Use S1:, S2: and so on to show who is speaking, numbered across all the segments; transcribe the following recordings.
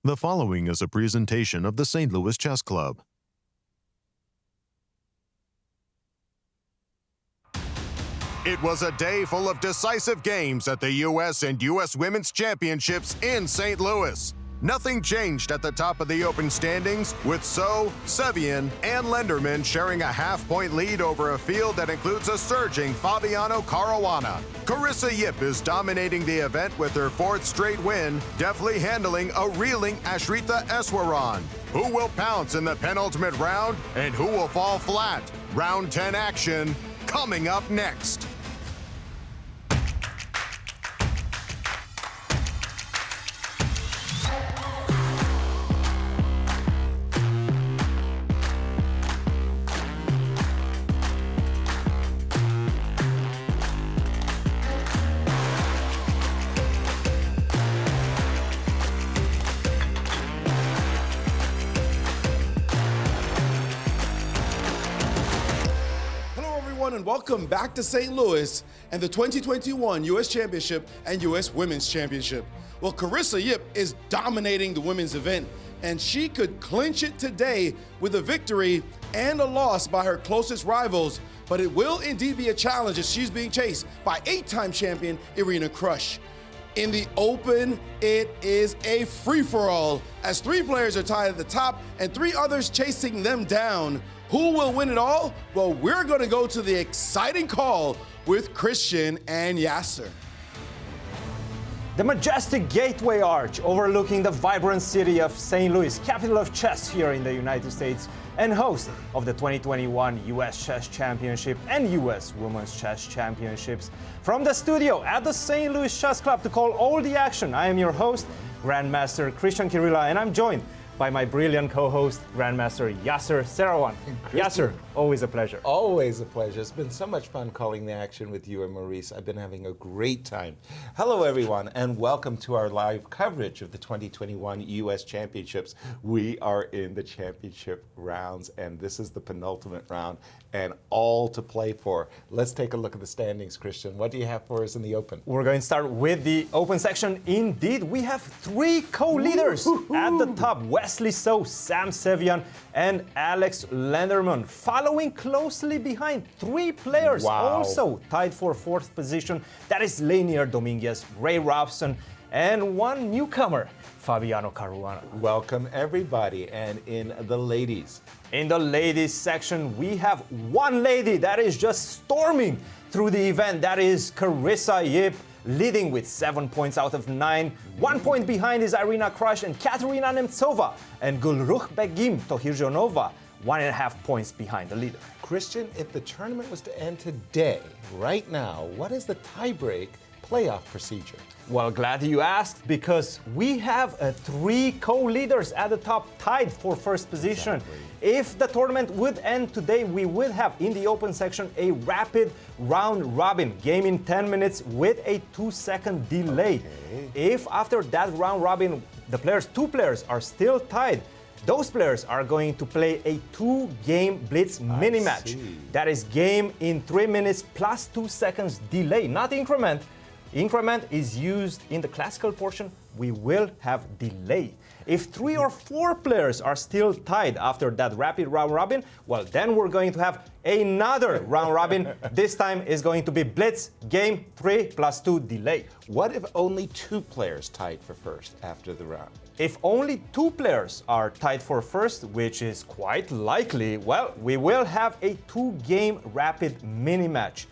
S1: The following is a presentation of the St. Louis Chess Club.
S2: It was a day full of decisive games at the U.S. and U.S. Women's Championships in St. Louis. Nothing changed at the top of the open standings, with So, Sevian, and Lenderman sharing a half-point lead over a field that includes a surging Fabiano Caruana. Carissa Yip is dominating the event with her fourth straight win, deftly handling a reeling Ashrita Eswaran. Who will pounce in the penultimate round, and who will fall flat? Round 10 action coming up next.
S3: And welcome back to St. Louis and the 2021 U.S. Championship and U.S. Women's Championship. Well, Carissa Yip is dominating the women's event, and she could clinch it today with a victory and a loss by her closest rivals, but it will indeed be a challenge as she's being chased by eight-time champion Irina Krush. In the Open, it is a free-for-all as three players are tied at the top and three others chasing them down. Who will win it all? Well, we're going to go to the exciting call with Cristian and Yasser.
S4: The majestic Gateway Arch overlooking the vibrant city of St. Louis, capital of chess here in the United States, and host of the 2021 U.S. Chess Championship and U.S. Women's Chess Championships. From the studio at the St. Louis Chess Club to call all the action, I am your host, Grandmaster Cristian Chirila, and I'm joined by my brilliant co-host, Grandmaster Yasser Seirawan. Yasser, always a pleasure.
S5: Always a pleasure. It's been so much fun calling the action with you and Maurice. I've been having a great time. Hello, everyone, and welcome to our live coverage of the 2021 U.S. Championships. We are in the championship rounds, and this is the penultimate round, and all to play for. Let's take a look at the standings, Cristian. What do you have for us in the Open?
S4: We're going to start with the Open section. Indeed, we have three co-leaders at the top. Wesley So, Sam Sevian, and Alex Lenderman. Following closely behind, three players also tied for fourth position. That is Lanier Dominguez, Ray Robson, and one newcomer, Fabiano Caruana.
S5: Welcome, everybody. And in the ladies.
S4: In the ladies section, we have one lady that is just storming through the event. That is Carissa Yip, leading with 7 points out of 9. 1 point behind is Irina Krush and Katerina Nemtsova, and Gulrukhbegim Tohirjonova, 1.5 points behind the leader.
S5: Cristian, if the tournament was to end today, right now, what is the tiebreak playoff procedure?
S4: Well, glad you asked, because we have three co-leaders at the top tied for first position.
S5: Exactly.
S4: If the tournament would end today, we would have in the Open section a rapid round robin game in 10 minutes with a 2-second delay.
S5: Okay.
S4: If after that round robin, two players are still tied, those players are going to play a 2-game blitz mini match. That is game in 3 minutes plus 2 seconds delay, not increment. Increment is used in the classical portion. We will have delay. If 3 or 4 players are still tied after that rapid round robin, well, then we're going to have another round robin. This time is going to be blitz, game 3 plus 2 delay.
S5: What if only 2 players tied for first after the round?
S4: If only 2 players are tied for first, which is quite likely, well, we will have a 2-game rapid mini match.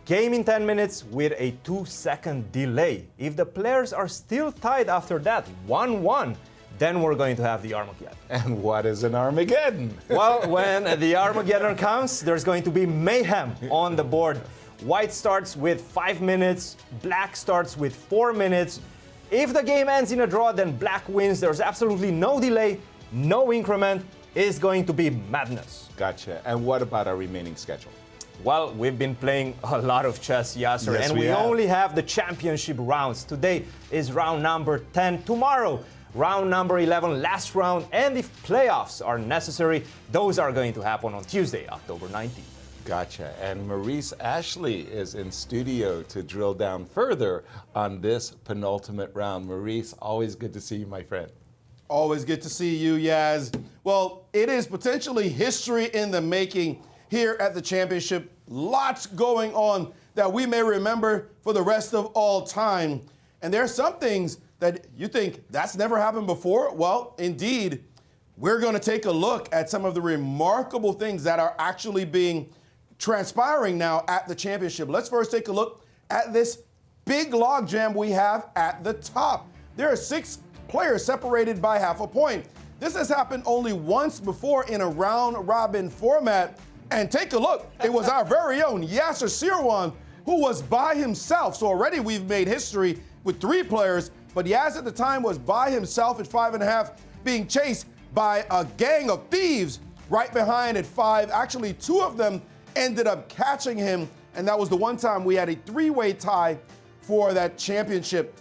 S4: Game in 10 minutes with a 2-second delay. If the players are still tied after that, 1-1, then we're going to have the Armageddon.
S5: And what is an Armageddon?
S4: Well, when the Armageddon comes, there's going to be mayhem on the board. White starts with 5 minutes, black starts with 4 minutes. If the game ends in a draw, then black wins. There's absolutely no delay, no increment. It's going to be madness.
S5: Gotcha. And what about our remaining schedule?
S4: Well, we've been playing a lot of chess, Yasser,
S5: yes,
S4: and we only have the championship rounds. Today is round number 10. Tomorrow, round number 11, last round, and if playoffs are necessary, those are going to happen on Tuesday, October 19th.
S5: Gotcha. And Maurice Ashley is in studio to drill down further on this penultimate round. Maurice, always good to see you, my friend.
S3: Always good to see you, Yaz. Well, it is potentially history in the making here at the championship. Lots going on that we may remember for the rest of all time. And there are some things that you think that's never happened before. Well, indeed, we're going to take a look at some of the remarkable things that are actually being transpiring now at the championship. Let's first take a look at this big logjam we have at the top. There are 6 players separated by half a point. This has happened only once before in a round-robin format. And take a look. It was our very own Yasser Seirawan who was by himself. So already we've made history with 3 players, but Yaz at the time was by himself at 5.5, being chased by a gang of thieves right behind at 5. Actually, 2 of them ended up catching him, and that was the one time we had a 3-way tie for that championship.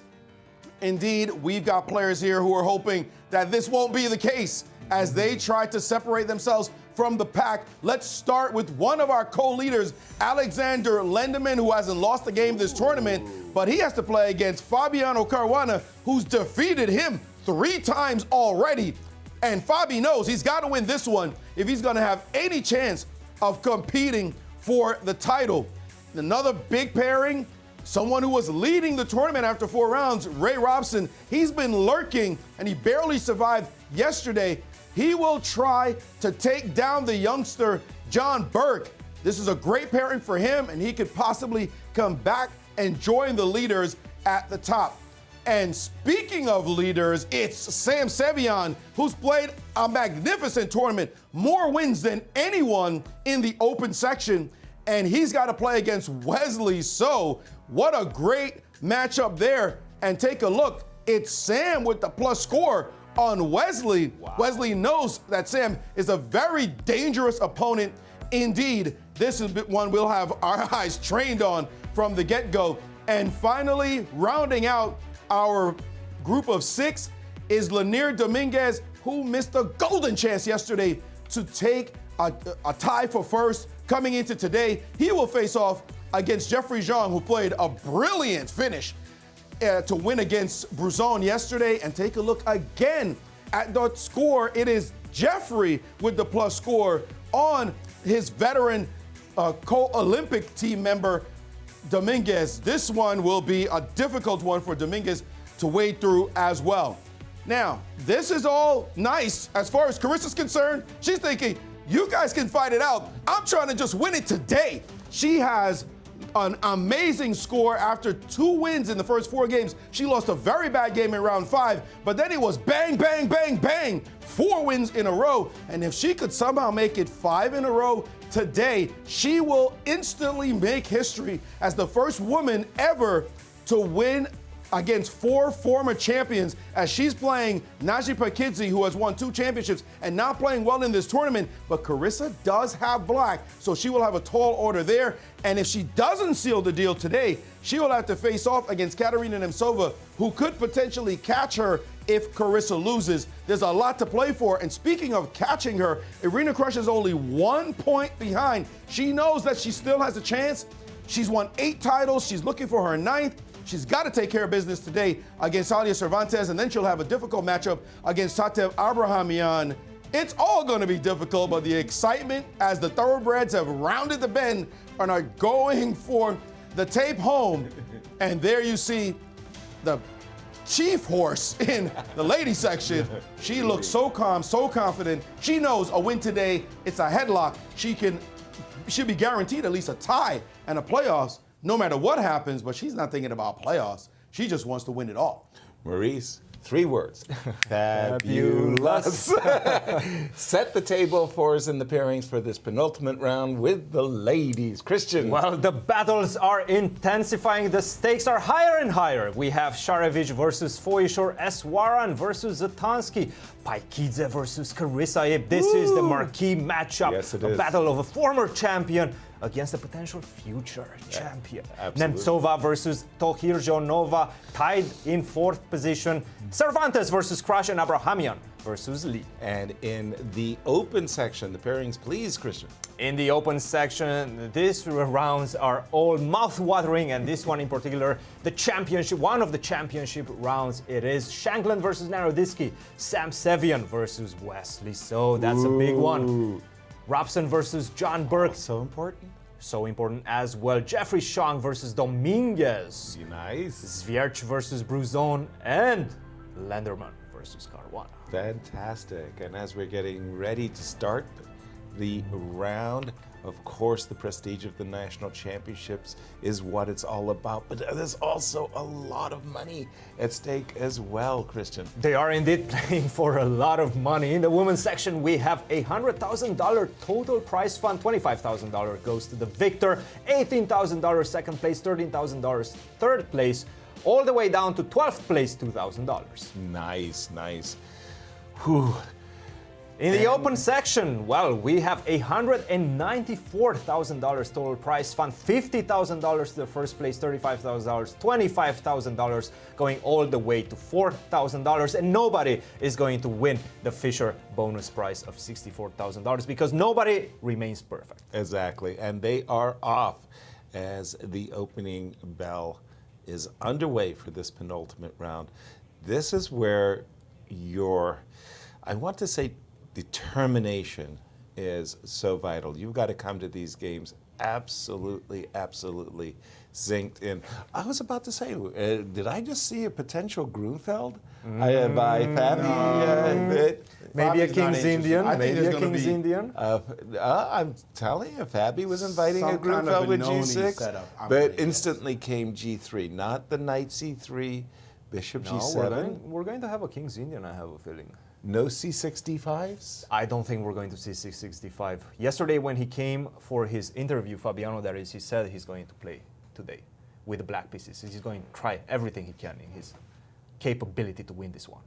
S3: Indeed, we've got players here who are hoping that this won't be the case as they try to separate themselves from the pack. Let's start with one of our co-leaders, Alexander Lenderman, who hasn't lost a game this tournament, but he has to play against Fabiano Caruana, who's defeated him 3 times already. And Fabi knows he's got to win this one if he's going to have any chance of competing for the title. Another big pairing, someone who was leading the tournament after 4 rounds, Ray Robson. He's been lurking, and he barely survived yesterday. He will try to take down the youngster, John Burke. This is a great pairing for him, and he could possibly come back and join the leaders at the top. And speaking of leaders, it's Sam Sevian, who's played a magnificent tournament, more wins than anyone in the open section, and he's got to play against Wesley. So what a great matchup there. And take a look, it's Sam with the plus score on Wesley. Wow. Wesley knows that Sam is a very dangerous opponent indeed. This is one we'll have our eyes trained on from the get-go. And finally, rounding out our group of 6 is Lanier Dominguez, who missed a golden chance yesterday to take a tie for first. Coming into today, he will face off against Jeffrey Zhang, who played a brilliant finish to win against Bruzon yesterday. And take a look again at the score. It is Jeffrey with the plus score on his veteran co-Olympic team member, Dominguez. This one will be a difficult one for Dominguez to wade through as well. Now, this is all nice as far as Carissa's concerned. She's thinking, you guys can fight it out. I'm trying to just win it today. She has an amazing score after 2 wins in the first 4 games. She lost a very bad game in round 5, but then it was bang, bang, bang, bang, 4 wins in a row. And if she could somehow make it 5 in a row today, she will instantly make history as the first woman ever to win against 4 former champions, as she's playing Naji Pakidze, who has won 2 championships and not playing well in this tournament. But Carissa does have black, so she will have a tall order there. And if she doesn't seal the deal today, she will have to face off against Katerina Nemtsova, who could potentially catch her if Carissa loses. There's a lot to play for. And speaking of catching her, Irina Krush is only 1 point behind. She knows that she still has a chance. She's won 8 titles. She's looking for her 9th. She's got to take care of business today against Alia Cervantes, and then she'll have a difficult matchup against Tatev Abrahamian. It's all going to be difficult, but the excitement as the Thoroughbreds have rounded the bend and are going for the tape home. And there you see the chief horse in the ladies section. She looks so calm, so confident. She knows a win today, it's a headlock. She'll be guaranteed at least a tie and a playoffs no matter what happens, but she's not thinking about playoffs. She just wants to win it all.
S5: Maurice, 3 words. Fabulous. Set the table for us in the pairings for this penultimate round with the ladies. Christian.
S4: Well, the battles are intensifying. The stakes are higher and higher. We have Sharevich versus Foyshor, Eswaran versus Zatansky, Pakidze versus Carissa. This is the marquee matchup.
S5: Yes, it
S4: a
S5: is.
S4: battle of a former champion against the potential future champion.
S5: absolutely.
S4: Nemtsova versus Tohirjonova, tied in 4th position. Cervantes versus Crush, and Abrahamian versus Lee.
S5: And in the open section, the pairings, please, Christian.
S4: In the open section, these rounds are all mouth-watering, and this one in particular, the championship, one of the championship rounds, it is Shankland versus Naroditsky, Sam Sevian versus Wesley. So that's a big one. Robson versus John Burke.
S5: So important.
S4: So important as well. Jeffrey Shong versus Dominguez.
S5: Nice.
S4: Zvierch versus Bruzon, and Lenderman versus Caruana.
S5: Fantastic. And as we're getting ready to start the round, of course, the prestige of the national championships is what it's all about. But there's also a lot of money at stake as well, Christian.
S4: They are indeed playing for a lot of money. In the women's section, we have a $100,000 total prize fund. $25,000 goes to the victor, $18,000 second place, $13,000 third place, all the way down to 12th place, $2,000.
S5: Nice, nice. Whew.
S4: In the open section, well, we have a $194,000 total prize fund, $50,000 to the first place, $35,000, $25,000 going all the way to $4,000, and nobody is going to win the Fisher bonus prize of $64,000 because nobody remains perfect.
S5: Exactly, and they are off as the opening bell is underway for this penultimate round. This is where your, I want to say, determination is so vital. You've got to come to these games absolutely, absolutely zinced in. I was about to say, did I just see a potential Grunfeld by Fabi?
S4: Maybe a
S3: Fabi's not
S4: King's
S3: interested.
S4: Indian.
S3: I think
S4: Maybe
S3: there's
S4: a
S3: gonna
S4: King's
S3: be
S4: Indian.
S5: I'm telling you, Fabi was inviting a
S3: Some kind
S5: Grunfeld
S3: of
S5: with
S3: Benoni
S5: G6,
S3: setup, I'm
S5: but
S3: gonna guess.
S5: instantly came G3, not the Knight C3, Bishop G7.
S4: We're going to have a King's Indian, I have a feeling.
S5: No C65s?
S4: I don't think we're going to see 665. Yesterday when he came for his interview, Fabiano, that is, he said he's going to play today with the black pieces. He's going to try everything he can in his capability to win this one.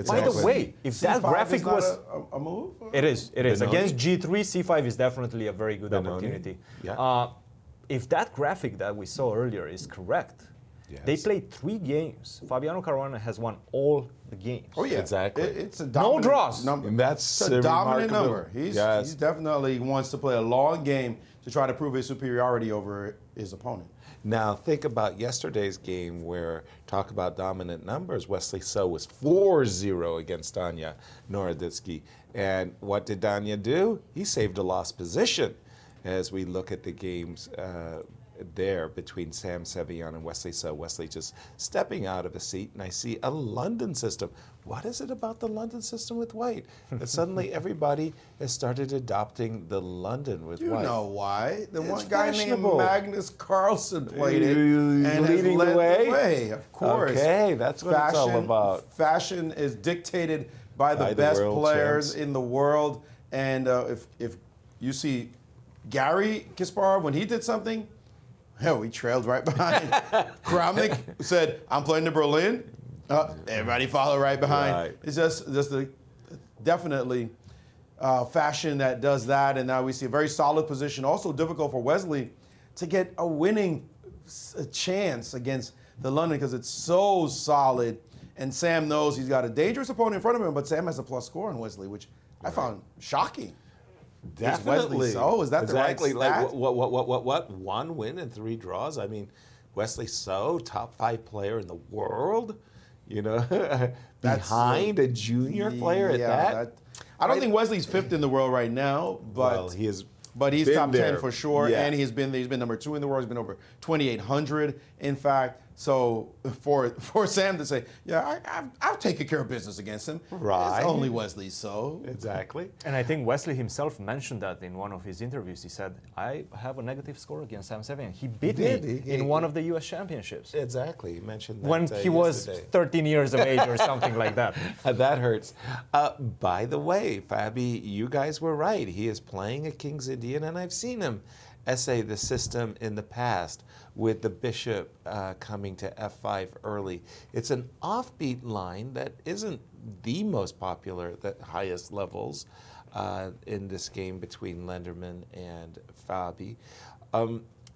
S4: By the way, if that
S3: C5
S4: graphic
S3: is not
S4: was...
S3: a move?
S4: It is.
S5: Benoni?
S4: Against G3, C5 is definitely a very good
S5: Benoni?
S4: opportunity.
S5: Yeah.
S4: If that graphic that we saw earlier is correct, they
S5: Yes.
S4: played 3 games. Fabiano Caruana has won all the games.
S3: Oh yeah,
S5: Exactly.
S3: It's a dominant
S4: draws.
S3: number.
S5: And that's
S3: It's a dominant
S5: remarkable.
S3: number. He's
S5: Yes.
S3: definitely wants to play a long game to try to prove his superiority over his opponent.
S5: Now think about yesterday's game where, talk about dominant numbers, Wesley So was 4-0 against Danya Naroditsky. And what did Danya do? He saved a lost position as we look at the games there between Sam Sevian and Wesley So. Wesley just stepping out of a seat, and I see a London system. What is it about the London system with white? That suddenly everybody has started adopting the London with
S3: You
S5: white.
S3: know why? The
S5: It's
S3: one guy named
S5: fashionable.
S3: Magnus Carlsen played it
S5: Leading
S3: and has
S5: the
S3: led
S5: way?
S3: the way. Of course.
S5: Okay, that's what it's all about.
S3: Fashion is dictated by the
S5: By the
S3: best
S5: world
S3: players
S5: champs.
S3: in the world. And if you see Gary Kasparov, when he did something, hell, we trailed right behind. Kramnik said, I'm playing to Berlin. Everybody follow right behind.
S5: Right.
S3: It's just definitely fashion that does that. And now we see a very solid position. Also difficult for Wesley to get a winning chance against the London because it's so solid. And Sam knows he's got a dangerous opponent in front of him, but Sam has a plus score on Wesley, which I found shocking.
S5: Definitely.
S3: So is that
S5: exactly.
S3: the right stat?
S5: Like what? 1 win and 3 draws. I mean, Wesley So, top 5 player in the world. You know, behind a junior player at that.
S3: I don't think Wesley's 5th in the world right now, but
S5: Well, he is.
S3: But he's
S5: been
S3: top 10
S5: there.
S3: for sure,
S5: Yeah.
S3: and he's been number 2 in the world. He's been over 2,800, in fact. So for Sam to say, yeah, I've taken care of business against him.
S5: Right.
S3: It's only Wesley So.
S5: Exactly.
S4: And I think Wesley himself mentioned that in one of his interviews. He said, I have a negative score against Sam Sevian. He beat me in one of the U.S. championships
S5: Exactly. You mentioned that
S4: when he was
S5: yesterday.
S4: 13 years of age or something like that.
S5: That hurts. By the way, Fabi, you guys were right. He is playing a King's Indian, and I've seen him essay the system in the past with the bishop coming to f5 early. It's an offbeat line that isn't the most popular at the highest levels in this game between Lenderman and Fabi.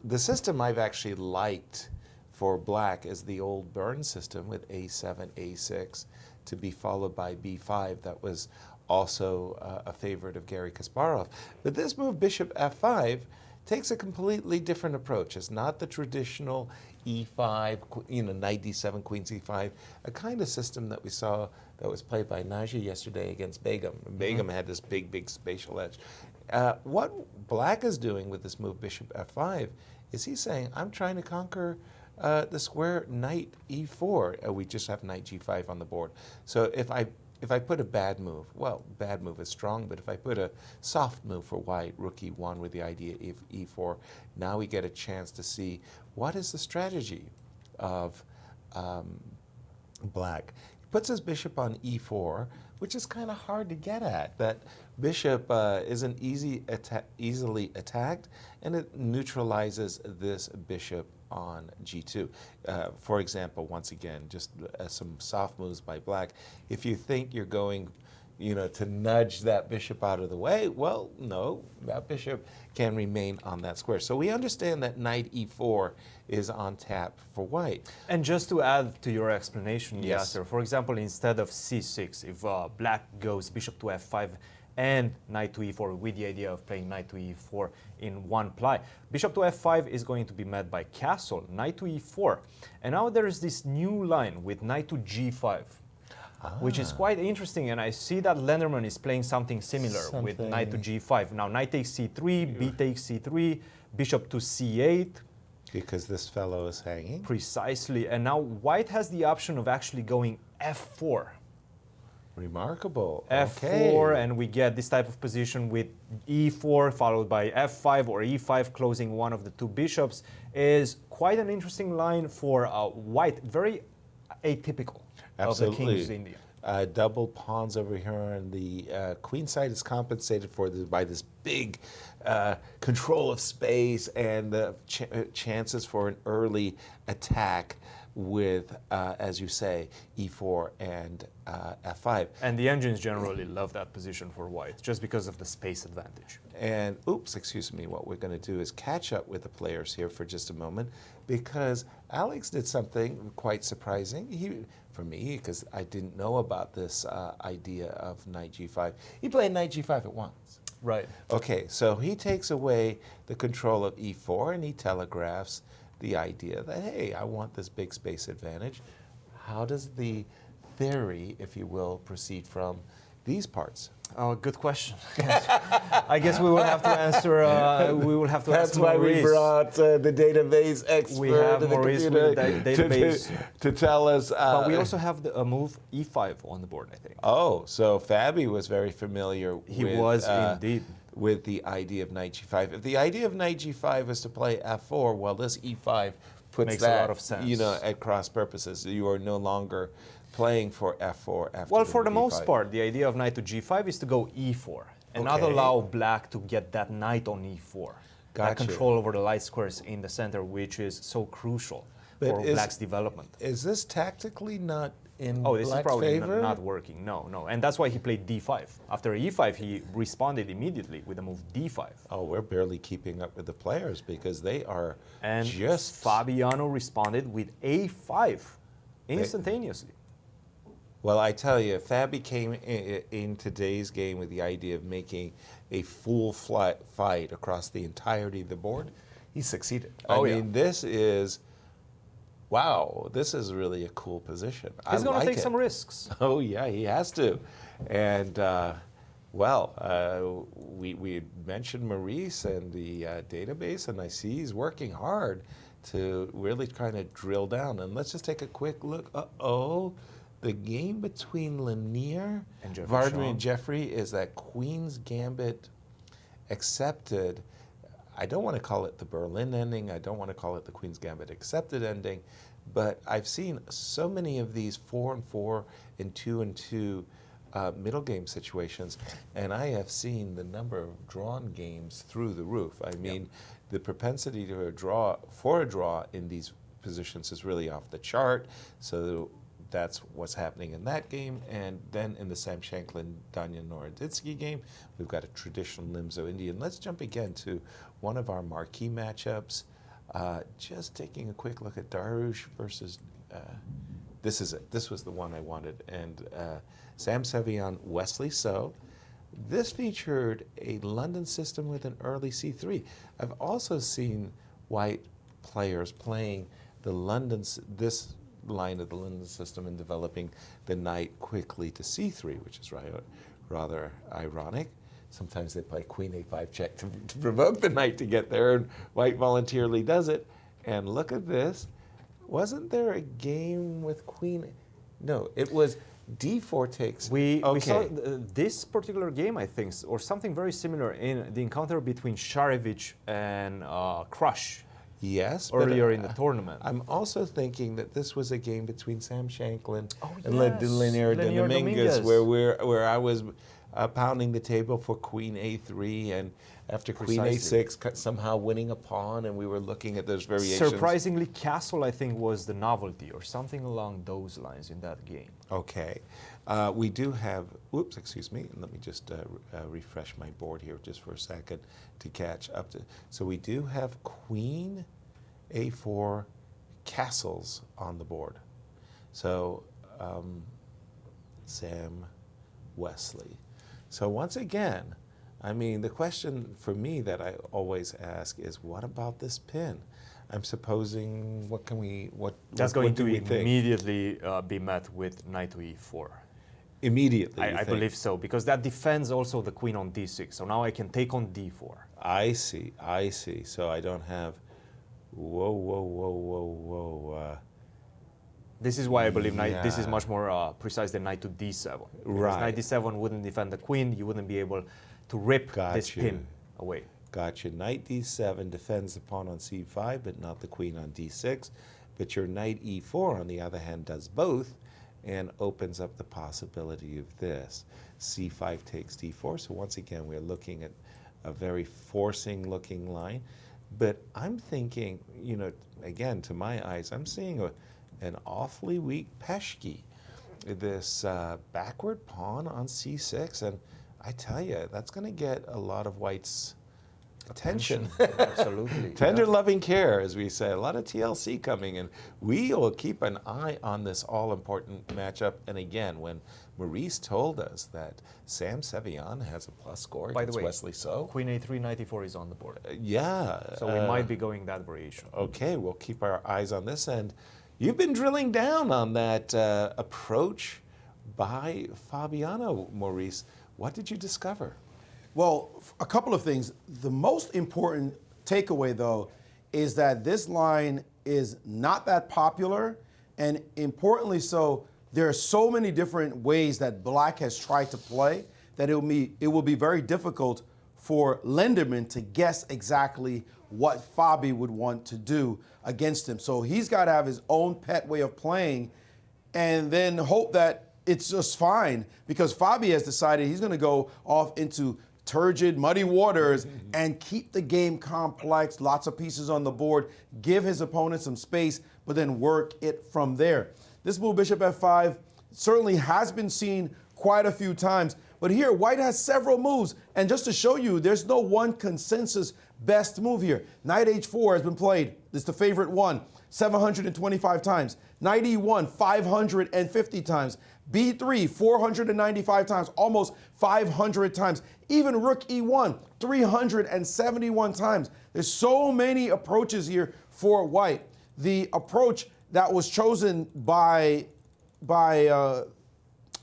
S5: The system I've actually liked for black is the old Burn system with A7, A6 to be followed by B5. That was also a favorite of Garry Kasparov. But this move, bishop F5, takes a completely different approach. It's not the traditional E5, knight D7, queen C5, a kind of system that we saw that was played by Naji yesterday against Begum. Begum had this big spatial edge. What black is doing with this move, bishop F5, is he's saying, I'm trying to conquer the square knight E4. We just have knight G5 on the board. So if I put a bad move, well, bad move is strong, but if I put a soft move for white, rook E1 with the idea of E4, now we get a chance to see what is the strategy of black. He puts his bishop on E4, which is kind of hard to get at. That bishop isn't easily attacked, and it neutralizes this bishop on G2. For example, once again, just some soft moves by black. If you think you're going to nudge that bishop out of the way, well, no, that bishop can remain on that square. So we understand that knight E4 is on tap for white.
S4: And just to add to your explanation,
S5: Yes.
S4: Yasser, for example, instead of C6, if black goes bishop to F5 and knight to E4 with the idea of playing knight to E4 in one ply, bishop to F5 is going to be met by castle, knight to E4. And now there is this new line with knight to G5. Which is quite interesting, and I see that Lenderman is playing something similar with knight to G5. Now knight takes C3, B takes C3, bishop to C8.
S5: Because this fellow is hanging.
S4: Precisely, and now white has the option of actually going F4.
S5: Remarkable.
S4: F4,
S5: Okay.
S4: and we get this type of position with E4 followed by F5 or E5 closing one of the two bishops is quite an interesting line for white, very atypical.
S5: Absolutely.
S4: Of the King's India.
S5: Double pawns over here, and the queen side is compensated for by this big control of space and the chances for an early attack with, as you say, E4 and F5.
S4: And the engines generally love that position for white, just because of the space advantage.
S5: And, oops, excuse me, what we're going to do is catch up with the players here for just a moment, because Alex did something quite surprising for me, because I didn't know about this idea of knight G5. He played knight G5 at once.
S4: Right.
S5: Okay, so he takes away the control of E4, and he telegraphs the idea that, hey, I want this big space advantage. How does the theory, if you will, proceed from these parts?
S4: Oh, good question. I guess we will have to answer.
S5: That's
S4: ask
S5: why
S4: Maurice.
S5: we brought the database expert
S4: We have
S5: in the
S4: Maurice
S5: computer
S4: with the database.
S5: to tell us.
S4: But we also have a move E5 on the board, I think.
S5: Oh, so Fabi was very familiar.
S4: He was indeed.
S5: With the idea of knight G5. If the idea of knight G5 is to play F4, well, this E5 puts
S4: Makes
S5: that
S4: a lot of sense.
S5: At cross purposes. You are no longer playing for F4 after
S4: Well, for the
S5: move
S4: most
S5: E5.
S4: part, the idea of knight to G5 is to go E4 and not
S5: Okay.
S4: allow black to get that knight on E4. That
S5: Gotcha.
S4: control over the light squares in the center, which is so crucial
S5: But
S4: for black's development.
S5: Is this tactically not in
S4: Oh, this is
S5: black's
S4: probably
S5: favor?
S4: not working. No. And that's why he played D5. After E5, he responded immediately with the move D5.
S5: Oh, we're barely keeping up with the players because they are
S4: And
S5: just
S4: Fabiano responded with A5 instantaneously.
S5: Well, I tell you, Fabi came in today's game with the idea of making a full fight across the entirety of the board. He succeeded.
S4: Oh,
S5: I
S4: yeah.
S5: mean, this is, wow, this is really a cool position.
S4: He's going to take
S5: it.
S4: some risks.
S5: Oh, yeah, he has to. And, we had mentioned Maurice and the database, and I see he's working hard to really kind of drill down. And let's just take a quick look. Uh-oh. The game between Lanier,
S4: And Jeffrey
S5: Vardry,
S4: Shaw.
S5: and Jeffrey is that Queen's Gambit accepted. I don't want to call it the Berlin ending. I don't want to call it the Queen's Gambit accepted ending. But I've seen so many of these 4-4 and 2-2 middle game situations, and I have seen the number of drawn games through the roof. I mean, the propensity to a draw in these positions is really off the chart. So that's what's happening in that game. And then in the Sam Shankland Danya Noroditsky game, we've got a traditional Nimzo Indian. Let's jump again to one of our marquee matchups. Just taking a quick look at Darush versus, this is it. This was the one I wanted. And Sam Seirawan, Wesley So. This featured a London system with an early C3. I've also seen white players playing the this line of the London system and developing the knight quickly to C3, which is rather ironic. Sometimes they play queen a5 check to provoke the knight to get there, and white voluntarily does it. And look at this. Wasn't there a game with queen? No, it was d4 takes.
S4: We saw this particular game, I think, or something very similar in the encounter between Sharevich and Crush.
S5: Yes,
S4: earlier in the tournament.
S5: I'm also thinking that this was a game between Sam Shankland and
S4: yes,
S5: Linear de
S4: Linear
S5: Dominguez,
S4: Dominguez,
S5: where I was pounding the table for queen a3, and after queen a6, somehow winning a pawn, and we were looking at those variations.
S4: Surprisingly, castle, I think, was the novelty, or something along those lines in that game.
S5: Okay. We do have, oops, excuse me, let me just refresh my board here just for a second to catch up to. So we do have queen a4 castles on the board. So Sam, Wesley. So once again, I mean, the question for me that I always ask is, what about this pin? I'm supposing, what can we,
S4: That's going to
S5: think?
S4: immediately be met with knight to e4.
S5: Immediately,
S4: I believe so, because that defends also the queen on d6. So now I can take on d4.
S5: I see. So I don't have, whoa.
S4: This is why I believe this is much more precise than knight to d7.
S5: Right.
S4: Knight d7 wouldn't defend the queen. You wouldn't be able to rip this pin away.
S5: Gotcha. Knight d7 defends the pawn on c5, but not the queen on d6. But your knight e4, on the other hand, does both and opens up the possibility of this. c5 takes d4. So once again, we're looking at a very forcing looking line. But I'm thinking, you know, again, to my eyes, I'm seeing an awfully weak Peshki. This backward pawn on c6, and I tell you, that's going to get a lot of white's attention.
S4: Absolutely.
S5: Tender loving care, as we say. A lot of TLC coming, and we will keep an eye on this all-important matchup. And again, when Maurice told us that Sam Seirawan has a plus score against Wesley So.
S4: Queen a3, knight e4 is on the board.
S5: Yeah.
S4: So we might be going that variation.
S5: Okay, we'll keep our eyes on this end. You've been drilling down on that approach by Fabiano, Maurice. What did you discover?
S3: Well, a couple of things. The most important takeaway, though, is that this line is not that popular, and importantly so, there are so many different ways that Black has tried to play that it will be very difficult for Lenderman to guess exactly what Fabi would want to do against him. So he's got to have his own pet way of playing and then hope that it's just fine, because Fabi has decided he's going to go off into turgid, muddy waters and keep the game complex, lots of pieces on the board, give his opponent some space, but then work it from there. This move, bishop f5, certainly has been seen quite a few times, but here White has several moves, and just to show you, there's no one consensus best move here. Knight h4 has been played. It's the favorite one, 725 times. Knight e1, 550 times. b3, 495 times, almost 500 times. Even rook e1, 371 times. There's so many approaches here for White. The approach that was chosen by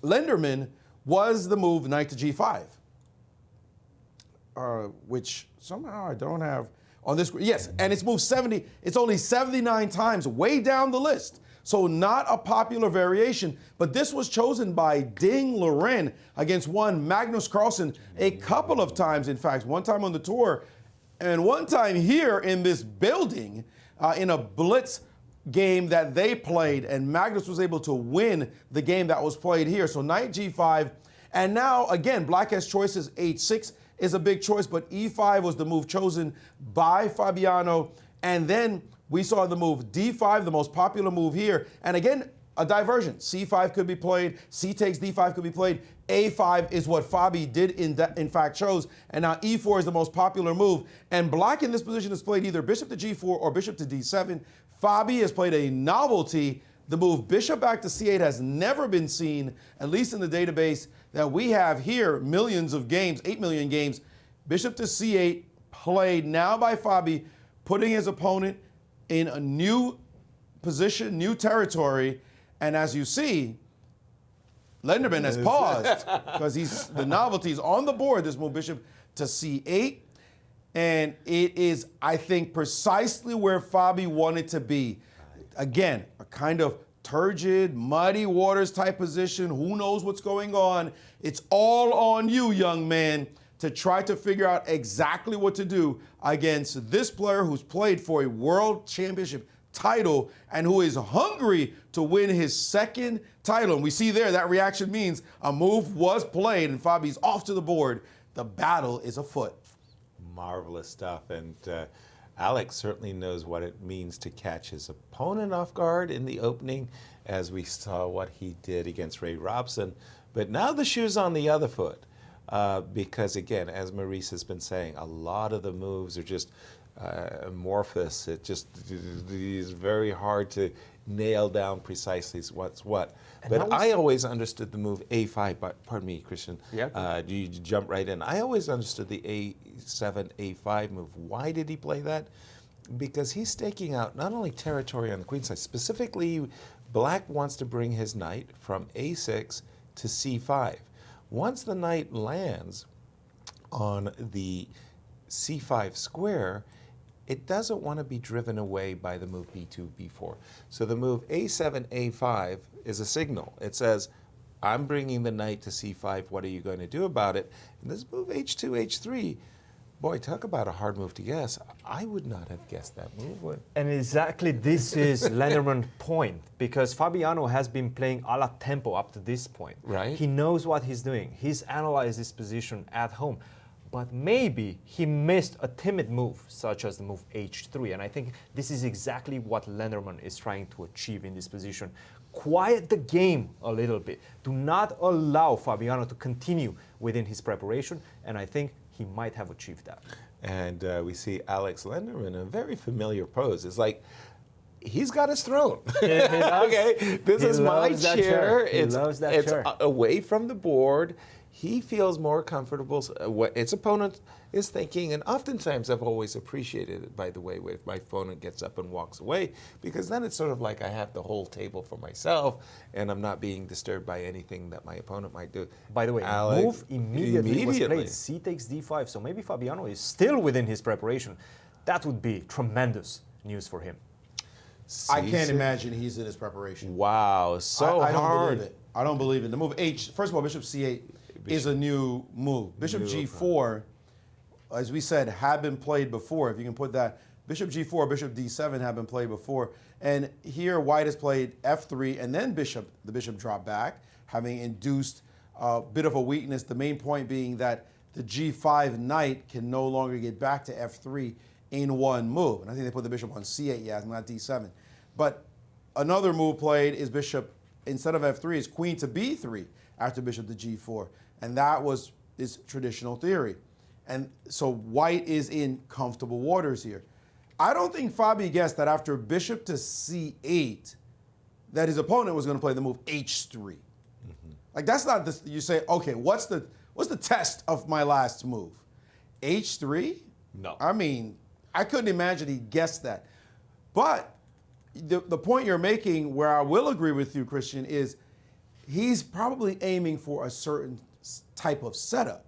S3: Lenderman was the move knight to g5, which somehow I don't have on this. Yes, and it's moved 70. It's only 79 times, way down the list. So not a popular variation, but this was chosen by Ding Loren against one Magnus Carlsen a couple of times, in fact, one time on the tour and one time here in this building in a blitz game that they played, and Magnus was able to win the game that was played here. So knight g5, and now again, Black has choices. h6 is a big choice, but e5 was the move chosen by Fabiano, and then we saw the move d5, the most popular move here. And again, a diversion. C5 could be played. C takes D5 could be played. A5 is what Fabi did in fact chose. And now E4 is the most popular move. And black in this position has played either bishop to G4 or bishop to D7. Fabi has played a novelty. The move bishop back to C8 has never been seen, at least in the database that we have here, millions of games, 8 million games. Bishop to C8 played now by Fabi, putting his opponent in a new position, new territory. And as you see, Lenderman has paused because the novelty's on the board, this move bishop to C8. And it is, I think, precisely where Fabi wanted to be. Again, a kind of turgid, muddy waters type position. Who knows what's going on? It's all on you, young man, to try to figure out exactly what to do against this player who's played for a world championship title and who is hungry to win his second title. And we see there that reaction means a move was played and Fabi's off to the board. The battle is afoot.
S5: Marvelous stuff. And Alex certainly knows what it means to catch his opponent off guard in the opening, as we saw what he did against Ray Robson. But now the shoe's on the other foot, because again, as Maurice has been saying, a lot of the moves are just amorphous. It just is very hard to nail down precisely what's what. But I always understood the move A5, but pardon me, Christian.
S4: Yeah.
S5: You jump right in. I always understood the A7, A5 move. Why did he play that? Because he's staking out not only territory on the queen side, specifically black wants to bring his knight from A6 to C5. Once the knight lands on the C5 square, it doesn't want to be driven away by the move B2, B4. So the move A7, A5 is a signal. It says, I'm bringing the knight to C5. What are you going to do about it? And this move H2, H3, boy, talk about a hard move to guess. I would not have guessed that move.
S4: And exactly this is Lenderman's point, because Fabiano has been playing a la tempo up to this point.
S5: Right.
S4: He knows what he's doing. He's analyzed this position at home. But maybe he missed a timid move, such as the move H3. And I think this is exactly what Lenderman is trying to achieve in this position. Quiet the game a little bit. Do not allow Fabiano to continue within his preparation. And I think he might have achieved that.
S5: And we see Alex Lenderman in a very familiar pose. It's like, he's got his throne. Okay, this is my chair. It's away from the board. He feels more comfortable. What its opponent is thinking, and oftentimes I've always appreciated it, by the way, if my opponent gets up and walks away, because then it's sort of like I have the whole table for myself, and I'm not being disturbed by anything that my opponent might do.
S4: By the way, move immediately was played. C takes D5, so maybe Fabiano is still within his preparation. That would be tremendous news for him.
S3: I can't imagine he's in his preparation.
S5: Wow, so
S3: I don't
S5: hard.
S3: believe it. I don't believe it. The move H, first of all, bishop C8 is a new move. Bishop G4, as we said, had been played before. If you can put that, bishop G4, bishop D7 have been played before. And here white has played F3 and then the bishop dropped back, having induced a bit of a weakness. The main point being that the G5 knight can no longer get back to F3 in one move. And I think they put the bishop on C8, yeah, not D7. But another move played is bishop, instead of F3, is queen to B3 after bishop to G4. And that was his traditional theory. And so white is in comfortable waters here. I don't think Fabi guessed that after bishop to C8, that his opponent was going to play the move H3. Mm-hmm. Like that's not this, you say, okay, what's the test of my last move? H3?
S5: No.
S3: I mean, I couldn't imagine he guessed that. But the point you're making, where I will agree with you, Christian, is he's probably aiming for a certain type of setup,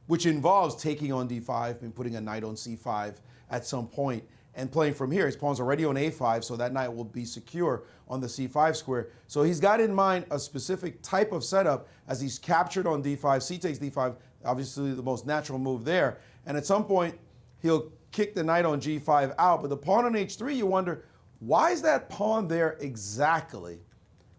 S3: which involves taking on D5 and putting a knight on C5 at some point and playing from here. His pawn's already on A5, so that knight will be secure on the C5 square. So he's got in mind a specific type of setup as he's captured on D5. C takes D5, obviously the most natural move there. And at some point, he'll kick the knight on G5 out. But the pawn on H3, you wonder, why is that pawn there exactly?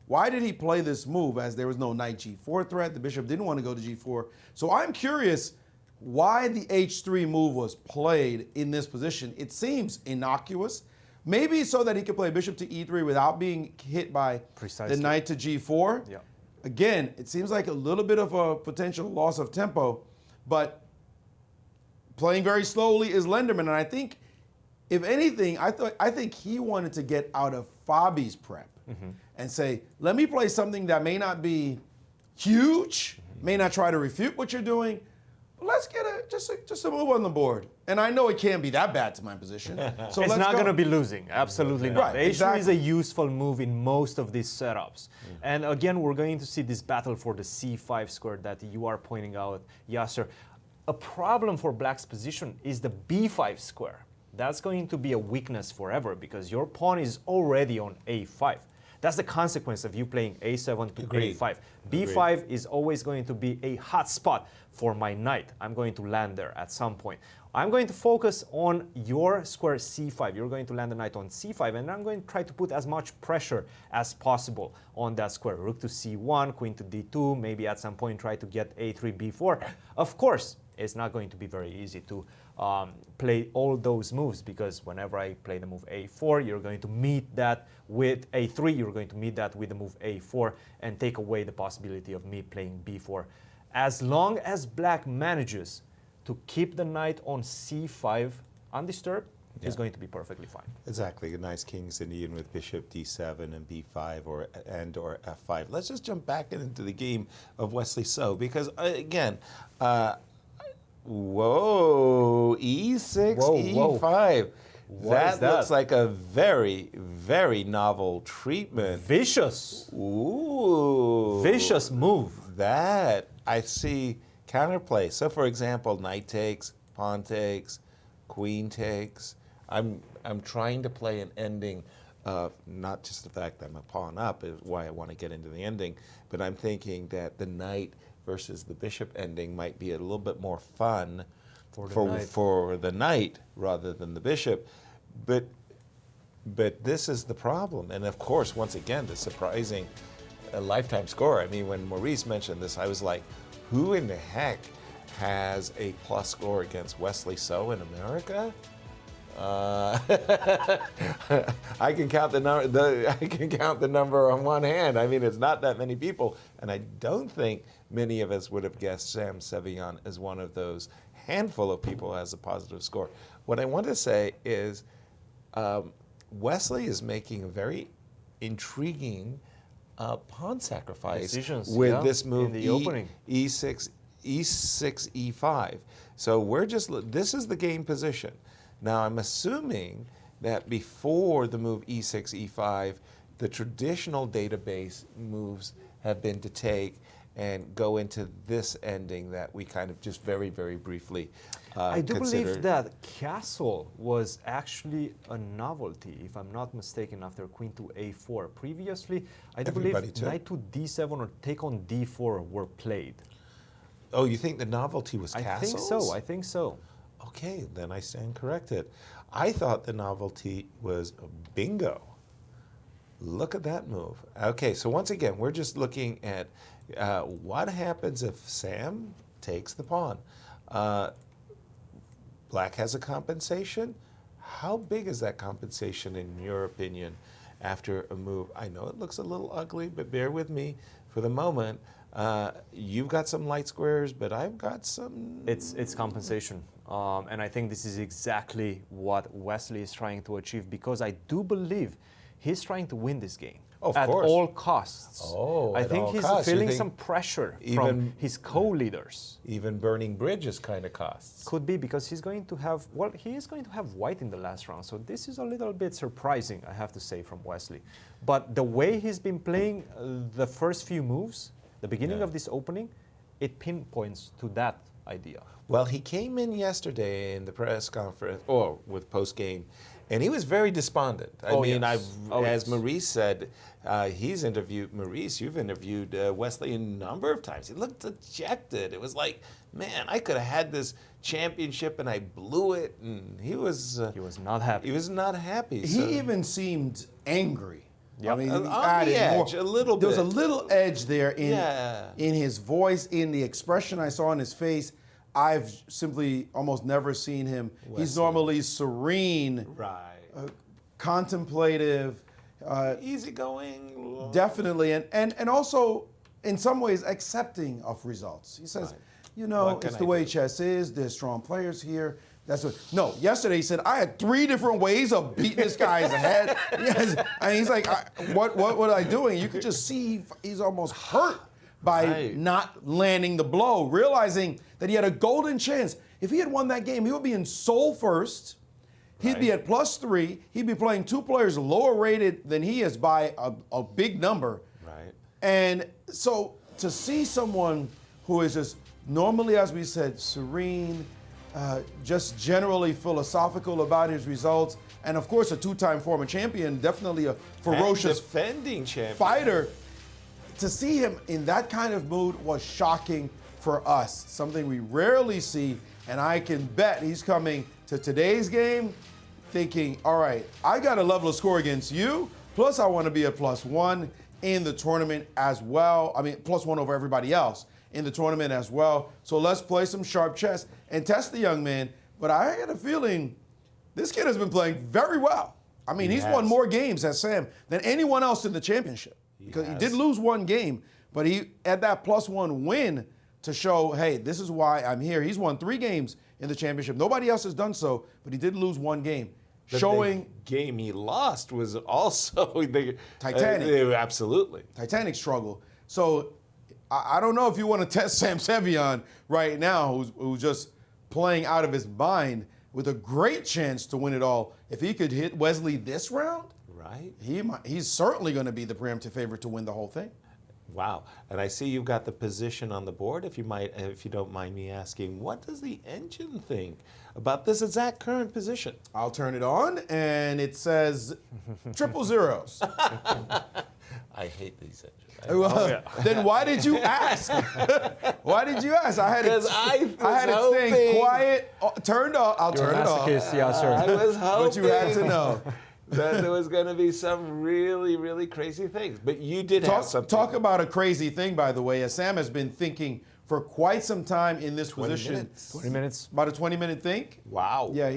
S3: Why did he play this move as there was no knight G4 threat? The bishop didn't want to go to G4. So I'm curious why the H3 move was played in this position. It seems innocuous, Maybe so that he could play bishop to e3 without being hit by
S4: Precisely.
S3: the knight to g4.
S4: Yeah.
S3: Again, it seems like a little bit of a potential loss of tempo, but playing very slowly is Lenderman. And I think, if anything, I think he wanted to get out of Fabi's prep and say, let me play something that may not be huge, may not try to refute what you're doing, but let's get just a move on the board. And I know it can't be that bad to my position. So
S4: It's
S3: let's
S4: not
S3: go.
S4: going to be losing. Absolutely not.
S3: Right,
S4: H3 is a
S3: exactly.
S4: useful move in most of these setups. And again, we're going to see this battle for the c5 square that you are pointing out, Yasser. A problem for black's position is the b5 square. That's going to be a weakness forever because your pawn is already on a5. That's the consequence of you playing a7 to
S5: Agreed.
S4: a5. b5 is always going to be a hot spot for my knight. I'm going to land there at some point. I'm going to focus on your square c5. You're going to land the knight on c5, and I'm going to try to put as much pressure as possible on that square. Rook to c1, queen to d2, maybe at some point try to get a3, b4. Of course, it's not going to be very easy to play all those moves because whenever I play the move a4, you're going to meet that with a3, you're going to meet that with the move a4 and take away the possibility of me playing b4. As long as black manages to keep the knight on c5 undisturbed, he's going to be perfectly fine.
S5: Exactly. A nice King's Indian with bishop d7 and b5 or f5. Let's just jump back into the game of Wesley So because, again, whoa, e6,
S4: Whoa.
S5: e5.
S4: What
S5: That looks
S4: is that?
S5: like a very, very novel treatment.
S4: Vicious.
S5: Ooh.
S4: Vicious move.
S5: That, I see counterplay. So, for example, knight takes, pawn takes, queen takes. I'm trying to play an ending of not just the fact that I'm a pawn up is why I want to get into the ending, but I'm thinking that the knight versus the bishop ending might be a little bit more fun for the knight rather than the bishop. But this is the problem. And of course, once again, the surprising lifetime score. I mean, when Maurice mentioned this, I was like, who in the heck has a plus score against Wesley So in America? I can count the number on one hand. I mean, it's not that many people, and I don't think many of us would have guessed Sam Sevian as one of those handful of people who has a positive score. What I want to say is Wesley is making a very intriguing pawn sacrifice with this move
S4: in the opening.
S5: e6, e5. So this is the game position. Now, I'm assuming that before the move e6, e5, the traditional database moves have been to take and go into this ending that we kind of just very, very briefly
S4: I do
S5: considered.
S4: believe that castle was actually a novelty, if I'm not mistaken, after queen to a4. Previously, I do
S5: Everybody
S4: believe
S5: took.
S4: knight to d7 or take on d4 were played.
S5: Oh, you think the novelty was castles?
S4: I think so.
S5: Okay, then I stand corrected. I thought the novelty was bingo. Look at that move. Okay, so once again, we're just looking at what happens if Sam takes the pawn. Black has a compensation. How big is that compensation in your opinion after a move? I know it looks a little ugly, but bear with me for the moment. You've got some light squares, but I've got some...
S4: It's compensation. And I think this is exactly what Wesley is trying to achieve because I do believe he's trying to win this game.
S5: Of
S4: at
S5: course.
S4: all costs.
S5: Oh,
S4: I
S5: at
S4: think
S5: all
S4: he's
S5: costs. You
S4: feeling
S5: think
S4: some pressure
S5: even-
S4: from his co-leaders.
S5: Even burning bridges kind of costs.
S4: Could be because he's going to have, well, he is going to have white in the last round. So this is a little bit surprising, I have to say, from Wesley. But the way he's been playing the first few moves, the beginning of this opening, it pinpoints to that idea.
S5: Well, he came in yesterday in the press conference, or with post-game, and he was very despondent. I mean, as Maurice said, he's interviewed, Maurice, you've interviewed Wesley a number of times. He looked dejected. It was like, man, I could have had this championship and I blew it. And he was
S4: not happy.
S5: He was not happy.
S3: He even seemed angry. I mean,
S5: On
S3: he
S5: the
S3: added
S5: edge,
S3: more.
S5: a little
S3: There was a
S5: bit.
S3: little edge there in his voice, in the expression I saw on his face. I've simply almost never seen him. He's normally serene,
S5: Right.
S3: contemplative,
S5: easygoing.
S3: definitely, and also in some ways accepting of results. He says, you know, it's the way chess is. There's strong players here. That's what. No, yesterday he said I had 3 different ways of beating this guy's head. Yes, and he's like, what was I doing? You could just see he's almost hurt by not landing the blow, realizing that he had a golden chance. If he had won that game, he would be in sole first. He'd be at +3. He'd be playing 2 players lower rated than he is by a big number.
S5: Right.
S3: And so to see someone who is just normally, as we said, serene, just generally philosophical about his results, and of course a 2-time former champion, definitely a ferocious
S5: and defending champion
S3: fighter. To see him in that kind of mood was shocking for us, something we rarely see, and I can bet he's coming to today's game thinking, all right, I got a level of score against you, plus I want to be a +1 in the tournament as well. I mean, +1 over everybody else in the tournament as well. So let's play some sharp chess and test the young man. But I had a feeling this kid has been playing very well. I mean, he's won more games as Sam than anyone else in the championship. Because he did lose 1 game, but he had that +1 win to show, hey, this is why I'm here. He's won 3 games in the championship. Nobody else has done so, but he did lose 1 game.
S5: The game he lost was also
S3: Titanic.
S5: Absolutely.
S3: Titanic struggle. So I don't know if you want to test Sam Sevian right now, who's just playing out of his mind with a great chance to win it all. If he could hit Wesley this round,
S5: right,
S3: he's certainly going to be the preemptive favorite to win the whole thing.
S5: Wow. And I see you've got the position on the board. If you don't mind me asking, what does the engine think about this exact current position?
S3: I'll turn it on, and it says triple zeros.
S5: I hate these engines.
S3: Then why did you ask? Why did you ask? I had it
S5: hoping,
S3: staying quiet, turned off. I'll turn it off.
S5: I was hoping.
S3: But you had to know.
S5: That there was going to be some really, really crazy things. But you did have something.
S3: Talk about a crazy thing, by the way, as Sam has been thinking for quite some time in this position.
S5: Minutes.
S4: 20 minutes.
S3: About a 20-minute think?
S5: Wow.
S3: Yeah,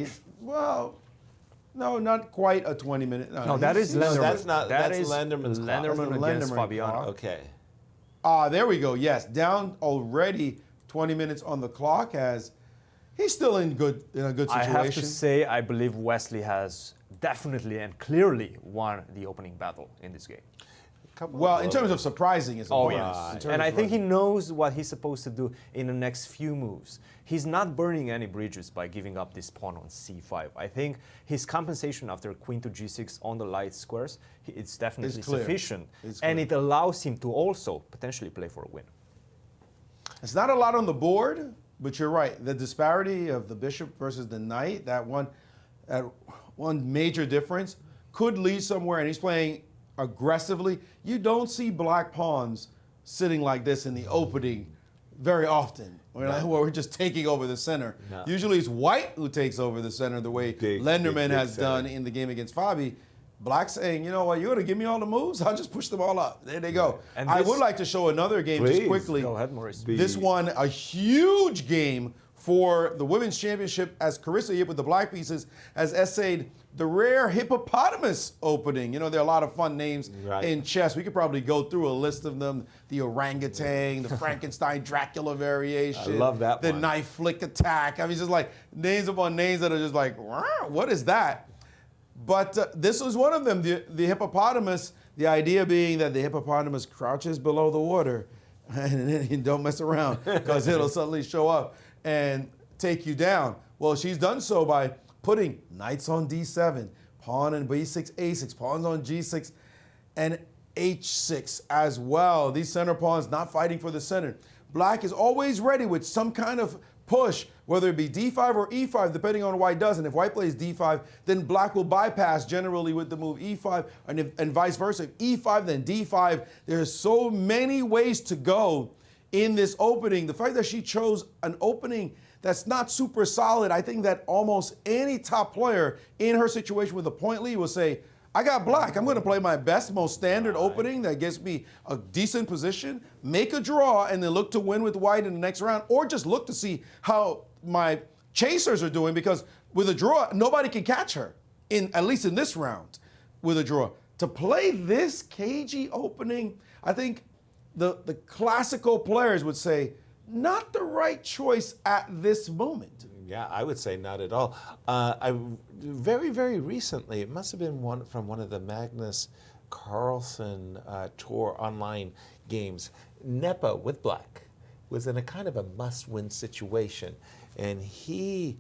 S3: no, not quite a 20-minute.
S4: No, that is Lenderman.
S5: That's Lenderman's clock.
S4: Lenderman against Fabiano.
S5: Okay.
S3: There we go. Yes, down already 20 minutes on the clock as he's still in a good situation.
S4: I have to say, I believe Wesley has definitely and clearly won the opening battle in this game.
S3: Well, in terms of surprising, is
S4: yes. And I think he knows what he's supposed to do in the next few moves. He's not burning any bridges by giving up this pawn on c5. I think his compensation after queen to g6 on the light squares, it's definitely sufficient. And it allows him to also potentially play for a win.
S3: It's not a lot on the board, but you're right. The disparity of the bishop versus the knight, that one major difference, could lead somewhere, and he's playing aggressively. You don't see black pawns sitting like this in the opening very often, where we're just taking over the center. No. Usually it's white who takes over the center the way Lenderman has done in the game against Fabi. Black saying, you know what, you're going to give me all the moves? I'll just push them all up. There they go. And I would like to show another game just quickly.
S4: Go ahead, Maurice.
S3: This one, a huge game for the Women's Championship, as Carissa Yip with the black pieces has essayed the rare hippopotamus opening. You know, there are a lot of fun names in chess. We could probably go through a list of them. The orangutan, the Frankenstein Dracula variation.
S5: I love that
S3: the
S5: one.
S3: knife flick attack. I mean, just like names upon names that are just like, what is that? But this was one of them, the hippopotamus, the idea being that the hippopotamus crouches below the water and then you don't mess around because it'll suddenly show up and take you down. Well, she's done so by putting knights on d7, pawn on b6, a6, pawns on g6, and h6 as well. These center pawns not fighting for the center. Black is always ready with some kind of push, whether it be d5 or e5, depending on what white does. And if white plays d5, then black will bypass generally with the move e5, and vice versa. If e5, then d5. There's so many ways to go in this opening. The fact that she chose an opening that's not super solid, I think that almost any top player in her situation with a point lead will say, I got black. I'm going to play my best, most standard opening that gets me a decent position, make a draw, and then look to win with white in the next round, or just look to see how my chasers are doing, because with a draw, nobody can catch her at least in this round, with a draw. To play this cagey opening, I think the classical players would say, not the right choice at this moment.
S5: Yeah, I would say not at all. Very, very recently, it must have been from one of the Magnus Carlsen Tour online games. Nepo with black was in a kind of a must-win situation, and he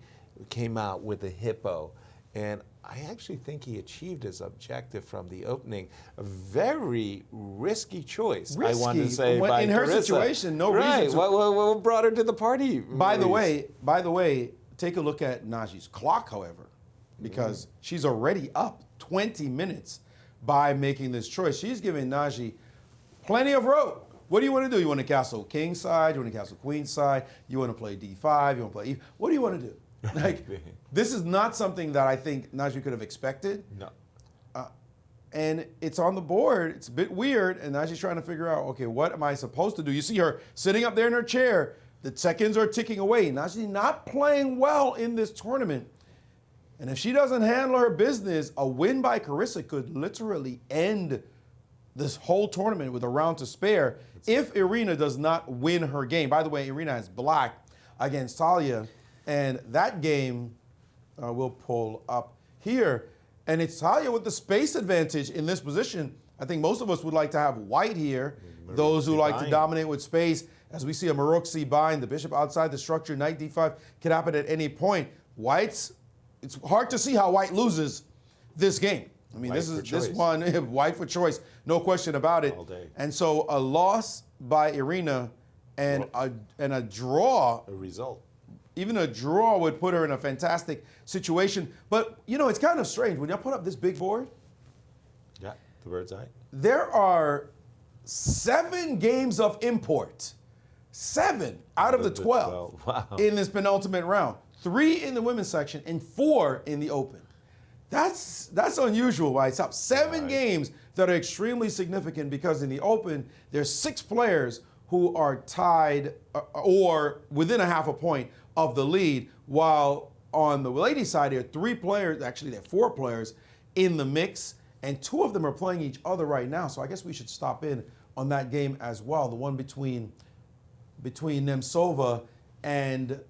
S5: came out with a hippo, and I actually think he achieved his objective from the opening. A very risky choice, I want to say, by
S3: in her
S5: Carissa.
S3: situation, no
S5: right.
S3: reason to.
S5: What brought her to the party?
S3: By the way, take a look at Najee's clock, however, because she's already up 20 minutes by making this choice. She's giving Najee plenty of rope. What do you want to do? You want to castle king side? You want to castle queen side? You want to play d5? You want to play e? What do you want to do? Like, this is not something that I think Najee could have expected.
S5: No.
S3: And it's on the board. It's a bit weird, and Najee's trying to figure out, okay, what am I supposed to do? You see her sitting up there in her chair. The seconds are ticking away. Najee not playing well in this tournament. And if she doesn't handle her business, a win by Carissa could literally end this whole tournament with a round to spare if Irina does not win her game. By the way, Irina has black against Talia, and that game we'll pull up here. And it's Talia with the space advantage in this position. I think most of us would like to have white here. Those who like to dominate with space. As we see a Maroksi bind, the bishop outside the structure, knight d5 can happen at any point. White's, it's hard to see how white loses this game. I mean, this one, white for choice, no question about it.
S5: All day.
S3: And so a loss by Irina and a draw.
S5: A result.
S3: Even a draw would put her in a fantastic situation. But, you know, it's kind of strange. When you put up this big board,
S5: Yeah, the bird's eye.
S3: there are 7 games of import. 7 out of the 12
S5: Wow.
S3: in this penultimate round. 3 in the women's section and 4 in the open. That's unusual, right? It's up 7 games that are extremely significant because in the open, there's 6 players who are tied or within a half a point of the lead, while on the ladies' side, there are 3 players, actually there are 4 players in the mix, and 2 of them are playing each other right now. So I guess we should stop in on that game as well, the one between Nemtsova and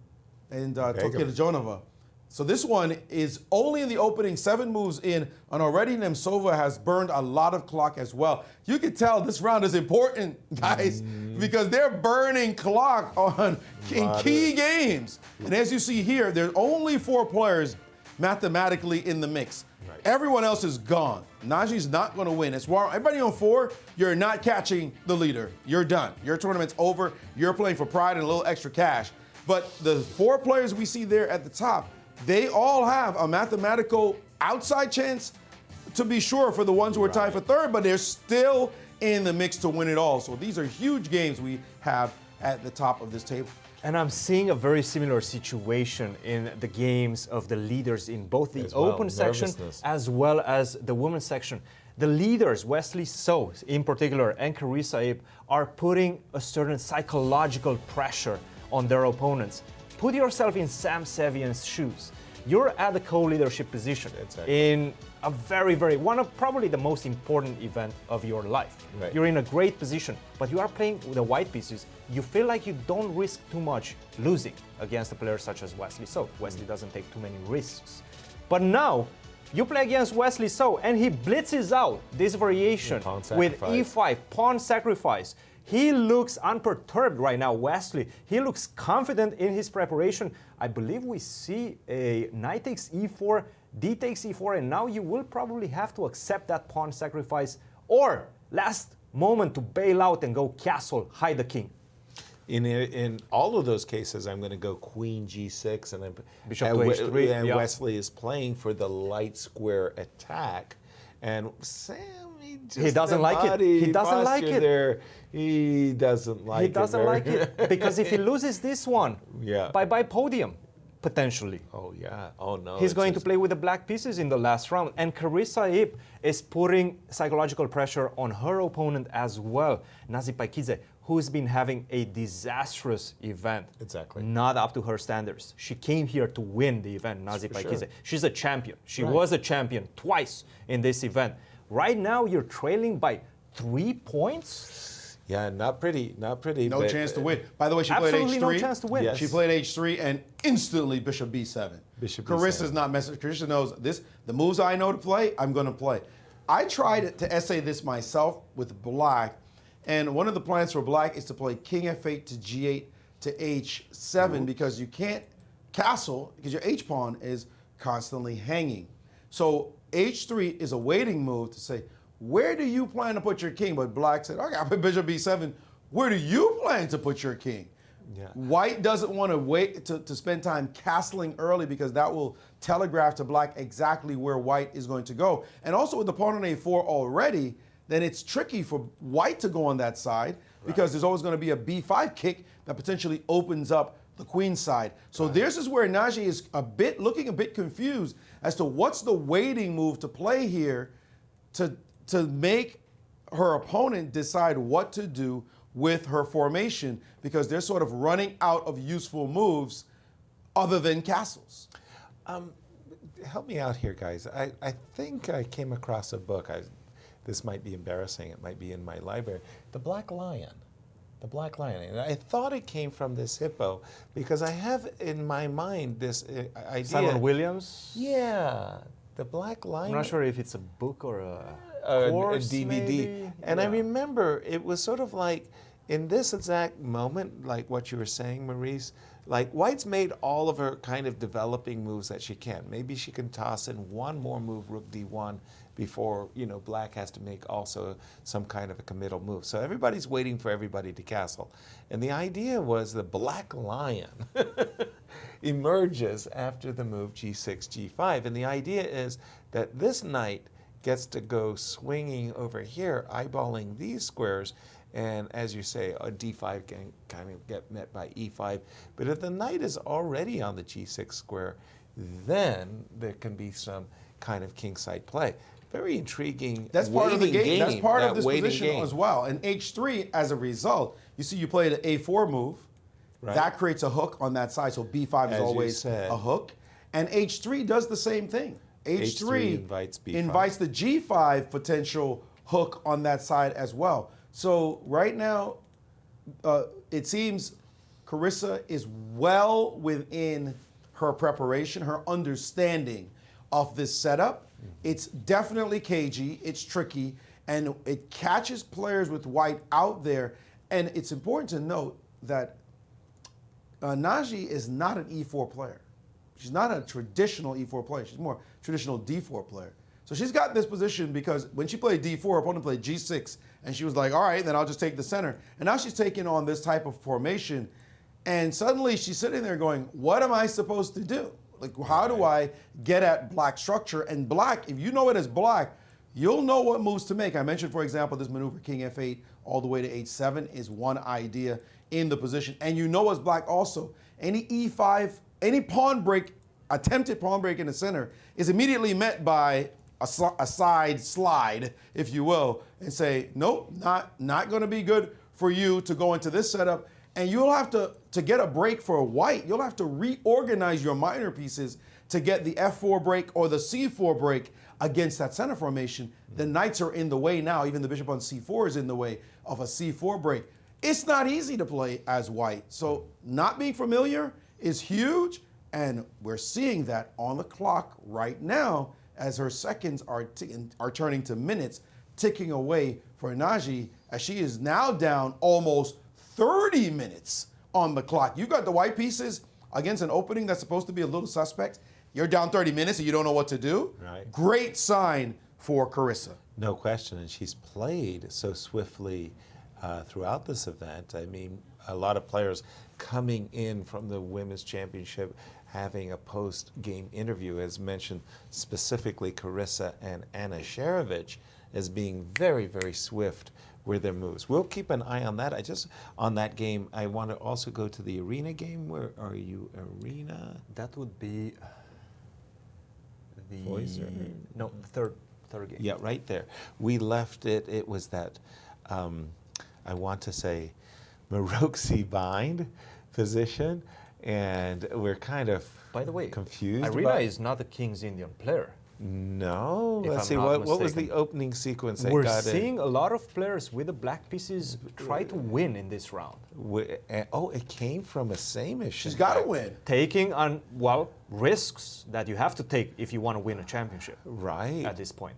S3: Tokelejonova. So this one is only in the opening, 7 moves in, and already Nemtsova has burned a lot of clock as well. You can tell this round is important, guys, because they're burning clock in key games. And as you see here, there's only 4 players mathematically in the mix. Right. Everyone else is gone. Najee's not going to win. It's everybody on 4, you're not catching the leader. You're done. Your tournament's over. You're playing for pride and a little extra cash. But the 4 players we see there at the top, they all have a mathematical outside chance to be sure for the ones who are tied for 3rd, but they're still in the mix to win it all. So these are huge games we have at the top of this table.
S4: And I'm seeing a very similar situation in the games of the leaders in both the open section as well as the women's section. The leaders, Wesley So in particular, and Carissa Yip, are putting a certain psychological pressure on their opponents. Put yourself in Sam Sevian's shoes. You're at the co-leadership position in a one of probably the most important event of your life. Right. You're in a great position, but you are playing with the white pieces. You feel like you don't risk too much losing against a player such as Wesley So. Wesley doesn't take too many risks. But now, you play against Wesley So, and he blitzes out this variation with e5, pawn sacrifice. He looks unperturbed right now, Wesley. He looks confident in his preparation. I believe we see a knight takes e4, d takes e4, and now you will probably have to accept that pawn sacrifice or last moment to bail out and go castle, hide the king.
S5: In all of those cases, I'm going to go queen g6, and
S4: bishop to h3,
S5: and Wesley is playing for the light square attack, and Sam, he doesn't like it.
S4: He doesn't like it.
S5: There. He doesn't like it.
S4: He doesn't like it because if he loses this one, bye-bye podium, potentially.
S5: Oh, yeah. Oh, no.
S4: He's going to play with the black pieces in the last round. And Carissa Yip is putting psychological pressure on her opponent as well, Nazi Paikidze, who's been having a disastrous event.
S5: Exactly.
S4: Not up to her standards. She came here to win the event, Nazi Paikidze. Sure. She's a champion. She was a champion twice in this event. Right now, you're trailing by 3 points.
S5: Yeah, not pretty, not pretty.
S3: No chance to win. By the way, she played H3.
S4: Absolutely no chance to win.
S5: Yes.
S3: She played H3 and instantly Bishop B7.
S5: Bishop
S3: Carissa's
S5: B7.
S3: not messing. Carissa knows this. The moves I know to play, I'm going to play. I tried to essay this myself with black, and one of the plans for black is to play King F8 to G8 to H7 because you can't castle because your H pawn is constantly hanging. So H3 is a waiting move to say, where do you plan to put your king? But black said, okay, I put Bishop B7. Where do you plan to put your king?
S5: Yeah.
S3: White doesn't want to wait to spend time castling early because that will telegraph to black exactly where white is going to go. And also with the pawn on A4 already, then it's tricky for white to go on that side because there's always going to be a B5 kick that potentially opens up the queen side. So this is where Naji is looking a bit confused as to what's the waiting move to play here to make her opponent decide what to do with her formation because they're sort of running out of useful moves other than castles.
S5: Help me out here, guys. I think I came across a book. This might be embarrassing. It might be in my library. The Black Lion. The Black Lion. And I thought it came from this hippo because I have in my mind this idea.
S4: Simon Williams?
S5: Yeah. The Black Lion.
S4: I'm not sure if it's a book or a course,
S5: DVD.
S4: maybe?
S5: And I remember it was sort of like in this exact moment, like what you were saying, Maurice, like White's made all of her kind of developing moves that she can. Maybe she can toss in one more move, Rook D1, before, you know, Black has to make also some kind of a committal move. So everybody's waiting for everybody to castle. And the idea was the Black Lion emerges after the move G6, G5. And the idea is that this knight gets to go swinging over here, eyeballing these squares, and as you say, a D5 can kind of get met by E5. But if the knight is already on the G6 square, then there can be some kind of kingside play. Very intriguing.
S3: That's part of the game. That's part of this position
S5: game
S3: as well. And H3, as a result, you see you play the A4 move.
S5: Right.
S3: That creates a hook on that side, so B5 is always a hook. And H3 does the same thing. H3
S5: invites B5.
S3: Invites the G5 potential hook on that side as well. So right now, it seems Carissa is well within her preparation, her understanding of this setup. It's definitely cagey, it's tricky, and it catches players with white out there. And it's important to note that Naji is not an E4 player. She's not a traditional E4 player. She's more traditional D4 player. So she's got this position because when she played D4, her opponent played G6, and she was like, all right, then I'll just take the center. And now she's taking on this type of formation, and suddenly she's sitting there going, what am I supposed to do? Like, how do I get at black structure? And black, if you know it as black, you'll know what moves to make. I mentioned, for example, this maneuver, King F8 all the way to H7 is one idea in the position. And you know as black also, any E5, any pawn break, attempted pawn break in the center is immediately met by a side slide, if you will, and say, nope, not going to be good for you to go into this setup. And you'll have to get a break for white, you'll have to reorganize your minor pieces to get the F4 break or the C4 break against that center formation. The knights are in the way now. Even the bishop on C4 is in the way of a C4 break. It's not easy to play as white. So not being familiar is huge. And we're seeing that on the clock right now as her seconds are turning to minutes, ticking away for Naji, as she is now down almost 30 minutes on the clock. You got the white pieces against an opening that's supposed to be a little suspect. You're down 30 minutes and you don't know what to do.
S5: Right.
S3: Great sign for Carissa.
S5: No question, and she's played so swiftly throughout this event. I mean, a lot of players coming in from the Women's Championship having a post-game interview, as mentioned specifically Carissa and Anna Sharovich as being very, very swift with their moves. We'll keep an eye on that. On that game, I want to also go to the Irina game. Where are you, Irina?
S4: That would be the third game.
S5: Yeah, right there. We left it. It was that I want to say Maroczy bind position, and we're kind of
S4: By the way,
S5: confused.
S4: Irina is not a King's Indian player.
S5: No.
S4: If
S5: Let's
S4: I'm
S5: see,
S4: not
S5: what was
S4: mistaken.
S5: the opening sequence that
S4: We're
S5: got
S4: seeing a lot of players with the black pieces try to win in this round.
S5: it came from a same issue.
S3: She's got to win.
S4: Taking on, well, risks that you have to take if you want to win a championship
S5: Right.
S4: at this point.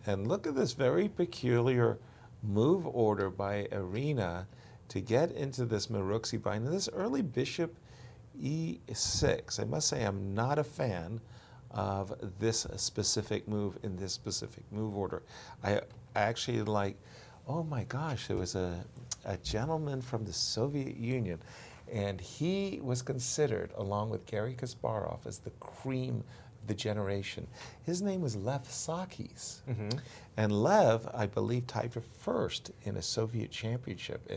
S5: And look at this very peculiar move order by Irina to get into this Maroczy bind. This early bishop e6. I must say I'm not a fan of this specific move in this specific move order. I actually like, oh my gosh, there was a gentleman from the Soviet Union, and he was considered, along with Garry Kasparov, as the cream of the generation. His name was Lev Sakis. And Lev, I believe, tied for first in a Soviet championship.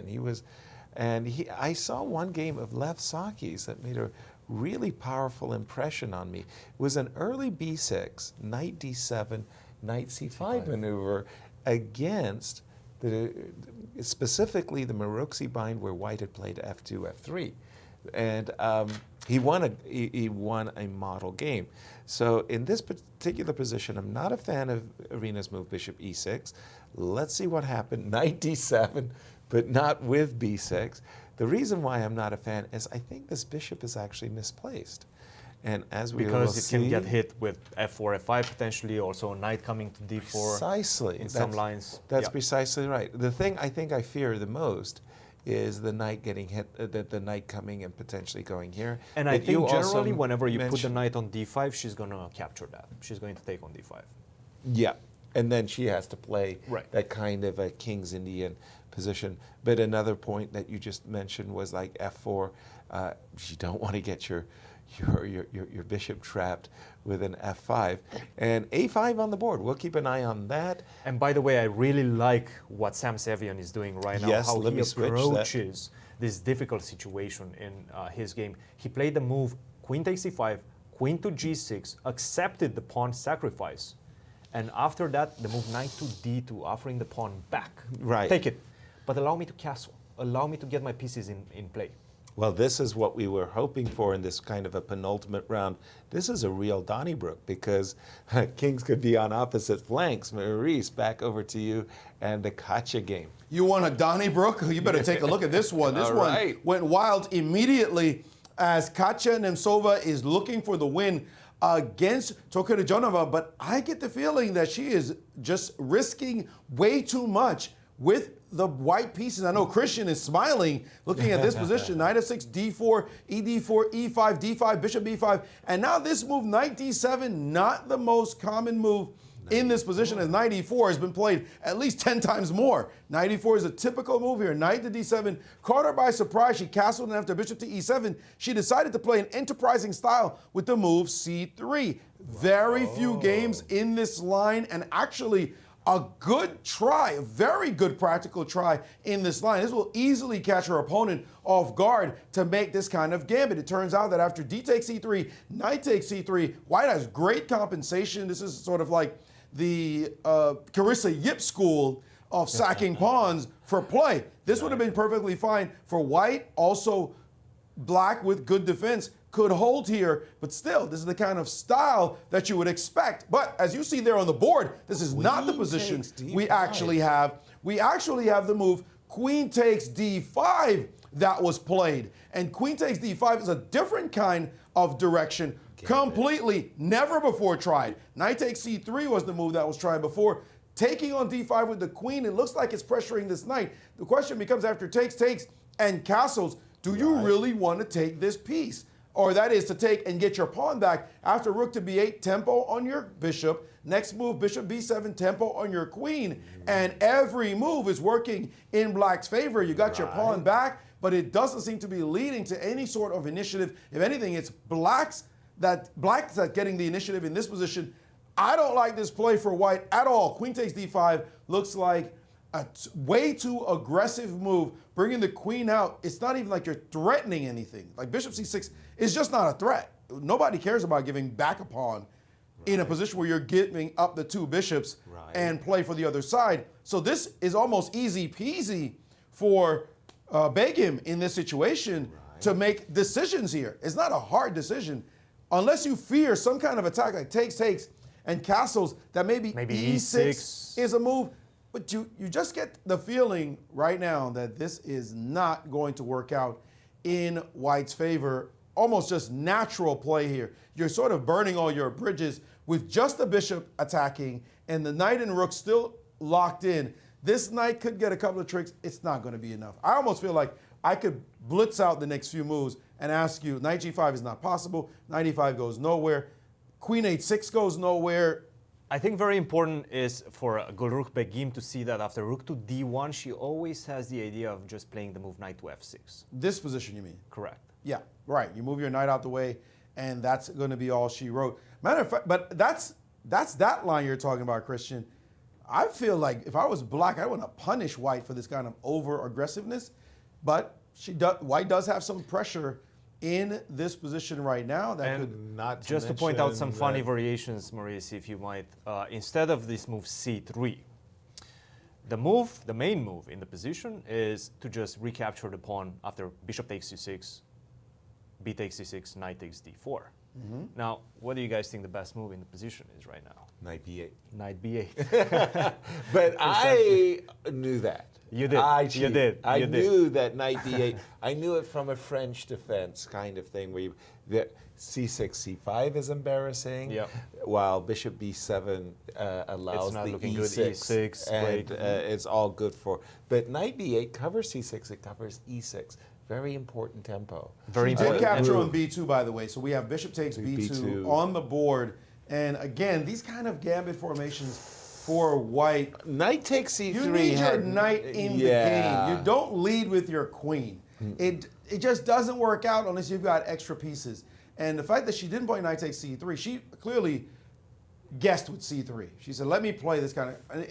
S5: I saw one game of Lev Sakis that made a really powerful impression on me. It was an early b6, knight d7, knight c5 maneuver against specifically the Maroczy bind where white had played f2, f3. And he won a model game. So in this particular position, I'm not a fan of Irina's move bishop e6. Let's see what happened. Knight d7, but not with b6. The reason why I'm not a fan is I think this bishop is actually misplaced. And as we will
S4: Because it
S5: see,
S4: can get hit with f4, f5 potentially, also knight coming to d4
S5: precisely
S4: in some lines.
S5: That's
S4: Yeah.
S5: precisely right. The thing I think I fear the most is the knight getting hit, the knight coming and potentially going here.
S4: And I
S5: But you
S4: think
S5: also
S4: generally whenever you put the
S5: mentioned-
S4: knight on d5, she's going to capture that. She's going to take on d5.
S5: Yeah, and then she has to play
S4: Right.
S5: that kind of a King's Indian position. But another point that you just mentioned was like f4. You don't want to get your bishop trapped with an f5 and a5 on the board. We'll keep an eye on that.
S4: And by the way, I really like what Sam Sevian is doing right now,
S5: Yes,
S4: how
S5: let
S4: he
S5: me switch that.
S4: approaches this difficult situation in his game. He played the move queen takes c5, queen to g6, accepted the pawn sacrifice. And after that, the move knight to d2, offering the pawn back.
S5: Right.
S4: Take it, but allow me to castle. Allow me to get my pieces in play.
S5: Well, this is what we were hoping for in this kind of a penultimate round. This is a real Donnybrook because kings could be on opposite flanks. Maurice, back over to you and the Katya game.
S3: You want a Donnybrook? You better take a look at this one. This
S5: All
S3: one
S5: right.
S3: went wild immediately as Katya Nemtsova is looking for the win against Tokarejanova, but I get the feeling that she is just risking way too much with the white pieces. I know Christian is smiling looking at this position. Knight f6, d4, ed4, e5, d5, bishop b5. And now this move, knight d7, not the most common move in this position, as knight e4 has been played at least 10 times more. Knight e4 is a typical move here. Knight to d7 caught her by surprise. She castled, and after bishop to e7, she decided to play an enterprising style with the move c3. Very few games in this line, and actually a good try, a very good practical try in this line. This will easily catch her opponent off guard to make this kind of gambit. It turns out that after d takes c3, knight takes c3, white has great compensation. This is sort of like the Carissa Yip school of sacking pawns for play. This would have been perfectly fine for white. Also, black with good defense could hold here, but still, this is the kind of style that you would expect. But as you see there on the board, this is not the position we actually have. We actually have the move queen takes d5 that was played. And queen takes d5 is a different kind of direction, completely never before tried. Knight takes c3 was the move that was tried before. Taking on d5 with the queen, it looks like it's pressuring this knight. The question becomes, after takes, and castles, do you really want to take this piece? Or that is to take and get your pawn back after rook to b8, tempo on your bishop. Next move, bishop b7, tempo on your queen. And every move is working in black's favor. You got your pawn back, but it doesn't seem to be leading to any sort of initiative. If anything, it's black's that's getting the initiative in this position. I don't like this play for white at all. Queen takes d5 looks like a way too aggressive move, bringing the queen out. It's not even like you're threatening anything. Like bishop c6 is just not a threat. Nobody cares about giving back a pawn in a position where you're giving up the two bishops and play for the other side. So this is almost easy peasy for beg him in this situation to make decisions here. It's not a hard decision. Unless you fear some kind of attack like takes, and castles, that maybe E6 is a move. But you just get the feeling right now that this is not going to work out in White's favor. Almost just natural play here. You're sort of burning all your bridges with just the bishop attacking and the knight and rook still locked in. This knight could get a couple of tricks. It's not going to be enough. I almost feel like I could blitz out the next few moves and ask you, knight g5 is not possible, knight e5 goes nowhere, queen h6 goes nowhere.
S4: I think very important is for Gulruch Begim to see that after rook to d1, she always has the idea of just playing the move knight to f6.
S3: This position, you mean?
S4: Correct.
S3: Yeah, right. You move your knight out the way, and that's going to be all she wrote. Matter of fact, but that's that line you're talking about, Christian. I feel like if I was black, I want to punish White for this kind of over-aggressiveness, but White does have some pressure in this position right now. That could
S5: not
S4: just to point out some funny variations, Maurice, if you might. Instead of this move c3, the main move in the position is to just recapture the pawn after bishop takes c6, b takes c6, knight takes d4. Now, what do you guys think the best move in the position is right now?
S5: Knight b8.
S4: Knight b8.
S5: But I knew that.
S4: You did.
S5: You did. I knew that knight b8. I knew it from a French defense kind of thing where that c6, c5 is embarrassing, while bishop b7 allows the e6, and it's all good for. But knight b8 covers c6, it covers e6. Very important tempo.
S3: Very important. Did capture on b2, by the way. So we have bishop takes b2 on the board. And again, these kind of gambit formations for White.
S5: Knight takes c3.
S3: You need your knight in the game. You don't lead with your queen. It just doesn't work out unless you've got extra pieces. And the fact that she didn't play knight takes c3, she clearly guessed with c3. She said, let me play this kind of, and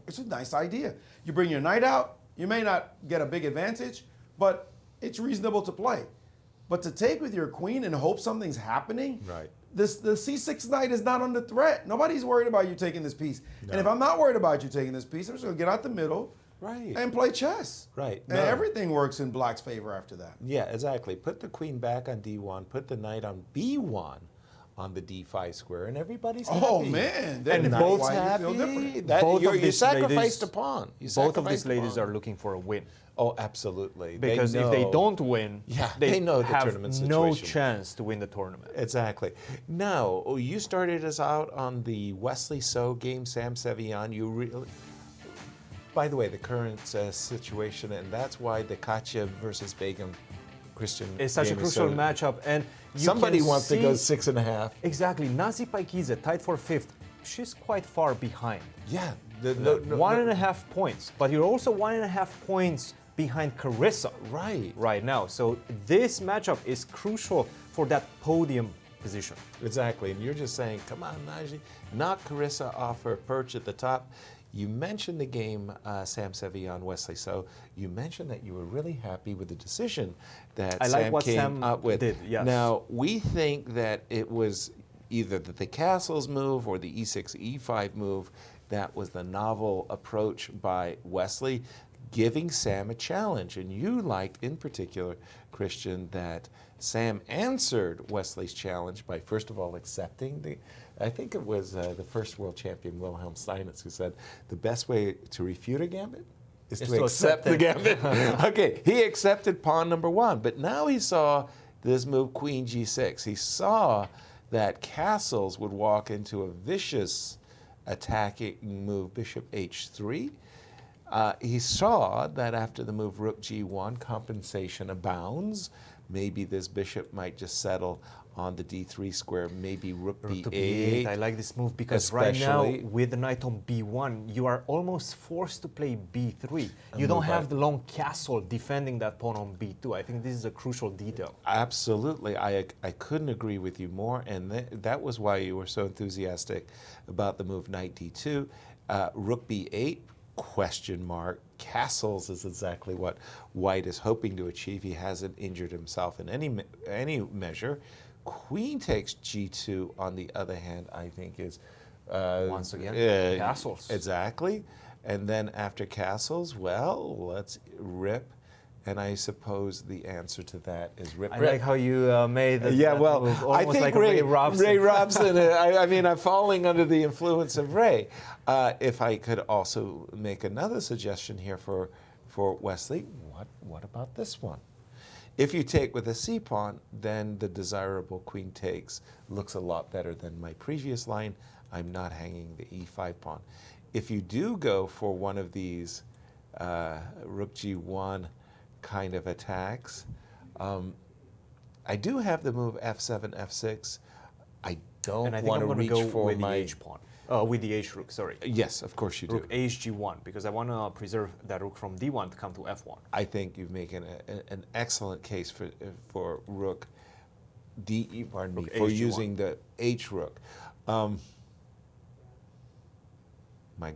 S3: it's a nice idea. You bring your knight out, you may not get a big advantage, but it's reasonable to play. But to take with your queen and hope something's happening, the c6 knight is not under threat. Nobody's worried about you taking this piece. No. And if I'm not worried about you taking this piece, I'm just going to get out the middle and play chess. And everything works in black's favor after that.
S5: Yeah, exactly. Put the queen back on d1, put the knight on b1 on the d5 square, and everybody's happy.
S3: Oh, man.
S5: And both happy. You sacrificed a pawn.
S4: Both of these ladies are looking for a win.
S5: Oh, absolutely.
S4: Because if they don't win,
S5: they know the
S4: have
S5: tournament situation.
S4: No chance to win the tournament.
S5: Exactly. Now, you started us out on the Wesley So game, Sam Sevian. You really, by the way, the current situation, and that's why the Katya versus Begim Christian
S4: it's such a crucial matchup, and
S5: somebody wants to go 6.5.
S4: Exactly. Nazi Paikidze tied for 5th. She's quite far behind.
S5: Yeah.
S4: 1.5 points, but you're also 1.5 points behind Carissa right now. So this matchup is crucial for that podium position.
S5: Exactly, and you're just saying, come on, Najee, knock Carissa off her perch at the top. You mentioned the game, Sam Sevian, Wesley So. You mentioned that you were really happy with the decision that Sam came up with.
S4: Yes.
S5: Now, we think that it was either the castles move or the e6, e5 move that was the novel approach by Wesley, giving Sam a challenge. And you liked, in particular, Christian, that Sam answered Wesley's challenge by, first of all, accepting the, I think it was the first world champion, Wilhelm Steinitz, who said the best way to refute a gambit is to accept the gambit. Okay, he accepted pawn number 1, but now he saw this move, queen g6. He saw that castles would walk into a vicious attacking move, bishop h3. He saw that after the move rook g1, compensation abounds. Maybe this bishop might just settle on the d3 square, maybe rook b8.
S4: I like this move because right now, with the knight on b1, you are almost forced to play b3. You don't have the long castle defending that pawn on b2. I think this is a crucial detail.
S5: Absolutely. I couldn't agree with you more, and that was why you were so enthusiastic about the move knight d2. Rook b8, question mark. Castles is exactly what White is hoping to achieve. He hasn't injured himself in any measure. Queen takes g2, on the other hand, I think is...
S4: once again, castles.
S5: Exactly. And then after castles, well, let's rip And I suppose the answer to that is rip.
S4: I like how you made the
S5: Yeah, well,
S4: move,
S5: I
S4: almost
S5: think
S4: like
S5: Ray
S4: Robson.
S5: Robson. I mean, I'm falling under the influence of Ray. If I could also make another suggestion here for Wesley, what about this one? If you take with a C pawn, then the desirable queen takes looks a lot better than my previous line. I'm not hanging the E5 pawn. If you do go for one of these rook G1 kind of attacks, I do have the move F7, F6. I don't want to reach for
S4: with
S5: my
S4: the H pawn. With the H rook, sorry.
S5: Yes, of course you do.
S4: Rook H G1, because I want to preserve that rook from D1 to come to F1.
S5: I think you've making an excellent case for rook D, pardon me, for using the H rook. My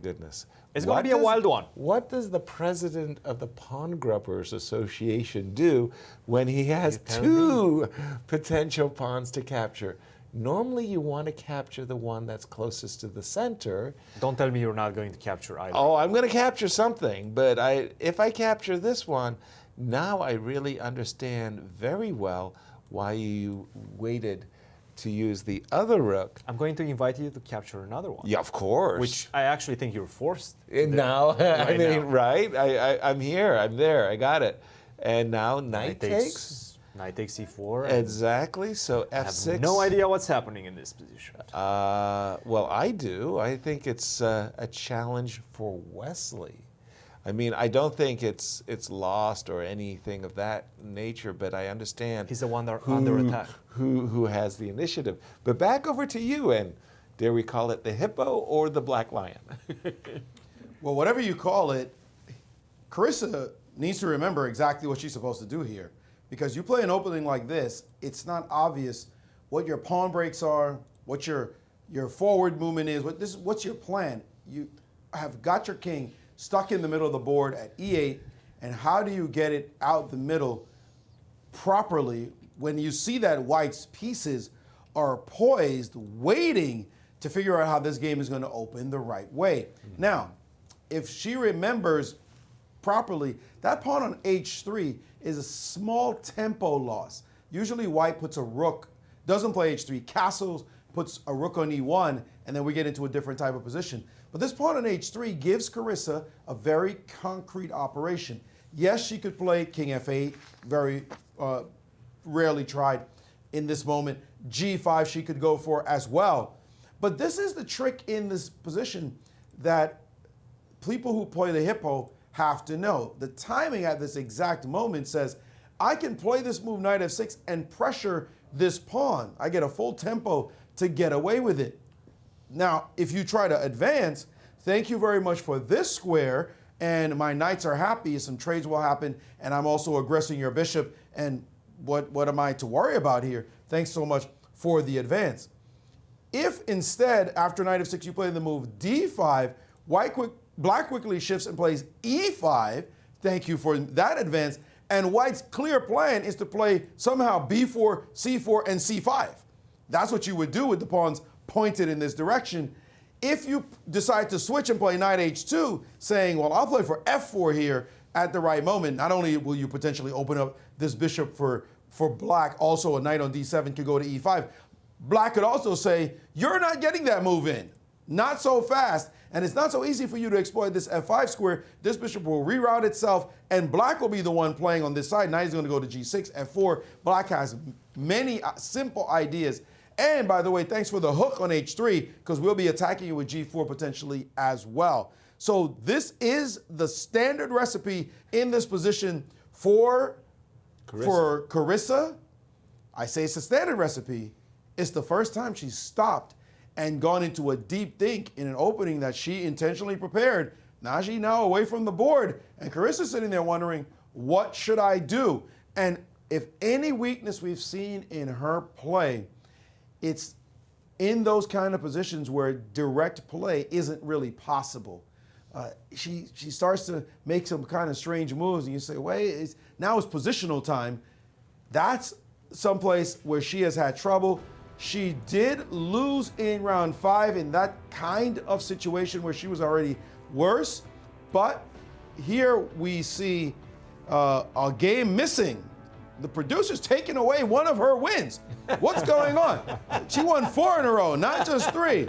S5: goodness.
S4: It's going to be a wild one.
S5: What does the president of the Pawn Grubbers Association do when he has two potential pawns to capture? Normally you want to capture the one that's closest to the center.
S4: Don't tell me you're not going to capture either.
S5: Oh, I'm going to capture something, but if I capture this one, now I really understand very well why you waited to use the other rook.
S4: I'm going to invite you to capture another one.
S5: Yeah, of course.
S4: Which I actually think you're forced.
S5: Now, I mean,
S4: now.
S5: right? I'm here, I'm there, I got it. And now knight takes.
S4: Knight takes C4.
S5: Exactly, so F6.
S4: I have no idea what's happening in this position.
S5: Well, I do. I think it's a challenge for Wesley. I mean, I don't think it's lost or anything of that nature, but I understand
S4: he's the one that under attack.
S5: Who has the initiative. But back over to you, and dare we call it the hippo or the black lion?
S3: Well, whatever you call it, Carissa needs to remember exactly what she's supposed to do here. Because you play an opening like this, it's not obvious what your pawn breaks are, what your forward movement is, what's your plan. You have got your king stuck in the middle of the board at E8, and how do you get it out the middle properly when you see that white's pieces are poised, waiting to figure out how this game is going to open the right way. Now, if she remembers properly, that pawn on H3 is a small tempo loss. Usually white puts a rook, doesn't play H3, castles, puts a rook on E1, and then we get into a different type of position. But this pawn on H3 gives Carissa a very concrete operation. Yes, she could play King F8, very rarely tried in this moment. G5 she could go for as well. But this is the trick in this position that people who play the hippo have to know. The timing at this exact moment says, I can play this move knight F6 and pressure this pawn. I get a full tempo to get away with it. Now, if you try to advance, thank you very much for this square, and my knights are happy, some trades will happen, and I'm also aggressing your bishop, and what am I to worry about here? Thanks so much for the advance. If instead, after knight F6, you play the move D5, black quickly shifts and plays E5, thank you for that advance, and white's clear plan is to play somehow B4, C4, and C5. That's what you would do with the pawns pointed in this direction. If you decide to switch and play knight H2, saying, well, I'll play for F4 here at the right moment, not only will you potentially open up this bishop for black, also a knight on D7 could go to E5. Black could also say, you're not getting that move in. Not so fast, and it's not so easy for you to exploit this F5 square. This bishop will reroute itself, and black will be the one playing on this side. Now he's going to go to G6, F4. Black has many simple ideas. And by the way, thanks for the hook on H3, because we'll be attacking you with G4 potentially as well. So this is the standard recipe in this position for Carissa. I say it's a standard recipe. It's the first time she's stopped and gone into a deep think in an opening that she intentionally prepared. Now she's away from the board, and Carissa's sitting there wondering, what should I do? And if any weakness we've seen in her play, it's in those kind of positions where direct play isn't really possible. She starts to make some kind of strange moves, and you say, wait, now it's positional time. That's someplace where she has had trouble. She did lose in round 5 in that kind of situation where she was already worse. But here we see a game missing. The producer's taking away one of her wins. What's going on? She won 4 in a row, not just 3.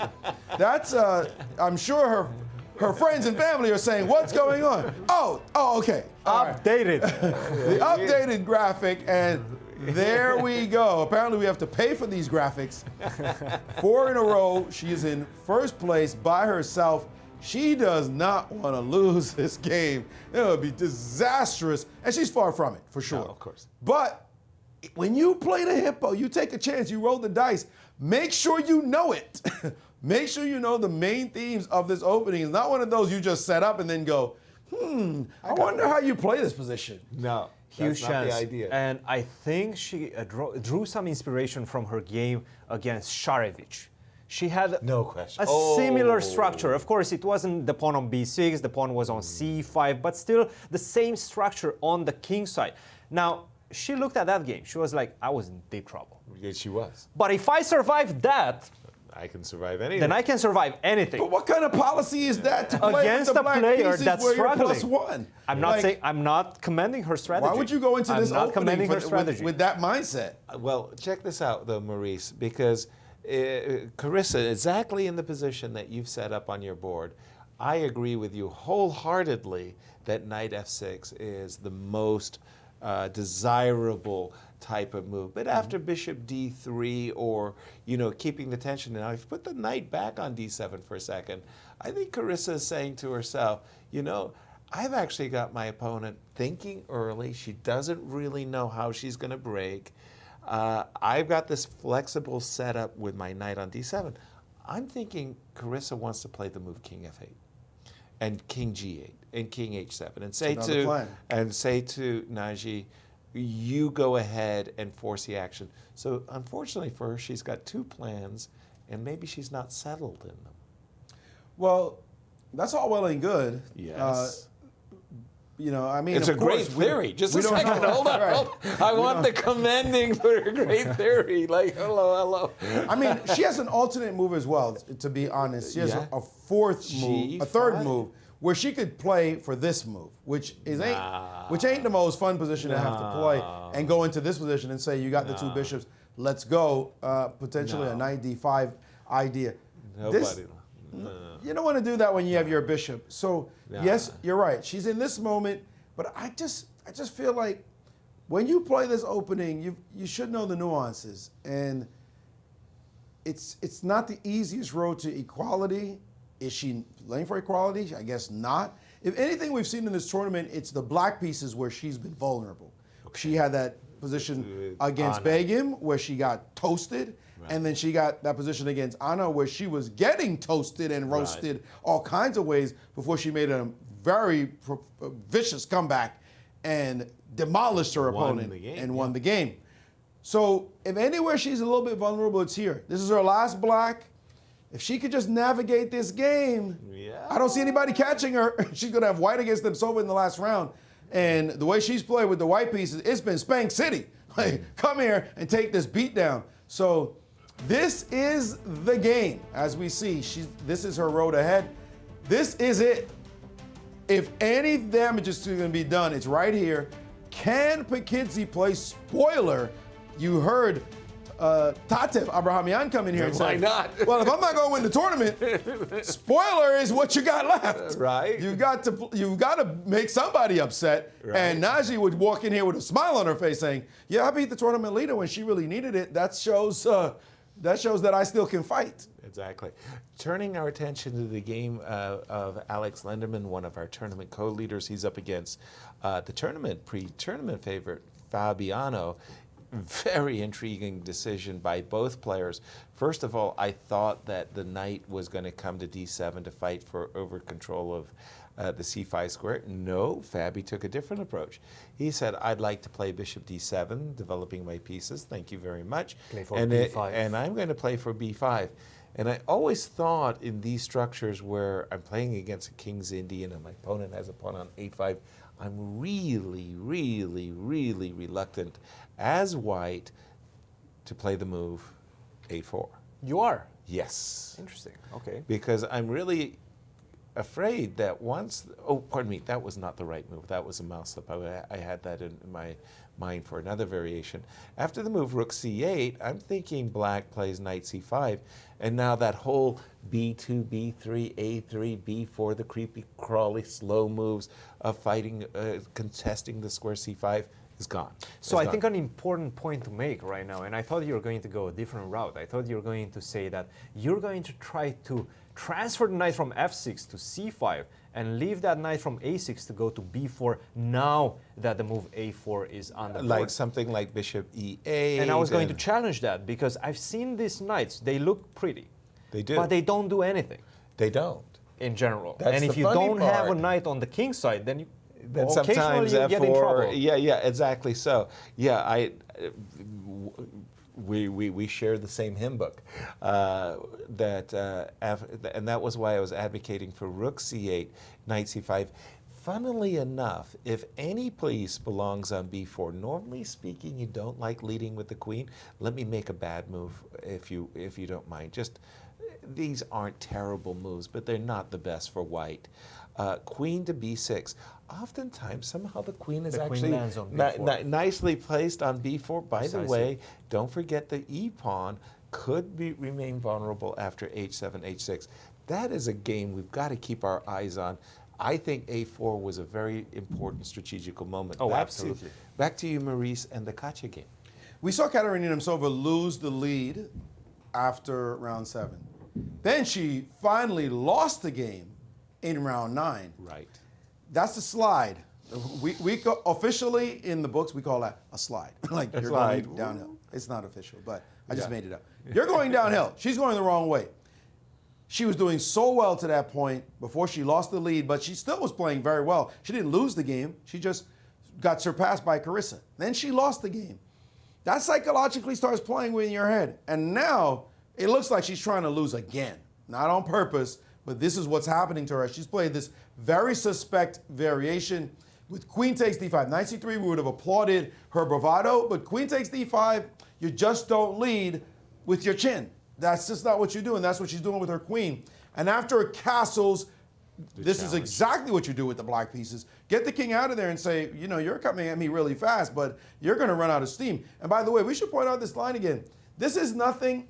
S3: That's, I'm sure her friends and family are saying, what's going on? Oh, okay. All right.
S4: Updated.
S3: The updated graphic, and there we go. Apparently we have to pay for these graphics. 4 in a row. She is in first place by herself. She does not want to lose this game. It would be disastrous. And she's far from it, for sure.
S5: No, of course.
S3: But when you play the hippo, you take a chance, you roll the dice. Make sure you know it. Make sure you know the main themes of this opening. It's not one of those you just set up and then go, I wonder how you play this position.
S5: No,
S4: Huge
S5: that's not
S4: chance.
S5: the idea.
S4: And I think she drew some inspiration from her game against Sharevic. She had
S5: No question.
S4: a similar structure. Of course, it wasn't the pawn on b6, the pawn was on c5, but still the same structure on the king side. Now, she looked at that game. She was like, I was in deep trouble.
S5: Yeah, she was.
S4: But if I survive that,
S5: I can survive anything.
S4: then I can survive anything.
S3: But what kind of policy is that to play
S4: Against
S3: with the
S4: a
S3: black
S4: player
S3: pieces
S4: that's
S3: where
S4: struggling.
S3: you're +1?
S4: I'm not saying, I'm not commending her strategy.
S3: Why would you go into this
S4: I'm not
S3: opening
S4: commending her strategy.
S3: with that mindset?
S5: Well, check this out, though, Maurice, because Carissa, exactly in the position that you've set up on your board, I agree with you wholeheartedly that knight f6 is the most desirable type of move. But after bishop d3 or, keeping the tension, now if you put the knight back on d7 for a second, I think Carissa is saying to herself, I've actually got my opponent thinking early. She doesn't really know how she's going to break. I've got this flexible setup with my knight on d7. I'm thinking Carissa wants to play the move king f8 and king g8 and king h7 and say to Naji, you go ahead and force the action. So unfortunately for her, she's got 2 plans and maybe she's not settled in them.
S3: Well, that's all well and good.
S5: Yes.
S3: I mean,
S5: It's a great theory. Just a second. Hold on.
S3: Right.
S5: I want the commending for a great theory. Like, hello.
S3: I mean, she has an alternate move as well, to be honest. She has a fourth move, a third move, where she could play for this move, which ain't the most fun position to have to play, and go into this position and say, you got the 2 bishops, let's go, potentially a knight d5 idea. You don't want to do that when you have your bishop. So yes, you're right. She's in this moment, but I just feel like when you play this opening, you should know the nuances, and it's not the easiest road to equality. Is she playing for equality? I guess not. If anything we've seen in this tournament, it's the black pieces where she's been vulnerable. Okay. She had that position against Begim where she got toasted. Right. And then she got that position against Anna where she was getting toasted and roasted all kinds of ways before she made a very vicious comeback and demolished her opponent and won the game. So if anywhere she's a little bit vulnerable, it's here. This is her last black. If she could just navigate this game, I don't see anybody catching her. She's going to have white against them so in the last round. And the way she's played with the white pieces, it's been Spank City. Like, come here and take this beat down. So this is the game, as we see. This is her road ahead. This is it. If any damage is going to be done, it's right here. Can Pakidze play spoiler? You heard Tatev Abrahamian come in here and say,
S5: why not?
S3: well, if I'm not going to win the tournament, spoiler is what you got left.
S5: Right.
S3: You've got to make somebody upset.
S5: Right.
S3: And Naji would walk in here with a smile on her face saying, yeah, I beat the tournament leader when she really needed it. That shows that I still can fight.
S5: Exactly. Turning our attention to the game of Alex Lenderman, one of our tournament co-leaders. He's up against the pre-tournament favorite, Fabiano. Very intriguing decision by both players. First of all, I thought that the knight was going to come to d7 to fight for over control of the c5 square. No, Fabi took a different approach. He said, I'd like to play bishop d7, developing my pieces. Thank you very much.
S4: Play for b5.
S5: And I'm going to play for b5. And I always thought in these structures where I'm playing against a king's Indian and my opponent has a pawn on a5, I'm really, really, really reluctant as white to play the move a4.
S4: You are?
S5: Yes.
S4: Interesting. Okay.
S5: Because I'm really afraid that once, oh, pardon me, that was not the right move. That was a mouse slip. I had that in my mind for another variation. After the move rook c8, I'm thinking black plays knight c5, and now that whole b2, b3, a3, b4, the creepy, crawly, slow moves of fighting, contesting the square c5 is gone.
S4: So I think an important point to make right now, and I thought you were going to go a different route. I thought you were going to say that you're going to try to transfer the knight from f6 to c5 and leave that knight from a6 to go to b4 now that the move a4 is on the board.
S5: Like something like bishop e8.
S4: And I was going to challenge that because I've seen these knights, they look pretty.
S5: They do.
S4: But they don't do anything.
S5: They don't.
S4: In general.
S5: That's
S4: and if
S5: the
S4: you
S5: funny
S4: don't have a
S5: part.
S4: knight on the king side, then you
S5: Then
S4: occasionally
S5: sometimes
S4: you get in trouble.
S5: yeah, exactly so. Yeah, we share the same hymn book. And that was why I was advocating for rook c8, knight c5. Funnily enough, if any piece belongs on b4, normally speaking, you don't like leading with the queen. Let me make a bad move if you don't mind. Just these aren't terrible moves, but they're not the best for white. Queen to b6. Oftentimes, somehow the queen is
S4: The queen
S5: actually
S4: lands on b4.
S5: Nicely placed on b4. By the
S4: Precisely.
S5: way, don't forget the e pawn could remain vulnerable after h7, h6. That is a game we've got to keep our eyes on. I think a4 was a very important strategical moment.
S4: Oh, absolutely.
S5: Back to you, Maurice, and the Katia game.
S3: We saw Katerina Nemtsova lose the lead after round 7. Then she finally lost the game in round 9.
S5: Right.
S3: That's the slide. Officially in the books, we call that a slide. Like you're
S5: slide.
S3: going downhill. It's not official, but I just made it up. You're going downhill. She's going the wrong way. She was doing so well to that point before she lost the lead, but she still was playing very well. She didn't lose the game. She just got surpassed by Carissa. Then she lost the game. That psychologically starts playing with your head. And now it looks like she's trying to lose again. Not on purpose, but this is what's happening to her. She's played this very suspect variation with queen takes d5. Knight c3, we would have applauded her bravado, but queen takes d5, you just don't lead with your chin. That's just not what you do, and that's what she's doing with her queen. And after castles, this is exactly what you do with the black pieces. Get the king out of there and say, you know, you're coming at me really fast, but you're going to run out of steam. And by the way, we should point out this line again. This is nothing,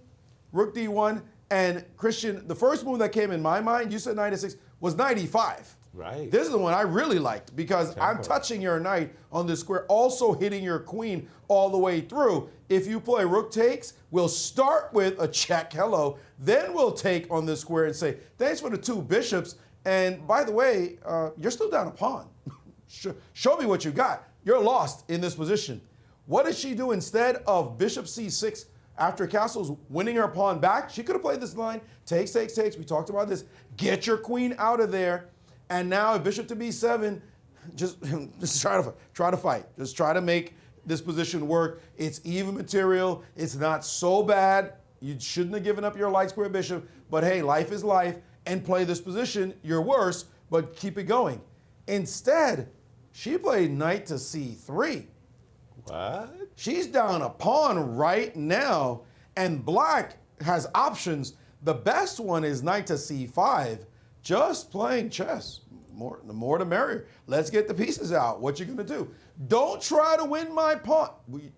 S3: rook d1, and Christian, the first move that came in my mind, you said knight e6, was knight e5.
S5: Right.
S3: This is the one I really liked because I'm touching your knight on this square, also hitting your queen all the way through. If you play rook takes, we'll start with a check, hello, then we'll take on this square and say, thanks for the 2 bishops. And by the way, you're still down a pawn. Show me what you got. You're lost in this position. What did she do instead of bishop c6 after castles winning her pawn back? She could have played this line, takes, takes, takes. We talked about this. Get your queen out of there. And now bishop to b7, just try to fight. Just try to make this position work. It's even material. It's not so bad. You shouldn't have given up your light square bishop. But hey, life is life. And play this position. You're worse, but keep it going. Instead, she played knight to c3.
S5: What?
S3: She's down a pawn right now. And black has options. The best one is knight to c5. Just playing chess. The more the merrier. Let's get the pieces out. What you gonna do? Don't try to win my pawn.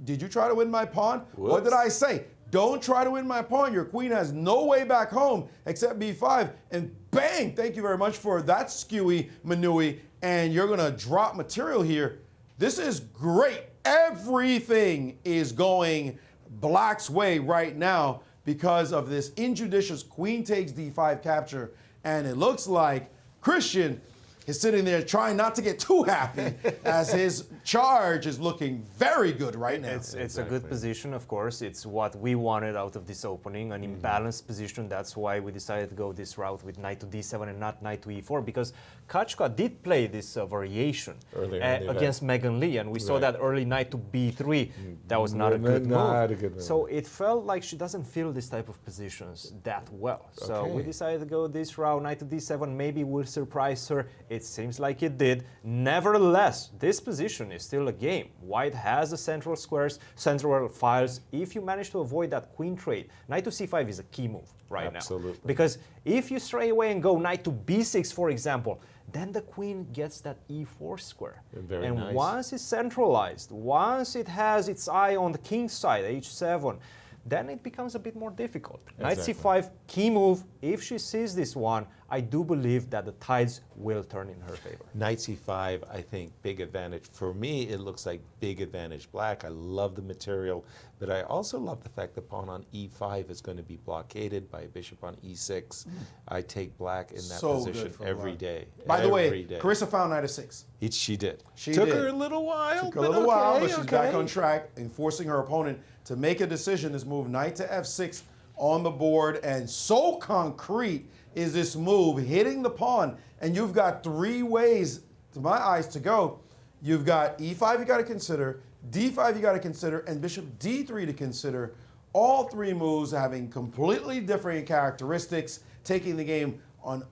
S3: Did you try to win my pawn?
S5: Whoops.
S3: What did I say? Don't try to win my pawn. Your queen has no way back home except b5. And bang! Thank you very much for that skewy manui. And you're gonna drop material here. This is great. Everything is going black's way right now because of this injudicious queen takes d5 capture. And it looks like Christian is sitting there trying not to get too happy as his charge is looking very good right now.
S4: It's a good position, of course. It's what we wanted out of this opening, an imbalanced position. That's why we decided to go this route with knight to d7 and not knight to e4, because Kachka did play this variation against Megan Lee, and we saw that early knight to b3. That was not a good move. So it felt like she doesn't feel this type of positions that well. So we decided to go this route, knight to d7. Maybe we'll surprise her. It seems like it did. Nevertheless, this position It's still a game. White has the central squares, central files. If you manage to avoid that queen trade, knight to c5 is a key move right now.
S5: Absolutely.
S4: Because if you stray away and go knight to b6, for example, then the queen gets that e4 square.
S5: Very
S4: and
S5: nice.
S4: once it's centralized, once it has its eye on the king's side, h7, then it becomes a bit more difficult. Knight c5, key move. If she sees this one, I do believe that the tides will turn in her favor.
S5: Knight c5, I think, big advantage. For me, it looks like big advantage black. I love the material, but I also love the fact the pawn on e5 is going to be blockaded by a bishop on e6. I take black in that position every day.
S3: By the way, Carissa found knight f6.
S5: She did.
S3: She
S5: Took
S3: did.
S5: her a little while.
S3: Took a little while, but she's back on track and forcing her opponent to make a decision. This move, knight to f6 on the board, and so concrete is this move, hitting the pawn, and you've got three ways, to my eyes, to go. You've got e5 you got to consider, d5 you got to consider, and bishop d3 to consider. All three moves having completely different characteristics, taking the game on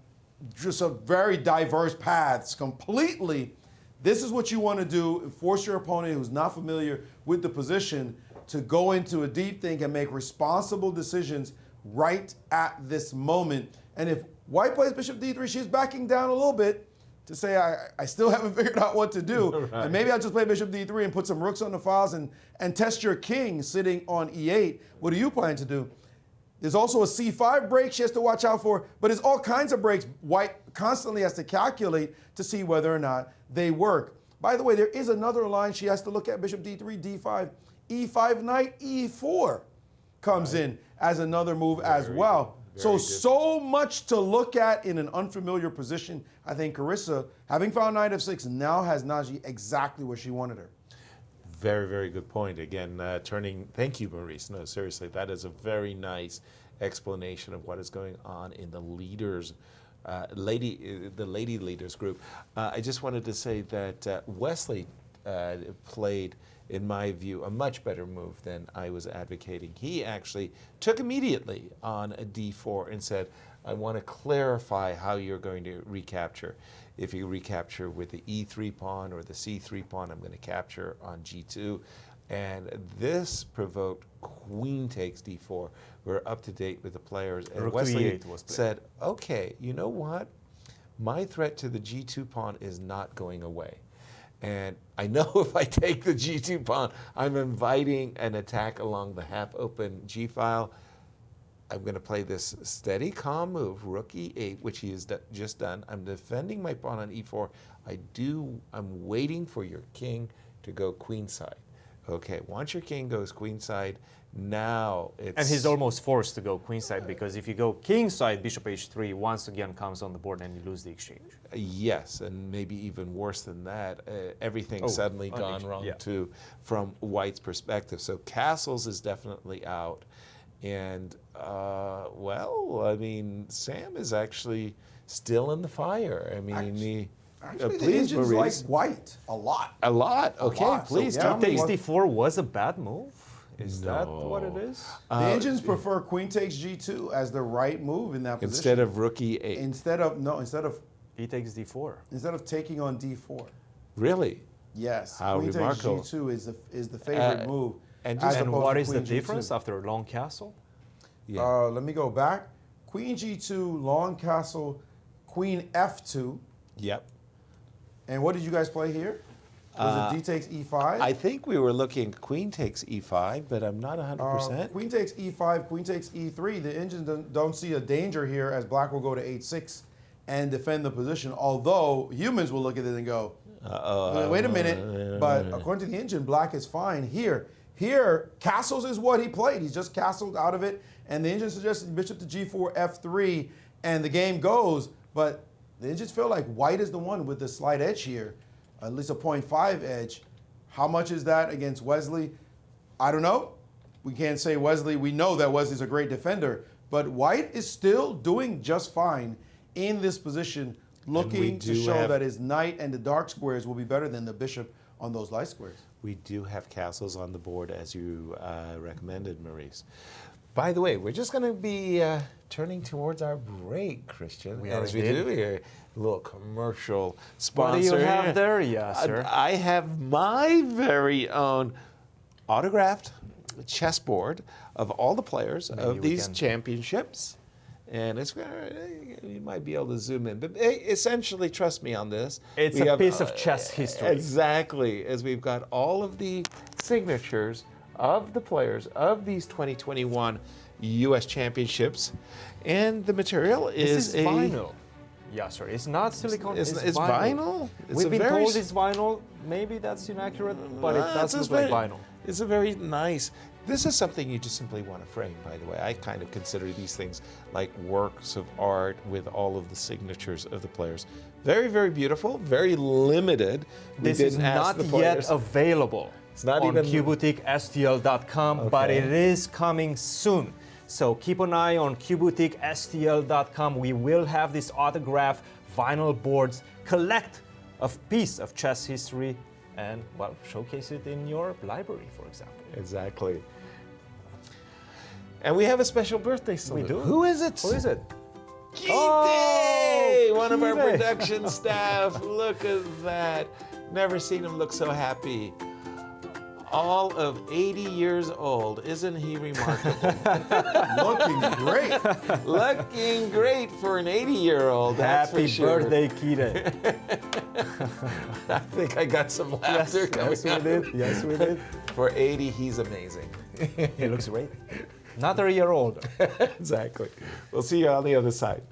S3: just a very diverse paths completely. This is what you want to do, force your opponent who's not familiar with the position to go into a deep think and make responsible decisions right at this moment. And if white plays bishop d3, she's backing down a little bit to say, I still haven't figured out what to do. Right. And maybe I'll just play bishop d3 and put some rooks on the files and test your king sitting on e8. What do you plan to do? There's also a c5 break she has to watch out for, but there's all kinds of breaks white constantly has to calculate to see whether or not they work. By the way, there is another line she has to look at, bishop d3, d5, e5 knight, e4 comes in as another move as well. So much to look at in an unfamiliar position. I think Carissa, having found knight f6, now has Naji exactly where she wanted her.
S5: Very, very good point. Again, thank you, Maurice. No, seriously, that is a very nice explanation of what is going on in the leaders, the lady leaders group. I just wanted to say that Wesley played, in my view, a much better move than I was advocating. He actually took immediately on a d4 and said, I want to clarify how you're going to recapture. If you recapture with the e3 pawn or the c3 pawn, I'm going to capture on g2. And this provoked queen takes d4. We're up to date with the players. And Wesley said, okay, you know what? My threat to the g2 pawn is not going away. And I know if I take the g2 pawn, I'm inviting an attack along the half-open g-file. I'm going to play this steady, calm move, rook e8, which he has just done. I'm defending my pawn on e4. I'm waiting for your king to go queenside. Okay, once your king goes queenside, now it's...
S4: And he's almost forced to go queenside, because if you go kingside, bishop h3 once again comes on the board and you lose the exchange.
S5: Yes, and maybe even worse than that, everything's suddenly gone wrong too, from white's perspective. So castles is definitely out. And, well, I mean, Sam is actually still in the fire. I mean,
S3: Actually, the Indians like white a lot.
S5: A lot? Okay, please tell me.
S4: Takes d4 was a bad move? Is that what it is?
S3: The Indians prefer queen takes g2 as the right move in that position.
S5: Instead of rook e8.
S3: Instead of
S4: e takes d4.
S3: Instead of taking on d4.
S5: Really?
S3: Yes.
S5: How
S3: queen
S5: remarkable.
S3: takes g2 is the favorite move.
S4: And what is the difference after a long castle?
S5: Yeah.
S3: Let me go back. Queen g2, long castle, queen f2.
S5: Yep.
S3: And what did you guys play here? Was it d takes e5?
S5: I think we were looking queen takes e5, but I'm not 100%.
S3: Queen takes e5, queen takes e3. The Indians don't see a danger here, as black will go to h6 and defend the position. Although humans will look at it and go, wait a minute. But according to the Indian, black is fine here. Here, castles is what he played. He's just castled out of it. And the Indians suggested bishop to g4, f3, and the game goes. But the Indians feel like white is the one with the slight edge here, at least a 0.5 edge. How much is that against Wesley? I don't know. We can't say Wesley. We know that Wesley's a great defender. But white is still doing just fine in this position, looking to show that his knight and the dark squares will be better than the bishop on those light squares.
S5: We do have castles on the board, as you recommended, Maurice. By the way, we're just going to be turning towards our break, Christian. As we do here, a little commercial sponsor.
S4: What do you have there, Yasser?
S5: I have my very own autographed chessboard of all the players of these championships. And it's you might be able to zoom in, but essentially, trust me on this.
S4: It's a piece of chess history.
S5: Exactly, as we've got all of the signatures of the players of these 2021 U.S. Championships, and the material is
S4: This is vinyl. Yasser, it's not silicone.
S5: It's vinyl.
S4: We've been told it's vinyl. Maybe that's inaccurate, but it does look like vinyl.
S5: It's a very nice. This is something you just simply want to frame, by the way. I kind of consider these things like works of art with all of the signatures of the players. Very, very beautiful, very limited.
S4: This is not yet available on QBoutiqueSTL.com, but it is coming soon. So keep an eye on QBoutiqueSTL.com. We will have this autographed vinyl boards. Collect a piece of chess history and, well, showcase it in your library, for example.
S5: Exactly. And we have a special birthday salute.
S4: We do.
S5: Who is it?
S4: Who is it?
S5: Kite! One of our production staff. Look at that. Never seen him look so happy. All of 80 years old. Isn't he remarkable?
S3: Looking great.
S5: Looking great for an 80-year-old.
S4: Happy birthday, Kite.
S5: I think I got some laughter.
S4: Yes, we did. Yes, we did.
S5: For 80, he's amazing.
S4: He looks great. Not a year older.
S5: Exactly. We'll see you on the other side.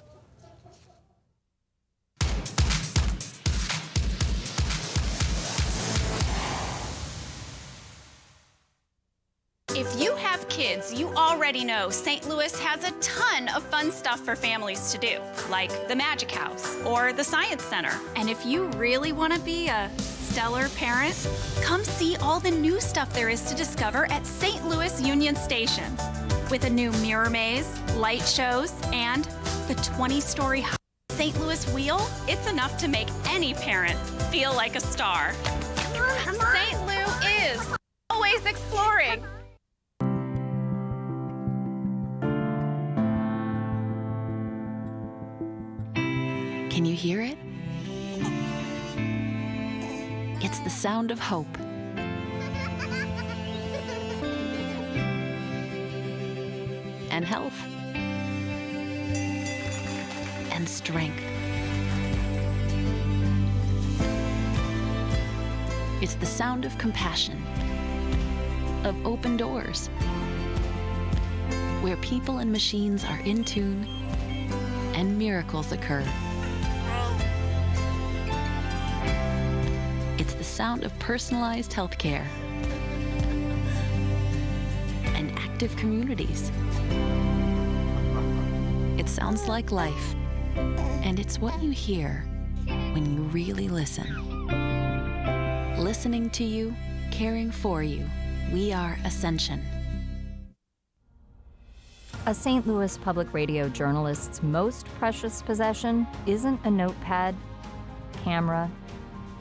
S6: If you have kids, you already know St. Louis has a ton of fun stuff for families to do, like the Magic House or the Science Center. And if you really want to be a stellar parent, come see all the new stuff there is to discover at St. Louis Union Station. With a new mirror maze, light shows, and the 20-story St. Louis Wheel, it's enough to make any parent feel like a star. St. Lou is always exploring.
S7: Can you hear it? It's the sound of hope. And health. And strength. It's the sound of compassion. Of open doors. Where people and machines are in tune and miracles occur. It's the sound of personalized healthcare and active communities. It sounds like life, and it's what you hear when you really listen. Listening to you, caring for you, we are Ascension.
S8: A St. Louis public radio journalist's most precious possession isn't a notepad, camera,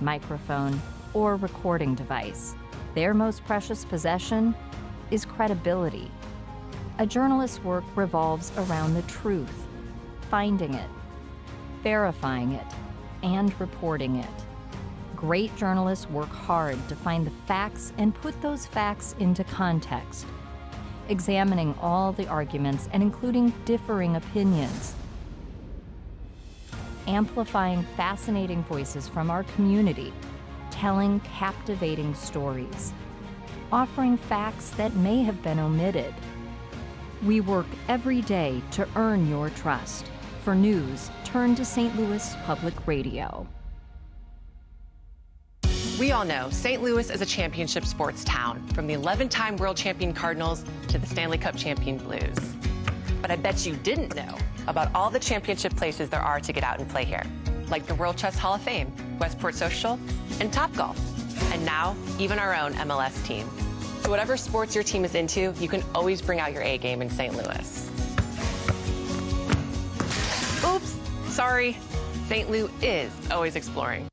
S8: microphone, or recording device. Their most precious possession is credibility. A journalist's work revolves around the truth, finding it, verifying it, and reporting it. Great journalists work hard to find the facts and put those facts into context, examining all the arguments and including differing opinions, amplifying fascinating voices from our community, telling captivating stories, offering facts that may have been omitted. We work every day to earn your trust. For news, turn to St. Louis Public Radio.
S9: We all know St. Louis is a championship sports town, from the 11-time world champion Cardinals to the Stanley Cup champion Blues. But I bet you didn't know about all the championship places there are to get out and play here, like the World Chess Hall of Fame, Westport Social, and Topgolf, and now even our own MLS team. So whatever sports your team is into, you can always bring out your A game in St. Louis. Oops, sorry. St. Lou is always exploring.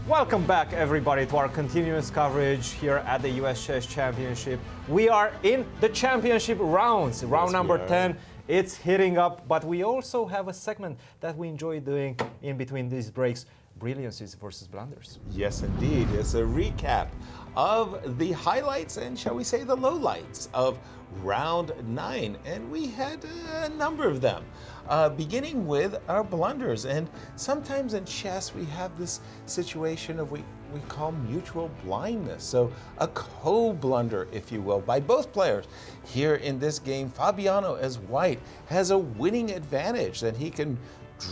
S4: Welcome back, everybody, to our continuous coverage here at the US Chess Championship. We are in the championship rounds. Round number 10, it's heating up, but we also have a segment that we enjoy doing in between these breaks, Brilliancies versus Blunders.
S5: Yes, indeed. It's a recap of the highlights and, shall we say, the lowlights of round 9. And we had a number of them, beginning with our blunders. And sometimes in chess, we have this situation of we call mutual blindness. So a co-blunder, if you will, by both players. Here in this game, Fabiano, as white, has a winning advantage, and he can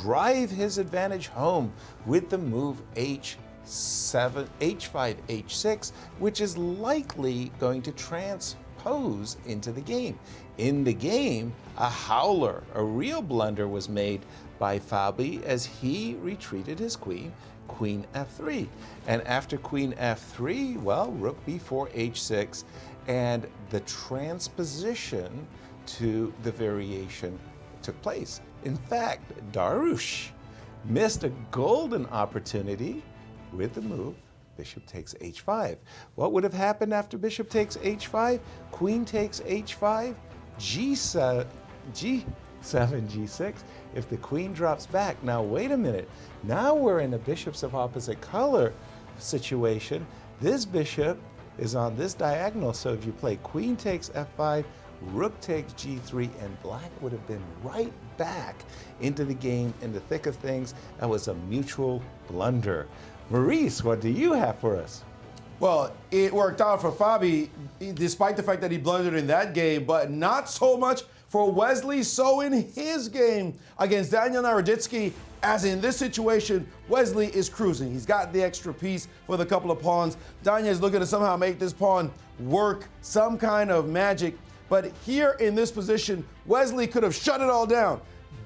S5: drive his advantage home with the move h7, h5, h6, which is likely going to transpose into the game. In the game, a howler, a real blunder was made by Fabi as he retreated his queen, queen f3. And after queen f3, well, rook b4, h6, and the transposition to the variation took place. In fact, Darush missed a golden opportunity with the move bishop takes h5. What would have happened after bishop takes h5? Queen takes h5, g7, g6. If the queen drops back, now wait a minute. Now we're in a bishops of opposite color situation. This bishop is on this diagonal, so if you play queen takes f5, rook takes g3, and black would have been right back into the game in the thick of things. That was a mutual blunder. Maurice, what do you have for us?
S3: Well, it worked out for Fabi, despite the fact that he blundered in that game, but not so much for Wesley. So in his game against Daniel Naroditsky, as in this situation, Wesley is cruising. He's got the extra piece for the couple of pawns. Daniel is looking to somehow make this pawn work, some kind of magic. But here in this position, Wesley could have shut it all down.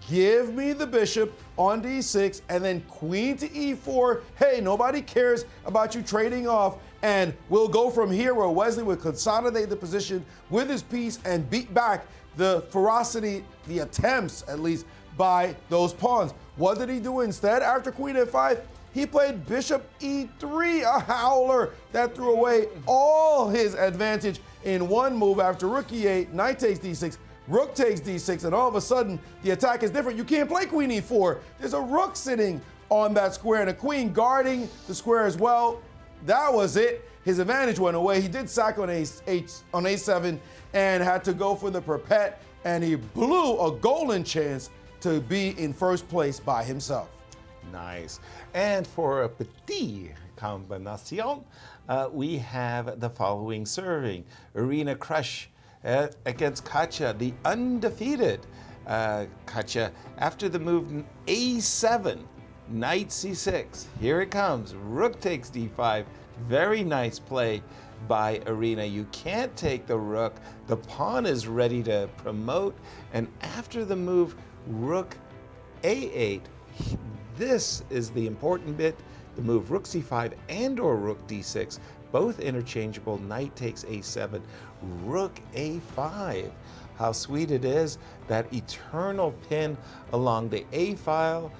S3: Give me the bishop on d6 and then queen to e4. Hey, nobody cares about you trading off. And we'll go from here where Wesley would consolidate the position with his piece and beat back the ferocity, the attempts at least, by those pawns. What did he do instead? After queen f5, he played bishop e3, a howler that threw away all his advantage in one move. After rook e8, knight takes d6, rook takes d6, and all of a sudden the attack is different. You can't play queen e4. There's a rook sitting on that square and a queen guarding the square as well. That was it. His advantage went away. He did sack on a7 and had to go for the perpet, and he blew a golden chance to be in first place by himself.
S5: Nice. And for a petit combination, we have the following serving. Irina crush against Katja, the undefeated Katja. After the move a7, knight c6. Here it comes. Rook takes d5. Very nice play by Irina. You can't take the rook. The pawn is ready to promote. And after the move, rook a8, this is the important bit. The move rook c5 and or rook d6, both interchangeable. Knight takes a7, rook a5. How sweet it is. That eternal pin along the a file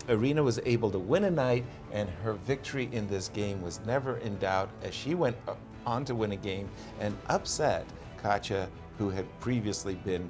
S5: Irina was able to win a knight, and her victory in this game was never in doubt as she went on to win a game and upset Katja, who had previously been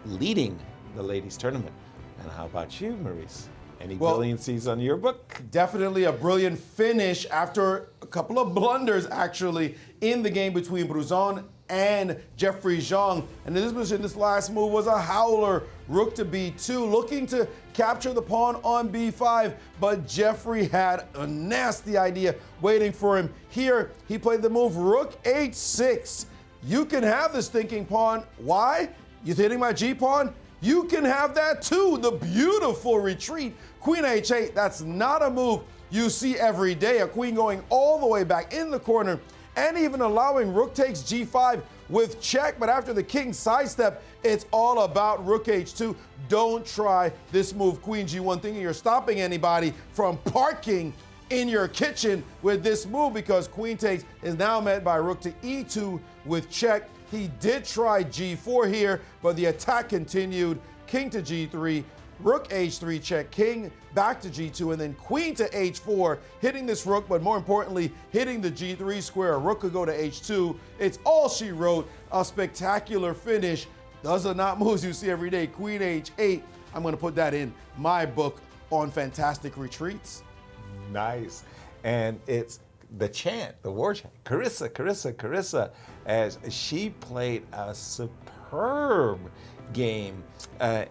S5: leading the ladies tournament. And how about you, Maurice? Any brilliancies on your book?
S3: Definitely a brilliant finish after a couple of blunders, actually, in the game between Bruzon and Jeffrey Zhang. And in this position, this last move was a howler. Rook to b2, looking to capture the pawn on b5, but Jeffrey had a nasty idea waiting for him. Here, he played the move rook h6. You can have this thinking pawn. Why? You're hitting my g-pawn? You can have that too. The beautiful retreat. Queen h8, that's not a move you see every day. A queen going all the way back in the corner and even allowing rook takes g5 with check. But after the king sidestep, it's all about rook h2. Don't try this move, queen g1, thinking you're stopping anybody from parking in your kitchen with this move, because queen takes is now met by rook to e2 with check. He did try g4 here, but the attack continued. King to g3, rook h3 check, king back to g2, and then queen to h4, hitting this rook, but more importantly, hitting the g3 square. A rook could go to h2. It's all she wrote. A spectacular finish. Those are not moves you see every day. Queen h8. I'm going to put that in my book on fantastic retreats.
S5: Nice. And it's the chant, the war chant, Carissa, Carissa, Carissa, as she played a superb game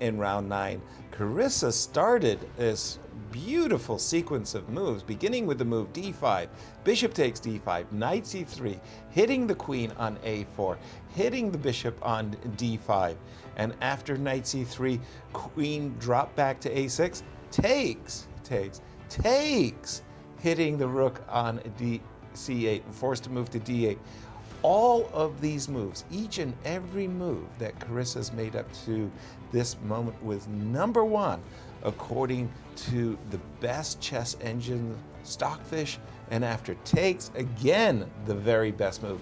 S5: in round 9. Carissa started this beautiful sequence of moves, beginning with the move d5, bishop takes d5, knight c3, hitting the queen on a4, hitting the bishop on d5, and after knight c3, queen drop back to a6, takes, hitting the rook on c8, forced to move to d8. All of these moves, each and every move that Carissa's made up to this moment was number 1 according to the best chess engine, Stockfish, and after takes, again, the very best move.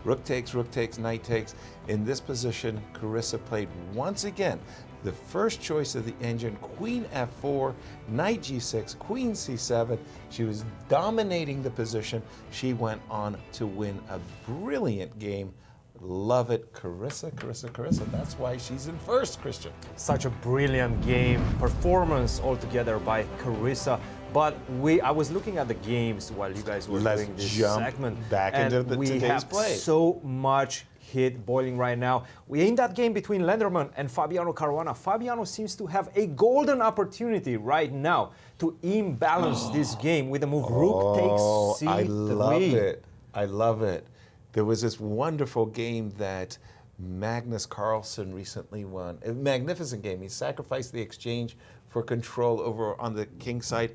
S5: Rook takes, knight takes. In this position, Carissa played once again the first choice of the engine, queen f4, knight g6, queen c7. She was dominating the position. She went on to win a brilliant game. Love it, Carissa, Carissa, Carissa. That's why she's in first, Christian.
S4: Such a brilliant game, performance altogether by Carissa. But I was looking at the games while you guys were doing this segment.
S5: Back into today's play.
S4: So much hit boiling right now. We in that game between Lenderman and Fabiano Caruana. Fabiano seems to have a golden opportunity right now to imbalance this game with the move rook takes c3.
S5: I love it. I love it. There was this wonderful game that Magnus Carlsen recently won. A magnificent game. He sacrificed the exchange for control over on the king side.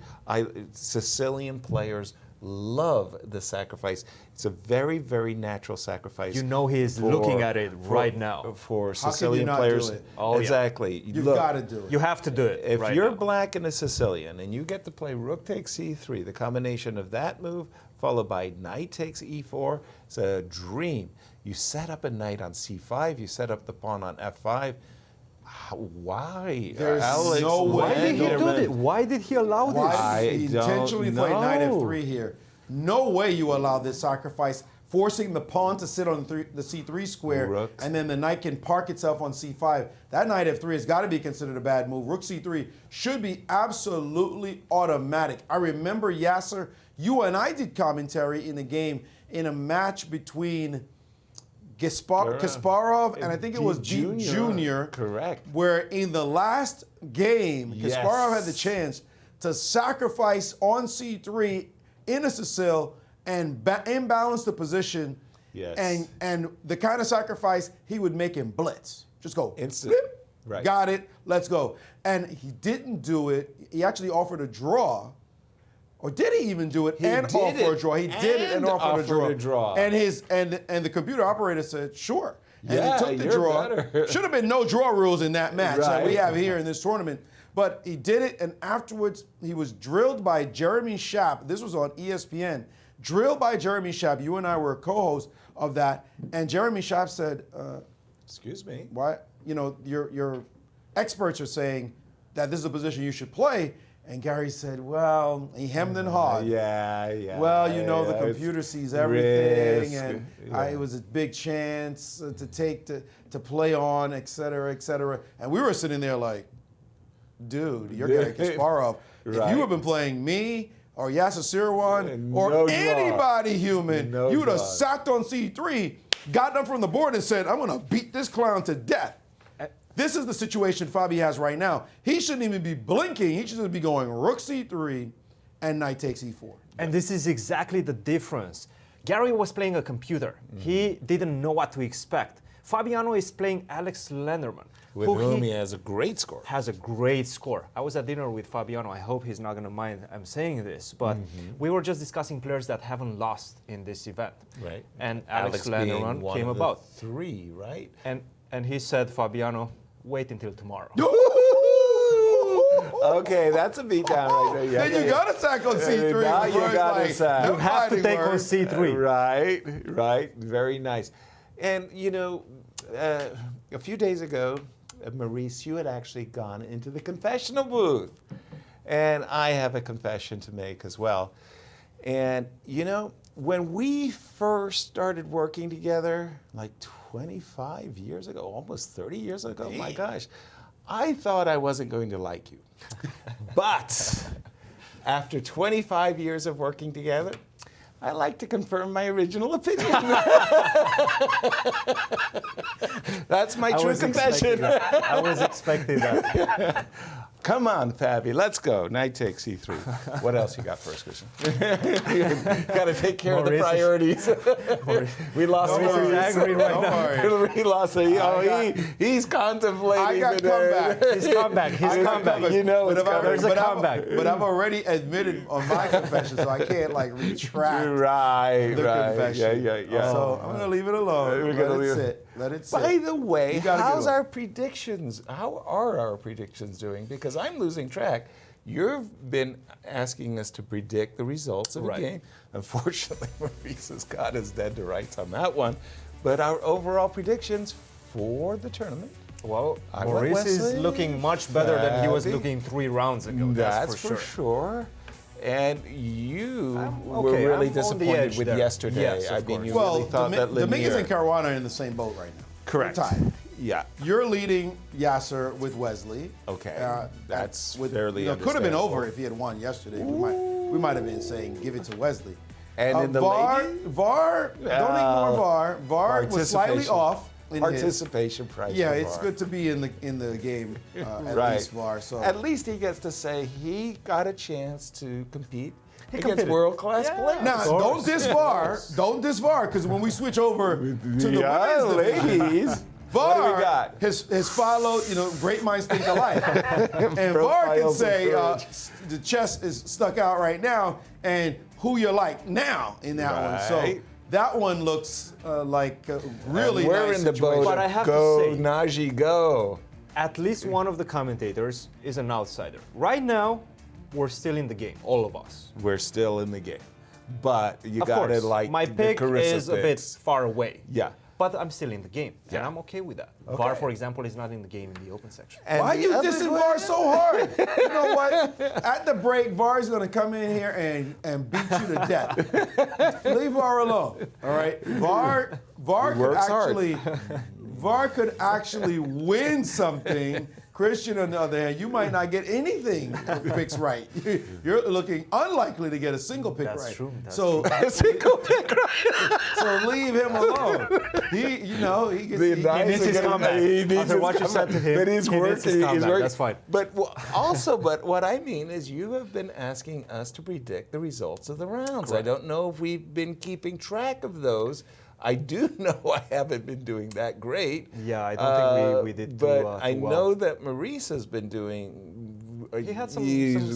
S5: Sicilian players love the sacrifice. It's a very, very natural sacrifice.
S4: You know he is looking at it right now.
S5: For Sicilian players.
S3: Do it?
S4: Oh,
S5: exactly.
S3: Yeah. You've got to do it.
S4: You have to do it.
S5: If
S4: right
S5: you're
S4: now.
S5: black and a Sicilian and you get to play rook takes c3, the combination of that move followed by knight takes e4, it's a dream. You set up a knight on c5, you set up the pawn on f5. Why?
S3: There's
S5: Alex,
S3: no way.
S4: Why did he do this? Why did he allow this?
S3: Why did he intentionally play knight
S5: know.
S3: f3 here? No way you allow this sacrifice, forcing the pawn to sit on the c3 square,
S5: Rooks.
S3: and then the knight can park itself on c5. That knight f3 has got to be considered a bad move. Rook c3 should be absolutely automatic. I remember, Yasser, you and I did commentary in the game in a match between Kasparov and I think it was Deep Jr.
S5: Correct.
S3: Where in the last game, Kasparov had the chance to sacrifice on c3 in a Sicile and imbalance the position.
S5: Yes.
S3: And the kind of sacrifice he would make him blitz. Just go.
S5: Instant.
S3: Blip,
S5: Right.
S3: Got it. Let's go. And he didn't do it. He actually offered a draw. Or did he even do it and offer a draw? He did it and offered a draw. And the computer operator said, sure. And he took the draw. Should have been no draw rules in that match that we have here in this tournament. But he did it, and afterwards he was drilled by Jeremy Schaap. This was on ESPN. Drilled by Jeremy Schaap. You and I were co-hosts of that. And Jeremy Schaap said,
S5: excuse me.
S3: Why? You know, your experts are saying that this is a position you should play. And Gary said, well, he hemmed and hawed. Well, you know, the computer sees everything, and it was a big chance to play on, et cetera, et cetera. And we were sitting there like, dude, you're Gary Kasparov. If you had been playing me or Yasser Seirawan or anybody human, you would have sat on C3, got up from the board and said, I'm going to beat this clown to death. This is the situation Fabi has right now. He shouldn't even be blinking. He should just be going rook c3 and knight takes e4.
S4: And this is exactly the difference. Gary was playing a computer. He didn't know what to expect. Fabiano is playing Alex Lenderman.
S5: With whom he has a great score.
S4: I was at dinner with Fabiano. I hope he's not going to mind I'm saying this. But we were just discussing players that haven't lost in this event.
S5: Right.
S4: And Alex Lenderman came about.
S5: 3, right?
S4: And he said, Fabiano, wait until tomorrow.
S5: Okay, that's a beatdown right there.
S3: Then you got to sack on C3.
S5: Now you got to sack.
S4: You have to take on C3.
S5: Right. Very nice. And, you know, a few days ago, and Maurice, you had actually gone into the confessional booth. And I have a confession to make as well. And, you know, when we first started working together, like 25 years ago, almost 30 years ago, my gosh, I thought I wasn't going to like you. But after 25 years of working together, I like to confirm my original opinion. That's my true confession.
S4: I was expecting that.
S5: Come on, Fabi, let's go. Knight takes e3. What else you got for us, Christian? Got to take care of the priorities. We lost
S3: Maurice is angry right now.
S5: He lost. He's contemplating.
S3: I got comeback.
S4: His comeback. His comeback.
S5: You know it's coming.
S4: There's a comeback.
S3: But I've already admitted on my confession, so I can't like retract
S5: right,
S3: the
S5: right.
S3: confession.
S5: Yeah.
S3: So I'm gonna leave it alone.
S5: We're gonna
S3: Let
S5: leave
S3: it sit. Let it sit.
S5: By the way,
S3: You got a good
S5: how's
S3: one.
S5: our predictions? How are our predictions doing? Because I'm losing track. You've been asking us to predict the results of a game. Unfortunately, Maurice has got us dead to rights on that one. But our overall predictions for the tournament.
S4: Well,
S5: I went
S4: Maurice is
S5: Wesley,
S4: looking much better than he was
S5: Fabi.
S4: looking 3 rounds ago.
S5: That's for sure. And you were really
S4: I'm on the
S5: disappointed
S4: edge
S5: with
S4: there.
S5: yesterday.
S4: Yes,
S5: I
S4: of
S5: mean,
S4: course.
S5: you
S3: Well,
S5: really thought that
S3: Dominguez and
S5: Lanier.
S3: Caruana are in the same boat right now.
S5: Correct.
S3: They're tied.
S5: Yeah.
S3: You're leading Yasser with Wesley.
S5: Okay. That's
S3: with,
S5: fairly
S3: It could have been
S5: understandable.
S3: over if he had won yesterday. We might have been saying give it to Wesley.
S5: And in the
S3: VAR,
S5: ladies?
S3: VAR, don't ignore VAR. VAR was slightly
S5: Participation.
S3: off. In his.
S5: Participation price.
S3: Yeah,
S5: for
S3: it's
S5: VAR.
S3: good to be in the game at
S5: Right.
S3: least VAR. So
S5: At least he gets to say he got a chance to compete against
S4: competed.
S5: world-class players.
S3: now don't diss VAR. Don't diss VAR because when we switch over to the
S5: Yeah,
S3: women's division,
S5: ladies.
S3: VAR
S5: What do we got?
S3: has followed, great minds think alike. And VAR can
S5: Profiles
S3: say
S5: of
S3: the chest is stuck out right now and who you like now in that one. So
S5: Right.
S3: that one looks like a really
S5: And we're
S3: nice
S5: in the
S3: situation.
S5: boat.
S4: But I have
S5: Go,
S4: to say-
S5: Najee, go.
S4: At least one of the commentators is an outsider. Right now, we're still in the game, all of us.
S5: We're still in the game, but you
S4: Of
S5: got to
S4: course,
S5: like
S4: my
S5: the
S4: pick
S5: Carissa
S4: is a bit
S5: picks.
S4: far away.
S5: Yeah.
S4: But I'm still in the game, and
S5: Yeah.
S4: I'm okay with that. VAR, for example, is not in the game in the open section.
S5: And
S3: Why
S5: the
S3: you
S5: other
S3: dissing
S5: way-
S3: VAR so hard? You know what? At the break, VAR is going to come in here and beat you to death. Leave VAR alone. All right? VAR could
S5: works hard.
S3: actually VAR could actually win something. Christian, on the other hand, you might not get anything picks right. You're looking unlikely to get a single pick
S4: That's
S3: right.
S4: true. That's
S3: So
S5: A single pick right.
S3: so leave him alone. He gets
S5: The
S3: he
S5: nice
S4: needs his
S5: again,
S4: comeback.
S5: he needs
S4: After
S5: his
S4: what you said to him,
S5: But he's
S4: he needs
S5: working.
S4: his
S5: He's
S4: comeback.
S5: working.
S4: That's fine.
S5: But but what I mean is you have been asking us to predict the results of the rounds. I don't know if we've been keeping track of those. I do know I haven't been doing that great.
S4: Yeah, I don't think we did too,
S5: But
S4: too
S5: I
S4: well.
S5: know that Maurice has been doing.
S4: He had some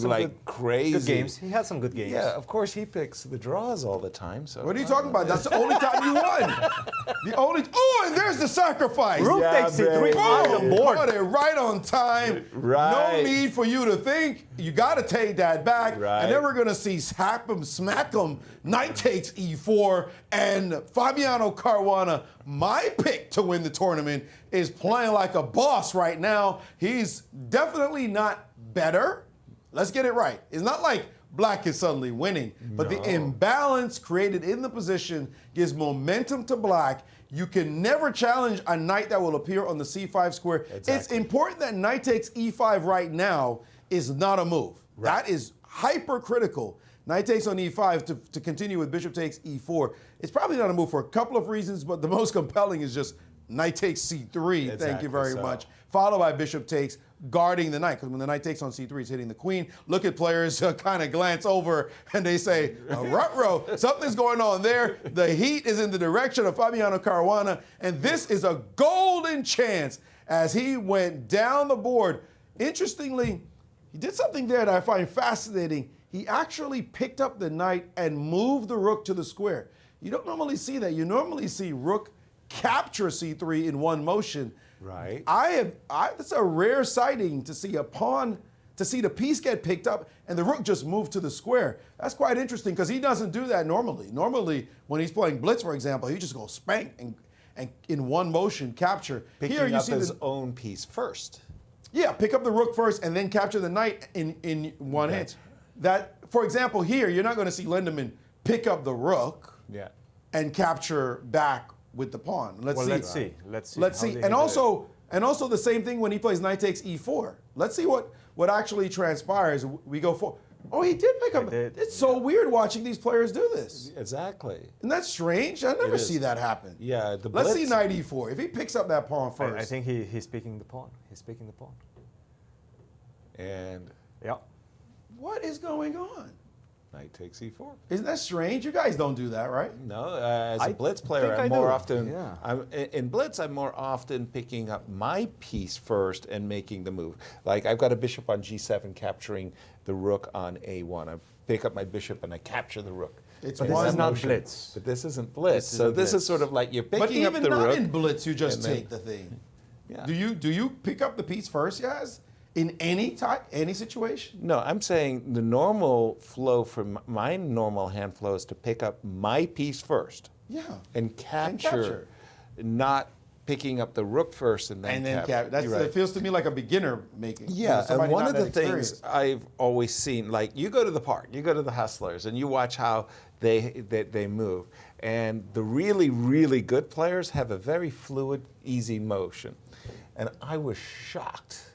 S5: like
S4: good,
S5: crazy
S4: good games. He had some good games.
S5: Yeah, of course he picks the draws all the time. So
S3: What are you talking about? That's the only time you won. And there's the sacrifice.
S4: Rook
S5: Yeah,
S4: takes it 3
S5: baby.
S4: on the board.
S3: Got it right on time.
S5: Right.
S3: No need for you to think. You got to take that back.
S5: Right.
S3: And then we're going to see hap him, smack him. Knight takes e4. And Fabiano Caruana, my pick to win the tournament, is playing like a boss right now. He's definitely not better. Let's get it right. It's not like Black is suddenly winning, but the imbalance created in the position gives momentum to Black. You can never challenge a knight that will appear on the c5 square.
S5: Exactly.
S3: It's important that knight takes e5 right now is not a move.
S5: Right.
S3: That is hypercritical. Knight takes on e5 to continue with bishop takes e4. It's probably not a move for a couple of reasons, but the most compelling is just knight takes c3. Thank
S5: Exactly
S3: you very
S5: so.
S3: much. Followed by bishop takes, guarding the knight, because when the knight takes on c3, it's hitting the queen. Look at players kind of glance over and they say, ruh-roh, something's going on there. The heat is in the direction of Fabiano Caruana, and this is a golden chance as he went down the board. Interestingly, he did something there that I find fascinating. He actually picked up the knight and moved the rook to the square. You don't normally see that. You normally see rook capture c3 in one motion.
S5: Right.
S3: It's a rare sighting to see the piece get picked up and the rook just move to the square. That's quite interesting because he doesn't do that normally. Normally, when he's playing blitz, for example, he just goes spank and in one motion capture.
S5: Picking
S3: Here you
S5: up
S3: see
S5: his own piece first.
S3: Yeah, pick up the rook first and then capture the knight in one hand. That, for example, here you're not going to see Lindemann pick up the rook and capture back with the pawn. Let's see. Let's see. And also the same thing when he plays knight takes e4. Let's see what actually transpires. We go for. Oh, he did pick up. It's so weird watching these players do this.
S5: Exactly.
S3: Isn't that strange? I never see that happen.
S5: Yeah.
S3: Let's see knight e4. If he picks up that pawn first.
S4: I think he's picking the pawn. He's picking the pawn.
S5: And
S3: what is going on?
S5: Knight takes e4.
S3: Isn't that strange? You guys don't do that, right?
S5: No, as a blitz player, I'm more often.
S4: Yeah.
S5: In blitz, I'm more often picking up my piece first and making the move. Like I've got a bishop on g7, capturing the rook on a1. I pick up my bishop and I capture the rook.
S4: But this is not blitz.
S5: But this isn't blitz. This is sort of like you're picking up the rook.
S3: But even not in blitz, you just take the thing.
S5: Yeah.
S3: Do you pick up the piece first, guys? In any situation?
S5: No, I'm saying the normal flow from my normal hand flow is to pick up my piece first.
S3: Yeah.
S5: And capture. Not picking up the rook first and then capture.
S3: It feels to me like a beginner making.
S5: Yeah, and one of the things I've always seen, like you go to the park, you go to the Hustlers, and you watch how they move. And the really, really good players have a very fluid, easy motion. And I was shocked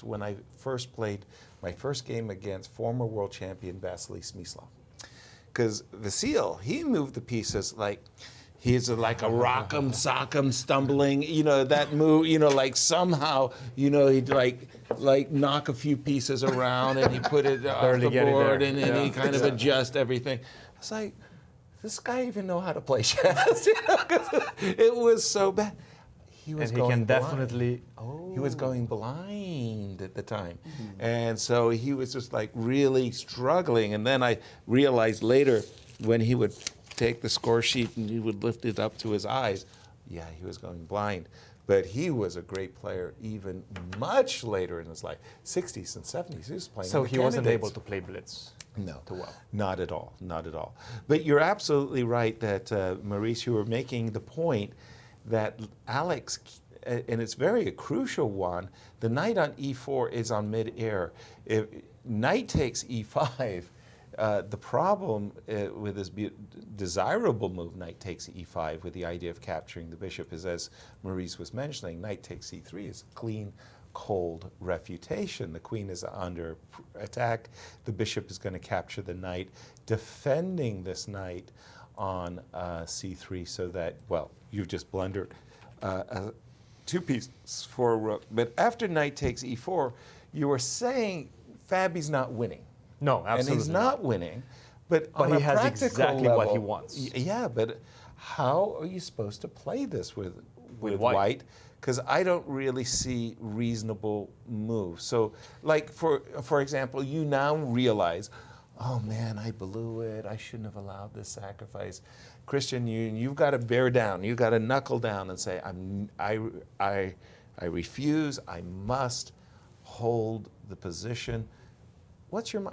S5: when I first played my first game against former world champion Vasily Smyslov. Because Vasil, he moved the pieces like he's like a rock'em sock'em stumbling, that move, like somehow, he'd like knock a few pieces around and he put it off the board and he kind of adjust everything. I was like, does this guy even know how to play chess? 'Cause it was so bad. He was going blind. He was going blind at the time. And so he was just like really struggling. And then I realized later when he would take the score sheet and he would lift it up to his eyes, he was going blind. But he was a great player even much later in his life, 60s and 70s. He was playing.
S4: So he wasn't able to play blitz.
S5: No,
S4: too well.
S5: Not at all. But you're absolutely right that, Maurice, you were making the point that Alex, and it's very a crucial one, the knight on e4 is on mid-air. If knight takes e5, the problem with this desirable move, knight takes e5, with the idea of capturing the bishop, is, as Maurice was mentioning, knight takes e3 is clean, cold refutation. The queen is under attack. The bishop is going to capture the knight, defending this knight on c3 so that, well, you've just blundered two pieces for a rook. But after knight takes e4, you were saying Fabi's not winning.
S4: No, absolutely.
S5: And he's not winning. But
S4: he has exactly
S5: level,
S4: what he wants.
S5: Yeah, but how are you supposed to play this with white? Because I don't really see reasonable moves. So, like, for example, you now realize, oh man, I blew it. I shouldn't have allowed this sacrifice. Christian, you've got to bear down. You've got to knuckle down and say, I refuse. I must hold the position.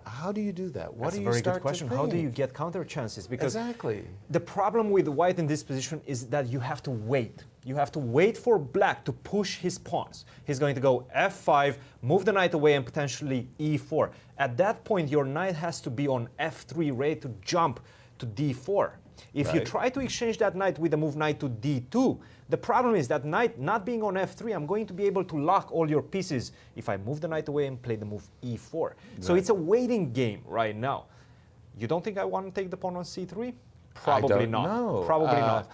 S5: How do you do that?
S4: That's a very good question. How do you get counter chances? Because
S5: exactly.
S4: The problem with white in this position is that you have to wait. You have to wait for black to push his pawns. He's going to go f5, move the knight away, and potentially e4. At that point, your knight has to be on f3, ready to jump to d4. If you try to exchange that knight with the move knight to d2, the problem is that knight not being on f3, I'm going to be able to lock all your pieces if I move the knight away and play the move e4. Right. So it's a waiting game right now. You don't think I want to take the pawn on c3? Probably not.
S5: No.
S4: Probably not.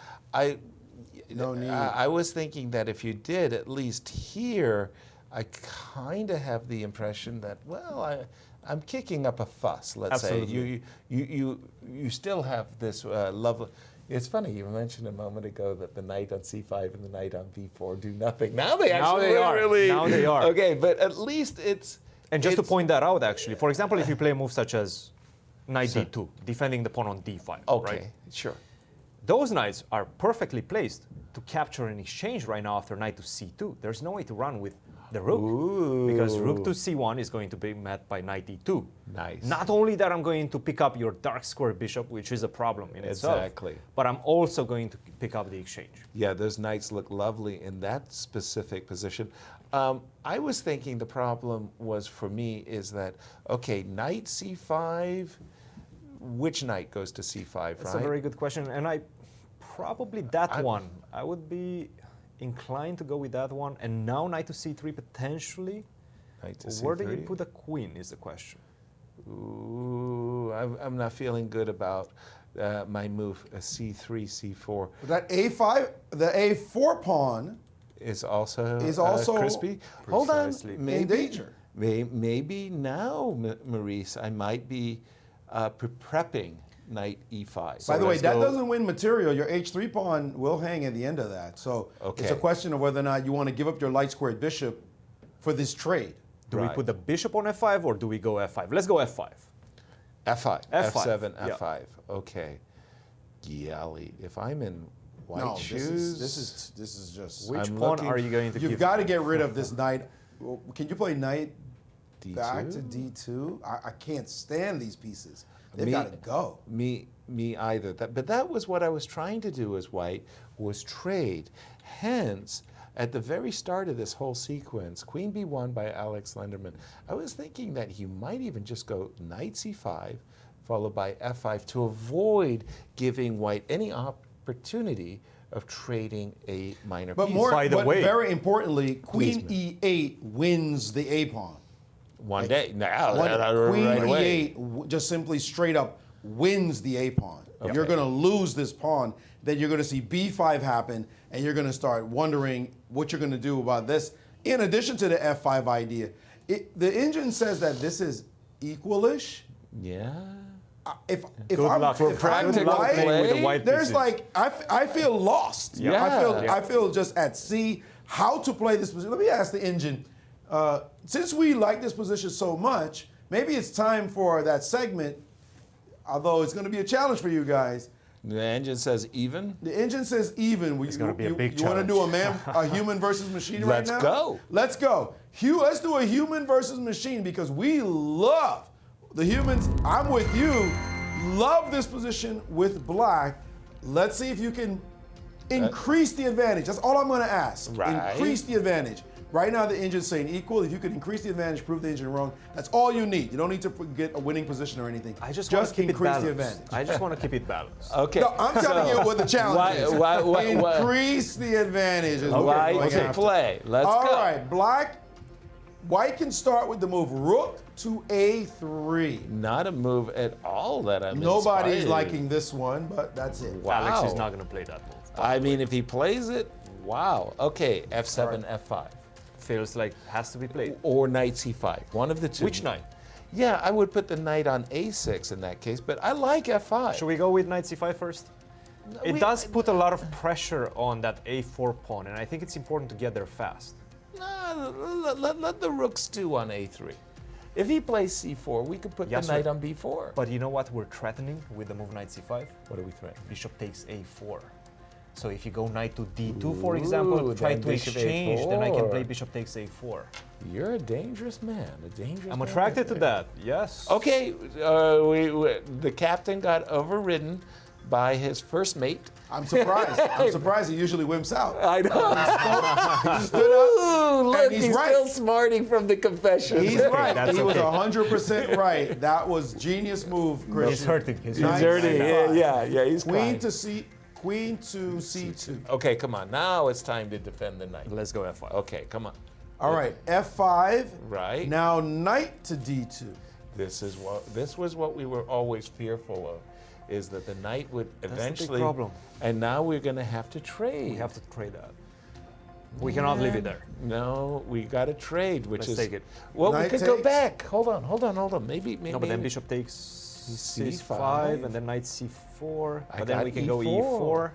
S5: No need. I was thinking that if you did, at least here, I kind of have the impression that, well, I'm kicking up a fuss, let's say. You still have this lovely... It's funny, you mentioned a moment ago that the knight on c5 and the knight on b4 do nothing. Now they actually really...
S4: Now they are.
S5: Okay, but at least it's...
S4: And just to point that out, actually, for example, if you play a move such as knight d2, defending the pawn on d5,
S5: okay,
S4: right?
S5: Sure.
S4: Those knights are perfectly placed to capture an exchange right now after knight to c2. There's no way to run with the rook.
S5: Ooh.
S4: Because rook to c1 is going to be met by knight e2.
S5: Nice.
S4: Not only that I'm going to pick up your dark square bishop, which is a problem in itself,
S5: Exactly.
S4: but I'm also going to pick up the exchange.
S5: Yeah, those knights look lovely in that specific position. I was thinking the problem was for me is that, okay, knight c5, which knight goes to c5, right?
S4: That's a very good question, and probably that one. I would be inclined to go with that one, and now knight to c3 potentially.
S5: Knight to
S4: Where
S5: c3.
S4: do you put a queen is the question.
S5: Ooh, I'm not feeling good about my move, c3, c4.
S3: That a5, the a4 pawn
S5: Is also crispy.
S4: Precisely.
S5: Hold on,
S3: in
S5: maybe
S3: danger.
S5: maybe now, Maurice, I might be prepping knight e5.
S3: By the way,
S5: let's
S3: that
S5: go-
S3: doesn't win material. Your h3 pawn will hang at the end of that. So it's a
S5: Okay.
S3: question of whether or not you want to give up your light squared bishop for this trade.
S4: Do we
S5: Right.
S4: put the bishop on f5 or do we go f5? Let's go f5.
S5: f5,
S4: F5,
S5: f7,
S4: yeah.
S5: f5. Okay. Golly, if I'm in white
S3: No,
S5: shoes,
S3: this is just.
S4: Which
S5: I'm
S4: pawn
S5: looking-
S4: are you going to
S3: You've
S4: give?
S3: got to get rid of this knight. Can you play knight
S5: D2?
S3: back to d2? I can't stand these pieces. They've
S5: Me-
S3: got to go.
S5: Me either. But that was what I was trying to do as white, was trade. Hence, at the very start of this whole sequence, Queen B1 by Alex Lenderman, I was thinking that he might even just go knight c5, followed by f5, to avoid giving white any opportunity of trading a minor
S3: But
S5: piece.
S3: more,
S4: By the
S3: but
S4: way-
S3: very importantly, Queen
S5: Please,
S3: e8 wins the a pawn.
S5: One day, now,
S3: Queen
S5: right away.
S3: e8 just simply straight up wins the a pawn. You're going to lose this pawn. Then you're going to see b5 happen, and you're going to start wondering what you're going to do about this. In addition to the f5 idea, the engine says that this is equalish.
S5: Yeah.
S3: If
S4: Good
S3: I'm,
S4: luck.
S3: if I'm
S5: practical
S3: white,
S5: play with the
S4: white
S3: there's
S4: pieces.
S3: like I feel lost.
S5: Yeah.
S3: I feel just at sea how to play this position. Let me ask the engine. Since we like this position so much, maybe it's time for that segment. Although it's going to be a challenge for you guys.
S5: The engine says even.
S3: The engine says even. It's
S4: gonna be a big
S3: You want to do a human versus machine right
S5: Let's
S3: now?
S5: go.
S3: Let's go. Let's do a human versus machine because we love the humans. I'm with you. Love this position with black. Let's see if you can increase the advantage. That's all I'm going to ask.
S5: Right.
S3: Increase the advantage. Right now, the engine's saying equal. If you could increase the advantage, prove the engine wrong. That's all you need. You don't need to get a winning position or anything.
S4: I just want to keep it
S3: increase the
S4: balanced.
S3: advantage.
S4: I just want to keep it balanced.
S5: Okay.
S3: No, I'm telling you what the challenge is.
S5: why-
S3: Increase the advantage is what we're
S5: White
S3: going
S5: to
S3: after.
S5: play. Let's
S3: All
S5: go.
S3: right, white can start with the move rook to a3.
S5: Not a move at all that I'm
S3: Nobody's
S5: inspired.
S3: liking this one, but that's it.
S5: Wow.
S4: Alex is not going to play that move.
S5: I mean, if he plays it, wow. Okay, f7, f5.
S4: Feels like has to be played.
S5: Or knight c5. One of the two.
S4: Which knight?
S5: Yeah, I would put the knight on a6 in that case, but I like f5.
S4: Should we go with knight c5 first? It does put a lot of pressure on that a4 pawn, and I think it's important to get there fast.
S5: Nah, let the rook stew on a3. If he plays c4, we could put
S4: Yes,
S5: the knight
S4: sir.
S5: on b4.
S4: But you know what we're threatening with the move knight c5?
S5: What are we threatening?
S4: Bishop takes a4. So if you go knight to d2, for example, try
S5: then
S4: to
S5: bishop
S4: exchange, then I can
S5: a4.
S4: play bishop takes a4.
S5: You're a dangerous man. A dangerous
S4: I'm
S5: man
S4: attracted
S5: right
S4: to
S5: there.
S4: that, yes.
S5: Okay, the captain got overridden by his first mate.
S3: I'm surprised. I'm surprised he usually wimps out.
S5: I know.
S3: He stood up.
S5: Ooh, look,
S3: he's
S5: he's
S3: right.
S5: still smarting from the confession.
S3: He's right.
S4: that's
S3: He was
S4: okay.
S3: 100% right. That was genius move, Christian.
S4: He's hurting. He's
S3: Knight
S4: hurting.
S3: c5.
S5: Yeah, he's
S3: Queen
S5: crying.
S3: Queen to c2.
S5: Okay, come on. Now it's time to defend the knight.
S4: Let's go f5.
S5: Okay, come on.
S3: All right, f5.
S5: Right.
S3: Now knight to d2.
S5: This was what we were always fearful of, is that the knight would
S4: the big
S5: eventually.
S4: problem.
S5: And now we're going to have to trade.
S4: We have to trade that. We cannot leave it there.
S5: No, we got to trade, which
S4: Let's
S5: is.
S4: take it.
S5: Well, we
S3: Knight
S5: could go
S3: takes.
S5: back. Hold on. Maybe.
S4: No, but then bishop takes c5, and then knight c4. But then
S5: got
S4: we can go
S5: E4.
S4: e4.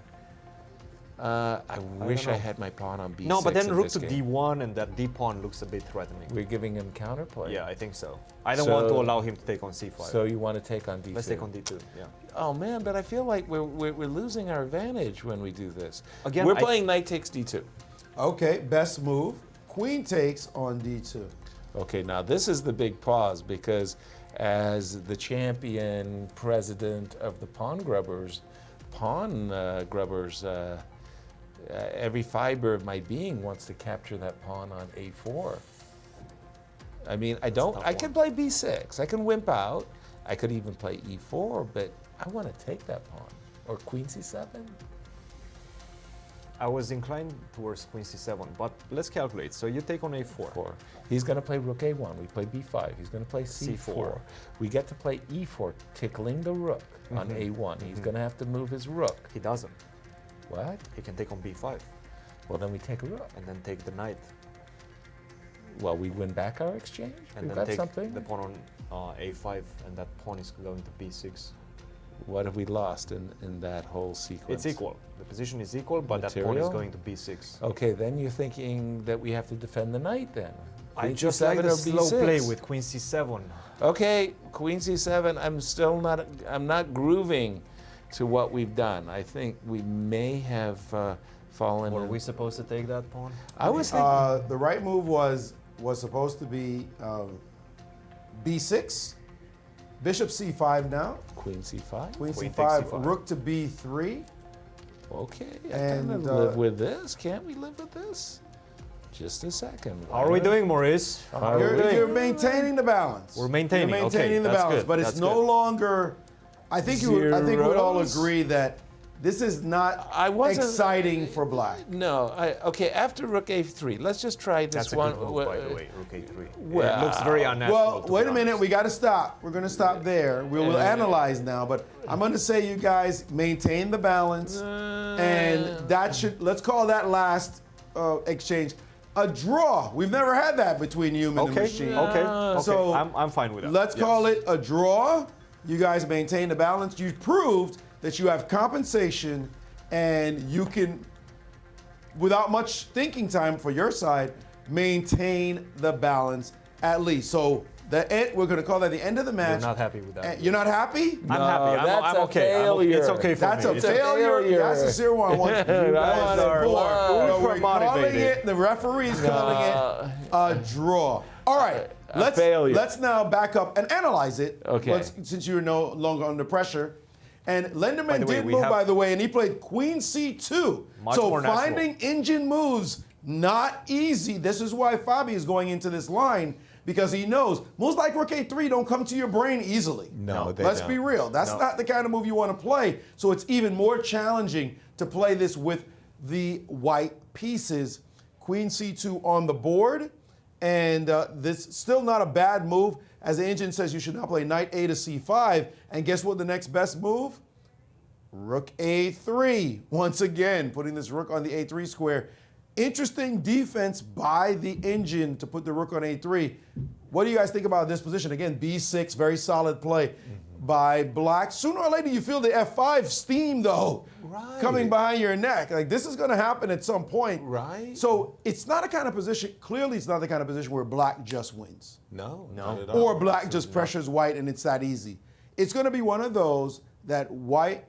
S5: I wish I
S4: know.
S5: had my pawn on b6.
S4: No, but then
S5: in
S4: rook
S5: this
S4: to
S5: game.
S4: d1, and that d pawn looks a bit threatening.
S5: We're giving him counterplay.
S4: Yeah, I think so. I don't want to
S5: So-
S4: allow him to take on c5.
S5: So you want to take on d2?
S4: Let's take on d2. Yeah.
S5: Oh man, but I feel like we're losing our advantage when we do this.
S4: Again,
S5: we're playing knight takes d2.
S3: Okay, best move. queen takes on D2.
S5: Okay, now this is the big pause because as the champion president of the pawn grubbers, every fiber of my being wants to capture that pawn on A4. I mean, I can play B6. I can wimp out. I could even play E4, but I want to take that pawn. Or Queen C7.
S4: I was inclined towards Queen C7, but let's calculate. So you take on A4.
S5: He's going to play Rook A1. We play B5. He's going to play C4. We get to play E4, tickling the rook on A1. He's going to have to move his rook.
S4: He doesn't.
S5: What?
S4: He can take on B5.
S5: Well, then we take a rook.
S4: And then take the knight.
S5: Well, we win back our exchange.
S4: And then take the pawn on A5, and that pawn is going to B6.
S5: What have we lost in that whole sequence?
S4: It's equal. The position is equal, but that pawn is going to B6.
S5: Okay, then you're thinking that we have to defend the knight then.
S4: I just like the slow play with Queen C7.
S5: Okay, Queen C7, I'm not grooving to what we've done. I think we may have fallen.
S4: Were we supposed to take that pawn?
S5: I was thinking.
S3: The right move was supposed to be B6. Bishop C5 now.
S5: Queen C5.
S3: Queen C5. Rook to B3.
S5: Okay, I can live with this. Can't we live with this? Just a second.
S4: How are we doing, Maurice?
S3: You're maintaining the balance.
S4: We're maintaining.
S3: You're maintaining the balance,
S4: good.
S3: but it's no longer. I think we would all agree that this is not exciting for black.
S5: No. Okay, after Rook A3, let's just try this
S4: That's
S5: one.
S4: That's a good move, by the way, Rook A3.
S5: Well,
S4: it looks very unnatural.
S3: Well, wait a minute. We got to stop. We're going to stop there. We'll analyze now, but I'm going to say you guys maintain the balance, and that should, let's call that last exchange a draw. We've never had that between human and machine.
S4: Okay.
S3: So
S4: I'm fine with that.
S3: Let's call it a draw. You guys maintain the balance. You've proved that you have compensation and you can, without much thinking time for your side, maintain the balance at least. So we're going to call that the end of the match.
S4: You're not happy with that.
S3: You're not happy?
S4: I'm happy.
S5: That's
S4: I'm okay.
S5: Failure.
S4: It's okay for me.
S3: That's a failure. Yasser Seirawan wants you guys on board. We're calling it, the referee's calling it a draw. All right. Let's now back up and analyze it.
S5: Okay.
S3: Since you're no longer under pressure. And Lenderman did move, by the way, and he played Queen C2. So finding engine moves, not easy. This is why Fabi is going into this line, because he knows moves like Rook A3 don't come to your brain easily.
S5: No, they
S3: Let's
S5: don't.
S3: be real. That's not the kind of move you want to play. So it's even more challenging to play this with the white pieces. Queen C2 on the board. And this still not a bad move, as the engine says you should not play knight A to C5. And guess what the next best move? Rook A3. Once again, putting this rook on the A3 square. Interesting defense by the engine to put the rook on A3. What do you guys think about this position? Again, B6, very solid play by black. Sooner or later, you feel the F5 steam, though, coming behind your neck. Like, this is going to happen at some point.
S5: Right.
S3: So it's not a kind of position, clearly it's not the kind of position where black just wins.
S5: No, not at all.
S3: Or black just pressures white and it's that easy. It's going to be one of those that white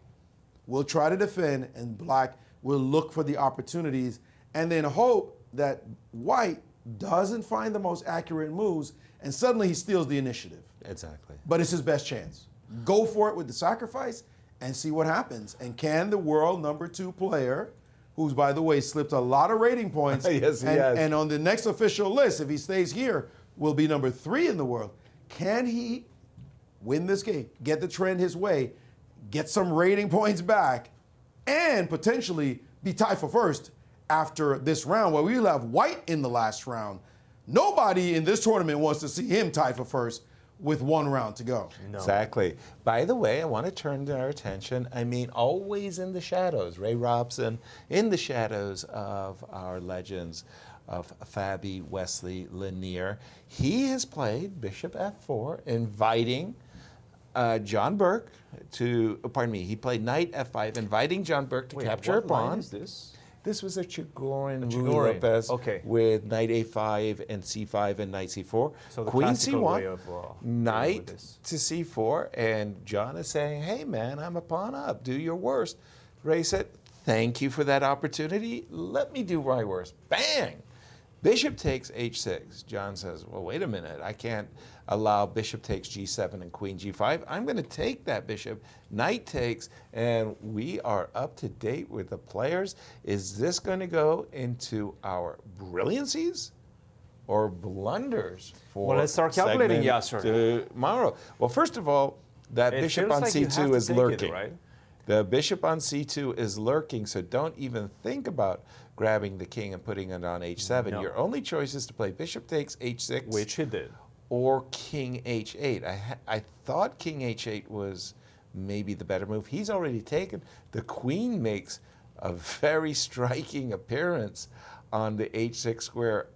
S3: will try to defend and black will look for the opportunities and then hope that white doesn't find the most accurate moves and suddenly he steals the initiative.
S5: Exactly.
S3: But it's his best chance. Go for it with the sacrifice and see what happens. And can the world number 2 player, who's, by the way, slipped a lot of rating points,
S5: yes, he has.
S3: And on the next official list, if he stays here, will be number 3 in the world. Can he win this game, get the trend his way, get some rating points back, and potentially be tied for first after this round, where we will have white in the last round? Nobody in this tournament wants to see him tied for first with 1 round to go.
S5: No. Exactly. By the way, I want to turn our attention, always in the shadows, Ray Robson, in the shadows of our legends of Fabi, Wesley, Lanier. He has played Bishop F4, inviting John Burke to, he played Knight F5, inviting John Burke to capture a pawn.
S4: Line is this?
S5: This was a Chigorin Lopez with Knight A5 and C5 and Knight C4.
S4: So the
S5: Queen
S4: classical
S5: C1,
S4: way of
S5: Knight to C4, and John is saying, hey man, I'm a pawn up, do your worst. Ray said, thank you for that opportunity, let me do my worst. Bang! Bishop takes h6. John says, well, wait a minute. I can't allow bishop takes g7 and queen g5. I'm going to take that bishop. Knight takes, and we are up to date with the players. Is this going to go into our brilliancies or blunders for
S4: Well, let's start calculating, Yasser.
S5: tomorrow? Well, first of all, that
S4: It
S5: bishop
S4: feels
S5: on
S4: like you have
S5: c2
S4: to
S5: is
S4: take it,
S5: lurking.
S4: right?
S5: The bishop on c2 is lurking, so don't even think about grabbing the king and putting it on h7.
S4: No.
S5: Your only choice is to play bishop takes h6.
S4: Which he did.
S5: Or king h8. I thought king h8 was maybe the better move. He's already taken. The queen makes a very striking appearance on the h6 square.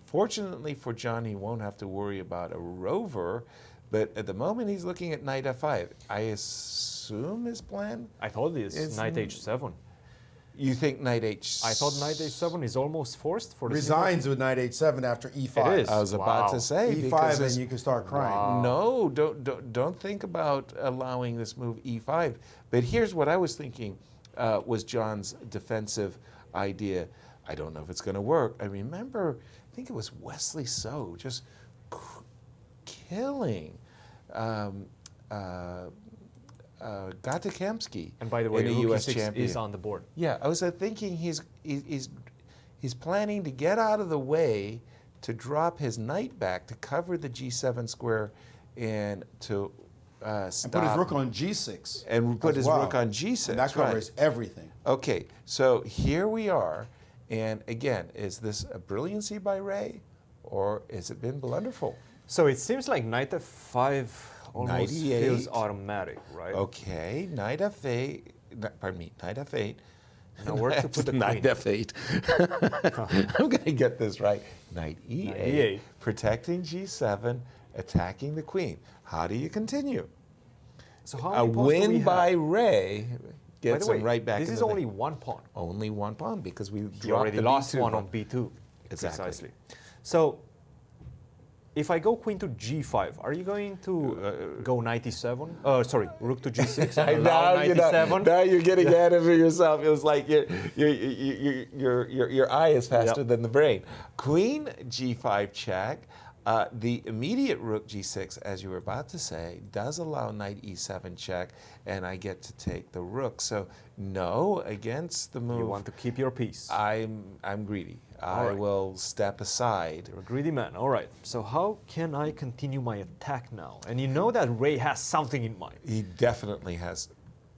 S5: Fortunately for John, he won't have to worry about a rover, but at the moment he's looking at knight f5. I assume his plan?
S4: I thought it's knight h7.
S5: You think knight h?
S4: I thought knight h7 is almost forced for the
S3: Resigns with knight h7 after e5.
S4: It is.
S5: I was about
S4: Wow.
S5: to say
S3: e5 and you can start crying.
S5: No, don't think about allowing this move e5. But here's what I was thinking was John's defensive idea. I don't know if it's going to work. I remember, I think it was Wesley So just killing Gatakemsky
S4: And by the way,
S5: in a
S4: rook
S5: U.S.
S4: e6
S5: champion.
S4: is on the board.
S5: Yeah, I was thinking he's planning to get out of the way to drop his knight back to cover the g7 square and to stop.
S3: And put his rook on g6.
S5: And put
S3: as
S5: his
S3: well.
S5: rook on g6.
S3: And that covers everything.
S5: Okay, so here we are. And again, is this a brilliancy by Ray or has it been blunderful?
S4: So it seems like knight f5 almost
S5: 98.
S4: feels automatic, right?
S5: Okay, knight f8, pardon me, knight f8.
S4: Now where to put the
S5: knight
S4: queen?
S5: f8. I'm going to get this right. Knight e8,
S4: Knight e8.
S5: protecting g7, attacking the queen. How do you continue?
S4: So how
S5: A
S4: many pawns do we
S5: win
S4: have?
S5: by Ray
S4: By
S5: gets
S4: the way,
S5: him right back
S4: this
S5: in
S4: is
S5: the
S4: only
S5: thing.
S4: one pawn.
S5: Only one pawn because we
S4: You
S5: dropped
S4: already
S5: the
S4: lost
S5: b2
S4: one
S5: pawn.
S4: on b2.
S5: Exactly.
S4: Precisely. So if I go queen to g5, are you going to go knight e7? Sorry, rook to g6. Allow knight e7?
S5: Now you're getting ahead of yourself. It was like your eye is faster than the brain. Queen g5 check. The immediate rook g6, as you were about to say, does allow knight e7 check, and I get to take the rook. So no, against the move.
S4: You want to keep your piece.
S5: I'm greedy. I
S4: right.
S5: will step aside.
S4: You're a greedy man. All right. So how can I continue my attack now? And you know that Ray has something in mind.
S5: He definitely has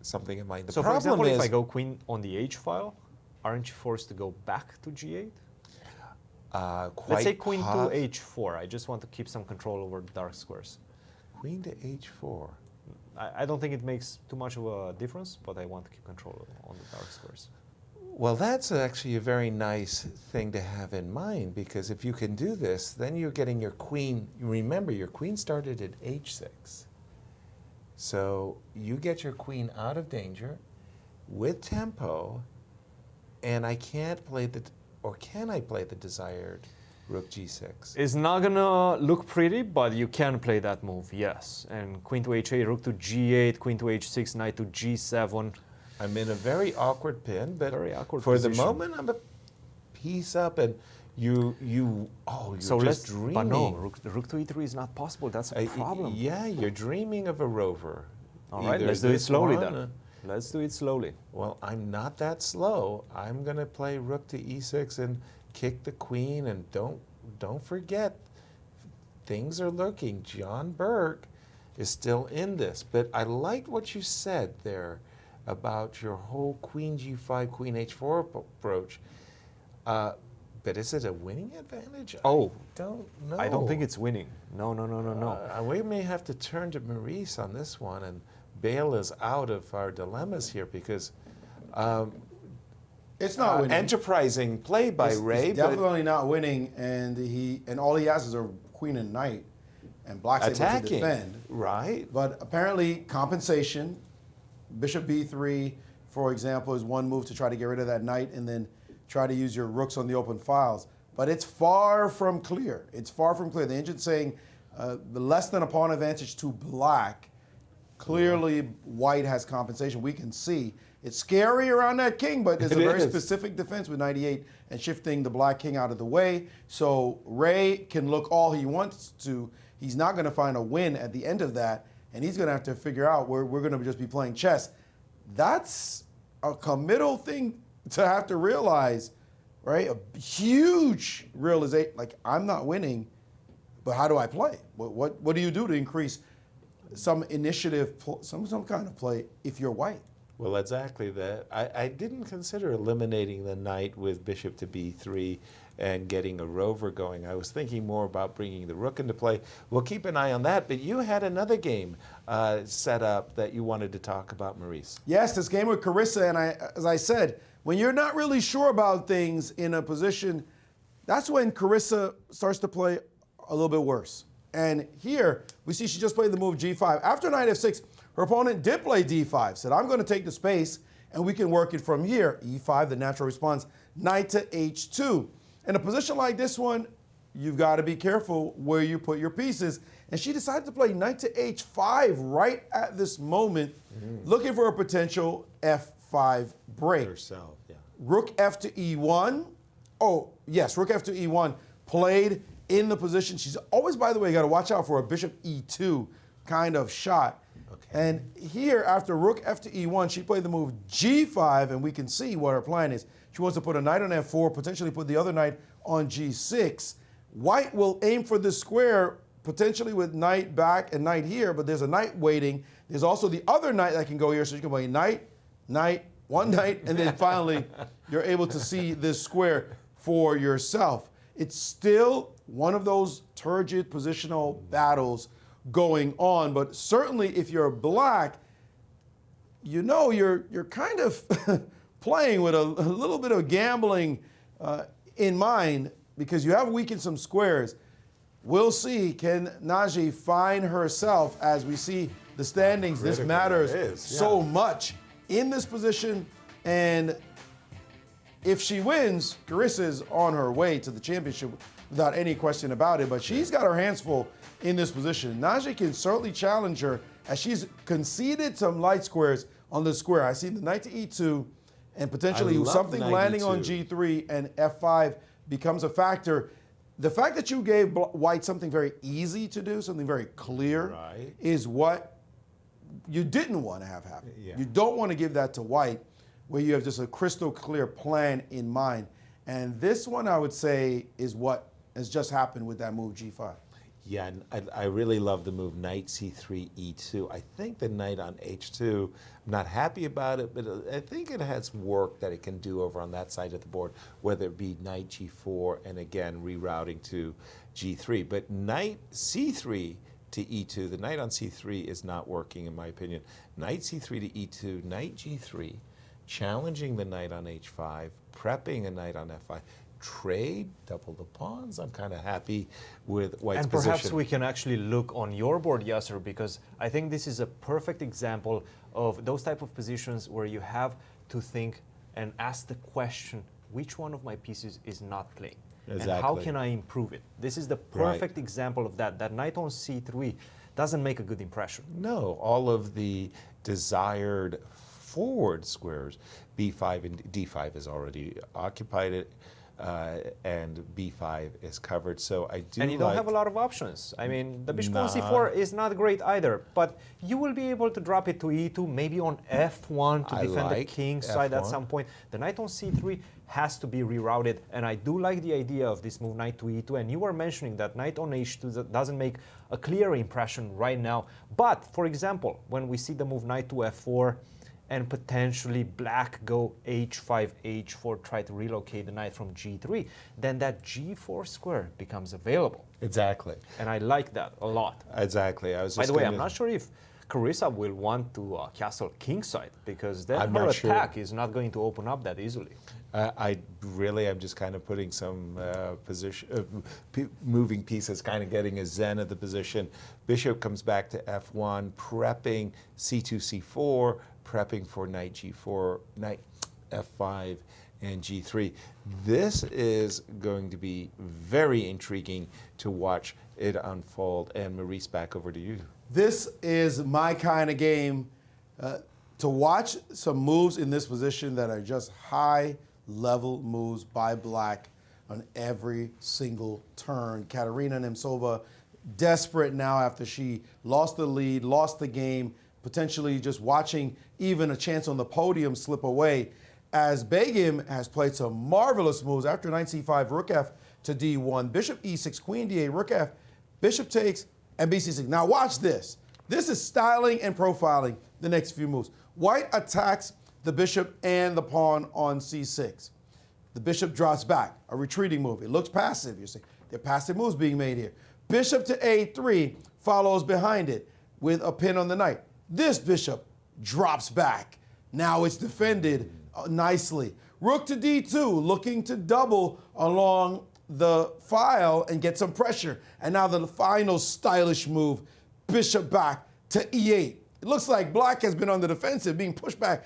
S5: something in mind. The
S4: So for
S5: problem
S4: example,
S5: is,
S4: if I go queen on the h file, aren't you forced to go back to g8? Let's say queen to h4. I just want to keep some control over the dark squares.
S5: Queen to h4.
S4: I don't think it makes too much of a difference, but I want to keep control on the dark squares.
S5: Well, that's actually a very nice thing to have in mind, because if you can do this, then you're getting your queen. Remember, your queen started at h6. So you get your queen out of danger with tempo, and I can't play the, or can I play the desired rook g6?
S4: It's not gonna look pretty, but you can play that move, yes. And queen to h8, rook to g8, queen to h6, knight to g7.
S5: I'm in a very awkward pin, but
S4: Very awkward
S5: for
S4: position.
S5: the moment, I'm a piece up, and you're
S4: So
S5: just dreaming.
S4: But no, rook to e3 is not possible. That's a problem.
S5: Yeah, you're dreaming of a rover.
S4: All right,
S5: Either
S4: let's do it
S5: this
S4: slowly
S5: one,
S4: then. Let's do it slowly.
S5: Well, I'm not that slow. I'm going to play rook to e6 and kick the queen, and don't forget, things are lurking. John Burke is still in this, but I liked what you said there about your whole queen g5, queen h4 approach. But is it a winning advantage?
S4: Oh,
S5: I don't know.
S4: I don't think it's winning. No.
S5: We may have to turn to Maurice on this one and bail us out of our dilemmas here, because
S3: It's not winning.
S5: enterprising play by Ray,
S3: It's
S5: but
S3: definitely not winning, and all he has is a queen and knight, and Black's able to
S5: attacking,
S3: defend.
S5: right?
S3: But apparently, compensation, bishop b3, for example, is one move to try to get rid of that knight, and then try to use your rooks on the open files. But it's far from clear. It's far from clear. The engine's saying the less than a pawn advantage to Black Clearly, white has compensation. We can see it's scary around that king, but there's a very specific defense with 98 and shifting the black king out of the way. So Ray can look all he wants to. He's not going to find a win at the end of that, and he's going to have to figure out where we're going to just be playing chess. That's a committal thing to have to realize, right? A huge realization, like, I'm not winning, but how do I play? What do you do to increase some initiative, some kind of play if you're white?
S5: Well, exactly that. I didn't consider eliminating the knight with bishop to b3 and getting a rover going. I was thinking more about bringing the rook into play. We'll keep an eye on that, but you had another game set up that you wanted to talk about, Maurice.
S3: Yes, this game with Carissa, and as I said, when you're not really sure about things in a position, that's when Carissa starts to play a little bit worse. And here, we see she just played the move g5. After knight f6, her opponent did play d5, said, I'm going to take the space, and we can work it from here. e5, the natural response, knight to h2. In a position like this one, you've got to be careful where you put your pieces. And she decided to play knight to h5 right at this moment, looking for a potential f5 break.
S5: Herself, yeah.
S3: Rook f to e1. Oh, yes, rook f to e1 played in the position. She's always, by the way, got to watch out for a bishop e2 kind of shot. Okay. And here, after rook f to e1, she played the move g5, and we can see what her plan is. She wants to put a knight on f4, potentially put the other knight on g6. White will aim for this square, potentially with knight back and knight here, but there's a knight waiting. There's also the other knight that can go here, so you can play knight, knight, one knight, and then finally you're able to see this square for yourself. It's still one of those turgid positional battles going on, but certainly if you're black, you know you're kind of playing with a little bit of gambling in mind, because you have weakened some squares. We'll see, can Naji find herself? As we see the standings, this matters so much in this position, and if she wins, Carissa is on her way to the championship without any question about it, but she's got her hands full in this position. Naji can certainly challenge her, as she's conceded some light squares on the square. I see the knight to e2, and potentially something landing on g3, and f5 becomes a factor. The fact that you gave white something very easy to do, something very clear, is what you didn't want to have happen. Yeah. You don't want to give that to white, where you have just a crystal clear plan in mind. And this one, I would say, is what has just happened with that move g5.
S5: Yeah, and I really love the move knight c3, e2. I think the knight on h2, I'm not happy about it, but I think it has work that it can do over on that side of the board, whether it be knight g4 and again rerouting to g3. But knight c3 to e2, the knight on c3 is not working in my opinion. Knight c3 to e2, knight g3, challenging the knight on h5, prepping a knight on f5. Trade, double the pawns. I'm kind of happy with white's position.
S4: And perhaps we can actually look on your board, Yasser, because I think this is a perfect example of those type of positions where you have to think and ask the question, which one of my pieces is not playing? Exactly. And how can I improve it? This is the perfect example of that. That knight on c3 doesn't make a good impression.
S5: No, all of the desired forward squares, b5 and d5 is already occupied it. And b5 is covered, so I do.
S4: And you don't have a lot of options. I mean, the bishop on c4 is not great either, but you will be able to drop it to e2, maybe on f1 to defend the king side at some point. The knight on c3 has to be rerouted, and I do like the idea of this move knight to e2. And you were mentioning that knight on h2 doesn't make a clear impression right now. But for example, when we see the move knight to f4, and potentially black go h5, h4, try to relocate the knight from g3, then that g4 square becomes available.
S5: Exactly.
S4: And I like that a lot.
S5: Exactly. I was just
S4: By the way, I'm not sure if Carissa will want to castle kingside, because then her attack is not going to open up that easily.
S5: I'm just kind of putting some moving pieces, kind of getting a zen of the position. Bishop comes back to f1, prepping c2, c4, prepping for knight g4, knight f5, and g3. This is going to be very intriguing to watch it unfold. And Maurice, back over to you.
S3: This is my kind of game. To watch some moves in this position that are just high-level moves by Black on every single turn. Katerina Nemtsova desperate now after she lost the lead, lost the game, potentially just watching even a chance on the podium slip away, as Begim has played some marvelous moves after knight c5, rook f to d1, bishop e6, queen d8, rook f, bishop takes, and bc6. Now watch this. This is styling and profiling the next few moves. White attacks the bishop and the pawn on c6. The bishop drops back, a retreating move. It looks passive, you see. There are passive moves being made here. Bishop to a3 follows behind it with a pin on the knight. This bishop drops back. Now it's defended nicely. Rook to d2, looking to double along the file and get some pressure. And now the final stylish move, bishop back to e8. It looks like Black has been on the defensive, being pushed back,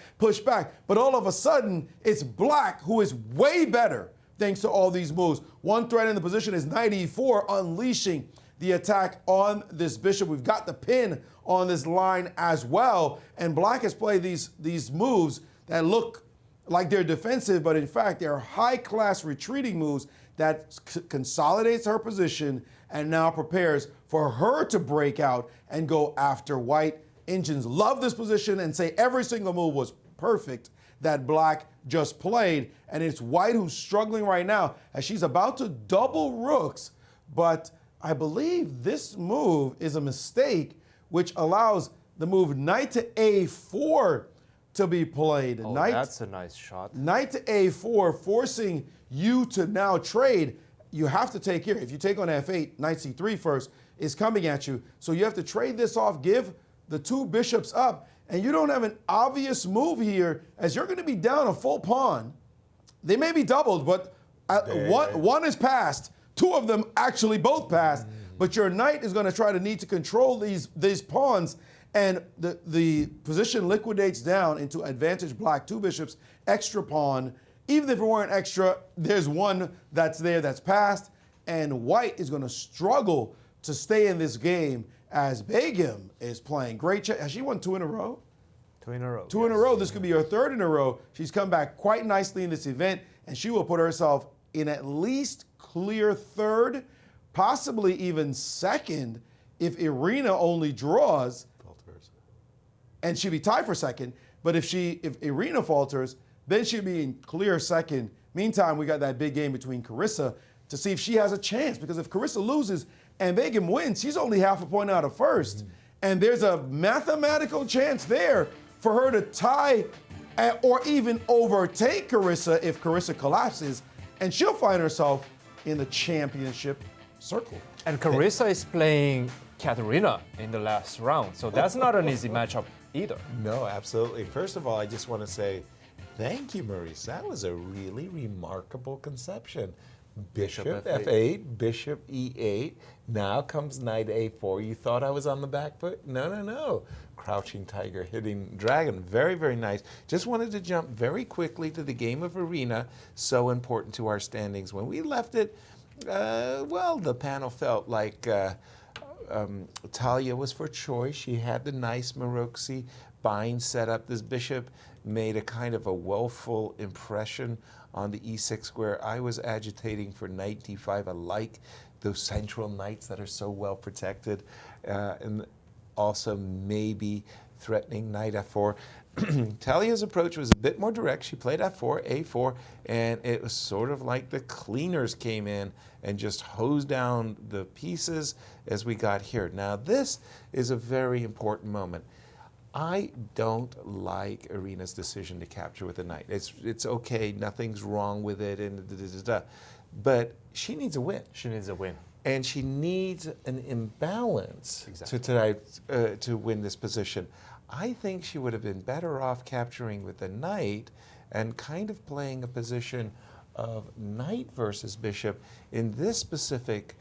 S3: but all of a sudden, it's Black who is way better thanks to all these moves. One threat in the position is knight e4, unleashing the attack on this bishop. We've got the pin on this line as well, and Black has played these moves that look like they're defensive, but in fact, they're high-class retreating moves that consolidates her position and now prepares for her to break out and go after White. Engines love this position and say every single move was perfect that Black just played. And it's White who's struggling right now as she's about to double rooks. But I believe this move is a mistake, which allows the move knight to a4 to be played.
S4: Oh, that's a nice shot.
S3: Knight to a4, forcing you to now trade. You have to take here. If you take on f8, knight c3 first is coming at you. So you have to trade this off, give the two bishops up, and you don't have an obvious move here as you're going to be down a full pawn. They may be doubled, but one is passed. Two of them actually both passed, but your knight is going to need to control these pawns, and the position liquidates down into advantage Black, two bishops, extra pawn. Even if it weren't extra, there's one that's there that's passed, and White is going to struggle to stay in this game as Begim is playing great. Has she won 2 in a row?
S4: 2 in a row.
S3: Two in a row. This could be her 3rd in a row. She's come back quite nicely in this event, and she will put herself in at least clear 3rd, possibly even 2nd if Irina only draws.
S5: Falters.
S3: And she'd be tied for 2nd. But if Irina falters, then she'd be in clear 2nd. Meantime, we got that big game between Carissa to see if she has a chance, because if Carissa loses and Begim wins, she's only half a point out of 1st. And there's a mathematical chance there for her to tie or even overtake Carissa if Carissa collapses, and she'll find herself in the championship circle.
S4: And Carissa is playing Katerina in the last round, so that's not an easy matchup either.
S5: No, absolutely. First of all, I just want to say thank you, Maurice. That was a really remarkable conception. Bishop f8, bishop e8. Now comes knight a4. You thought I was on the back foot? No, no, no. Crouching tiger, hitting dragon. Very, very nice. Just wanted to jump very quickly to the game of Irina, so important to our standings. When we left it, well, the panel felt like Talia was for choice. She had the nice Maroczy bind set up. This bishop made a kind of a woeful impression on the e6 square. I was agitating for knight d5. I like those central knights that are so well protected, and also maybe threatening knight f4. Talia's approach was a bit more direct. She played f4, a4, and it was sort of like the cleaners came in and just hosed down the pieces as we got here. Now this is a very important moment. I don't like Irina's decision to capture with a knight. It's okay, nothing's wrong with it, and but she needs a win.
S4: She needs a win.
S5: And she needs an imbalance to win this position. I think she would have been better off capturing with a knight and kind of playing a position of knight versus bishop. In this specific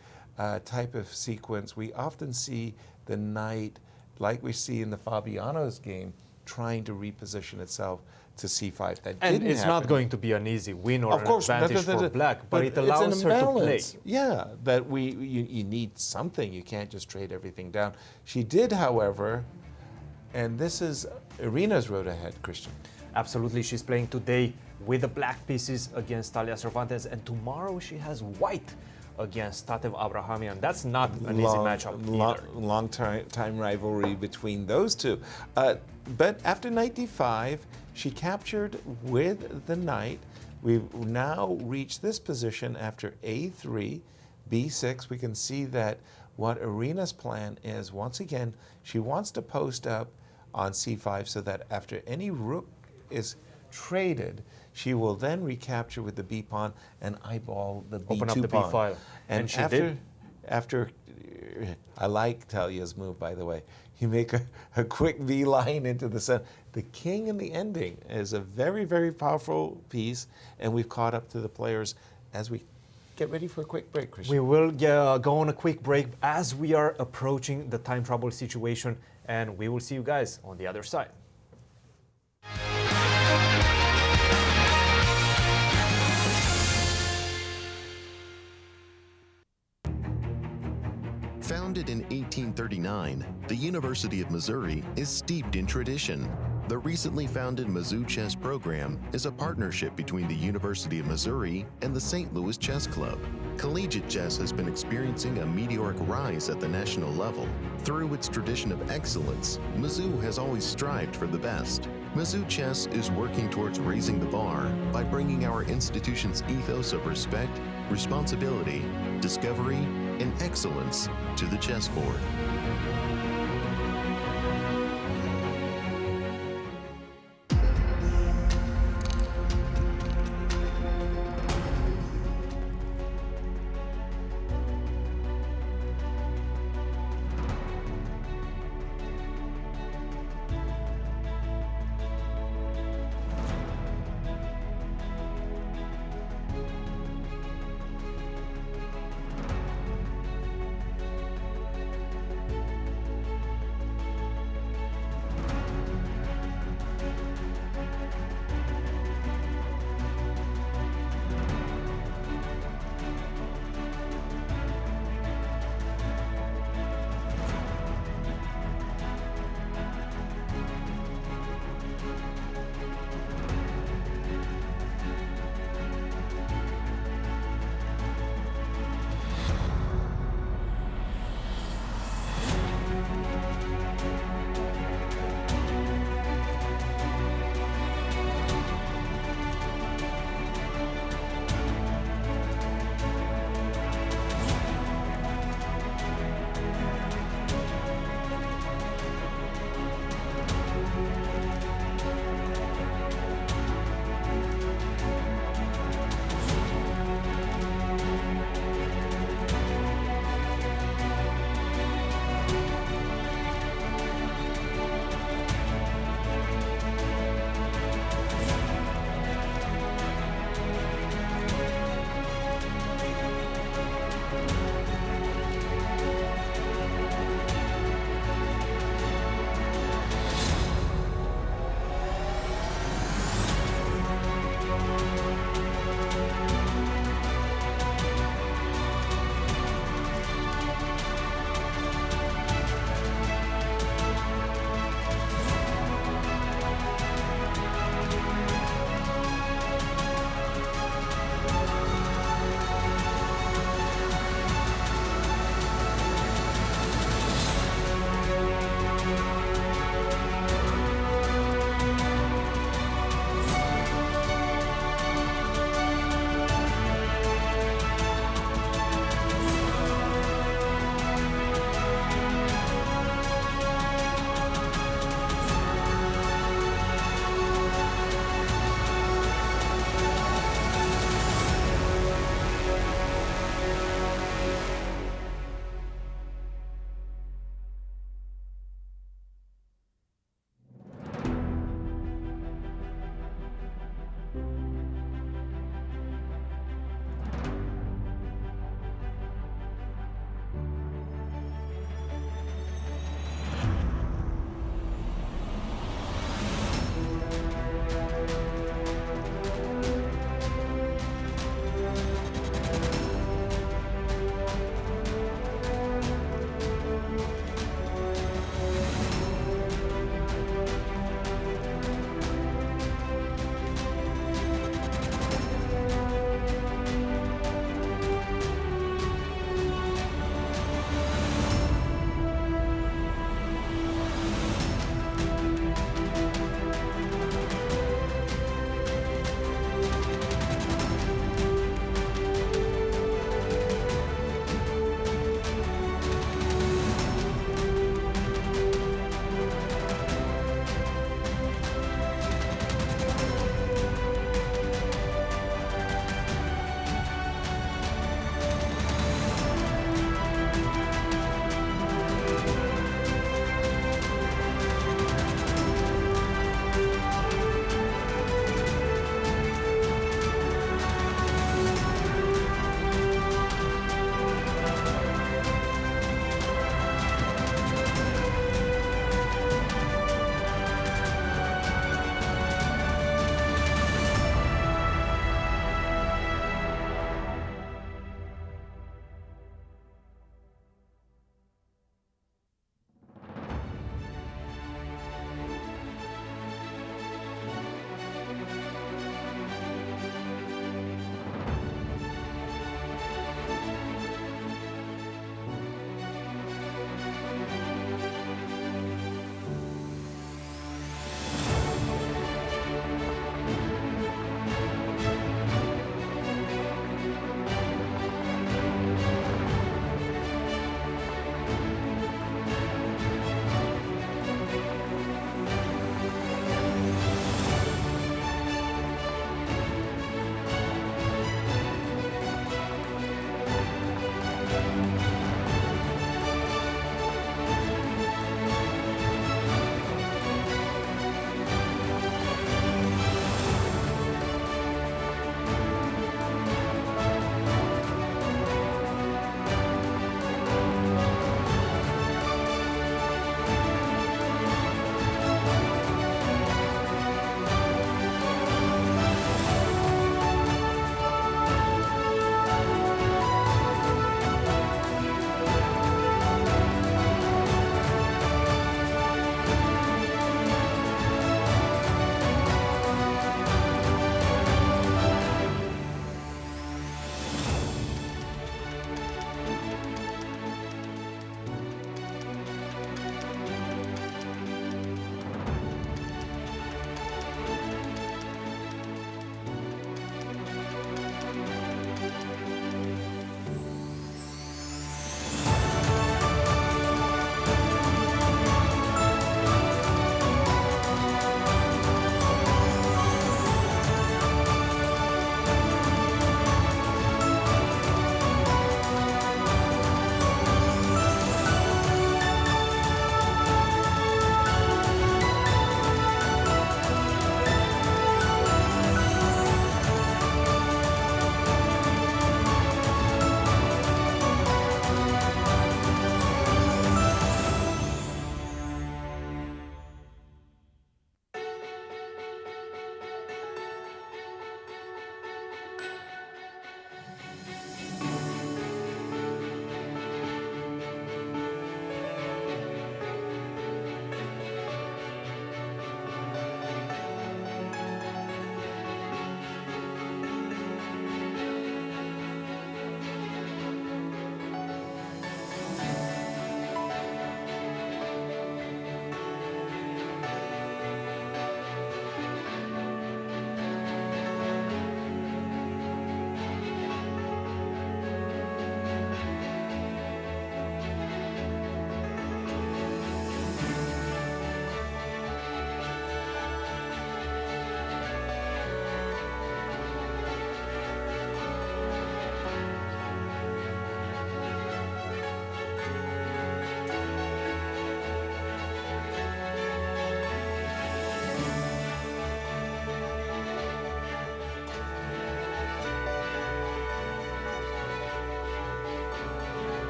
S5: type of sequence, we often see the knight, like we see in the Fabiano's game, trying to reposition itself to C5. That
S4: And
S5: didn't
S4: it's
S5: happen.
S4: not going to be an easy win or
S5: Of course,
S4: an advantage for black, but it
S5: it's an
S4: allows her to play.
S5: imbalance. Yeah, that you need something. You can't just trade everything down. She did, however, and this is Irina's road ahead, Christian.
S4: Absolutely, she's playing today with the black pieces against Talia Cervantes, and tomorrow she has white against Tatev Abrahamian. That's not an easy matchup either.
S5: Long time rivalry between those two. But after knight d5, she captured with the knight. We've now reached this position after a3, b6. We can see that what Irina's plan is, once again, she wants to post up on c5 so that after any rook is traded, she will then recapture with the b pawn and eyeball the b2
S4: Open up the
S5: pawn.
S4: b file.
S5: And
S4: she did.
S5: After, I like Talia's move, by the way. You make a quick V line into the center. The king in the ending is a very, very powerful piece, and we've caught up to the players as we get ready for a quick break, Christian.
S4: We will go on a quick break as we are approaching the time trouble situation, and we will see you guys on the other side.
S1: Founded in 1839, the University of Missouri is steeped in tradition. The recently founded Mizzou Chess Program is a partnership between the University of Missouri and the St. Louis Chess Club. Collegiate chess has been experiencing a meteoric rise at the national level. Through its tradition of excellence, Mizzou has always strived for the best. Mizzou Chess is working towards raising the bar by bringing our institution's ethos of respect, responsibility, discovery, and excellence to the chessboard.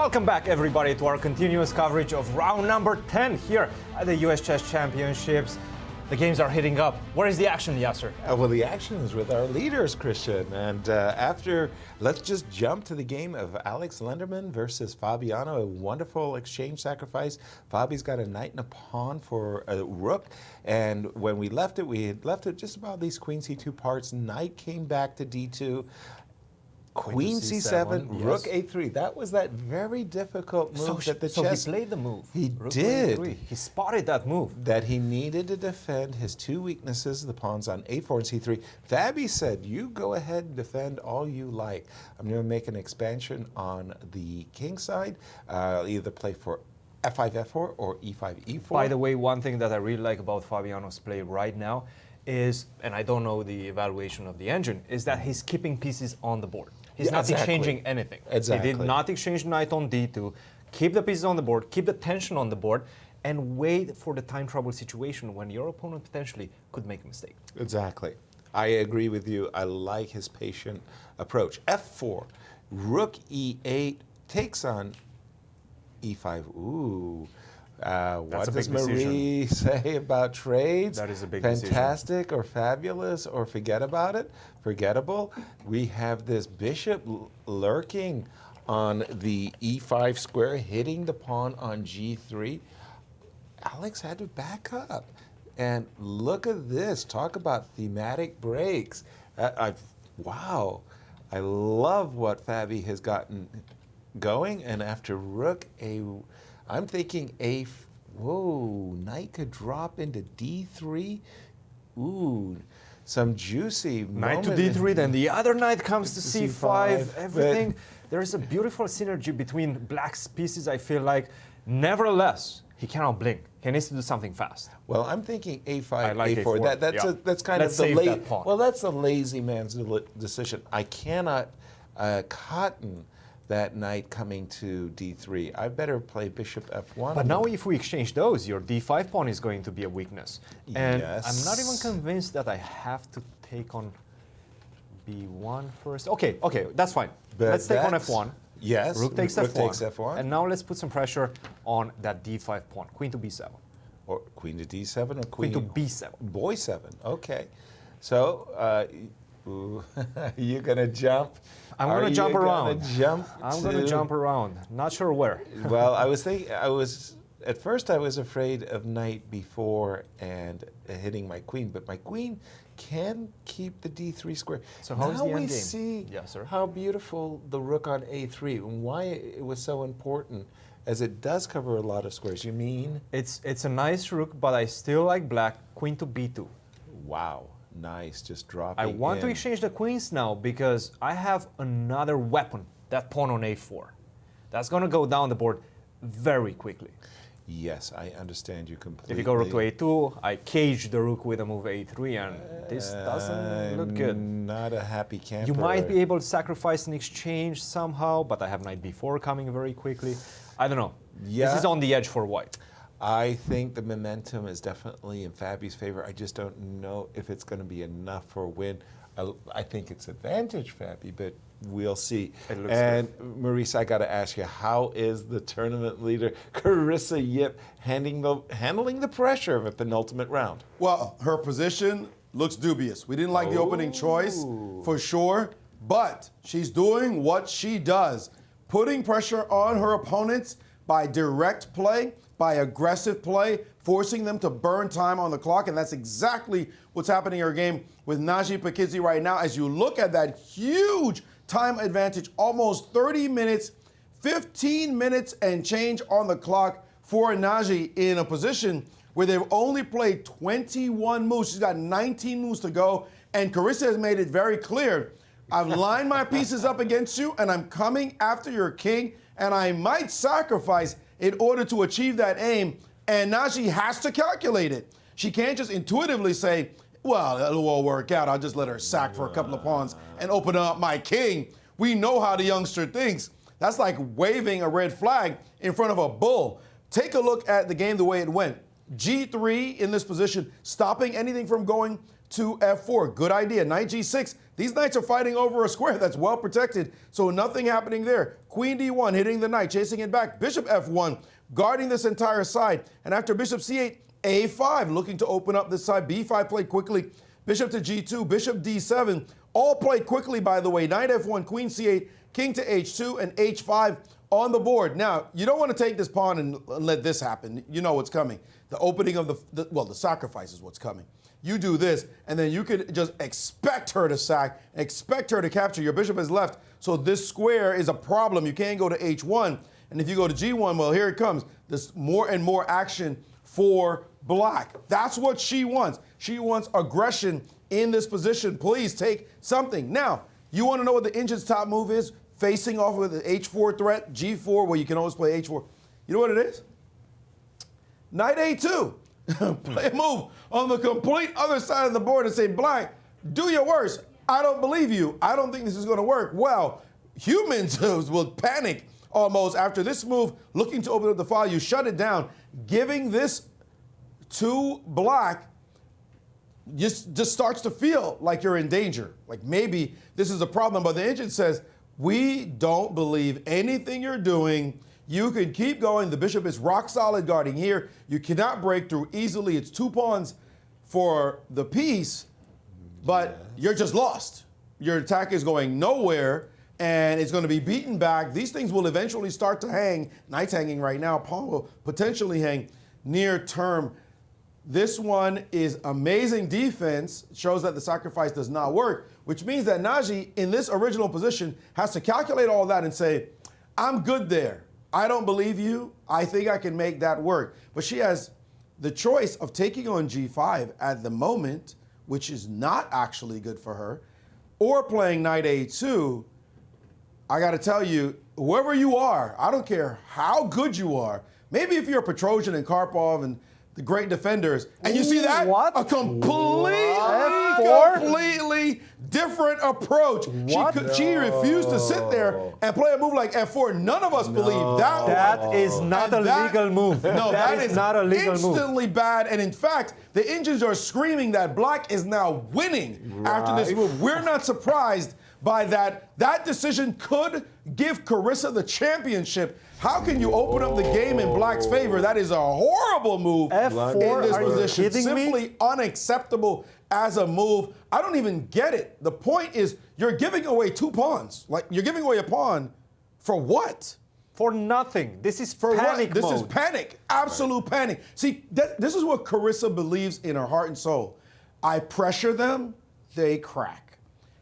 S4: Welcome back, everybody, to our continuous coverage of round number 10 here at the US Chess Championships. The games are heating up. Where is the action, Yasser?
S5: Well, the action is with our leaders, Christian. And let's just jump to the game of Alex Lenderman versus Fabiano. A wonderful exchange sacrifice. Fabi's got a knight and a pawn for a rook. And when we left it, just about these queen c2 parts. Knight came back to d2. Queen c7,
S4: yes.
S5: rook a3. That was that very difficult move that the chess...
S4: So he played the move.
S5: He
S4: Rook
S5: did.
S4: A3. He spotted that move.
S5: That he needed to defend his two weaknesses, the pawns on a4 and c3. Fabi said, you go ahead and defend all you like. I'm going to make an expansion on the king side. I'll either play for f5, f4 or e5, e4.
S4: By the way, one thing that I really like about Fabiano's play right now is, and I don't know the evaluation of the engine, is that he's keeping pieces on the board. He's not exchanging anything.
S5: Exactly.
S4: He did not exchange knight on d2. Keep the pieces on the board, keep the tension on the board, and wait for the time trouble situation when your opponent potentially could make a mistake.
S5: Exactly. I agree with you. I like his patient approach. f4, rook e8 takes on e5. Ooh. What does Marie say about trades?
S4: That is a big
S5: Fantastic or fabulous or forget about it? Forgettable? We have this bishop lurking on the e5 square, hitting the pawn on g3. Alex had to back up. And look at this. Talk about thematic breaks. Wow. I love what Fabi has gotten going. And after rook I'm thinking knight could drop into d3. Ooh, some juicy
S4: Knight to
S5: moment.
S4: d3, then the other knight comes to c5, everything. There is a beautiful synergy between black's pieces, I feel like. Nevertheless, he cannot blink. He needs to do something fast.
S5: Well, I'm thinking a5,
S4: like
S5: a4.
S4: A4.
S5: That's kind
S4: Let's
S5: of the
S4: save that pawn.
S5: Well, that's the lazy man's decision. I cannot cotton that knight coming to d3. I better play bishop f1.
S4: But now if we exchange those, your d5 pawn is going to be a weakness. And
S5: Yes.
S4: I'm not even convinced that I have to take on b1 first. Okay, that's fine.
S5: But
S4: let's take on
S5: that's-
S4: f1.
S5: Yes.
S4: Rook takes
S5: rook
S4: f1.
S5: takes f1.
S4: And now let's put some pressure on that d5 pawn. Queen to b7.
S5: Or queen to d7 or
S4: Queen to b7.
S5: Boy 7. Okay. So, you're going to jump?
S4: I'm going to jump around.
S5: I'm
S4: going to jump around. Not sure where.
S5: Well, at first I was afraid of knight b4 and hitting my queen, but my queen can keep the d3 square.
S4: So how's the
S5: now we
S4: endgame?
S5: see
S4: Yes, sir.
S5: how beautiful the rook on a3 and why it was so important, as it does cover a lot of squares. You mean?
S4: It's a nice rook, but I still like black. Queen to b2.
S5: Wow. Nice, just dropping
S4: I want to
S5: in.
S4: exchange the queens now because I have another weapon, that pawn on a4. That's going to go down the board very quickly.
S5: Yes, I understand you completely.
S4: If you go rook to a2, I cage the rook with a move a3, and this doesn't look good.
S5: Not a happy camper.
S4: You might be able to sacrifice an exchange somehow, but I have knight b4 coming very quickly. I don't know.
S5: Yeah.
S4: This is on the edge for white.
S5: I think the momentum is definitely in Fabi's favor. I just don't know if it's going to be enough for a win. I think it's advantage Fabi, but we'll see.
S4: It looks
S5: and Maurice, I got to ask you, how is the tournament leader, Carissa Yip, handling the pressure of a penultimate round?
S3: Well, her position looks dubious. We didn't like the opening choice, for sure, but she's doing what she does, putting pressure on her opponents by direct play, by aggressive play, forcing them to burn time on the clock, and that's exactly what's happening in her game with Naji Pakidze right now. As you look at that huge time advantage, almost 30 minutes, 15 minutes and change on the clock for Naji in a position where they've only played 21 moves. She's got 19 moves to go, and Carissa has made it very clear, I've lined my pieces up against you, and I'm coming after your king, and I might sacrifice in order to achieve that aim, and now she has to calculate it. She can't just intuitively say, well, it'll all work out. I'll just let her sack for a couple of pawns and open up my king. We know how the youngster thinks. That's like waving a red flag in front of a bull. Take a look at the game the way it went. G3 in this position, stopping anything from going to f4. Good idea. Knight g6. These knights are fighting over a square that's well protected, so nothing happening there. Queen d1, hitting the knight, chasing it back. Bishop f1, guarding this entire side. And after bishop c8, a5, looking to open up this side. b5 played quickly. Bishop to g2, bishop d7, all played quickly, by the way. Knight f1, queen c8, king to h2, and h5 on the board. Now, you don't want to take this pawn and let this happen. You know what's coming. The opening of the sacrifice is what's coming. You do this, and then you could just expect her to sack, expect her to capture. Your bishop is left, so this square is a problem. You can't go to h1, and if you go to g1, well, here it comes. There's more and more action for black. That's what she wants. She wants aggression in this position. Please take something. Now, you want to know what the engine's top move is? Facing off with the h4 threat, g4, where you can always play h4. You know what it is? Knight a2. Play a move on the complete other side of the board and say, black, do your worst. I don't believe you. I don't think this is going to work. Well, humans will panic almost after this move, looking to open up the file. You shut it down, giving this to black just starts to feel like you're in danger. Like maybe this is a problem, but the engine says, we don't believe anything you're doing. You can keep going. The bishop is rock solid guarding here. You cannot break through easily. It's 2 pawns for the piece, but you're just lost. Your attack is going nowhere, and it's going to be beaten back. These things will eventually start to hang. Knight's hanging right now. Pawn will potentially hang near term. This one is amazing defense. It shows that the sacrifice does not work, which means that Naji, in this original position, has to calculate all that and say, I'm good there. I don't believe you. I think I can make that work. But she has the choice of taking on g5 at the moment, which is not actually good for her, or playing knight a2. I got to tell you, whoever you are, I don't care how good you are. Maybe if you're Petrosian and Karpov and the great defenders, and you see that?
S4: What?
S3: A completely different approach. She refused to sit there and play a move like f4. None of us believe that.
S4: That is not a legal move.
S3: No, that is
S4: not a legal move.
S3: Instantly bad. And in fact, the engines are screaming that black is now winning after this move. We're not surprised by that. That decision could give Carissa the championship. How can you open up the game in black's favor? That is a horrible move
S4: F4,
S3: in this
S4: are you
S3: position.
S4: kidding
S3: Simply
S4: me?
S3: unacceptable as a move. I don't even get it. The point is you're giving away 2 pawns. Like, you're giving away a pawn for what?
S4: For nothing. This is
S3: For
S4: panic
S3: what?
S4: mode.
S3: This is panic. Absolute panic. See, this is what Carissa believes in her heart and soul. I pressure them, they crack.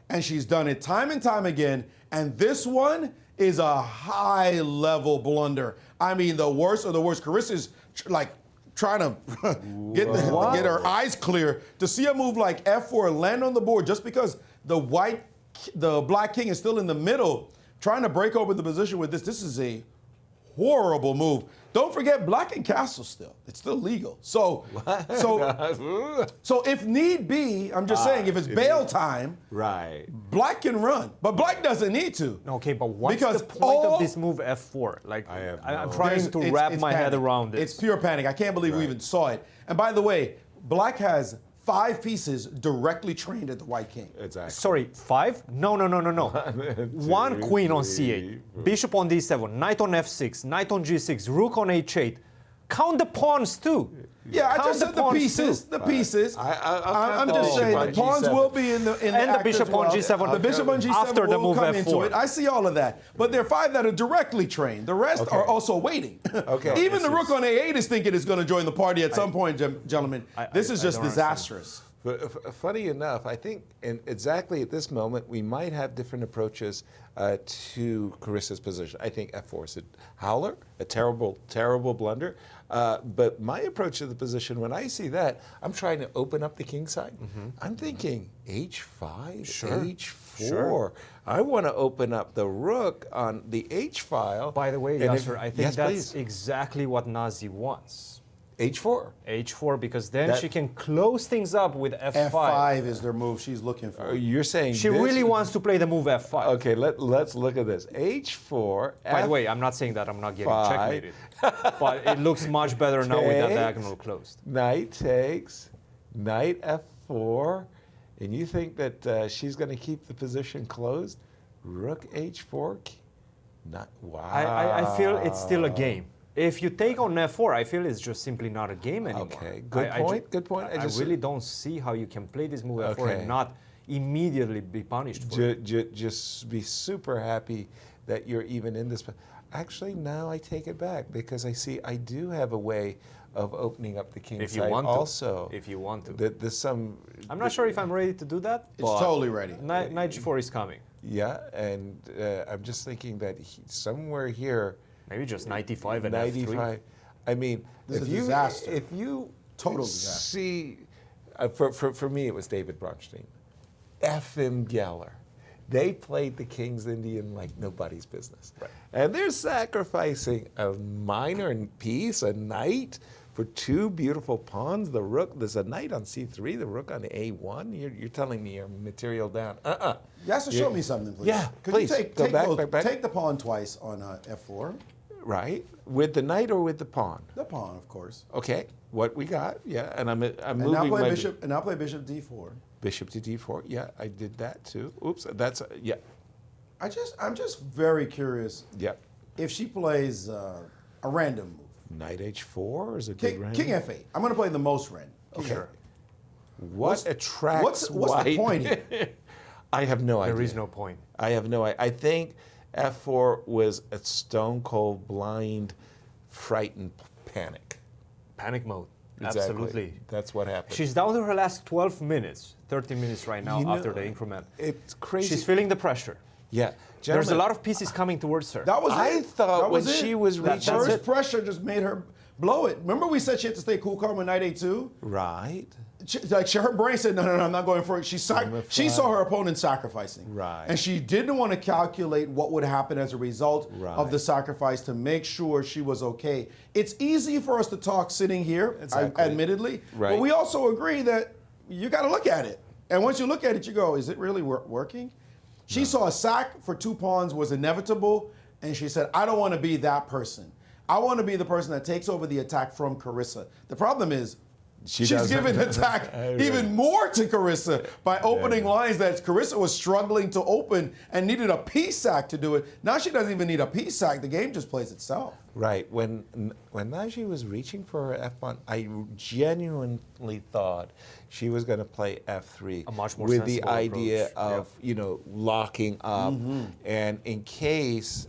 S3: And she's done it time and time again. And this one is a high-level blunder. I mean, the worst of the worst. Carissa's like trying to get her eyes clear to see a move like f4 land on the board just because the black king is still in the middle, trying to break open the position with this. This is a horrible move. Don't forget, black and castle still. It's still legal. So if need be, I'm just saying, if it's bail time, black can run. But black doesn't need to.
S4: Okay, but what's the point of this move f4? Like, I'm trying to wrap my head around it.
S3: It's pure panic. I can't believe we even saw it. And by the way, black has 5 pieces directly trained at the white king.
S5: Exactly.
S4: Sorry, 5? No. 1 queen on c8, bishop on d7, knight on f6, knight on g6, rook on h8. Count the pawns too.
S3: Yeah, I just said the pieces. The pieces. I'm just saying the pawns will be in the
S4: and the bishop on g7.
S3: The bishop on g7
S4: after the move
S3: come
S4: f4.
S3: into it. I see all of that. But there are 5 that are directly trained. The rest are also waiting.
S5: Okay.
S3: Even the rook on a8 is thinking it's going to join the party at some point, gentlemen. This is just disastrous.
S5: Funny enough, I think exactly at this moment we might have different approaches to Carissa's position. I think f4 is a howler, a terrible, terrible blunder. But my approach to the position, when I see that, I'm trying to open up the king side. I'm thinking h5, h4. I want to open up the rook on the h file.
S4: By the way, Yasser, I think that's exactly what Nazi wants.
S5: h4.
S4: h4, because then she can close things up with f5.
S3: f5 is their move she's looking for.
S5: You're saying
S4: she really wants to play the move f5.
S5: Okay, let's look at this. h4.
S4: By the way, I'm not saying that I'm not getting checkmated, but it looks much better now with that diagonal closed.
S5: Knight takes, knight f4. And you think that she's going to keep the position closed? Rook H4? Not, wow.
S4: I feel it's still a game. If you take on F4, I feel it's just simply not a game anymore.
S5: Okay, good point. Good point.
S4: I really don't see how you can play this move F4 and not immediately be punished for it.
S5: Just be super happy that you're even in this. Actually, now I take it back because I do have a way of opening up the king
S4: if
S5: side
S4: you want
S5: also.
S4: To. If you want to.
S5: There's some.
S4: I'm not sure if I'm ready to do that.
S3: It's totally ready.
S4: Knight G4 is coming.
S5: Yeah, and I'm just thinking that somewhere here.
S4: Maybe just 95 and
S5: 95.
S4: F3.
S5: I mean,
S3: this is a disaster.
S5: If you
S3: total disaster.
S5: See, for me, it was David Bronstein, F.M. Geller. They played the King's Indian like nobody's business.
S4: Right.
S5: And they're sacrificing a minor piece, a knight, for two beautiful pawns. The rook, there's a knight on C3, the rook on A1. You're telling me you're material down.
S3: Yasser, show me something, please.
S5: Yeah,
S3: Could
S5: please.
S3: you take
S5: back.
S3: Take the pawn twice on F4.
S5: Right. With the knight or with the pawn?
S3: The pawn, of course.
S5: Okay. What we got? Yeah. And I'm
S3: and
S5: moving
S3: now play
S5: my
S3: bishop. And now play bishop D4.
S5: Bishop to D4. Yeah, I did that too. Oops. That's yeah.
S3: I'm just very curious.
S5: Yeah.
S3: If she plays a random move.
S5: Knight H4 is a
S3: King,
S5: good random.
S3: King F8. I'm going to play the most random.
S5: Okay. What attracts
S3: what's the point here?
S5: I have no idea.
S4: There is no point.
S5: I have no idea. I think F4 was a stone cold, blind, frightened panic.
S4: Panic mode.
S5: Exactly.
S4: Absolutely.
S5: That's what happened.
S4: She's down to her last 12 minutes, 13 minutes right now after the increment.
S5: It's crazy.
S4: She's feeling the pressure.
S5: Yeah.
S4: There's a lot of pieces coming towards her.
S3: That was
S5: I
S3: it.
S5: thought
S3: that
S5: when
S3: was
S5: she
S3: it.
S5: was
S3: that
S5: reaching...
S3: first pressure just made her blow it. Remember we said she had to stay cool, calm with Knight A2?
S5: Right.
S3: Her brain said, no, I'm not going for it. She saw her opponent sacrificing.
S5: Right.
S3: And she didn't want to calculate what would happen as a result of the sacrifice to make sure she was okay. It's easy for us to talk sitting here, admittedly.
S5: Right.
S3: But we also agree that you got to look at it. And once you look at it, you go, is it really working? She saw a sack for 2 pawns was inevitable, and she said, I don't want to be that person. I want to be the person that takes over the attack from Carissa. The problem is, she's giving the attack even more to Carissa by opening lines that Carissa was struggling to open and needed a piece sack to do it. Now she doesn't even need a piece sack. The game just plays itself.
S5: Right. When Naji was reaching for her F1, I genuinely thought she was going to play F3
S4: a much more
S5: with the
S4: sensible
S5: idea
S4: approach.
S5: of locking up, and in case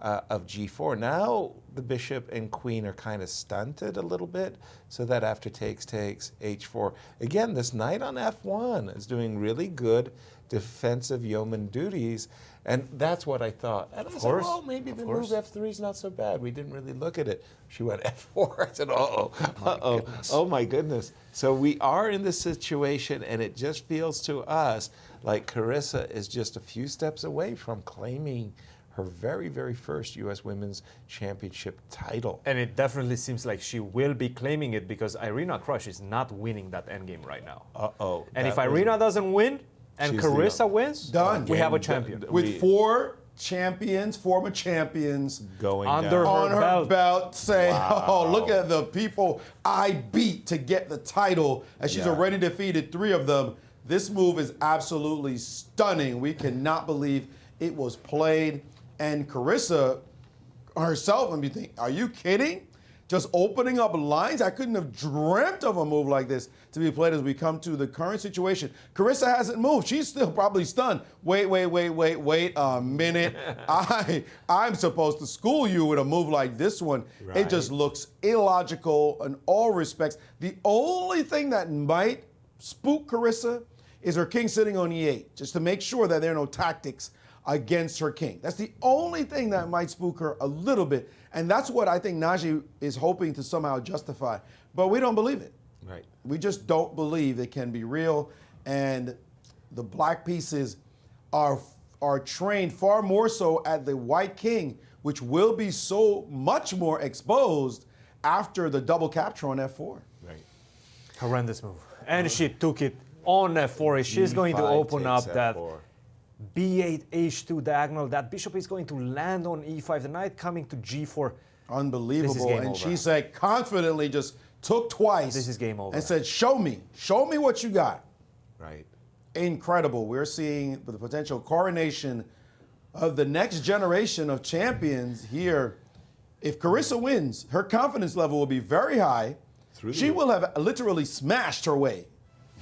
S5: of G4. Now the bishop and queen are kind of stunted a little bit, so that after takes H4. Again, this knight on F1 is doing really good defensive yeoman duties, and that's what I thought. And I said, well, maybe the move F3 is not so bad. We didn't really look at it. She went F4. I said, oh my goodness. So we are in this situation, and it just feels to us like Carissa is just a few steps away from claiming her very, very first U.S. Women's Championship title.
S4: And it definitely seems like she will be claiming it because Irina Krush is not winning that endgame right now. And if Irina doesn't win and Carissa wins, we have a champion.
S3: With 4 champions, former champions,
S5: going
S4: under
S3: on her belt saying, oh, look at the people I beat to get the title. And she's already defeated 3 of them. This move is absolutely stunning. We cannot believe it was played. And Carissa herself, let me think, are you kidding? Just opening up lines? I couldn't have dreamt of a move like this to be played as we come to the current situation. Carissa hasn't moved. She's still probably stunned. Wait a minute. I'm supposed to school you with a move like this one. Right. It just looks illogical in all respects. The only thing that might spook Carissa is her king sitting on E8, just to make sure that there are no tactics against her king. That's the only thing that might spook her a little bit. And that's what I think Naji is hoping to somehow justify. But we don't believe it.
S5: Right.
S3: We just don't believe it can be real. And the black pieces are trained far more so at the white king, which will be so much more exposed after the double capture on F4.
S5: Right.
S4: Horrendous move. And she took it on F4. She's going to open up that B8, H2 diagonal. That bishop is going to land on E5. The knight coming to G4.
S3: Unbelievable.
S4: This is game
S3: and
S4: over.
S3: She said confidently just took twice.
S4: This is game over.
S3: And said, show me what you got.
S5: Right.
S3: Incredible. We're seeing the potential coronation of the next generation of champions here. If Carissa wins, her confidence level will be very high. She will have literally smashed her way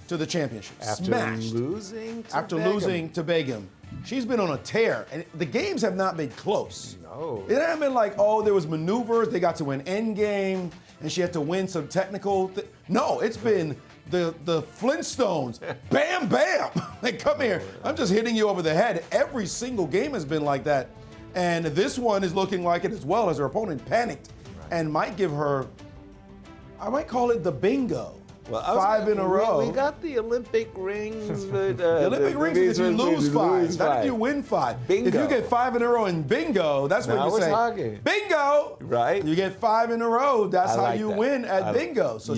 S3: to the championship.
S5: After losing to
S3: Begum. She's been on a tear, and the games have not been close.
S5: No.
S3: It hasn't been like, oh, there was maneuvers, they got to an Endgame, and she had to win some technical. No, it's been the Flintstones. Bam, bam. Like, come here. I'm just hitting you over the head. Every single game has been like that. And this one is looking like it as well, as her opponent panicked and might give her, I might call it the bingo.
S5: Well,
S3: 5 in a row.
S5: We got the Olympic rings.
S3: The Olympic rings is if you lose 5, not if you win 5.
S5: Bingo.
S3: If you get 5 in a row in bingo, that's what
S5: Now
S3: you
S5: we're
S3: say.
S5: talking.
S3: Bingo!
S5: Right.
S3: You get 5 in a row, that's
S5: I
S3: how
S5: like
S3: you
S5: that.
S3: win at bingo. So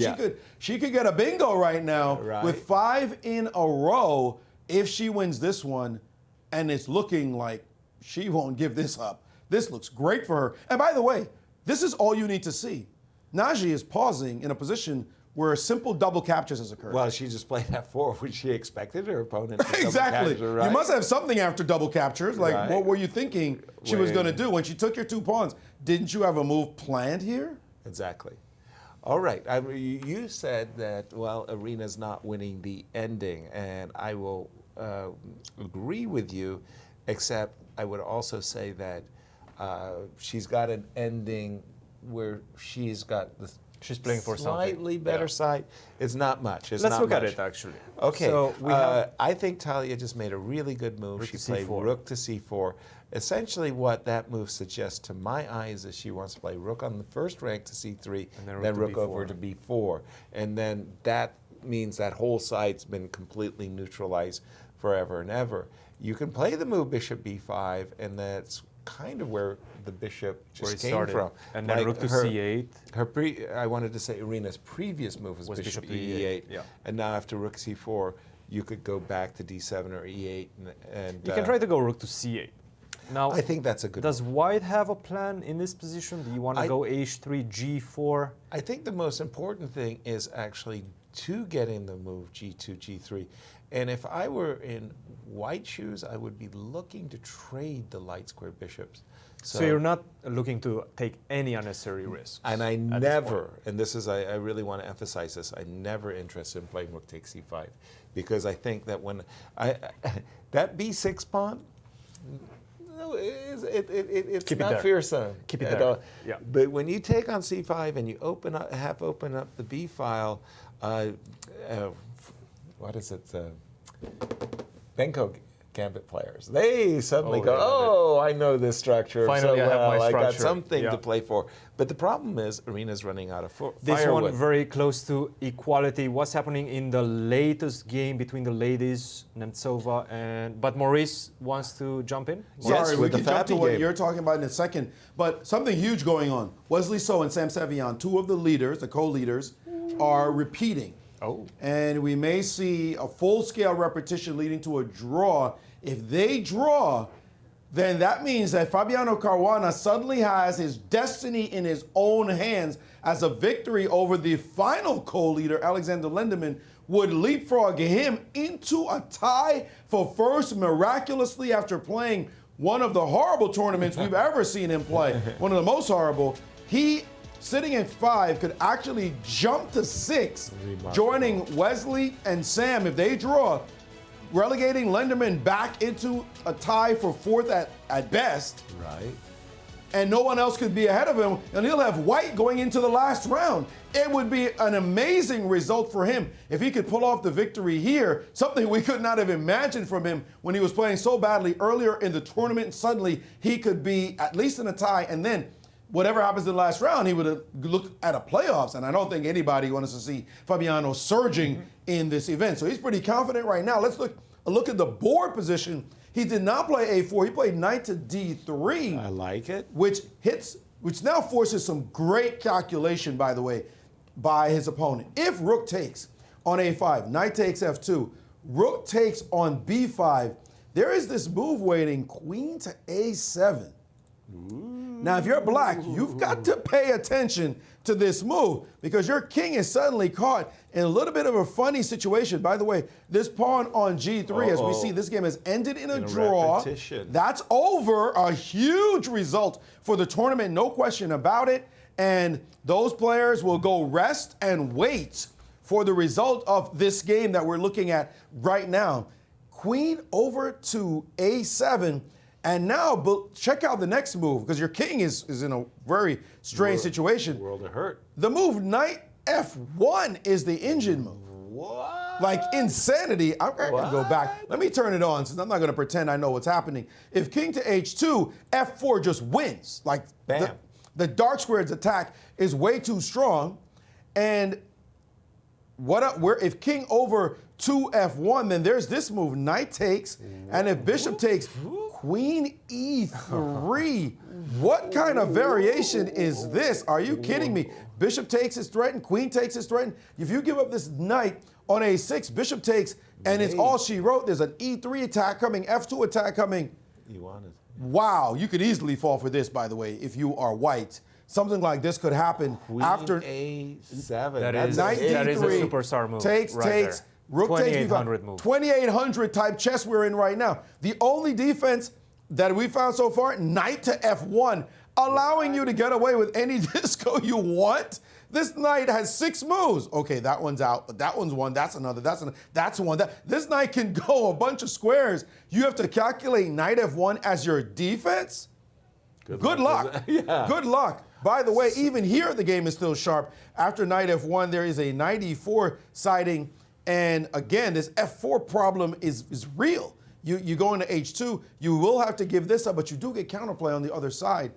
S3: she could get a bingo right now with 5 in a row if she wins this one, and it's looking like she won't give this up. This looks great for her. And by the way, this is all you need to see. Naji is pausing in a position where simple double captures has occurred.
S5: Well, she just played F4, which she expected her opponent to
S3: Exactly.
S5: double capture, right?
S3: You must have something after double captures. Like, what were you thinking she was going to do? When she took your 2 pawns, didn't you have a move planned here?
S5: Exactly. All right. You said that, well, Irina's not winning the ending, and I will agree with you, except I would also say that she's got an ending where she's got the
S4: playing for
S5: slightly better side. It's not much. Let's
S4: look at it, actually.
S5: Okay.
S4: So we have
S5: I think Talia just made a really good move. She played rook to c4. Essentially, what that move suggests to my eyes is she wants to play rook on the first rank to c3, and then rook over to b4. And then that means that whole side's been completely neutralized forever and ever. You can play the move bishop b5, and that's kind of where the bishop just came from.
S4: And then rook to c8.
S5: I wanted to say Irina's previous move was bishop to e8.
S4: Yeah.
S5: And now after rook c4, you could go back to d7 or e8. And
S4: you can try to go rook to c8. Now,
S5: I think that's a good
S4: Does white have a plan in this position? Do you want to go h3, g4?
S5: I think the most important thing is actually to get in the move g2, g3. And if I were in white shoes, I would be looking to trade the light square bishops.
S4: So you're not looking to take any unnecessary risks.
S5: And I never, and this is, I really want to emphasize this, I'm never interested in playing rook takes c5, because I think that when that b6 pawn, no, it's not fearsome.
S4: Keep it there. Yeah.
S5: But when you take on c5 and you open up, open up the b file, what is it? Benko gambit players. They suddenly I know this structure
S4: Finally,
S5: so well.
S4: I have my structure.
S5: I got something to play for. But the problem is, Irina's running out of firewood.
S4: This one very close to equality. What's happening in the latest game between the ladies, Nemtsova but Maurice wants to jump in?
S3: Sorry, we
S5: with
S3: can
S5: the
S3: jump to
S5: Fabi
S3: what
S5: game.
S3: you're talking about in a second. But something huge going on. Wesley So and Sam Savion, 2 of the leaders, the co-leaders, are repeating. And we may see a full-scale repetition leading to a draw. If they draw, then that means that Fabiano Caruana suddenly has his destiny in his own hands, as a victory over the final co-leader, Alexander Lindemann, would leapfrog him into a tie for first miraculously after playing one of the horrible tournaments we've ever seen him play, one of the most horrible. He, sitting at 5, could actually jump to 6, joining Wesley and Sam if they draw, relegating Lindemann back into a tie for 4th at best.
S5: Right.
S3: And no one else could be ahead of him, and he'll have white going into the last round. It would be an amazing result for him if he could pull off the victory here, something we could not have imagined from him when he was playing so badly earlier in the tournament, and suddenly he could be at least in a tie, and then whatever happens in the last round, he would look at a playoffs, and I don't think anybody wants to see Fabiano surging in this event. So he's pretty confident right now. Let's look at the board position. He did not play a4. He played knight to d3.
S5: I like it.
S3: Which now forces some great calculation, by the way, by his opponent. If rook takes on a5, knight takes f2, rook takes on b5, there is this move waiting, queen to a7. Now, if you're black, you've got to pay attention to this move because your king is suddenly caught in a little bit of a funny situation. By the way, this pawn on G3, as we see, this game has ended in a draw.
S5: Repetition.
S3: That's over. A huge result for the tournament, no question about it. And those players will go rest and wait for the result of this game that we're looking at right now. Queen over to A7. And now, check out the next move, because your king is in a very strange situation.
S5: World of hurt.
S3: The move knight F1 is the engine move.
S5: What?
S3: Like insanity. I'm going to go back. Let me turn it on, since I'm not going to pretend I know what's happening. If king to H2, F4 just wins. Like,
S5: bam.
S3: The dark square's attack is way too strong. And if king over 2F1, then there's this move, knight takes, and if bishop takes, queen E3. What kind of variation is this? Are you kidding me? Bishop takes is threatened, queen takes is threatened. If you give up this knight on A6, bishop takes, and it's all she wrote. There's an E3 attack coming, F2 attack coming.
S5: You want it.
S3: Wow, you could easily fall for this, by the way, if you are white. Something like this could happen
S5: Queen
S3: after
S5: A7.
S4: That is a superstar move.
S3: Takes,
S4: right
S3: rook takes,
S4: 2800 move.
S3: 2800 type chess we're in right now. The only defense that we found so far, knight to F1, allowing you to get away with any disco you want. This knight has 6 moves. Okay, that one's out, but that one's one, that's another, that's one. This knight can go a bunch of squares. You have to calculate knight F1 as your defense? Good luck.
S5: Yeah.
S3: Good luck. By the way, even here the game is still sharp. After knight F1, there is a knight E4 siding. And again, this F4 problem is real. You go into H2, you will have to give this up, but you do get counterplay on the other side.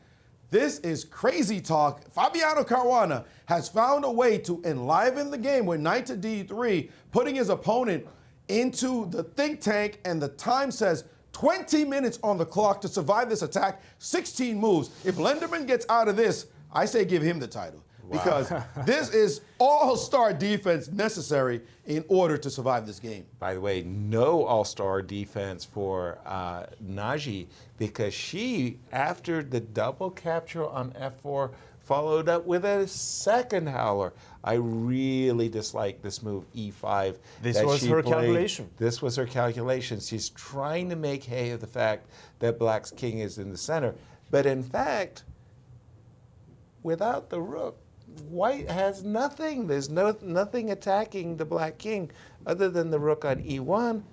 S3: This is crazy talk. Fabiano Caruana has found a way to enliven the game with knight to D3, putting his opponent into the think tank, and the time says 20 minutes on the clock to survive this attack, 16 moves. If Lenderman gets out of this, I say give him the title. Wow. Because this is all-star defense necessary in order to survive this game.
S5: By the way, no all-star defense for Naji, because she, after the double capture on F4, followed up with a second howler. I really dislike this move, E5.
S4: This was her calculation.
S5: This was her calculation. She's trying to make hay of the fact that Black's king is in the center. But in fact, without the rook, White has nothing. There's nothing attacking the Black king other than the rook on E1.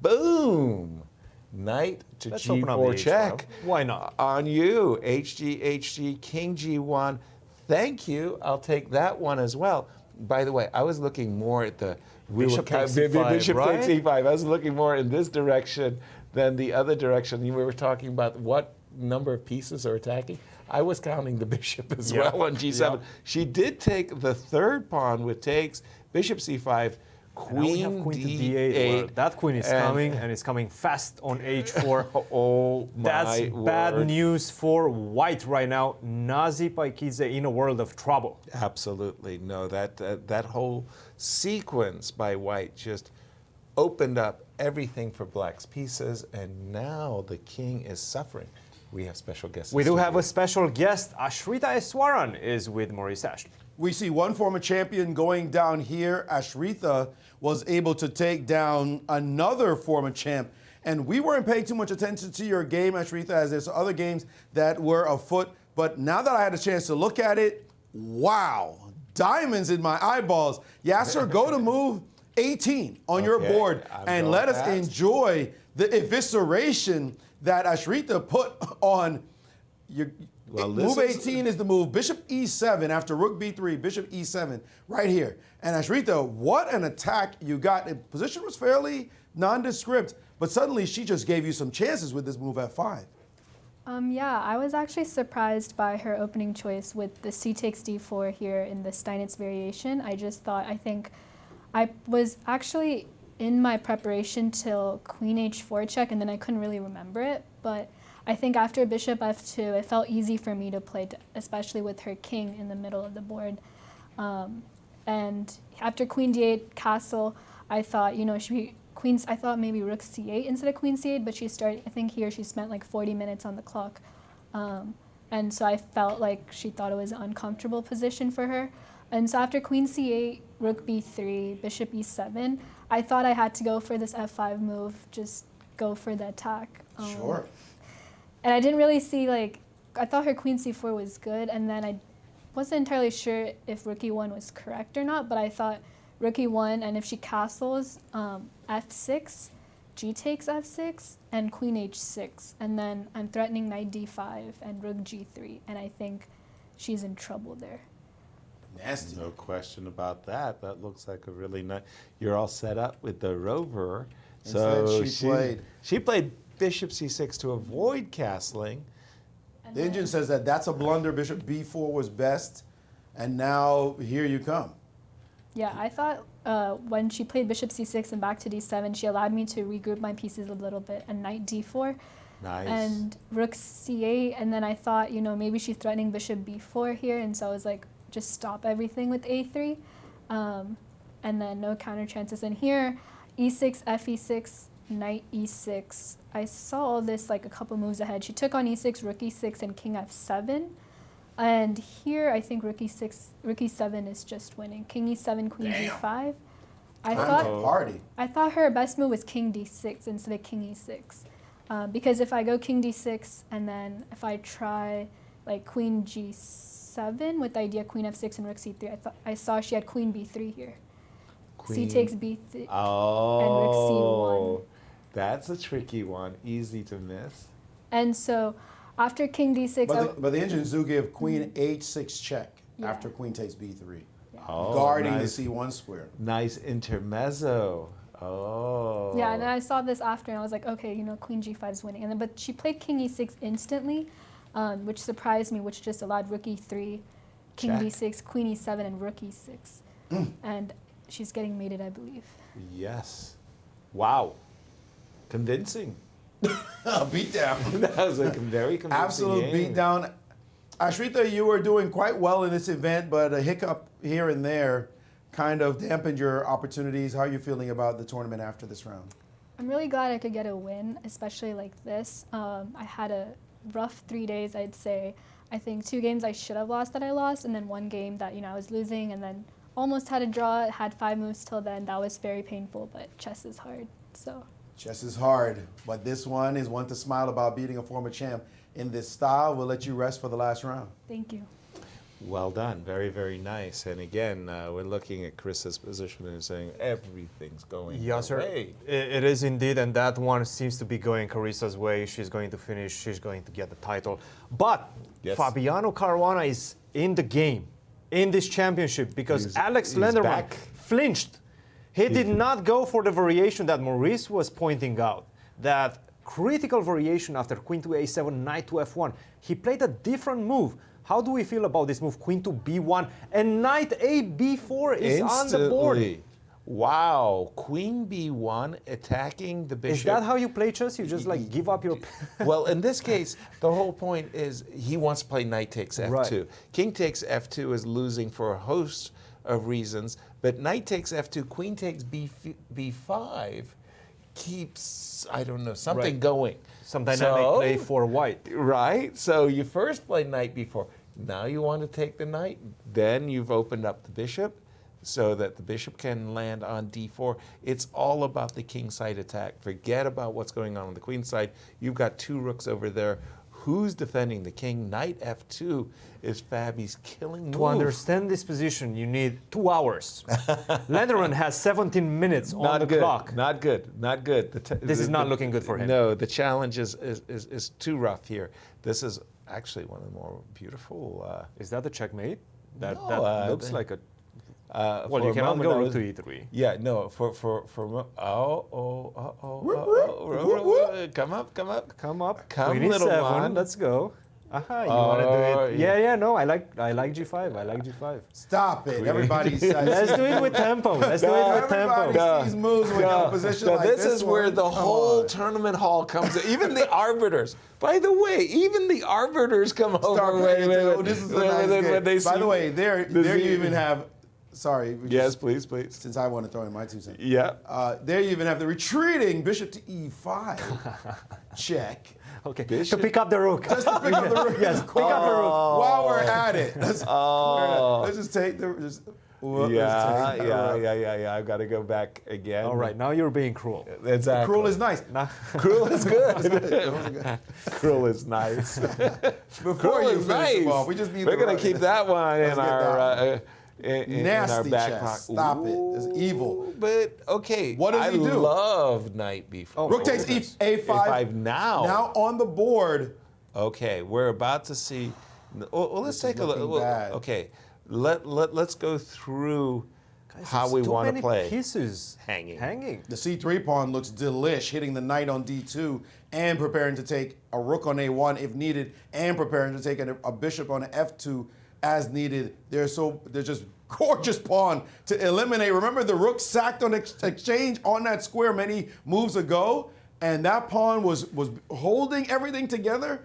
S5: Boom! Knight to
S4: Let's
S5: G4 check.
S4: Why not?
S5: On you, HG, king G1. Thank you. I'll take that one as well. By the way, I was looking more at the
S4: Bishop takes E5,
S5: Bishop
S4: right?
S5: takes E5. I was looking more in this direction than the other direction. We were talking about what number of pieces are attacking. I was counting the bishop as well on G7.
S4: Yeah.
S5: She did take the third pawn with takes, bishop C5, queen,
S4: now we have queen
S5: D8.
S4: to D8. Where that queen is coming, and it's coming fast on H4.
S5: Oh my
S4: That's
S5: word.
S4: bad news for White right now. Nazi Paikidze in a world of trouble.
S5: Absolutely. No, that whole sequence by White just opened up everything for Black's pieces, and now the king is suffering. We have special guests.
S4: We do have a special guest. Ashrita Eswaran is with Maurice Ashley.
S3: We see one former champion going down here. Ashrita was able to take down another former champ. And we weren't paying too much attention to your game, Ashrita, as there's other games that were afoot. But now that I had a chance to look at it, wow, diamonds in my eyeballs. Yasser, go to move 18 on your board and let us enjoy the evisceration that Ashrita put on your move 18 is the move. Bishop E7 after rook B3, bishop E7 right here. And Ashrita, what an attack you got. The position was fairly nondescript, but suddenly she just gave you some chances with this move F5.
S10: Yeah, I was actually surprised by her opening choice with the C takes D4 here in the Steinitz variation. I think I was actually in my preparation till queen H4 check, and then I couldn't really remember it. But I think after bishop F2, it felt easy for me to play, especially with her king in the middle of the board. And after queen D8 castle, I thought, I thought maybe rook C8 instead of queen C8, but I think here she spent like 40 minutes on the clock. And so I felt like she thought it was an uncomfortable position for her. And so after queen c8, rook b3, bishop e7, I thought I had to go for this f5 move, just go for the attack.
S3: Sure.
S10: And I didn't really see, like, I thought her queen c4 was good, and then I wasn't entirely sure if rook e1 was correct or not, but I thought rook e1, and if she castles, f6, g takes f6, and queen h6, and then I'm threatening knight d5 and rook g3, and I think she's in trouble there.
S3: Nasty.
S5: No question about that. That looks like a really nice. You're all set up with the rover. So she played bishop c6 to avoid castling.
S3: The engine says that that's a blunder. Bishop b4 was best, and now here you come.
S10: Yeah, I thought when she played bishop c6 and back to d7, she allowed me to regroup my pieces a little bit, and knight d4.
S5: Nice.
S10: And rook c8, and then I thought, you know, maybe she's threatening bishop b4 here, and so I was like, just stop everything with a3, and then no counter chances. And here, e6, fe6, knight e6. I saw all this like a couple moves ahead. She took on e6, rook e6, and king f7. And here, I think rook e7 is just winning. King e7, queen g5. I thought her best move was king d6 instead of king e6, because if I go king d6 and then if I try like queen g7 with the idea queen f6 and rook c3, I saw she had queen b3 here. C takes b3 and rook c1.
S5: That's a tricky one, easy to miss.
S10: And so after king d6,
S3: but the engines do give queen h6 check after queen takes b3,
S5: Oh,
S3: guarding
S5: nice.
S3: the c1 square.
S5: Nice intermezzo. Oh.
S10: yeah, and then I saw this after, and I was like, okay, you know, queen g5 is winning. And then, but she played king e6 instantly, which surprised me, which just allowed rook e3, king d6, queen e7, and rook e6. And she's getting mated, I believe.
S5: Yes. Wow. Convincing.
S3: A beatdown.
S5: That was a very convincing
S3: Absolute
S5: game.
S3: beatdown. Ashrita, you were doing quite well in this event, but a hiccup here and there kind of dampened your opportunities. How are you feeling about the tournament after this round?
S10: I'm really glad I could get a win, especially like this. I had a rough 3 days, I'd say. I think 2 games I should have lost that I lost, and then 1 game that, you know, I was losing, and then almost had a draw, had 5 moves till then. That was very painful, but chess is hard, so.
S3: Chess is hard, but this one is one to smile about, beating a former champ in this style. We'll let you rest for the last round.
S10: Thank you.
S5: Well done. Very, very nice. And again, we're looking at Carissa's position and saying everything's going
S4: Yes,
S5: her
S4: sir.
S5: way.
S4: It is indeed, and that one seems to be going Carissa's way. She's going to finish. She's going to get the title. But Fabiano Caruana is in the game, in this championship, because Alex Lenderman flinched. He did not go for the variation that Maurice was pointing out, that critical variation after queen to a7, knight to f1. He played a different move. How do we feel about this move, queen to b1, and knight a b4 is on the board?
S5: Wow, queen b1 attacking the bishop.
S4: Is that how you play chess? You just like give up your...
S5: Well, in this case, the whole point is he wants to play knight takes f2.
S4: Right.
S5: King takes f2 is losing for a host of reasons, but knight takes f2, queen takes b5 keeps, I don't know, something going.
S4: Some dynamic play for white.
S5: Right, so you first play knight b4. Now you want to take the knight, then you've opened up the bishop so that the bishop can land on d4. It's all about the king side attack. Forget about what's going on the queen side. You've got 2 rooks over there. Who's defending the king? Knight f2 is Fabi's killing move.
S4: To understand this position, you need 2 hours. Lenderman has 17 minutes on the clock.
S5: Not good. Not good.
S4: This is not looking good for him.
S5: No, the challenge is too rough here. This is actually one of the more beautiful.
S4: Is that a checkmate? That looks like a.
S5: Well,
S4: you cannot go rook to e3.
S5: Yeah, no. Come up. Come,
S4: Queen
S5: little
S4: e7.
S5: one.
S4: Let's go. Aha, you want to do it? Yeah. No, I like G5. I like G5.
S3: Stop it, everybody.
S4: Let's do it with tempo. Let's do it with tempo.
S3: Everybody sees moves when you're in a position like
S5: this
S3: this
S5: is where the whole tournament hall comes in. Even the arbiters. By the way, even the arbiters come over.
S3: Wait. This is a nice game. By the way, there you even have. Sorry.
S5: Yes, please.
S3: Since I want to throw in my 2 cents.
S5: Yeah.
S3: There you even have the retreating bishop to e5. check.
S4: Okay,
S5: Bishop.
S4: to pick up the rook.
S3: Just to pick up the rook.
S4: Yes, pick up the rook.
S3: While we're at it, let's just take the.
S5: Yeah. I've got to go back again.
S4: All right, now you're being cruel.
S5: Exactly.
S3: Cruel is nice.
S5: Cruel is good. Cruel is nice.
S3: Before
S5: Cruel
S3: you
S5: is
S3: finish
S5: nice.
S3: them off, we just need
S5: We're
S3: the
S5: going to keep that one in
S3: get
S5: our in our
S3: nasty
S5: back
S3: chess.
S5: pocket.
S3: Stop it. It's evil.
S5: But okay.
S3: What does
S5: I
S3: he do?
S5: love knight b4.
S3: Rook takes a5.
S5: A5 now.
S3: Now on the board.
S5: Okay, we're about to see. Well, let's take a look.
S3: looking bad.
S5: Okay, let's go through how we want to play.
S4: Pieces
S5: Hanging.
S3: The c3 pawn looks delish, hitting the knight on d2 and preparing to take a rook on a1 if needed, and preparing to take a bishop on f2 as needed. They're just gorgeous pawn to eliminate. Remember, the rook sacked on exchange on that square many moves ago, and that pawn was holding everything together.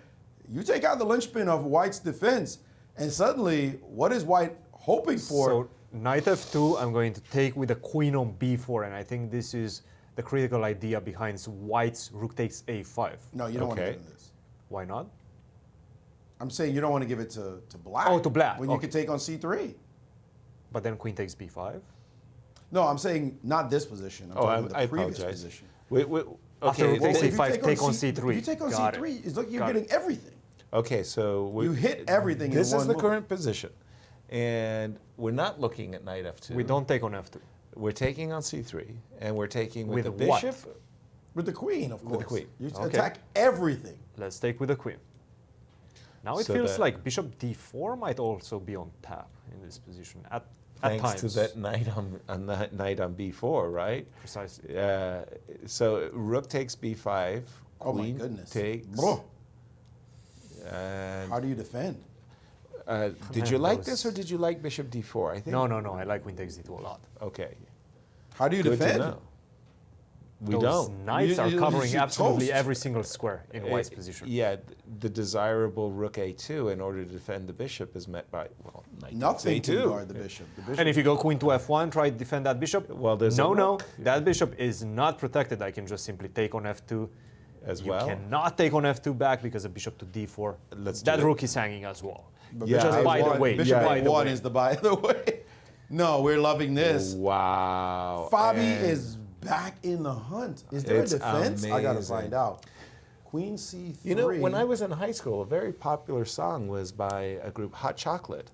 S3: You take out the linchpin of White's defense, and suddenly, what is White hoping for?
S4: So knight f2, I'm going to take with the queen on b4, and I think this is the critical idea behind White's rook takes a5.
S3: No, you don't want to give him this.
S4: Why not?
S3: I'm saying you don't want to give it to black.
S4: Oh, to black.
S3: When you could take on c3.
S4: But then queen takes b5.
S3: No, I'm saying not this position. I'm talking about the previous
S5: apologize.
S3: position.
S4: After rook takes
S3: If you
S4: a5, take on c3.
S3: If you take on
S4: Got
S3: c3,
S4: it.
S3: it's like you're
S4: Got
S3: getting everything.
S5: Okay, so
S3: You hit everything in
S5: This
S3: one
S5: is the
S3: move.
S5: current position, and we're not looking at knight f2.
S4: We don't take on f2.
S5: We're taking on c3, and we're taking with
S4: With
S5: the
S4: what?
S5: bishop.
S3: With the queen, of course.
S5: With the queen.
S3: You
S5: Okay.
S3: attack everything.
S4: Let's take with the queen. Now it
S5: So
S4: feels
S5: that-
S4: like bishop d4 might also be on tap in this position at
S5: Thanks
S4: times.
S5: to that knight on b4, right?
S4: Precisely.
S5: So rook takes b5.
S3: Oh my
S5: Queen
S3: goodness.
S5: takes.
S3: Bro,
S5: And
S3: how do you defend?
S5: did you like this or did you like bishop d4? I think.
S4: No. I like queen takes d2 a lot.
S5: Okay.
S3: How do you
S5: Good to
S3: defend?
S5: know. We
S4: Those
S5: don't.
S4: knights are
S3: You
S4: covering
S3: should
S4: absolutely
S3: toast.
S4: every single square in White's position.
S5: Yeah, the desirable rook a2 in order to defend the bishop is met by, well, knight
S3: Nothing
S5: takes a2.
S3: can guard the bishop. The bishop
S4: And if you go queen to f1, try to defend that bishop.
S5: Well, there's a
S4: no,
S5: rook.
S4: that bishop is not protected. I can just simply take on f2.
S5: As
S4: You
S5: well.
S4: cannot take on f2 back because a bishop to d4.
S5: Let's do
S4: that
S5: it.
S4: rook is hanging as well.
S3: But
S5: Yeah,
S3: bishop
S5: I
S4: by the
S3: A1
S4: way,
S3: Bishop
S4: by the
S3: A1
S4: way.
S3: is the by the way. No, we're loving this.
S5: Wow.
S3: Fabi
S5: And
S3: is back in the hunt. Is there a
S5: It's
S3: defense? I gotta
S5: amazing.
S3: find out. Queen c3.
S5: You know, when I was in high school, a very popular song was by a group, Hot Chocolate.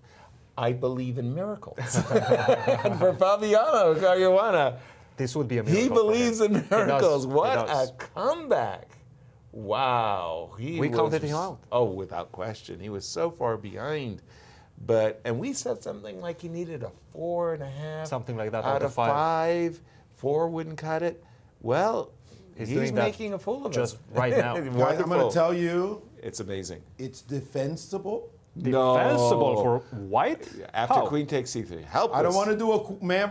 S5: I believe in miracles. And for Fabiano Caruana,
S4: This would be a miracle.
S5: he
S4: for
S5: believes
S4: him.
S5: in miracles.
S4: He
S5: What
S4: does.
S5: a comeback. Wow.
S4: We counted him out.
S5: Oh, without question. He was so far behind. And we said something like he needed a 4.5.
S4: Something like that
S5: Out
S4: out
S5: of
S4: of five.
S5: 5. 4 wouldn't cut it. Well, he's
S4: doing that
S5: making a fool of
S4: just
S5: us.
S4: right now.
S3: Guys, I'm
S5: Wonderful.
S3: gonna tell you,
S5: It's amazing.
S3: it's defensible.
S4: Defensible for White?
S5: After
S4: How?
S5: queen takes c3. Help
S3: I don't
S5: us.
S3: want to do a human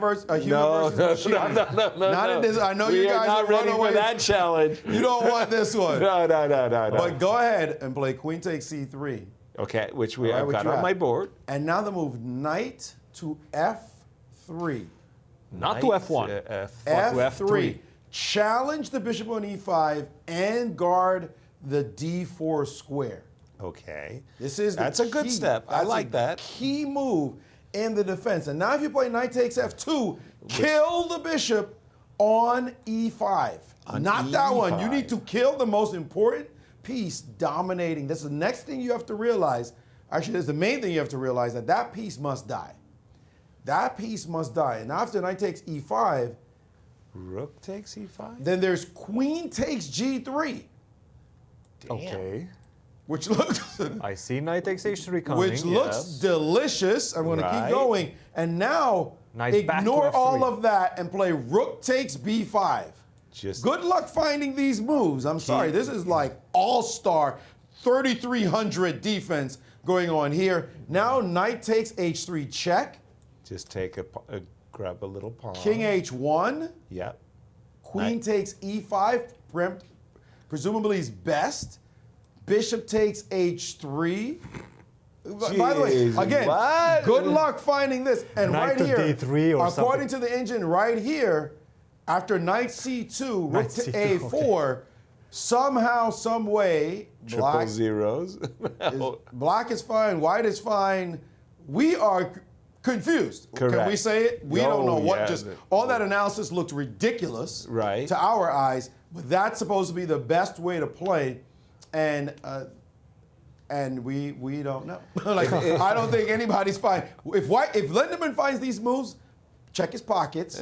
S5: No,
S3: versus
S5: no,
S3: machine.
S5: no.
S3: Not in this. I know
S5: we
S3: you guys
S5: are not
S3: will run
S5: ready
S3: away.
S5: for that challenge.
S3: You don't want this one.
S5: No.
S3: But go ahead and play queen takes c3.
S5: Okay, which
S3: All right,
S5: I've
S3: what
S5: got
S3: you
S5: on
S3: have?
S5: my board.
S3: And now the move knight to f3.
S4: Not to f1.
S5: F.
S4: to
S3: F3.
S4: F3.
S3: Challenge the bishop on e5 and guard the d4 square.
S5: Okay.
S3: That's
S5: a good step. I like that.
S3: Key move in the defense. And now if you play knight takes f2, kill the bishop on e5. Not that one. You
S5: E5.
S3: need to kill the most important piece dominating. That's the next thing you have to realize. Actually, that's the main thing you have to realize, that piece must die. That piece must die. And after knight takes e5,
S5: Rook takes e5.
S3: then there's queen takes g3,
S4: Okay.
S3: which looks
S4: I see knight takes h3 coming.
S3: which looks delicious. I'm going to
S5: Right.
S3: keep going. And now
S4: Nice back to
S3: ignore
S4: F3.
S3: all of that and play rook takes b5.
S5: Just
S3: Good luck finding these moves. I'm sorry. This is like all-star 3,300 defense going on here. Now knight takes h3 check.
S5: Just take grab a little pawn.
S3: King h1.
S5: Yep.
S3: Queen
S5: Knight.
S3: takes e5, presumably is best. Bishop takes h3. By the way,
S5: Jeez,
S3: again,
S5: what?
S3: good luck finding this. And
S4: Knight
S3: right
S4: to
S3: here,
S4: d3 or
S3: according
S4: something.
S3: to the engine right here, after knight c2, rook
S4: Knight
S3: to
S4: c2,
S3: a4, somehow, some way,
S5: Triple zeros.
S3: black is fine, white is fine. We are confused.
S5: Correct.
S3: Can we say it? We don't know what.
S5: yeah.
S3: Just all that analysis looked ridiculous,
S5: Right.
S3: to our eyes. But that's supposed to be the best way to play, and we don't know. Like, I don't think anybody's fine. If Lindemann finds these moves, check his pockets,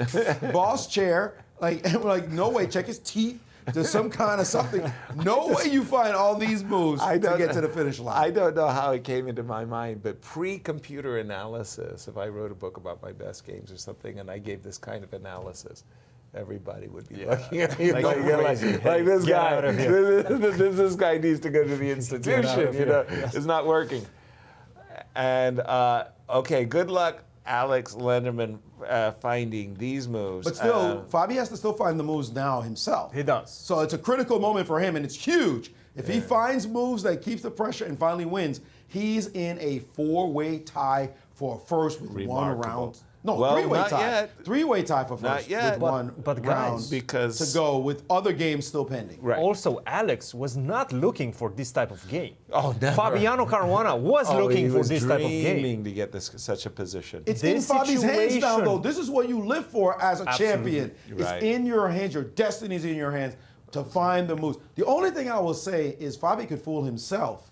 S3: boss chair. Like no way. Check his teeth. There's some kind of something. No way you find all these moves to get to the finish line.
S5: I don't know how it came into my mind, but pre-computer analysis, if I wrote a book about my best games or something and I gave this kind of analysis, everybody would be looking at me like this guy. This guy needs to go to the institution. It's not working. And okay, good luck, Alex Lindemann, finding these moves.
S3: But still, Fabi has to still find the moves now himself.
S4: He does.
S3: So it's a critical moment for him, and it's huge. If he finds moves that keeps the pressure and finally wins, he's in a 4-way tie for first with
S5: Remarkable.
S3: 1 round. No,
S5: Well,
S3: 3-way
S5: not
S3: tie.
S5: yet.
S3: 3-way tie for first
S5: Not yet.
S3: with one
S4: But
S3: round
S4: guys,
S5: because
S3: to go with other games still pending.
S5: Right.
S4: Also, Alex was not looking for this type of game.
S5: Oh, never.
S4: Fabiano Caruana was looking for this type of game.
S5: dreaming to get such a position.
S3: It's
S4: This
S3: in Fabi's hands now,
S4: situation-
S3: though. This is what you live for as a champion.
S5: Right.
S3: It's in your hands. Your destiny's in your hands to find the moves. The only thing I will say is Fabi could fool himself,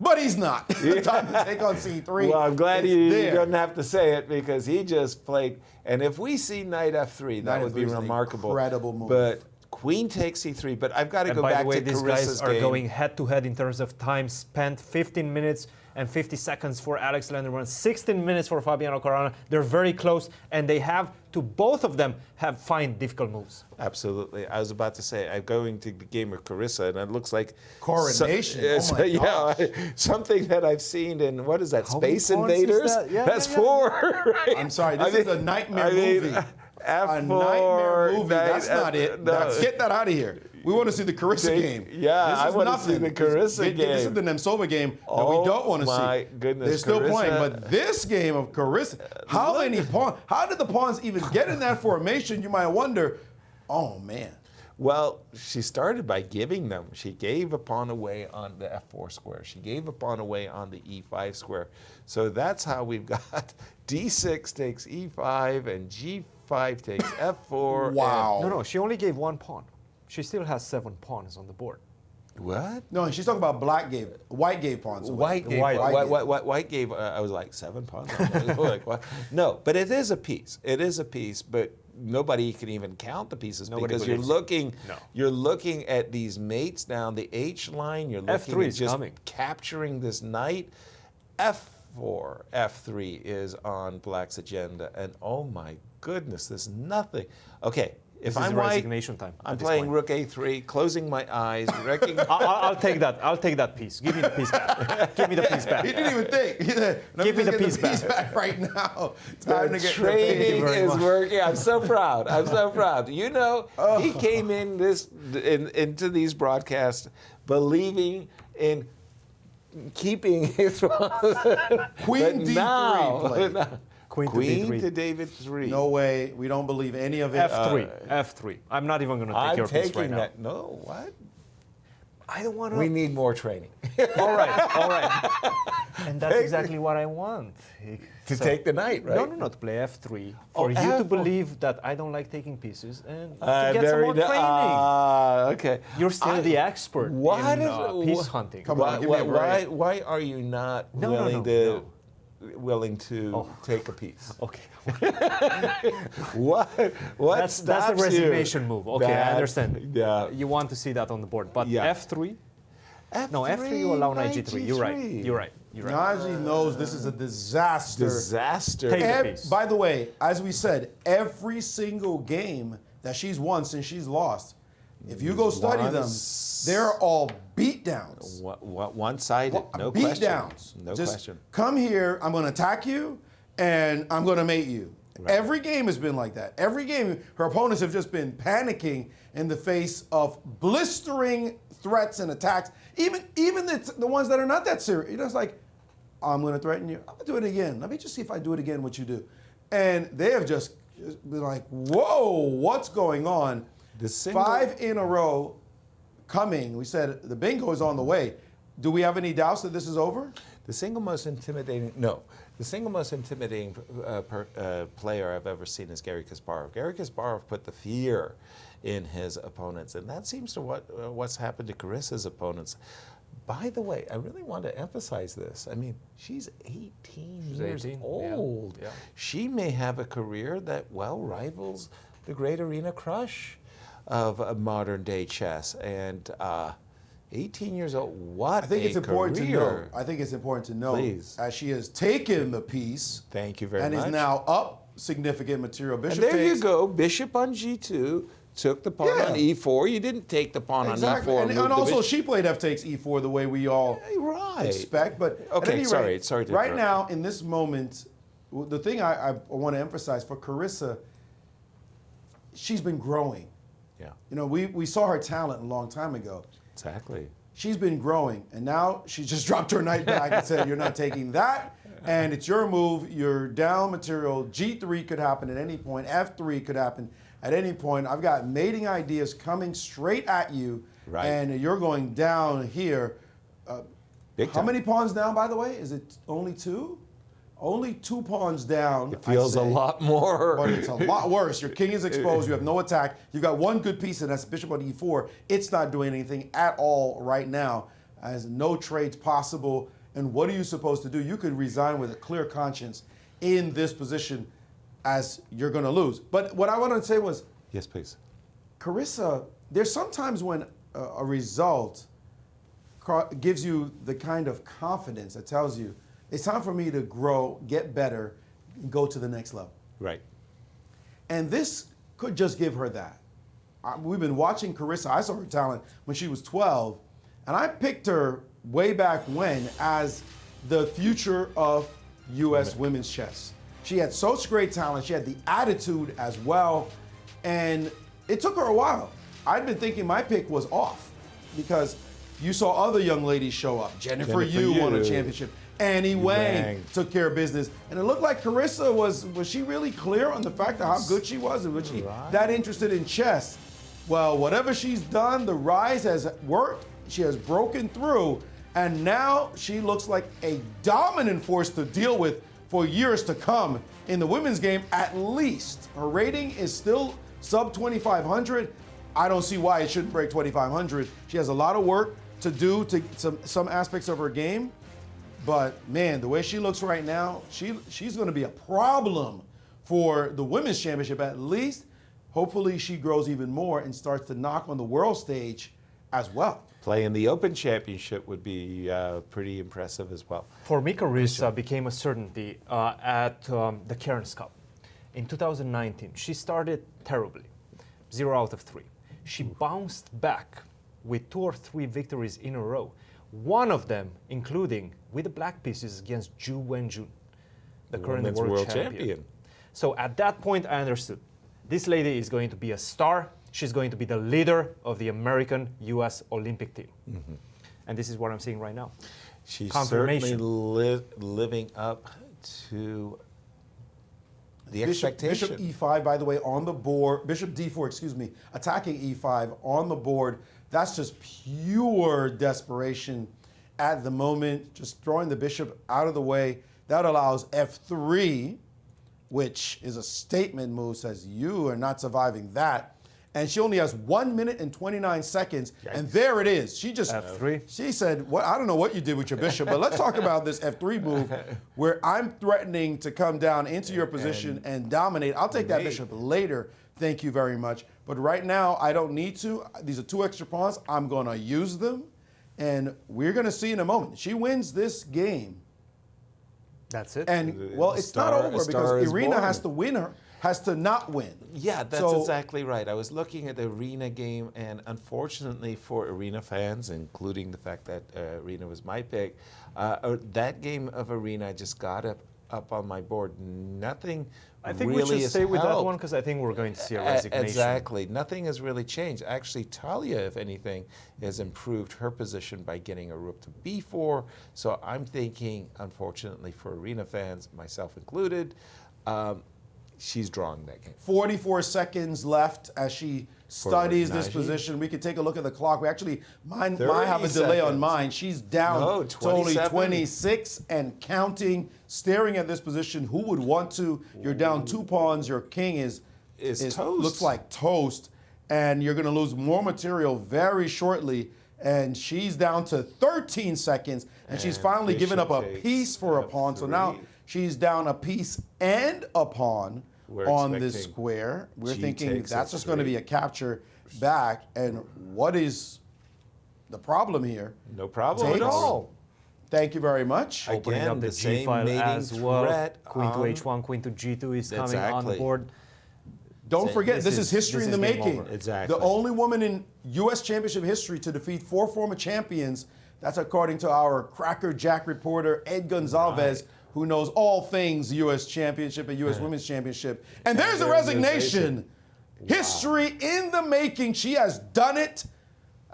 S3: but he's not. Time to take on C3.
S5: Well, I'm glad
S3: It's
S5: you
S3: there.
S5: don't have to say it because he just played. And if we see Knight F3, that
S3: Knight
S5: would be
S3: F3 is an
S5: remarkable.
S3: incredible move.
S5: But Queen takes C3. But I've got to
S4: And
S5: go
S4: by
S5: back
S4: the way,
S5: to
S4: these
S5: Carissa's
S4: guys are
S5: game.
S4: going head-to-head in terms of time spent. 15 minutes and 50 seconds for Alex Lindemann, 16 minutes for Fabiano Caruana. They're very close, and they have to, both of them, find difficult moves.
S5: Absolutely. I was about to say, I'm going to the game of Carissa, and it looks like
S3: Coronation. Oh my gosh.
S5: something that I've seen in, what is that,
S4: How many
S5: Space
S4: pawns is
S5: Invaders?
S4: that? Yeah,
S5: That's
S4: yeah.
S5: 4. Right?
S3: I'm sorry, this is a nightmare movie.
S5: F4,
S3: A nightmare movie. That's
S5: Knight
S3: not it.
S5: no.
S3: Get that out of here. We want to see the Carissa game.
S5: Yeah,
S3: This
S5: I
S3: is
S5: want to see
S3: nothing.
S5: the Carissa
S3: This
S5: game.
S3: is the Nemtsova game that
S5: Oh
S3: we don't want to see.
S5: my goodness,
S3: They're still
S5: Carissa.
S3: playing, but this game of Carissa, how many pawns? How did the pawns even get in that formation? You might wonder. Oh man.
S5: Well, she started by giving them. She gave a pawn away on the F4 square. She gave a pawn away on the E5 square. So that's how we've got D6 takes E5 and G5 takes F4.
S3: Wow.
S4: No, she only gave 1 pawn. She still has 7 pawns on the board.
S5: And what?
S3: No, she's talking about white gave pawns. away.
S5: White gave, I was like, 7 pawns? Like, what? No, but it is a piece. It is a piece, but nobody can even count the pieces
S4: Nobody
S5: because you're
S4: believes
S5: you're looking at these mates down the H line. You're looking
S4: F3
S5: at
S4: is
S5: just
S4: coming.
S5: capturing this knight. F4, F3 is on Black's agenda, and oh my goodness, there's nothing. Okay, if
S4: This
S5: I'm
S4: is
S5: white,
S4: resignation time
S5: I'm
S4: at this
S5: playing
S4: point.
S5: Rook A3, closing my eyes, wrecking.
S4: I'll take that. I'll take that piece. Give me the piece back. Give me the piece back.
S3: He didn't even think. He said, "Let
S4: Give me the
S3: get
S4: piece back."
S3: right now. Time to
S5: The
S3: get
S5: training
S4: very
S5: is
S4: much.
S5: working. I'm so proud. I'm so proud. You know, he came into these broadcasts believing in keeping his
S3: Queen D3 play.
S5: Queen to David 3.
S3: No way. We don't believe any of it.
S4: F3. I'm not even going to take
S5: I'm
S4: your piece
S5: taking
S4: right now.
S5: that. No, what?
S4: I don't want to.
S5: We need more training
S4: All right. And that's exactly what I want.
S5: to take the knight, right?
S4: No, to play F3.
S5: Oh,
S4: For you to
S5: F4.
S4: believe that I don't like taking pieces and to get some more training.
S5: Okay.
S4: You're still the expert
S5: What
S4: in
S5: is
S4: piece hunting.
S3: Come on, give me a break.
S5: Why are you not
S4: No,
S5: willing to take a piece?
S4: Okay.
S5: What
S4: That's a
S5: stops you?
S4: resignation move. Okay, I
S5: That's-
S4: understand.
S5: Yeah.
S4: You want to see that on the board. But
S5: Yeah.
S4: F3? No, F3 you allow knight G3. You're right.
S3: Naji knows this is a disaster.
S5: Disaster.
S4: Take the piece.
S3: By the way, as we said, every single game that she's won since she's lost, if you go study them, they're all beatdowns.
S5: One-sided. No
S3: beat
S5: question.
S3: downs.
S5: No
S3: Just
S5: question.
S3: come here, I'm going to attack you, and I'm going to mate you.
S5: Right.
S3: Every game has been like that. Every game, her opponents have just been panicking in the face of blistering threats and attacks. Even the ones that are not that serious. It's like, I'm going to threaten you. I'm going to do it again. Let me just see if I do it again, what you do. And they have just been like, whoa, what's going on?
S5: The single-
S3: 5 in a row. coming. We said the bingo is on the way. Do we have any doubts that this is over?
S5: The single most intimidating player I've ever seen is Garry Kasparov. Garry Kasparov put the fear in his opponents, and that seems to what's happened to Carissa's opponents. By the way, I really want to emphasize this. I mean, she's 18 years old.
S4: Yeah.
S5: She may have a career that well rivals the great Irina Krush of modern day chess. And 18 years old, what
S3: I think it's important to know.
S5: career.
S3: I think it's important to know,
S5: Please.
S3: as she has taken the piece.
S5: Thank you very
S3: and
S5: much.
S3: is now up significant material. Bishop
S5: And there
S3: takes,
S5: you go, bishop on g2, took the pawn on e4. You didn't take the pawn
S3: Exactly.
S5: on e4.
S3: And
S5: moved the
S3: also,
S5: bishop.
S3: she played f takes e4 the way we all expect. But at
S5: Okay,
S3: any
S5: sorry
S3: rate,
S5: to
S3: right
S5: interrupt.
S3: now, in this moment, the thing I want to emphasize for Carissa, she's been growing.
S5: Yeah,
S3: You know, we saw her talent a long time ago.
S5: exactly.
S3: She's been growing, and now she just dropped her knight back and said, "You're not taking that, and it's your move. You're down material. G3 could happen at any point. F3 could happen at any point. I've got mating ideas coming straight at you,
S5: Right.
S3: and you're going down here."
S5: Big
S3: How
S5: time.
S3: many pawns down, by the way? Is it only 2? Only 2 pawns down.
S5: It feels a lot more.
S3: But it's a lot worse. Your king is exposed. You have no attack. You've got one good piece, and that's bishop on e4. It's not doing anything at all right now. As no trades possible. And what are you supposed to do? You could resign with a clear conscience in this position, as you're going to lose. But what I wanted to say was,
S5: Yes, please.
S3: Carissa, there's sometimes when a result gives you the kind of confidence that tells you, it's time for me to grow, get better, and go to the next level.
S5: Right.
S3: And this could just give her that. We've been watching Carissa. I saw her talent when she was 12, and I picked her way back when as the future of U.S. women's chess. She had such great talent. She had the attitude as well, and it took her a while. I'd been thinking my pick was off because you saw other young ladies show up. Jennifer Yu won a championship. Annie Wang took care of business. And it looked like Carissa was she really clear on the fact of how good she was? And was she that interested in chess? Well, whatever she's done, the rise has worked. She has broken through. And now she looks like a dominant force to deal with for years to come in the women's game, at least. Her rating is still sub 2,500. I don't see why it shouldn't break 2,500. She has a lot of work to do to some aspects of her game. But man, the way she looks right now, she's going to be a problem for the women's championship at least. Hopefully she grows even more and starts to knock on the world stage as well.
S5: Playing the Open Championship would be pretty impressive as well.
S4: For me, Carissa became a certainty at the Cairns Cup. In 2019, she started terribly, 0 out of 3. She bounced back with 2 or 3 victories in a row. One of them, including with the black pieces against Zhu Wenjun, the current
S5: Women's
S4: world champion. So at that point, I understood. This lady is going to be a star. She's going to be the leader of the American U.S. Olympic team. Mm-hmm. And this is what I'm seeing right now.
S5: She's certainly living up to the expectation.
S3: Bishop e5, by the way, on the board. Bishop d4, excuse me, attacking e5 on the board. That's just pure desperation at the moment, just throwing the bishop out of the way. That allows f3, which is a statement move, says you are not surviving that. And she only has 1 minute and 29 seconds, and there it is. She just,
S4: F3.
S3: She said, "What? I don't know what you did with your bishop, but let's talk about this f3 move where I'm threatening to come down into your position and dominate. I'll take that bishop later. Thank you very much. But right now, I don't need to. These are 2 extra pawns. I'm going to use them, and we're going to see in a moment. She wins this game.
S4: That's it.
S3: And, well, it's not over because Irina has to win her. Has to not win.
S5: Yeah, that's exactly right. I was looking at the Irina game, and unfortunately for Irina fans, including the fact that Irina was my pick, that game of Irina just got up on my board. Nothing
S4: I think
S5: really
S4: we should stay with
S5: helped.
S4: that one because I think we're going to see a resignation.
S5: Exactly. Nothing has really changed. Actually, Talia, if anything, has improved her position by getting a rook to b4. So I'm thinking, unfortunately for Irina fans, myself included, she's drawing that game.
S3: 44 seconds left as she studies this
S5: Nagy.
S3: position. We could take a look at the clock. We actually, mine
S5: 30
S3: have a delay on
S5: seconds.
S3: mine. She's down
S5: No,
S3: to only
S5: 27.
S3: 26 and counting, staring at this position. Who would want to? You're down 2 pawns. Your king is
S5: toast.
S3: Looks like toast. And you're going to lose more material very shortly. And she's down to 13 seconds. And she's finally given up a
S5: bishop
S3: piece for a
S5: takes
S3: pawn. So now
S5: three.
S3: she's down a piece and a pawn
S5: We're
S3: on this
S5: expecting
S3: square. We're
S5: G
S3: thinking
S5: takes
S3: that's
S5: a
S3: just going to
S5: three.
S3: be a capture back. And what is the problem here?
S5: No problem at
S3: Takes.
S5: all.
S3: Thank you very much.
S4: Opening
S5: Again,
S4: up the
S5: the
S4: G
S5: same
S4: file
S5: mating
S4: as well.
S5: threat
S4: Queen to
S5: on-
S4: H1, Queen to G2 is coming on the
S5: Exactly.
S4: board.
S3: Don't forget,
S4: This
S3: this
S4: is-
S3: is history in
S4: this
S3: the
S4: is game
S3: making.
S4: over.
S5: Exactly.
S3: The only woman in U.S. Championship history to defeat 4 former champions. That's according to our Cracker Jack reporter, Ed Gonzalez, who knows all things U.S. Championship and U.S. Women's Championship. And there's a
S5: there's
S3: resignation. History in the making. She has done it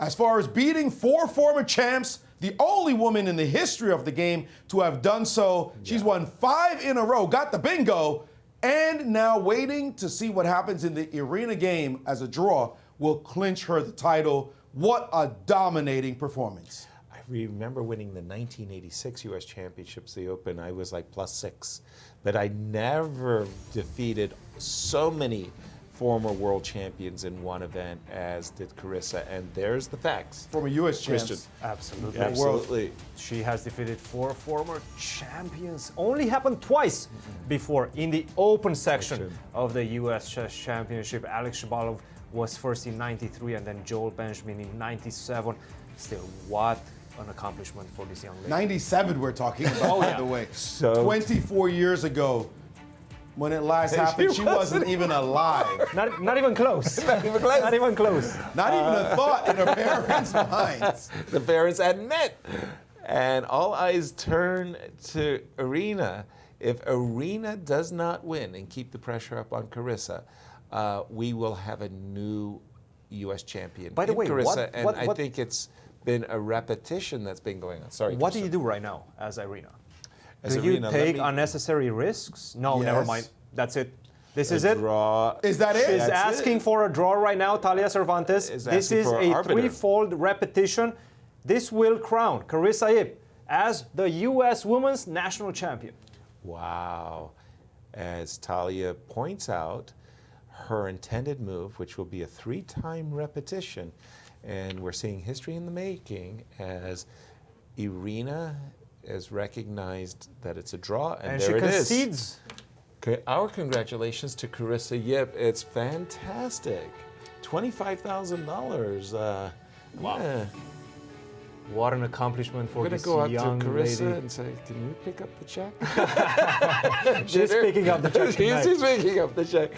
S3: as far as beating 4 former champs. The only woman in the history of the game to have done so. She's won 5 in a row, got the bingo, and now waiting to see what happens in the Irina game as a draw will clinch her the title. What a dominating performance.
S5: I remember winning the 1986 U.S. Championships, the Open. I was like +6. But I never defeated so many former world champions in one event as did Carissa. And there's the facts.
S3: Former U.S. champs.
S5: Christian.
S4: Absolutely.
S5: Absolutely.
S4: She has defeated 4 former champions. Only happened twice before in the open section of the U.S. Chess Championship. Alex Shabalov was first in 93 and then Joel Benjamin in 97. Still, what an accomplishment for this young lady.
S3: 97 we're talking about, by the way.
S5: So
S3: 24 years ago, when it last happened, she wasn't even alive.
S4: Not even close.
S5: Not even close.
S4: Not even close.
S3: Not even a thought in her parents' minds.
S5: the parents admit. And all eyes turn to Irina. If Irina does not win and keep the pressure up on Carissa, we will have a new U.S. champion.
S4: By the
S5: in
S4: way,
S5: Carissa, and
S4: what-
S5: I think it's been a repetition that's been going on. Sorry.
S4: What do
S5: Carissa.
S4: you do right now as Irina?
S5: As
S4: Do you
S5: Irina, let
S4: take
S5: me-
S4: unnecessary risks? No, never
S3: Yes.
S4: mind. That's it. This
S5: a
S4: is it.
S5: Draw.
S3: Is that it?
S4: She's
S5: That's
S4: asking
S5: it.
S4: for a draw right now, Talia Cervantes.
S5: Is
S4: This
S5: asking
S4: is
S5: for
S4: a
S5: arbiter.
S4: threefold repetition. This will crown Carissa Yip as the U.S. Women's National Champion.
S5: Wow. As Talia points out, her intended move, which will be a 3-time repetition, and we're seeing history in the making as Irina has recognized that it's a draw, and
S4: she
S5: there it is.
S4: concedes.
S5: Okay, our congratulations to Carissa Yip. It's fantastic. $25,000. Wow. Yeah.
S4: What an accomplishment for
S5: We're going
S4: this
S5: to go out
S4: young
S5: to Carissa
S4: lady.
S5: and say, can you pick up the check?
S4: She's picking up the check tonight.
S5: She's picking up the check.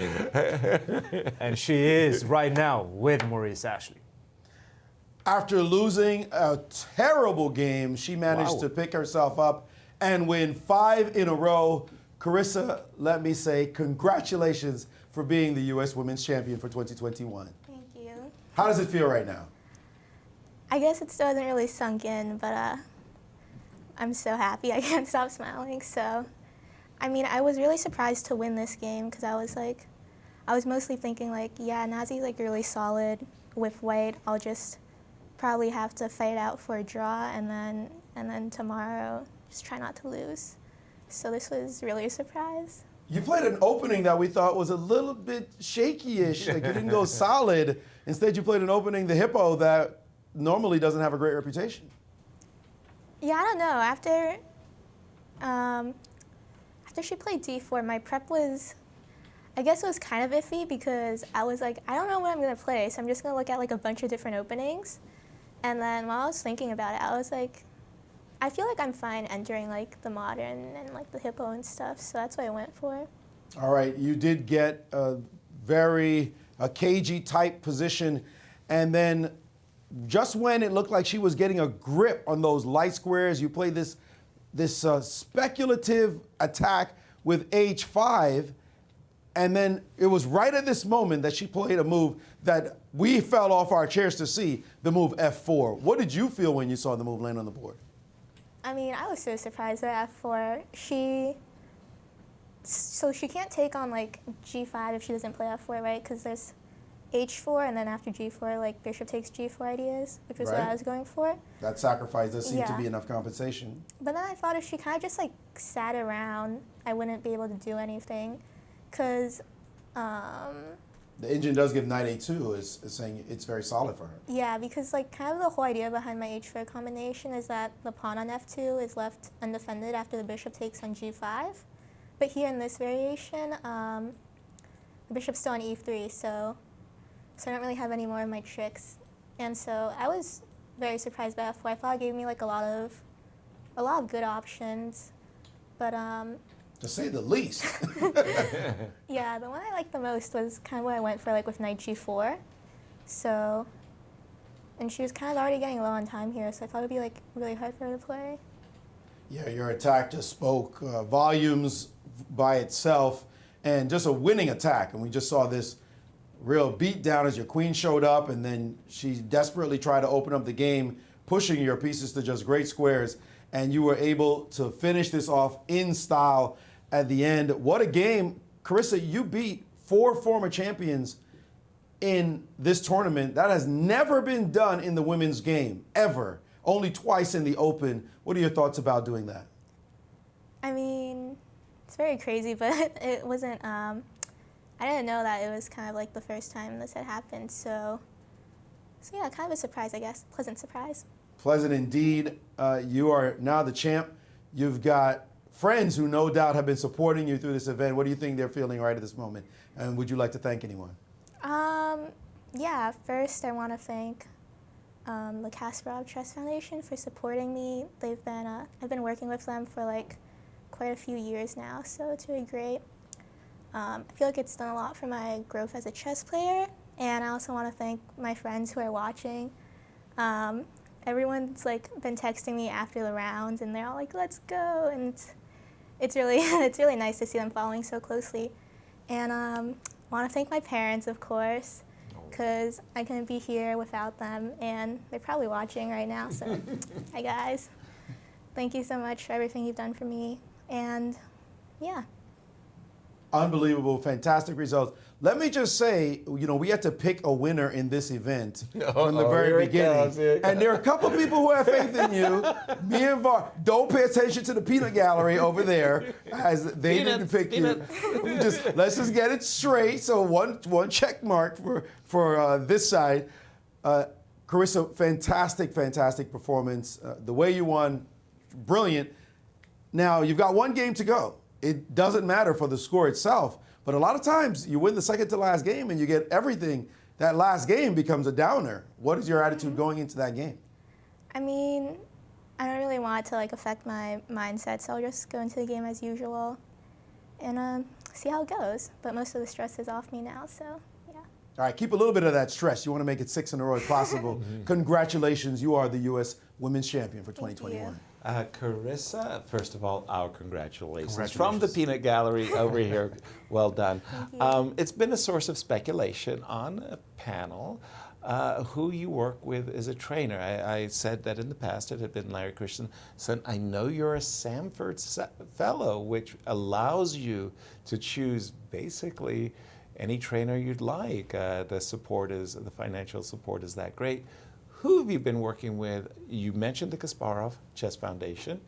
S4: And she is right now with Maurice Ashley.
S3: After losing a terrible game, she managed
S4: Wow.
S3: to pick herself up and win 5 in a row. Carissa, let me say congratulations for being the U.S. Women's Champion for 2021.
S11: Thank you.
S3: How does it feel right now?
S11: I guess it still hasn't really sunk in, but I'm so happy. I can't stop smiling. So, I mean, I was really surprised to win this game because I was mostly thinking like, yeah, Nazi's like really solid with white. I'll just probably have to fight out for a draw and then tomorrow just try not to lose. So this was really a surprise.
S3: You played an opening that we thought was a little bit shaky-ish. Like you didn't go solid. Instead, you played an opening, the Hippo, that normally doesn't have a great reputation.
S11: Yeah, I don't know. After she played D4, my prep was, I guess it was kind of iffy because I was like, I don't know what I'm going to play, so I'm just going to look at like a bunch of different openings. And then while I was thinking about it, I was like, I feel like I'm fine entering like the modern and like the Hippo and stuff, so that's what I went for.
S3: All right, you did get a very cagey type position, and then just when it looked like she was getting a grip on those light squares, you played this speculative attack with H5, and then it was right at this moment that she played a move that we fell off our chairs to see, the move F4. What did you feel when you saw the move land on the board?
S11: I mean, I was so surprised at F4. So she can't take on like G5 if she doesn't play F4, right? Because there's H4, and then after G4, like bishop takes G4 ideas, which was what
S3: Right.
S11: I was going for.
S3: That sacrifice does seem to
S11: Yeah.
S3: be enough compensation.
S11: But then I thought if she kind of just like sat around, I wouldn't be able to do anything, because
S3: The engine does give knight A2, is saying it's very solid for her.
S11: yeah, because like kind of the whole idea behind my H4 combination is that the pawn on F2 is left undefended after the bishop takes on G5. But here in this variation, the bishop's still on E3, so I don't really have any more of my tricks. And so I was very surprised by F4. I thought it gave me like a lot of good options, but
S3: To say the least.
S11: yeah, the one I liked the most was kind of what I went for, like with knight G4. So, and she was kind of already getting low on time here, so I thought it'd be like really hard for her to play.
S3: Yeah, your attack just spoke volumes by itself, and just a winning attack. And we just saw this real beatdown as your queen showed up, and then she desperately tried to open up the game, pushing your pieces to just great squares, and you were able to finish this off in style at the end. What a game. Carissa, you beat 4 former champions in this tournament. That has never been done in the women's game, ever. Only twice in the Open. What are your thoughts about doing that?
S11: I mean, it's very crazy, but it wasn't, I didn't know that it was kind of like the first time this had happened, so yeah, kind of a surprise, I guess. Pleasant surprise.
S3: Pleasant indeed. You are now the champ. You've got friends who no doubt have been supporting you through this event. What do you think they're feeling right at this moment? And would you like to thank anyone?
S11: Yeah, first I want to thank the Kasparov Trust Foundation for supporting me. They've been, I've been working with them for like quite a few years now, so it's really great. I feel like it's done a lot for my growth as a chess player, and I also want to thank my friends who are watching. Everyone's like been texting me after the rounds, and they're all like, "Let's go!" And it's really it's really nice to see them following so closely. And I want to thank my parents, of course, because I couldn't be here without them, and they're probably watching right now. So, hi guys, thank you so much for everything you've done for me, and yeah.
S3: Unbelievable, fantastic results. Let me just say, you know, we had to pick a winner in this event from the very beginning. And there are a couple people who have faith in you. Me and Var, don't pay attention to the peanut gallery over there, as they didn't pick you. Let's just get it straight. So one check mark for this side. Carissa, fantastic performance. The way you won, brilliant. Now, you've got one game to go. It doesn't matter for the score itself, but a lot of times you win the second to last game and you get everything. That last game becomes a downer. What is your attitude going into that game?
S11: I mean, I don't really want it to like affect my mindset, so I'll just go into the game as usual and see how it goes. But most of the stress is off me now, so yeah.
S3: All right, keep a little bit of that stress. You want to make it 6 in a row if possible. Congratulations, you are the U.S. Women's Champion for 2021.
S5: Carissa, first of all, our congratulations. From the peanut gallery over here. Well done. It's been a source of speculation on a panel who you work with as a trainer. I said that in the past it had been Larry Christensen. I know you're a Samford Fellow, which allows you to choose basically any trainer you'd like. The financial support is that great. Who have you been working with? You mentioned the Kasparov Chess Foundation.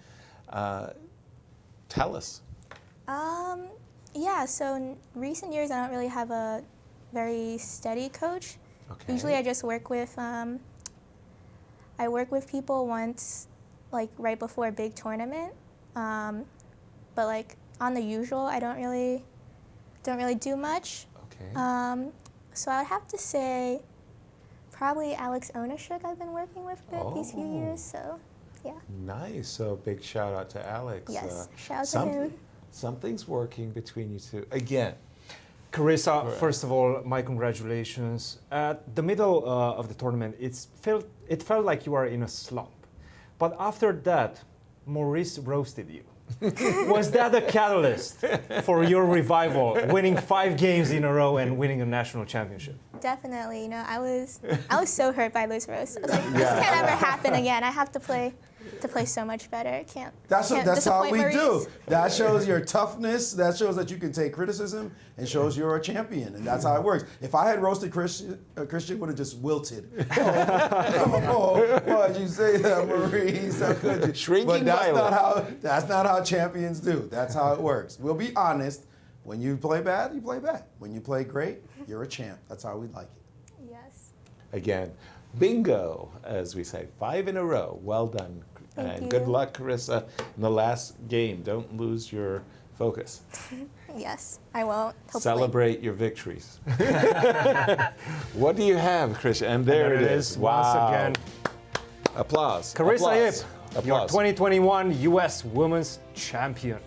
S5: Tell us.
S11: Yeah, so in recent years, I don't really have a very steady coach. Okay. Usually I just work with, people once, like right before a big tournament. But like on the usual, I don't really do much. Okay. So I would have to say, probably Alex Onashuk I've been working with for these few years, so yeah. Nice,
S5: so big shout out to Alex.
S11: Yes, shout out to him.
S5: Something's working between you two. Again.
S4: Carissa, first of all, my congratulations. At the middle of the tournament, it felt like you were in a slump. But after that, Maurice roasted you. Was that a catalyst for your revival, winning 5 games in a row and winning a national championship?
S11: Definitely. You know, I was so hurt by those roasts. I was like, this can't ever happen again. I have to play to play so much better. Can't
S3: That's how
S11: disappoint
S3: we
S11: Maurice.
S3: do. That shows your toughness. That shows that you can take criticism and shows you're a champion. And that's how it works. If I had roasted Christian would have just wilted. Why'd you say that, Maurice? How could you?
S5: Shrinking
S3: But that's not how champions do. That's how it works. We'll be honest. When you play bad, you play bad. When you play great, you're a champ. That's how we like it.
S11: Yes.
S5: Again, bingo, as we say, 5 in a row. Well done.
S11: Thank you.
S5: Good luck, Carissa, in the last game. Don't lose your focus.
S11: Yes, I won't. Hopefully.
S5: Celebrate your victories. What do you have, Christian? And there it is.
S4: Once again.
S5: Applause.
S4: Carissa Yip,
S5: Applause.
S4: your
S5: Applause.
S4: 2021 U.S. Women's Champion.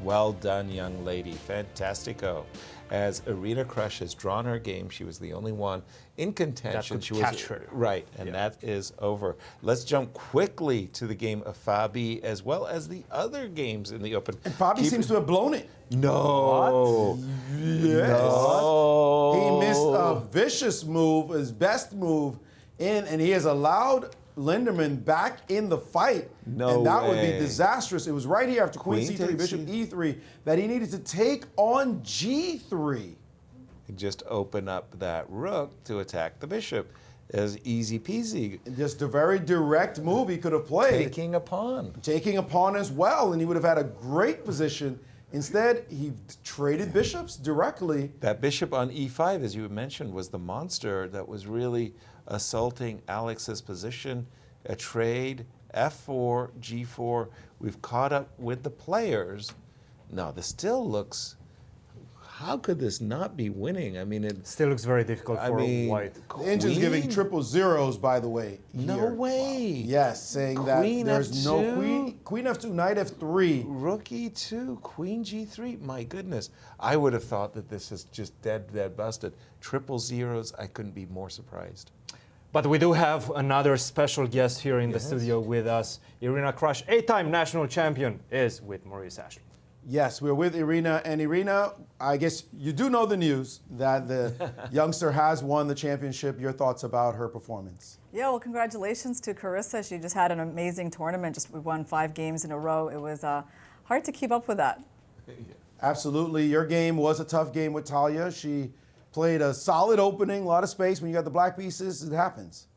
S5: Well done, young lady. Fantastico. As Irina Crush has drawn her game, she was the only one in contention.
S4: That could
S5: She
S4: catch her.
S5: Right, and that is over. Let's jump quickly to the game of Fabi as well as the other games in the Open.
S3: And Fabi seems to have blown it.
S5: No.
S3: Yes.
S5: No.
S3: He missed a vicious move, his best move, and he has allowed Linderman back in the fight.
S5: No
S3: And that would
S5: way.
S3: be disastrous. It was right here after Queen
S5: Queen
S3: C3,
S5: takes
S3: Bishop
S5: it.
S3: E3 that he needed to take on G3.
S5: Just open up that rook to attack the bishop. As easy peasy.
S3: Just a very direct move he could have played.
S5: Taking a pawn.
S3: Taking a pawn as well, and he would have had a great position. Instead, he traded bishops directly.
S5: That bishop on e5, as you mentioned, was the monster that was really assaulting Alex's position. A trade, f4, g4. We've caught up with the players. Now, this still looks... How could this not be winning? I mean, it
S4: still looks very difficult for white.
S3: The engine's giving triple zeros, by the way.
S5: No
S3: here.
S5: way.
S3: Wow. Yes, saying
S5: Queen
S3: that there's no
S5: F2?
S3: queen. Queen F2, knight F3.
S5: Rook e2, queen g3. My goodness. I would have thought that this is just dead busted. Triple zeros. I couldn't be more surprised.
S4: But we do have another special guest here in the studio with us. Irina Crush, 8-time national champion, is with Maurice Ashley.
S3: Yes, we're with Irina. And Irina, I guess you do know the news that the youngster has won the championship. Your thoughts about her performance?
S12: Yeah, well, congratulations to Carissa. She just had an amazing tournament, just won 5 games in a row. It was hard to keep up with that.
S3: Absolutely. Your game was a tough game with Talia. She played a solid opening, a lot of space. When you got the black pieces, it happens.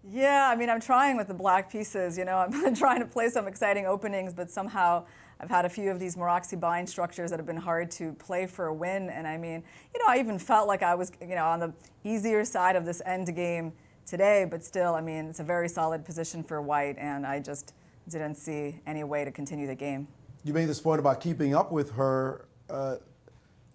S12: Yeah, I mean, I'm trying with the black pieces. You know, I'm trying to play some exciting openings, but somehow I've had a few of these Moroxy bind structures that have been hard to play for a win. And I mean, you know, I even felt like I was, you know, on the easier side of this end game today, but still, I mean, it's a very solid position for white, and I just didn't see any way to continue the game.
S3: You made this point about keeping up with her.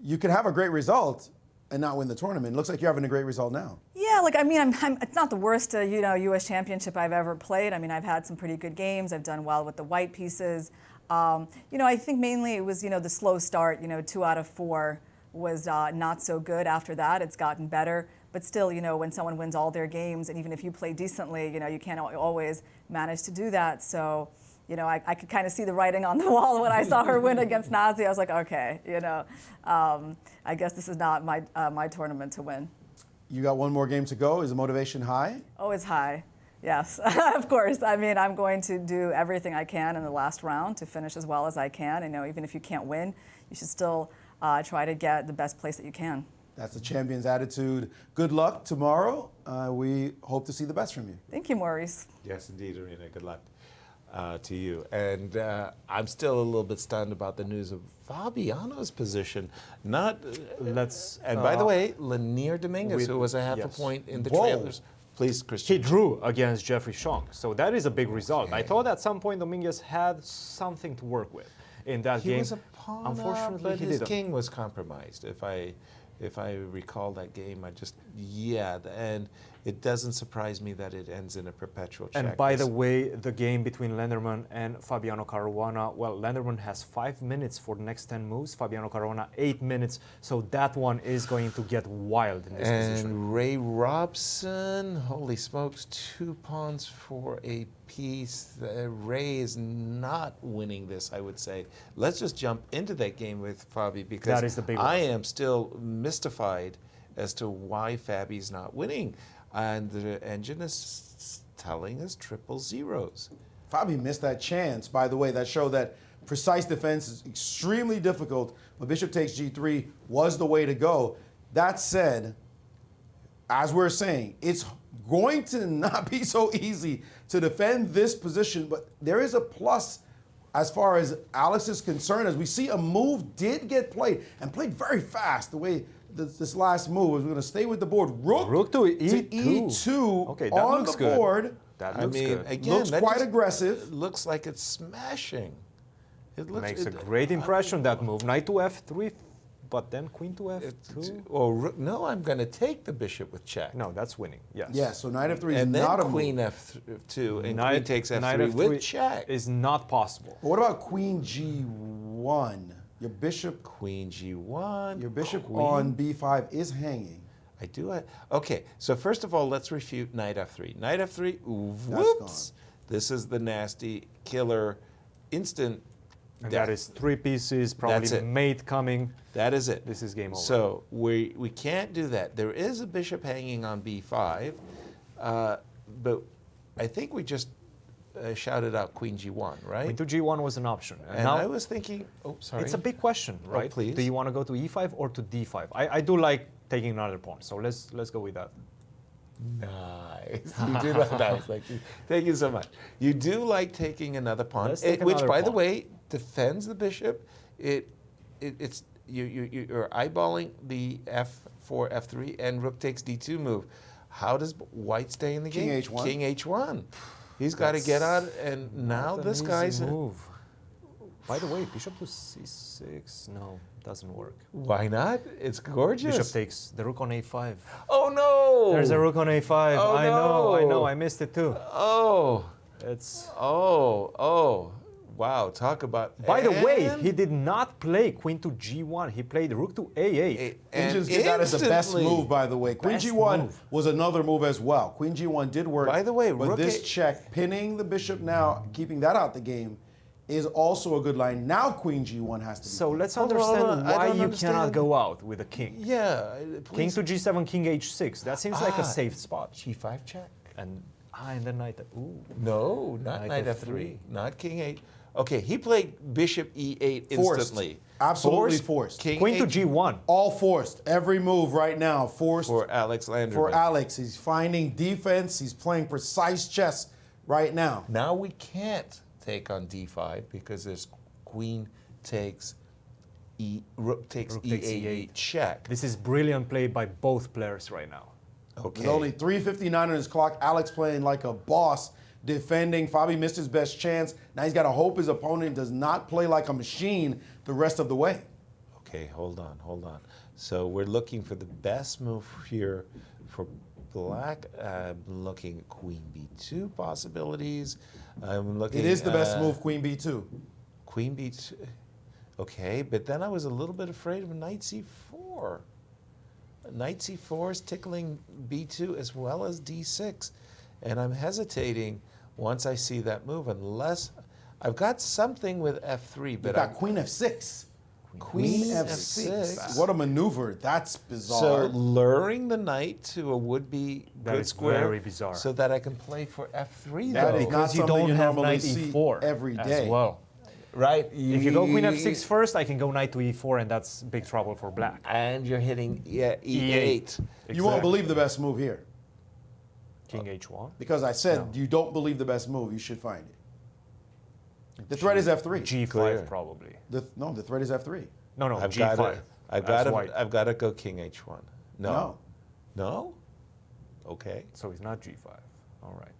S3: You can have a great result and not win the tournament. It looks like you're having a great result now.
S12: Yeah, like, I mean, it's not the worst, you know, U.S. championship I've ever played. I mean, I've had some pretty good games. I've done well with the white pieces. You know, I think mainly it was, you know, the slow start. You know, 2 out of 4 was not so good. After that, it's gotten better. But still, you know, when someone wins all their games, and even if you play decently, you know, you can't always manage to do that. So, you know, I could kind of see the writing on the wall when I saw her win against Nazi. I was like, okay, you know, I guess this is not my my tournament to win.
S3: You got one more game to go. Is the motivation high?
S12: Oh, it's high. Yes, of course. I mean, I'm going to do everything I can in the last round to finish as well as I can. You know, even if you can't win, you should still try to get the best place that you can.
S3: That's the champion's attitude. Good luck tomorrow. We hope to see the best from you.
S12: Thank you, Maurice.
S5: Yes, indeed, Irina. Good luck to you. And I'm still a little bit stunned about the news of Fabiano's position. Not And by the way, Lanier Dominguez, who was a half a point in the trailers. Please, Christian.
S4: He drew against Jeffrey Shong, so that is a big result. Okay. I thought at some point Dominguez had something to work with in that game.
S5: He was a pawn
S4: Unfortunately,
S5: but
S4: he
S5: his
S4: didn't.
S5: king was compromised. If I recall that game, and it doesn't surprise me that it ends in a perpetual check.
S4: And by the way, the game between Lenderman and Fabiano Caruana, well, Lenderman has 5 minutes for the next 10 moves, Fabiano Caruana 8 minutes, so that one is going to get wild in this position.
S5: And Ray Robson, holy smokes, 2 pawns for a piece. Ray is not winning this, I would say. Let's just jump into that game with Fabi, because
S4: that is the big one.
S5: I am still mystified as to why Fabi's not winning. And the engine is telling us triple zeros.
S3: Fabi missed that chance, by the way. That showed that precise defense is extremely difficult, but bishop takes g3 was the way to go. That said, as we're saying, it's going to not be so easy to defend this position, but there is a plus as far as Alex is concerned, as we see a move did get played, and played very fast, the way this last move is. We're going to stay with the board. Rook to E2
S4: okay, that
S3: on
S4: looks
S3: the
S4: good.
S3: board.
S4: That looks good.
S5: Again,
S3: looks quite aggressive.
S5: It looks like it's smashing. It looks,
S4: Makes a great impression, that move. Knight to F3, but then Queen to F2.
S5: Or no, I'm going to take the bishop with check.
S4: No, that's winning. Yes.
S3: Yeah, so Knight F3 is
S5: and then
S3: not a
S5: Queen
S3: move.
S5: F2 and
S4: Knight,
S5: Queen takes F3
S4: Knight F3
S5: with check.
S4: is not possible.
S3: But what about Queen G1? Your bishop.
S5: Queen G1.
S3: Your bishop
S5: Queen.
S3: on B5 is hanging.
S5: I do it. Okay, so first of all, let's refute Knight F3. Knight F3, whoops.
S3: That's
S5: This is the nasty killer instant.
S4: And
S5: death.
S4: that is 3 pieces,
S5: That's
S4: probably
S5: it.
S4: mate coming.
S5: That is it.
S4: This is game over.
S5: So we can't do that. There is a bishop hanging on B5, but I think we just shouted out Queen G1, right?
S4: Queen to G1 was an option.
S5: And
S4: now
S5: I was thinking, oh, sorry.
S4: it's a big question, right?
S5: please.
S4: Do you want to go to E5 or to D5? I do like taking another pawn, so let's go with that.
S5: Nice. You do like that. Thank you so much. You do like taking another pawn,
S4: Let's take
S5: which,
S4: another
S5: by the
S4: pawn.
S5: way, defends the bishop. It's you're eyeballing the F4, F3, and Rook takes D2 move. How does White stay in the
S3: King
S5: game?
S3: H1.
S5: King H1. He's got to get out, and now
S4: Not
S5: this
S4: an
S5: guy's.
S4: easy move. By the way, bishop to C6, no, doesn't work.
S5: Why not? It's gorgeous.
S4: Bishop takes the rook on A5.
S5: Oh no!
S4: There's a rook on A5.
S5: Oh,
S4: I know,
S5: no.
S4: I missed it too.
S5: Oh.
S4: It's.
S5: Oh. Wow, talk about.
S4: By the way,
S5: and-
S4: he did not play Queen to G1. He played rook to A8.
S5: and
S3: Indians did that as the best
S5: instantly-
S3: move, by the way. Queen
S4: Best
S3: G1
S4: move.
S3: was another move as well. Queen G1 did work.
S5: By the way,
S3: but
S5: Rook
S3: this
S5: A-
S3: check, pinning the bishop now, keeping that out the game, is also a good line. Now Queen G1 has to be.
S4: So
S3: played.
S4: let's
S5: Hold on,
S4: understand
S5: hold on. I
S4: why
S5: don't
S4: you
S5: understand.
S4: cannot go out with a king.
S5: Yeah,
S4: King
S5: please.
S4: to G7, King H6. That seems like a
S5: Ah,
S4: safe spot.
S5: G5 check.
S4: And then knight. Ooh.
S5: No, not
S4: Knight
S5: Knight
S4: F3.
S5: F3, not King 8. Okay, he played Bishop E8
S3: Forced.
S5: instantly.
S3: Absolutely forced.
S5: King
S4: Queen to
S5: H
S4: G1.
S3: All forced. Every move right now forced
S5: for Alex Landerman.
S3: for Alex. He's finding defense. He's playing precise chess right now.
S5: Now we can't take on D5 because there's Queen takes Rook takes
S4: Rook takes
S5: E8 check.
S4: This is brilliant play by both players right now.
S5: Okay.
S3: With only 3:59 on his clock, Alex playing like a boss, defending. Fabi missed his best chance. Now he's got to hope his opponent does not play like a machine the rest of the way.
S5: Okay, hold on. So we're looking for the best move here for Black. I'm looking at Queen B2 possibilities. I'm looking.
S3: It is the best move, Queen B2.
S5: Queen B2. Okay, but then I was a little bit afraid of Knight C4. Knight C4 is tickling B2 as well as D6, and I'm hesitating once I see that move. Unless I've got something with F3,
S3: You've
S5: but
S3: got Queen F6. Queen F6. What a maneuver. That's bizarre.
S5: So luring the knight to a would-be
S4: That
S5: good
S4: is
S5: square,
S4: very bizarre.
S5: so that I can play for F3.
S3: That
S5: though.
S3: is not
S4: Because you
S3: something
S4: don't
S3: you
S4: have
S3: normally
S4: knight
S3: see
S4: E4
S3: every day.
S4: as well.
S5: Right.
S4: If you go Queen F6 first, I can go knight to E4, and that's big trouble for Black.
S5: And you're hitting E8.
S3: You won't believe the best move here.
S4: King H1.
S3: Because I said you don't believe the best move, you should find it. The threat is F3.
S4: G5
S5: Clear.
S4: probably.
S3: No, the threat is F3.
S4: No,
S5: I've
S4: G5.
S5: got to go King H1.
S3: No.
S5: No? Okay.
S4: So it's not G5. All right.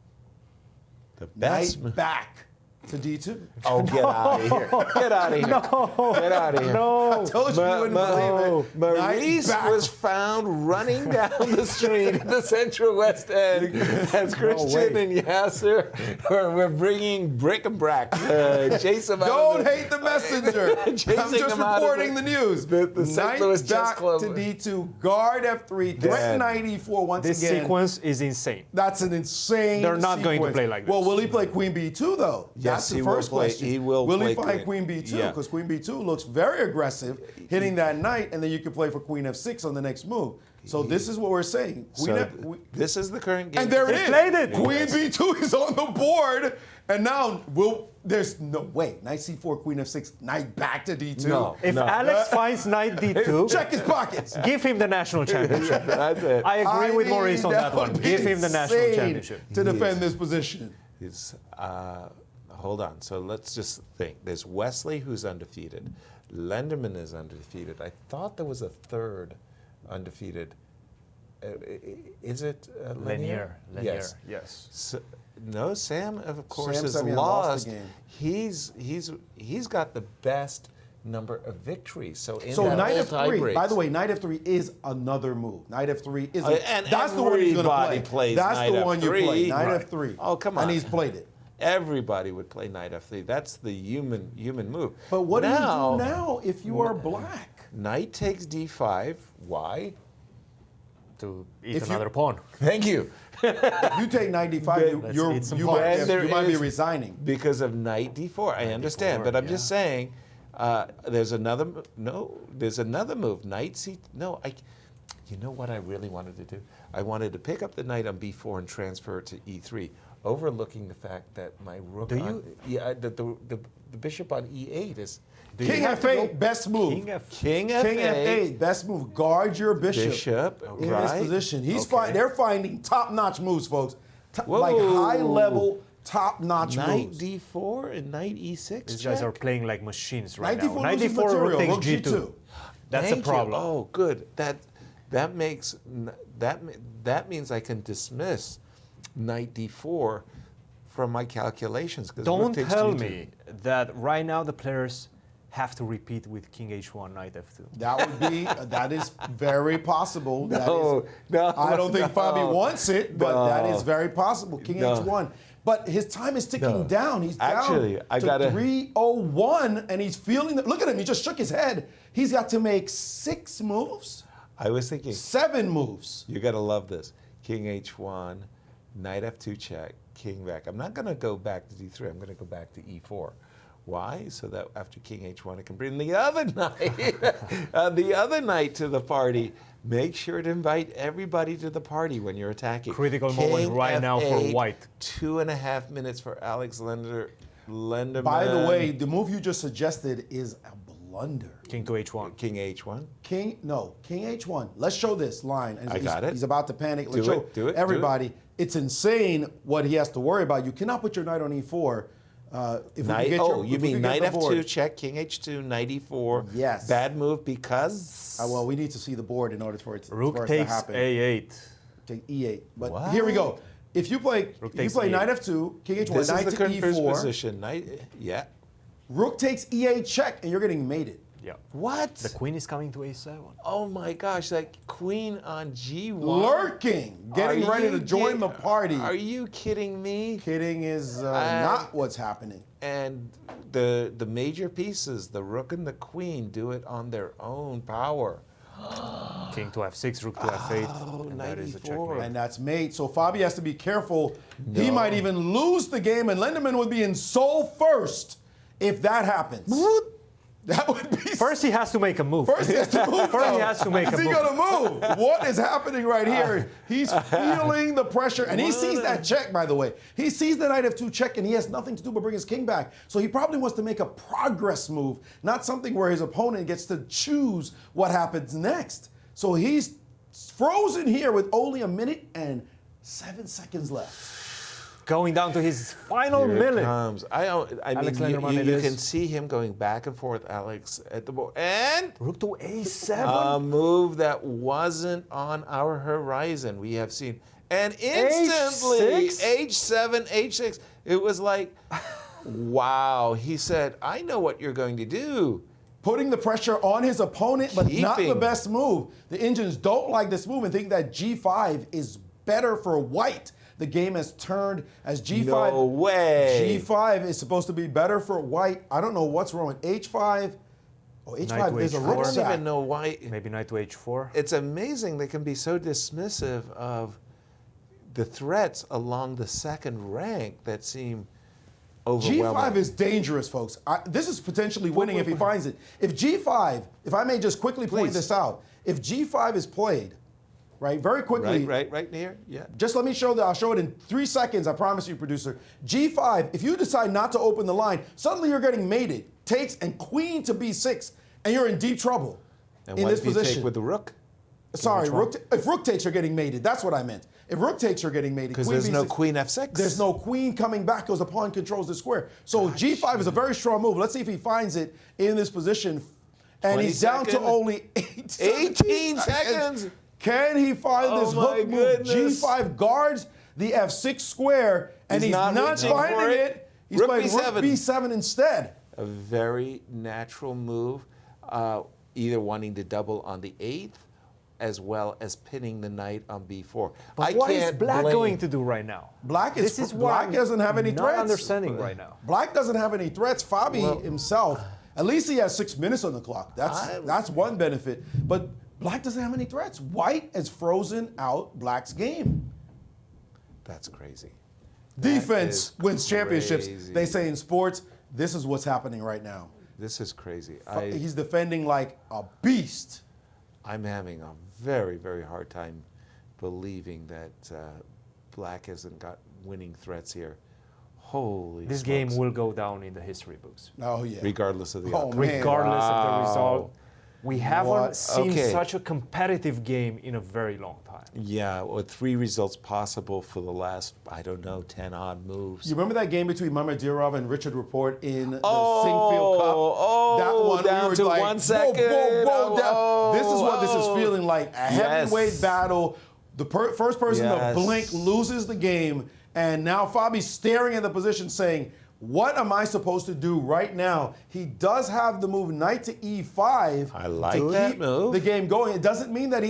S5: The best
S3: Knight
S5: move.
S3: back to D2.
S5: Oh, get out of here. Get out of here.
S4: No.
S5: Get out of here.
S4: No.
S3: I told you you wouldn't believe it.
S5: Maurice
S3: Knight back.
S5: was found running down the street in the Central West End as Christian and Yasser we're bringing bric-a-brac. Chase him out.
S3: Don't hate the messenger. I'm
S5: Chasing
S3: just
S5: him out of
S3: reporting the news.
S5: the St.
S3: Knight
S5: Louis Chess
S3: back
S5: Club.
S3: to D2. Guard F3. Threat Knight E4 once
S4: This
S3: again.
S4: sequence is insane.
S3: That's an insane
S4: They're not going to
S3: sequence.
S4: play like this.
S3: Well, will he play Queen B2 though?
S5: Yes.
S3: That's the
S5: he will
S3: first
S5: play-
S3: question.
S5: he will
S3: he
S5: play
S3: find
S5: queen.
S3: Queen B2?
S5: Yeah.
S3: Because Queen B2 looks very aggressive, hitting that knight, and then you can play for Queen F6 on the next move. So this is what we're saying.
S5: This is the current game.
S3: And there it is.
S4: played it.
S3: Queen B2 is on the board, and now there's no way. Knight C4, Queen F6, knight back to D2.
S5: No.
S4: If Alex finds knight D2,
S3: Check his pockets.
S4: give him the national championship.
S5: That's it.
S4: I agree with
S3: mean,
S4: Maurice on that one.
S3: would be
S4: Give him the national
S3: insane
S4: championship.
S3: to defend this position.
S5: Hold on. So let's just think. There's Wesley, who's undefeated. Lenderman is undefeated. I thought there was a third undefeated. Is it Lanier?
S4: Lanier.
S5: Yes. So, no, Sam, of course,
S3: Sam
S5: has
S3: Semian lost the
S5: lost.
S3: game.
S5: He's got the best number of victories. So in
S3: So
S5: that
S3: knight
S5: whole
S3: F3,
S5: tie-breaks-
S3: by the way, knight F3 is another move. Knight F3 is
S5: and
S3: that's the one he's going to
S5: everybody
S3: play.
S5: plays
S3: That's
S5: knight
S3: the one you play.
S5: F3.
S3: Knight
S5: Right.
S3: F3.
S5: Oh, come on.
S3: And he's played it.
S5: Everybody would play knight F3. That's the human move.
S3: But what do you
S5: now,
S3: do now if you are black?
S5: Knight takes D5. Why?
S4: To eat
S3: If you-
S4: another pawn.
S5: Thank you.
S3: If you take knight D5,
S4: Let's
S3: you
S4: eat some
S3: might be
S5: is-
S3: resigning.
S5: Because of knight D4. I understand, but I'm just saying. There's another move. Knight C. No, you know what I really wanted to do? I wanted to pick up the knight on B4 and transfer it to E3, overlooking the fact that my rook. The bishop on E8 is.
S3: King F8, best move.
S5: King
S3: King F8, best move. Guard your bishop, in this position. They're finding top-notch moves, folks. Like high-level, top-notch
S5: Knight
S3: moves.
S5: D4 and knight E6.
S4: These guys are playing like machines right
S3: Knight
S4: now.
S3: D4
S4: Knight
S3: loses
S4: D4
S3: material,
S4: rook
S3: rook
S4: takes G2.
S3: G2.
S4: That's
S5: Thank
S4: a problem.
S5: You. Oh, good. That means I can dismiss knight D4 from my calculations.
S4: Don't tell me that right now the players have to repeat with King H1, Knight F2.
S3: That is very possible.
S5: No,
S3: I don't think Fabi wants it, but that is very possible. King
S5: No.
S3: H1. But his time is ticking down. He's
S5: Actually,
S3: down
S5: I
S3: to
S5: gotta-
S3: 301, and he's feeling it. Look at him. He just shook his head. He's got to make 6 moves,
S5: I was thinking
S3: 7 moves.
S5: you're gonna love this. King H1, knight F2 check, king back. I'm not gonna go back to D3. I'm gonna go back to E4. Why? So that after King H1, I can bring the other knight, to the party. Make sure to invite everybody to the party when you're attacking.
S4: Critical
S5: King
S4: moment right now for
S5: F8,
S4: white.
S5: 2.5 minutes for Alex Lenderman.
S3: By the way, the move you just suggested is a blunder.
S4: King to H1.
S5: King H1.
S3: King H1. Let's show this line. And
S5: I got it.
S3: He's about to panic. Let's
S5: Do
S3: show
S5: it, do it, do
S3: everybody. It's insane what he has to worry about. You cannot put your knight on E4. If we could get
S5: You
S3: if we
S5: mean
S3: could
S5: knight
S3: get the board.
S5: F2 check, King H2, knight E4.
S3: Yes.
S5: Bad move because.
S3: Well, we need to see the board in order for it to,
S4: Rook
S3: to
S4: takes
S3: happen.
S4: A8.
S3: Take E8. But
S5: What?
S3: here we go. If you play,
S4: takes
S3: knight
S4: E8.
S3: F2, King H1,
S5: This
S3: knight
S5: is the
S3: to
S5: current
S3: E4,
S5: position. Yeah.
S3: Rook takes E8 check, and you're getting mated.
S4: Yeah.
S5: What?
S4: The queen is coming to A7.
S5: Oh my gosh, that queen on G1.
S3: Lurking, getting
S5: Are
S3: ready
S5: you
S3: to join the party.
S5: Are you kidding me?
S3: Kidding is not what's happening.
S5: And the major pieces, the rook and the queen, do it on their own power.
S4: King to F6, rook to F8.
S5: Oh,
S4: And that is a
S5: 94.
S4: checkmate.
S3: And that's mate. So Fabi has to be careful. He might even lose the game, and Lenderman would be in sole first if that happens. That would be
S4: First, he has to make a move.
S3: First he has to move.
S4: First, he has to make a
S3: Is he
S4: move.
S3: gonna move? What is happening right here? He's feeling the pressure, and he sees that check. By the way, he sees the knight F2 check, and he has nothing to do but bring his king back. So he probably wants to make a progress move, not something where his opponent gets to choose what happens next. So he's frozen here with only 1 minute and 7 seconds left.
S4: Going down to his final
S5: Here it
S4: minute.
S5: comes. I
S4: Alex
S5: mean,
S4: Lenderman, it
S5: you
S4: is.
S5: can see him going back and forth, Alex, at the board. And
S4: Rook to A7.
S5: a move that wasn't on our horizon. We have seen. And instantly, H7, H6. It was like, wow. He said, I know what you're going to do.
S3: Putting the pressure on his opponent, but not the
S5: Keeping.
S3: best move. The Indians don't like this move and think that G5 is better for white. The game has turned as G5.
S5: No way.
S3: G5 is supposed to be better for white. I don't know what's wrong with H5. Oh,
S4: Knight
S3: H5,
S4: to
S3: there's a
S4: H4.
S5: I
S3: rook
S5: don't
S3: sack.
S5: even know why.
S4: Maybe knight to H4.
S5: It's amazing they can be so dismissive of the threats along the second rank that seem overwhelming.
S3: G5 is dangerous, folks. This is potentially winning if he finds it. If G5, if I may just quickly point this out, if G5 is played, right, very quickly.
S5: Right here, yeah.
S3: Just let me show that. I'll show it in 3 seconds, I promise you, producer. G5, if you decide not to open the line, suddenly you're getting mated, takes, and queen to B6, and you're in deep trouble
S5: And
S3: in
S5: what
S3: this
S5: if you
S3: position.
S5: take with the rook?
S3: Sorry, if rook takes, you're getting mated. That's what I meant. If rook takes, you're getting mated.
S5: Because
S3: Queen
S5: there's no
S3: B6.
S5: queen F6.
S3: There's no queen coming back because the pawn controls the square. So G5 is a very strong move. Let's see if he finds it in this position. And he's down to only
S5: 18 seconds.
S3: Can he find this hook move? G5 guards the F6 square, and he's not finding it. He's playing rook B7 instead.
S5: A very natural move, either wanting to double on the 8th, as well as pinning the knight on B4.
S4: But what is Black going to do right now?
S3: Black
S4: Black
S3: doesn't have any
S4: not
S3: threats.
S4: understanding right now.
S3: Black doesn't have any threats. Fabi himself, at least he has 6 minutes on the clock. That's one benefit. But Black doesn't have any threats. White has frozen out Black's game.
S5: That's crazy.
S3: Defense wins championships. They say in sports, this is what's happening right now.
S5: This is crazy.
S3: He's defending like a beast.
S5: I'm having a very, very hard time believing that Black hasn't got winning threats here. Holy
S4: This
S5: smokes.
S4: game will go down in the history books.
S3: Oh, yeah.
S5: Regardless of the outcome.
S4: Regardless of the result. We haven't seen
S5: Okay.
S4: such a competitive game in a very long time.
S5: Yeah, with 3 results possible for the last, I don't know, 10 odd moves.
S3: You remember that game between Mamedirov and Richard Report in the Singfield Cup? That one
S5: down to 1 second.
S3: Down. This is what this is feeling like. A heavyweight battle. The first person to blink loses the game. And now Fabi's staring at the position saying, what am I supposed to do right now? He does have the move knight to E5.
S5: I like
S3: to
S5: that
S3: keep
S5: move.
S3: the game going. It doesn't mean that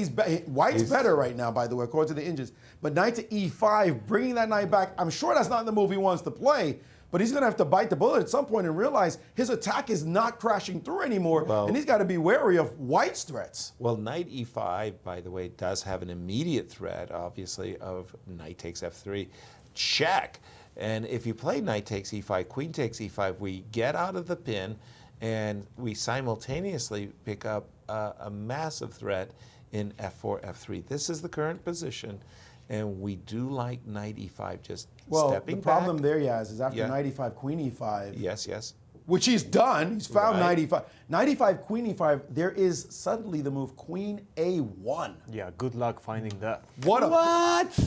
S3: White's better right now, by the way, according to the Injins. But knight to E5, bringing that knight back. I'm sure that's not the move he wants to play. But he's going to have to bite the bullet at some point and realize his attack is not crashing through anymore. And he's got to be wary of White's threats.
S5: Well, knight E5, by the way, does have an immediate threat, obviously, of knight takes F3. Check. And if you play knight takes E5, queen takes E5, we get out of the pin and we simultaneously pick up a massive threat in F4, F3. This is the current position, and we do like knight E5 just stepping back.
S3: The problem there, Yaz, is after knight E5, queen E5.
S5: Yes.
S3: Which he's done. He's found knight E5. Knight E5, queen E5, there is suddenly the move queen A1.
S4: Yeah, good luck finding that.
S3: What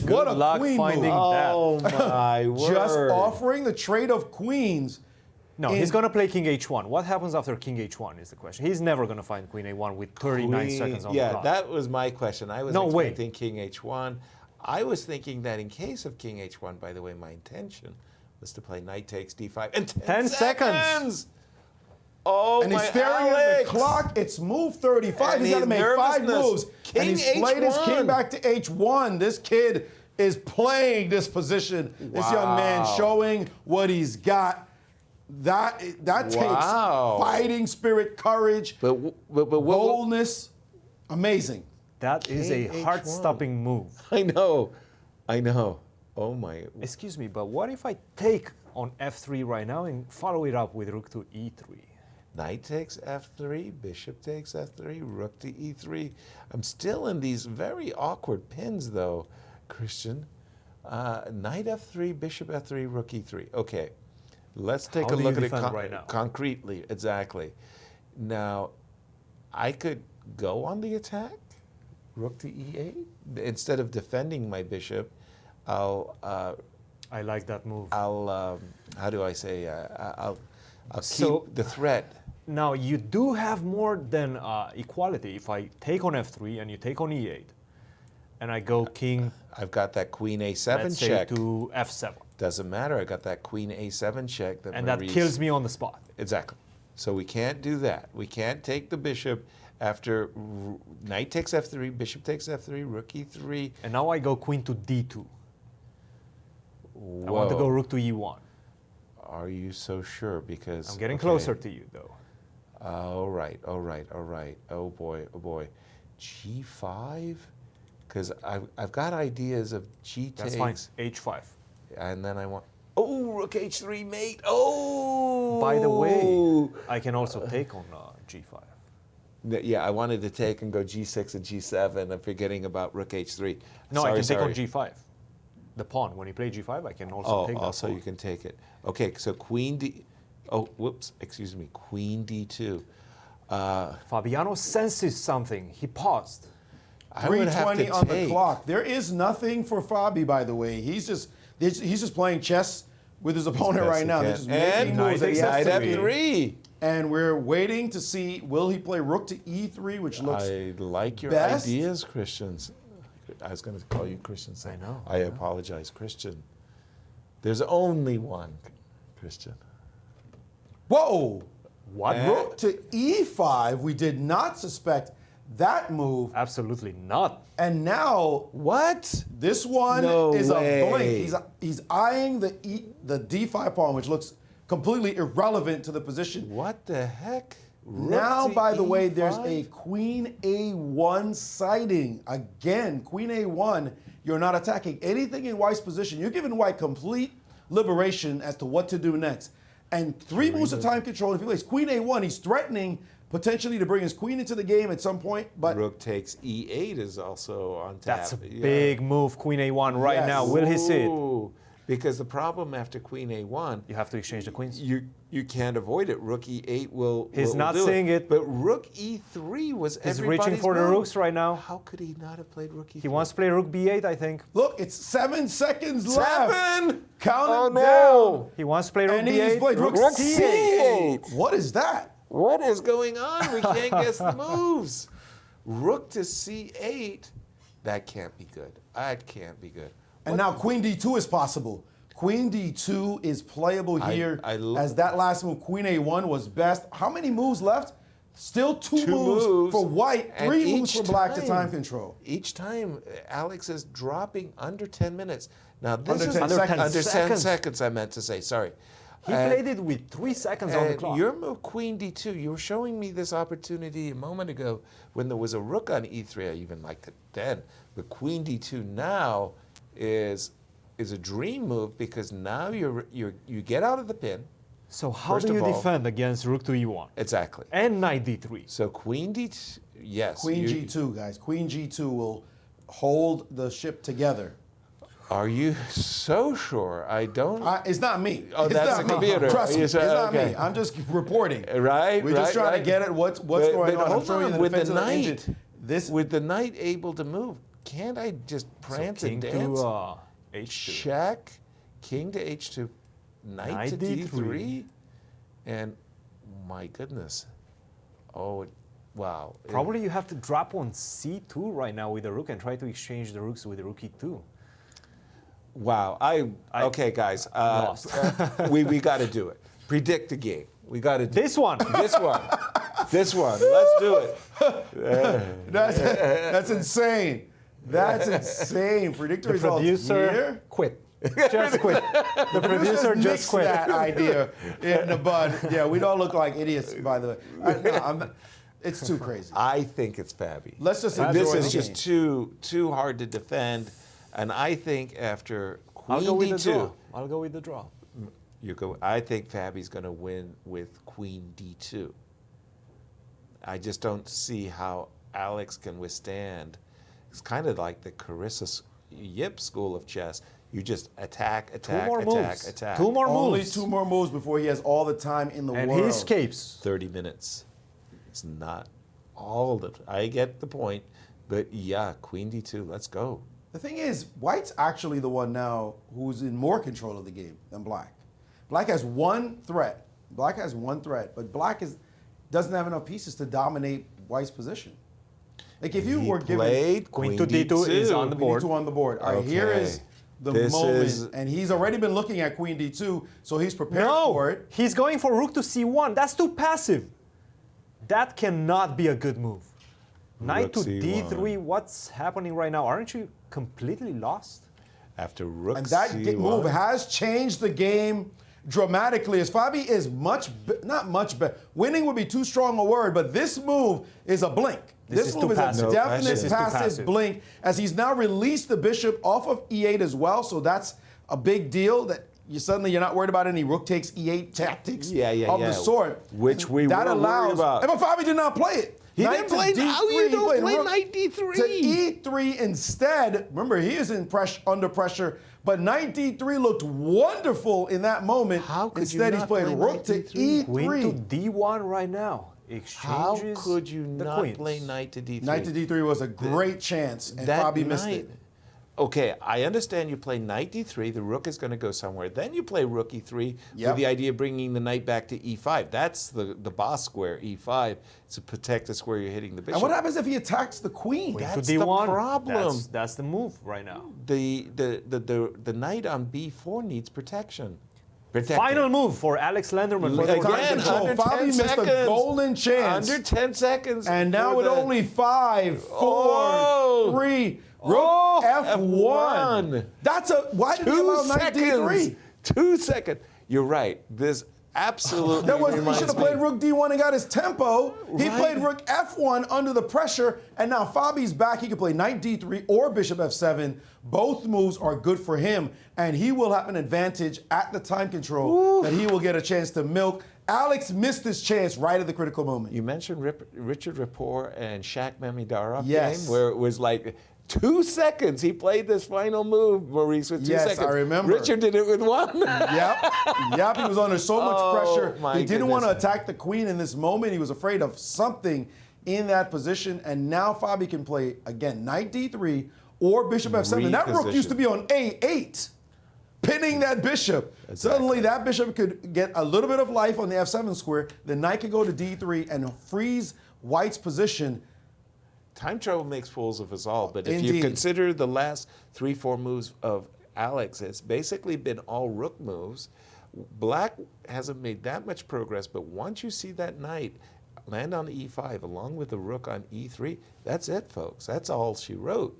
S4: Good
S3: a
S4: luck
S3: queen
S4: finding
S3: move.
S4: that.
S5: Oh my word.
S3: Just offering the trade of queens.
S4: No, he's going to play king H1. What happens after king H1 is the question. He's never going to find queen A1 with 39 seconds on the clock.
S5: Yeah, that was my question. I was expecting king H1. I was thinking that in case of king H1, by the way, my intention was to play knight takes D5 and 10 seconds. Oh,
S3: and he's staring at the clock. It's move 35. He's got to make 5 moves. And he's played his king back to H1. This kid is playing this position. This young man showing what he's got. That takes fighting spirit, courage, boldness. Amazing.
S4: That is a heart-stopping move.
S5: I know. Oh my.
S4: Excuse me, but what if I take on F3 right now and follow it up with rook to E3?
S5: Knight takes F3, bishop takes F3, rook to E3. I'm still in these very awkward pins though, Christian. Knight F3, bishop F3, rook E3. Okay, let's take a look at it
S4: right now?
S5: concretely. Exactly. Now, I could go on the attack, rook to E8. Instead of defending my bishop, I
S4: like that move.
S5: I'll how do I say? I'll keep the threat.
S4: Now you do have more than equality. If I take on F3 and you take on E8, and I go king.
S5: I've got that queen A7
S4: let's
S5: check.
S4: say to F7.
S5: Doesn't matter. I got that queen A7 check.
S4: And that kills me on the spot.
S5: Exactly. So we can't do that. We can't take the bishop after knight takes F3, bishop takes F3, rook E3.
S4: And now I go queen to D2.
S5: Whoa.
S4: I want to go rook to E1.
S5: Are you so sure? Because
S4: I'm getting closer to you, though.
S5: All right. Oh boy. G5? Because I've got ideas of G takes.
S4: That's fine. H5.
S5: And then I want. Oh, rook h3 mate. Oh!
S4: By the way, I can also take on g5.
S5: Yeah, I wanted to take and go g6 and g7. I'm forgetting about rook h3.
S4: No,
S5: sorry,
S4: I can take
S5: sorry.
S4: on g5. The pawn. When you play g5, I can also take that
S5: also
S4: pawn.
S5: you can take it. Okay, so queen d... Oh, whoops, excuse me. Queen d2.
S4: Fabiano senses something. He paused.
S5: I would have
S3: 3:20
S5: to
S3: on the
S5: take.
S3: clock. There is nothing for Fabi, by the way. He's just playing chess with his opponent right now. They're just making moves that he has
S5: knight
S3: to make.
S5: f3.
S3: And we're waiting to see, will he play rook to e3, which looks
S5: I like your
S3: best.
S5: ideas, Christians. I was going to call you Christian. So
S4: I know.
S5: I apologize, Christian. There's only one, Christian.
S3: Whoa!
S4: What?
S3: Rook to e5. We did not suspect that move.
S4: Absolutely not.
S3: And now
S5: What?
S3: this one
S5: No
S3: is
S5: way.
S3: a blink. He's eyeing the d5 pawn, which looks completely irrelevant to the position.
S5: What the heck? Rook
S3: Now,
S5: to
S3: by the way, there's
S5: E5?
S3: a queen a1 sighting. Again, queen a1, you're not attacking anything in white's position. You're giving white complete liberation as to what to do next. And 3 moves of time control. If he plays queen a1, he's threatening potentially to bring his queen into the game at some point. But
S5: Rook takes e8 is also on tap.
S4: That's a
S5: Yeah.
S4: big move, queen a1 right
S3: Yes.
S4: now. Will he see it?
S5: Ooh, because the problem after queen a1,
S4: You have to exchange the queens.
S5: you can't avoid it. Rook e8 will.
S4: He's
S5: will
S4: not
S5: do
S4: seeing it.
S5: But rook e3 was
S4: He's
S5: everybody's
S4: reaching for the
S5: move.
S4: rooks right now.
S5: How could he not have played rook e3?
S4: He wants to play rook b8, I think.
S3: look, it's 7 seconds left.
S5: 7.
S3: Count
S5: Oh,
S3: it
S5: no.
S3: down.
S4: He wants to play rook
S3: And
S4: b8.
S3: he's played rook c8. What is that?
S5: What is going on? We can't guess the moves. Rook to c8. That can't be good. That can't be good.
S3: And now queen d2 is possible. Queen d2 is playable here. As that last move, queen a1 was best. How many moves left? Still two moves for white,
S5: and
S3: 3 moves
S5: each
S3: for black to
S5: time-
S3: time control.
S5: Each time, Alex is dropping under 10 minutes. Now, this
S3: Under
S5: is
S3: 10 seconds.
S5: under 10
S4: seconds.
S5: seconds, I meant to say. Sorry.
S4: He played it with 3 seconds on the clock.
S5: Your move, queen d2, you were showing me this opportunity a moment ago when there was a rook on e3. I even liked it then. But queen d2 now is a dream move because now you get out of the pin.
S4: So how
S5: First
S4: do
S5: of
S4: you
S5: all-
S4: defend against rook to e1?
S5: Exactly.
S4: And knight d3.
S5: So queen d2, yes.
S3: Queen g2, guys. Queen g2 will hold the ship together.
S5: Are you so sure? I don't.
S3: It's not me.
S5: Oh,
S3: It's
S5: that's
S3: not
S5: the
S3: me.
S5: computer.
S3: Trust me,
S5: You
S3: it's
S5: said-
S3: not
S5: okay.
S3: me. I'm just reporting.
S5: Right,
S3: We're just trying to get at what's going on. I'm
S5: Hold
S3: showing you
S5: on,
S3: the
S5: with the
S3: defense of the
S5: knight,
S3: engine. This
S5: with the knight able to move, can't I just prance
S4: so king
S5: and dance?
S4: to h2.
S5: Check, king to h2, knight to d3, and my goodness, wow.
S4: Probably you have to drop on c2 right now with the rook and try to exchange the rooks with the rook e2.
S5: Wow, okay, guys,
S4: lost.
S5: we got to do it. Predict the game. We got to do
S4: This one.
S5: this one. This one. Let's do it.
S3: That's insane. That's insane. Predict
S4: The
S3: results
S4: producer
S3: here.
S4: quit. Just quit. The producer just
S3: Nixed
S4: quit.
S3: that idea in the bud. Yeah, we don't look like idiots, by the way. It's too crazy.
S5: I think it's Fabi.
S3: Let's just enjoy
S5: This
S3: the
S5: is just
S3: game.
S5: too hard to defend, and I think after queen
S4: I'll go with the
S5: d2,
S4: draw. I'll go with the draw.
S5: I think Fabi's going to win with queen d2. I just don't see how Alex can withstand. It's kind of like the Carissa Yip school of chess. You just attack, attack,
S4: more
S5: attack,
S4: moves.
S5: attack.
S4: 2 more
S3: Only
S4: moves.
S3: 2 more moves before he has all the time in the
S4: And
S3: world.
S4: he escapes.
S5: 30 minutes. It's not all the. I get the point, but yeah, queen d2. Let's go.
S3: The thing is, white's actually the one now who's in more control of the game than black. Black has one threat. Black has one threat, but black doesn't have enough pieces to dominate white's position. Like if you
S5: He
S3: were given
S5: played
S4: Queen to d2 is on the board.
S3: Queen d2 on the board. All right, here
S5: Okay.
S3: is the
S5: This
S3: moment,
S5: is-
S3: and he's already been looking at queen d2, so he's prepared for
S4: No,
S3: it.
S4: he's going for rook to c1. That's too passive. That cannot be a good move. Knight to
S5: Rook c1.
S4: d3. What's happening right now? Aren't you completely lost?
S5: After rook
S3: And that
S5: c1.
S3: move has changed the game dramatically. As Fabi is not much better. Winning would be too strong a word, but this move is a blink.
S4: This
S3: This
S4: is
S3: move
S4: too
S3: is
S4: passive.
S3: a
S5: No
S3: definite
S5: question. This is too
S3: passive
S4: passive.
S3: blink, as he's now released the bishop off of e8 as well. So that's a big deal. That You're not worried about any rook takes e8 tactics of the sort.
S5: Which we
S3: that
S5: were
S3: allows,
S5: worried about.
S3: But Fabi did not play it.
S5: He didn't play. How you don't play knight d3
S3: to e3 instead. Remember, he is under pressure. But knight d3 looked wonderful in that moment.
S5: How could
S3: instead,
S5: you
S3: he's
S5: not
S3: played
S5: play
S3: rook
S5: knight
S3: to
S5: d3?
S3: e3.
S4: Queen to d1 right now.
S5: How
S4: Exchanges
S5: could you
S4: the
S5: not
S4: queens.
S5: play knight to d3?
S3: Knight to d3 was a great chance, and
S5: That
S3: Fabi missed
S5: knight-
S3: it.
S5: Okay, I understand you play knight d3, the rook is going to go somewhere. Then you play rook e3 with the idea of bringing the knight back to e5. That's the boss square, e5, to protect the square you're hitting the bishop.
S3: And what happens if he attacks the queen?
S5: That's
S4: to
S5: the
S4: d1.
S5: problem.
S4: That's the move right now.
S5: The knight on b4 needs protection.
S4: Final move for Alex Lenderman for the
S5: Again,
S3: control. Fabi missed a golden chance.
S5: Under 10 seconds.
S3: And now with only 5, 4,
S5: Oh.
S3: 3, rook F1.
S5: F1.
S3: That's a, why did he
S5: 2
S3: allow knight d3?
S5: seconds. 2 seconds. You're right. This absolutely
S3: That was, he
S5: reminds
S3: should have
S5: me.
S3: played rook d1 and got his tempo. He
S5: Right.
S3: played rook f1 under the pressure, and now Fabi's back. He can play knight d3 or bishop f7. Both moves are good for him, and he will have an advantage at the time control that he will get a chance to milk. Alex missed his chance right at the critical moment.
S5: You mentioned Richard Rapport and Shaq Mamidarov
S3: Yes.
S5: game, where it was like 2 seconds. He played this final move, Maurice, with 2
S3: Yes,
S5: seconds.
S3: I remember.
S5: Richard did it with 1.
S3: Yep, he was under so much pressure.
S5: my
S3: He didn't want to
S5: goodness.
S3: attack the queen in this moment. He was afraid of something in that position, and now Fabi can play, again, knight d3 or bishop f7. That rook used to be on a8, pinning that bishop. Suddenly, that bishop could get a little bit of life on the f7 square. The knight could go to d3 and freeze White's position.
S5: Time travel makes fools of us all, but if
S3: Indeed.
S5: you consider the last 3-4 moves of Alex, it's basically been all rook moves. Black hasn't made that much progress, but once you see that knight land on e5 along with the rook on e3, that's it, folks. That's all she wrote.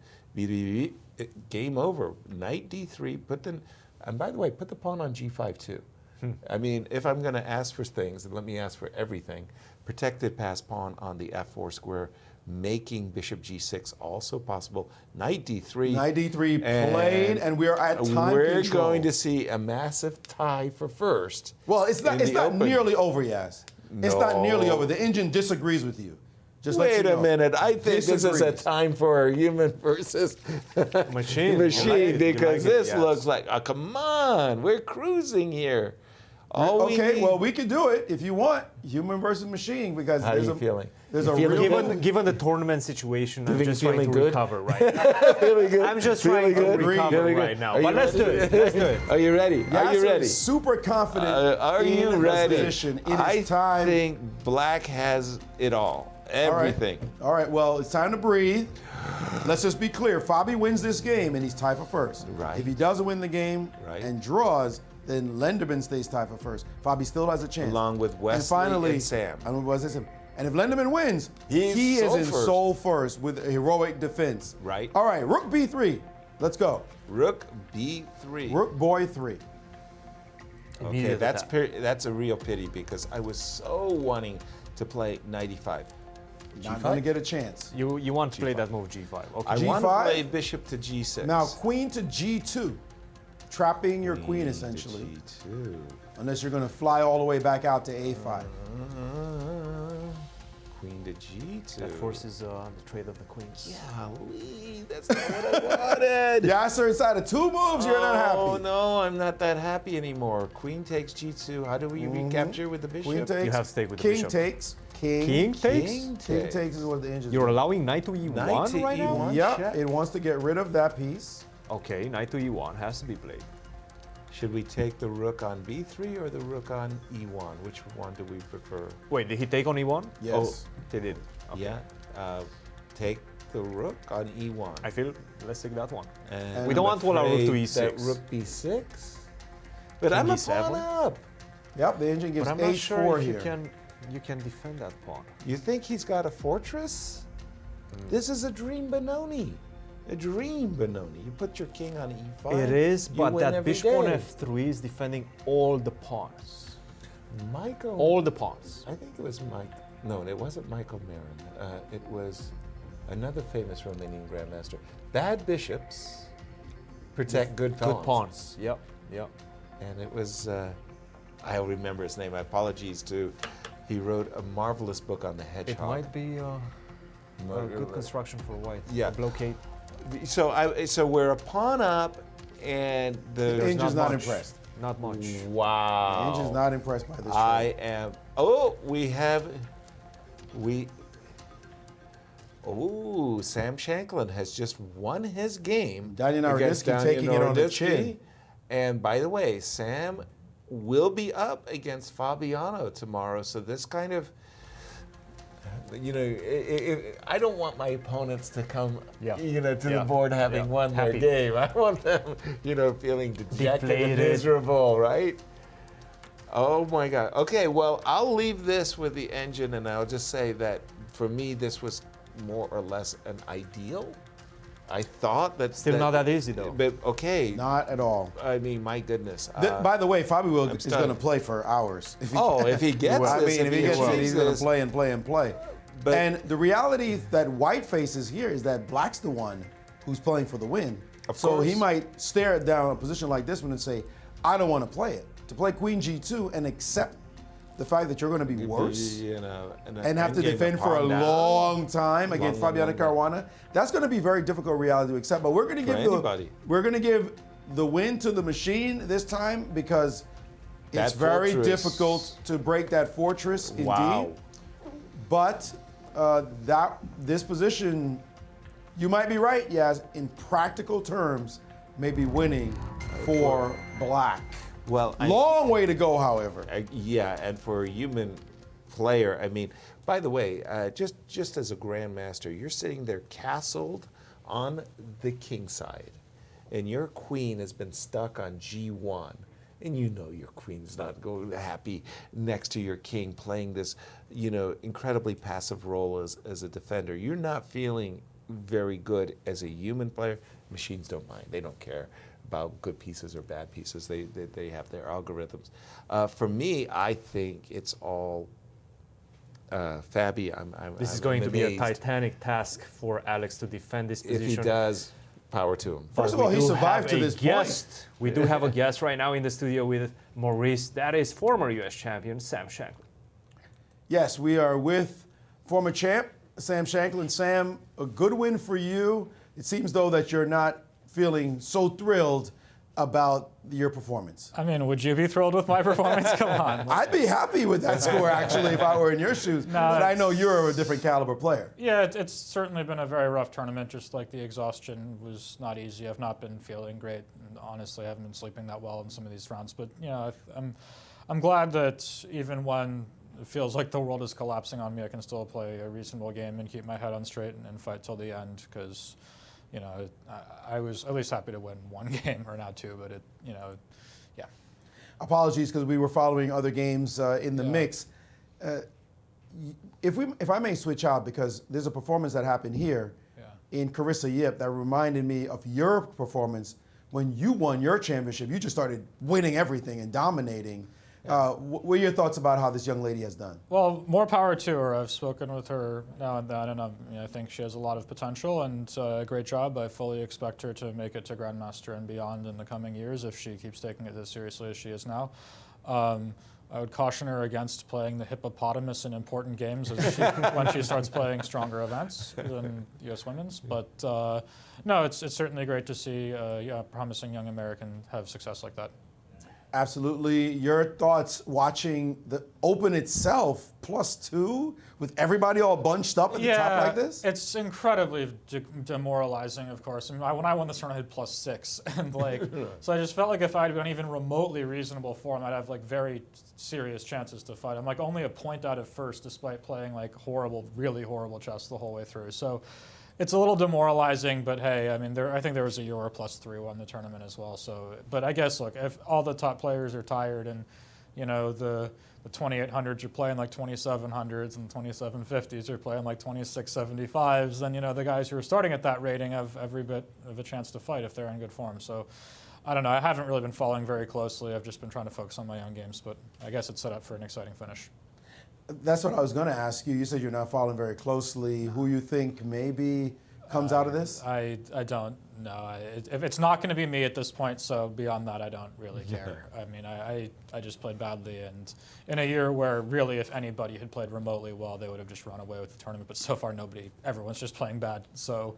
S5: Game over. Knight d3, and by the way, put the pawn on g5 too. I mean, if I'm going to ask for things, then let me ask for everything. Protected pass pawn on the f4 square, making bishop g6 also possible. Knight d3.
S3: Knight d3 played, and we are at time
S5: We're
S3: control.
S5: going to see a massive tie for first.
S3: Well, it's not nearly over, Yas. It's not nearly over. The engine disagrees with you. Just let
S5: Wait
S3: you
S5: a
S3: know.
S5: minute. I think this is a
S3: Disagrees.
S5: time for a human versus
S4: Machine.
S5: machine, because this
S4: yes.
S5: looks like, oh, come on, we're cruising here.
S3: Okay, well, we can do it if you want. Human versus machine, because
S5: How are you feeling?
S3: There's
S5: You
S3: a
S5: feeling
S3: real
S5: good?
S4: Given the tournament situation, I'm just
S5: feeling
S4: trying to
S5: good?
S4: recover right now.
S5: Feeling good?
S4: I'm just
S5: Feeling
S4: trying to
S5: good?
S4: recover
S5: Feeling good?
S4: right now.
S5: Are
S4: But
S5: you
S4: let's do
S5: ready?
S4: it. Let's do it.
S5: Are you ready? Are you
S3: Yasser
S5: ready?
S3: is super confident
S5: Are
S3: in
S5: you
S3: his
S5: ready?
S3: position. It is
S5: I
S3: time.
S5: think Black has it all. Everything.
S3: All right, well, it's time to breathe. Let's just be clear. Fabi wins this game, and he's tied for first.
S5: Right.
S3: If he doesn't win the game
S5: Right.
S3: and draws, then Lenderman stays tied for first. Fabi still has a chance.
S5: Along with Wesley
S3: and finally,
S5: and Sam.
S3: And if Lenderman wins,
S5: He's
S3: he is
S5: sole
S3: in
S5: first.
S3: sole first with a heroic defense.
S5: Right.
S3: All right, rook b3. Let's go.
S5: Rook b3.
S3: Rook boy 3.
S5: Okay,
S4: Immediate
S5: that's a real pity, because I was so wanting to play knight e5.
S3: Not going to get a chance.
S4: You want to play that move g5. Okay.
S5: I want
S3: G5?
S5: to play bishop to g6.
S3: Now, queen to g2. Trapping your queen, essentially.
S5: g2.
S3: Unless you're going to fly all the way back out to a5.
S5: Queen to g2.
S4: That forces the trade of the queens.
S5: Golly, that's not what I wanted.
S3: Yasser, inside of 2 moves, you're not happy.
S5: Oh no, I'm not that happy anymore. Queen takes g2. How do we recapture with the bishop?
S3: Queen takes.
S4: You have to stay with the
S3: King
S4: bishop.
S3: takes. King.
S4: King takes?
S5: King
S3: King takes is what the engine
S4: You're
S3: do.
S4: allowing knight to e1
S5: Knight to
S4: right now?
S5: E1.
S3: Yep,
S5: check.
S3: it wants to get rid of that piece.
S4: Okay, knight to e1 has to be played.
S5: Should we take the rook on b3 or the rook on e1? Which one do we prefer?
S4: Wait, did he take on e1?
S3: Yes.
S4: He did. Okay.
S5: Yeah, take the rook on e1.
S4: I feel, let's take that one.
S5: And
S4: We don't want to allow rook to
S5: afraid
S4: e6.
S5: that rook b6? But
S4: King
S5: I'm a
S4: e7?
S5: pawn up.
S3: Yep, the engine gives
S4: But I'm not
S3: h4
S4: sure if
S3: here.
S4: you can defend that pawn.
S5: You think he's got a fortress? This is a dream Benoni. A dream Benoni. You put your king on e5.
S4: It is,
S5: you
S4: but
S5: win
S4: that
S5: every
S4: bishop on
S5: day.
S4: f3 is defending all the pawns.
S5: Michael.
S4: All the pawns.
S5: I think it was Mike. No, it wasn't Michael Marin. It was another famous Romanian grandmaster. Bad bishops protect good pawns.
S4: Good pawns. Yep, yep.
S5: And it was, I'll remember his name. My apologies to, he wrote a marvelous book on the hedgehog.
S4: It might be a good construction for white.
S5: Yeah.
S4: A blockade.
S5: So we're a pawn up, and the
S3: Angel's not impressed.
S4: Not much.
S5: Wow.
S3: Angel's not impressed by this trade.
S5: I am. Oh, Sam Shankland has just won his game against
S3: Daniel taking it on the chin.
S5: And by the way, Sam will be up against Fabiano tomorrow. So this kind of, I don't want my opponents to come, to the board having won their game. I want them, feeling dejected and miserable, right? Oh my God. Okay, well, I'll leave this with the engine, and I'll just say that for me, this was more or less an ideal. I thought that
S4: still not that easy though.
S5: But okay,
S3: not at all.
S5: I mean, my goodness.
S3: By the way, Fabi is going to play for hours.
S5: If he gets this,
S3: if he gets it, he's going to play and play and play. But, and the reality that White faces here is that Black's the one who's playing for the win. So he might stare down a position like this one and say, "I don't want to play it." To play Queen G2 and accept the fact that you're going to be worse and have to defend for a long time against Fabiano Caruana, that's going to be very difficult reality to accept. But we're going to give the win to the machine this time because it's very difficult to break that fortress indeed.
S5: Wow.
S3: But this position, you might be right, Yaz, in practical terms, maybe winning for Black.
S5: Well,
S3: long way to go, however.
S5: And for a human player, I mean, by the way, just as a grandmaster, you're sitting there castled on the king side, and your queen has been stuck on G1, and your queen's not going happy next to your king playing this, incredibly passive role as a defender. You're not feeling very good as a human player. Machines don't mind; they don't care about good pieces or bad pieces. They have their algorithms. For me, I think it's all Fabi.
S4: This is going to be a titanic task for Alex to defend this position.
S5: If he does, power to him.
S3: First of all, he survived to this point.
S4: We do have a guest right now in the studio with Maurice. That is former U.S. champion Sam Shankland.
S3: Yes, we are with former champ Sam Shankland. Sam, a good win for you. It seems though that you're not feeling so thrilled about your performance.
S13: I mean, would you be thrilled with my performance? Come on.
S3: I'd be happy with that score, actually, if I were in your shoes. But I know you're a different caliber player.
S13: Yeah, it's certainly been a very rough tournament. Just like the exhaustion was not easy. I've not been feeling great. And honestly, I haven't been sleeping that well in some of these rounds. But I'm glad that even when it feels like the world is collapsing on me, I can still play a reasonable game and keep my head on straight and fight till the end. Because I was at least happy to win one game, or not two, but yeah.
S3: Apologies, because we were following other games in the mix. If I may switch out, because there's a performance that happened here in Carissa Yip that reminded me of your performance when you won your championship. You just started winning everything and dominating. What are your thoughts about how this young lady has done?
S13: Well, more power to her. I've spoken with her now and then, and I think she has a lot of potential and a great job. I fully expect her to make it to Grandmaster and beyond in the coming years if she keeps taking it as seriously as she is now. I would caution her against playing the hippopotamus in important games when she starts playing stronger events than U.S. Women's. But no, it's certainly great to see a promising young American have success like that.
S3: Absolutely. Your thoughts watching the Open itself +2 with everybody all bunched up at the top like this?
S13: It's incredibly demoralizing, of course. I mean, when I won this tournament, I had +6, and so I just felt like if I had been even remotely reasonable form, I'd have very serious chances to fight. I'm only a point out of first, despite playing really horrible chess the whole way through. So it's a little demoralizing, but hey, I mean, I think there was a Euro +3 won the tournament as well. So, but I guess if all the top players are tired and the 2800s are playing 2700s and 2750s are playing 2675s, then the guys who are starting at that rating have every bit of a chance to fight if they're in good form. So I don't know. I haven't really been following very closely. I've just been trying to focus on my own games, but I guess it's set up for an exciting finish.
S3: That's what I was going to ask you. You said you're not following very closely. Who you think maybe comes out of this?
S13: I don't know. If it's not going to be me at this point, so beyond that, I don't really care. I mean, I just played badly, and in a year where really, if anybody had played remotely well, they would have just run away with the tournament. But so far, everyone's just playing bad. So,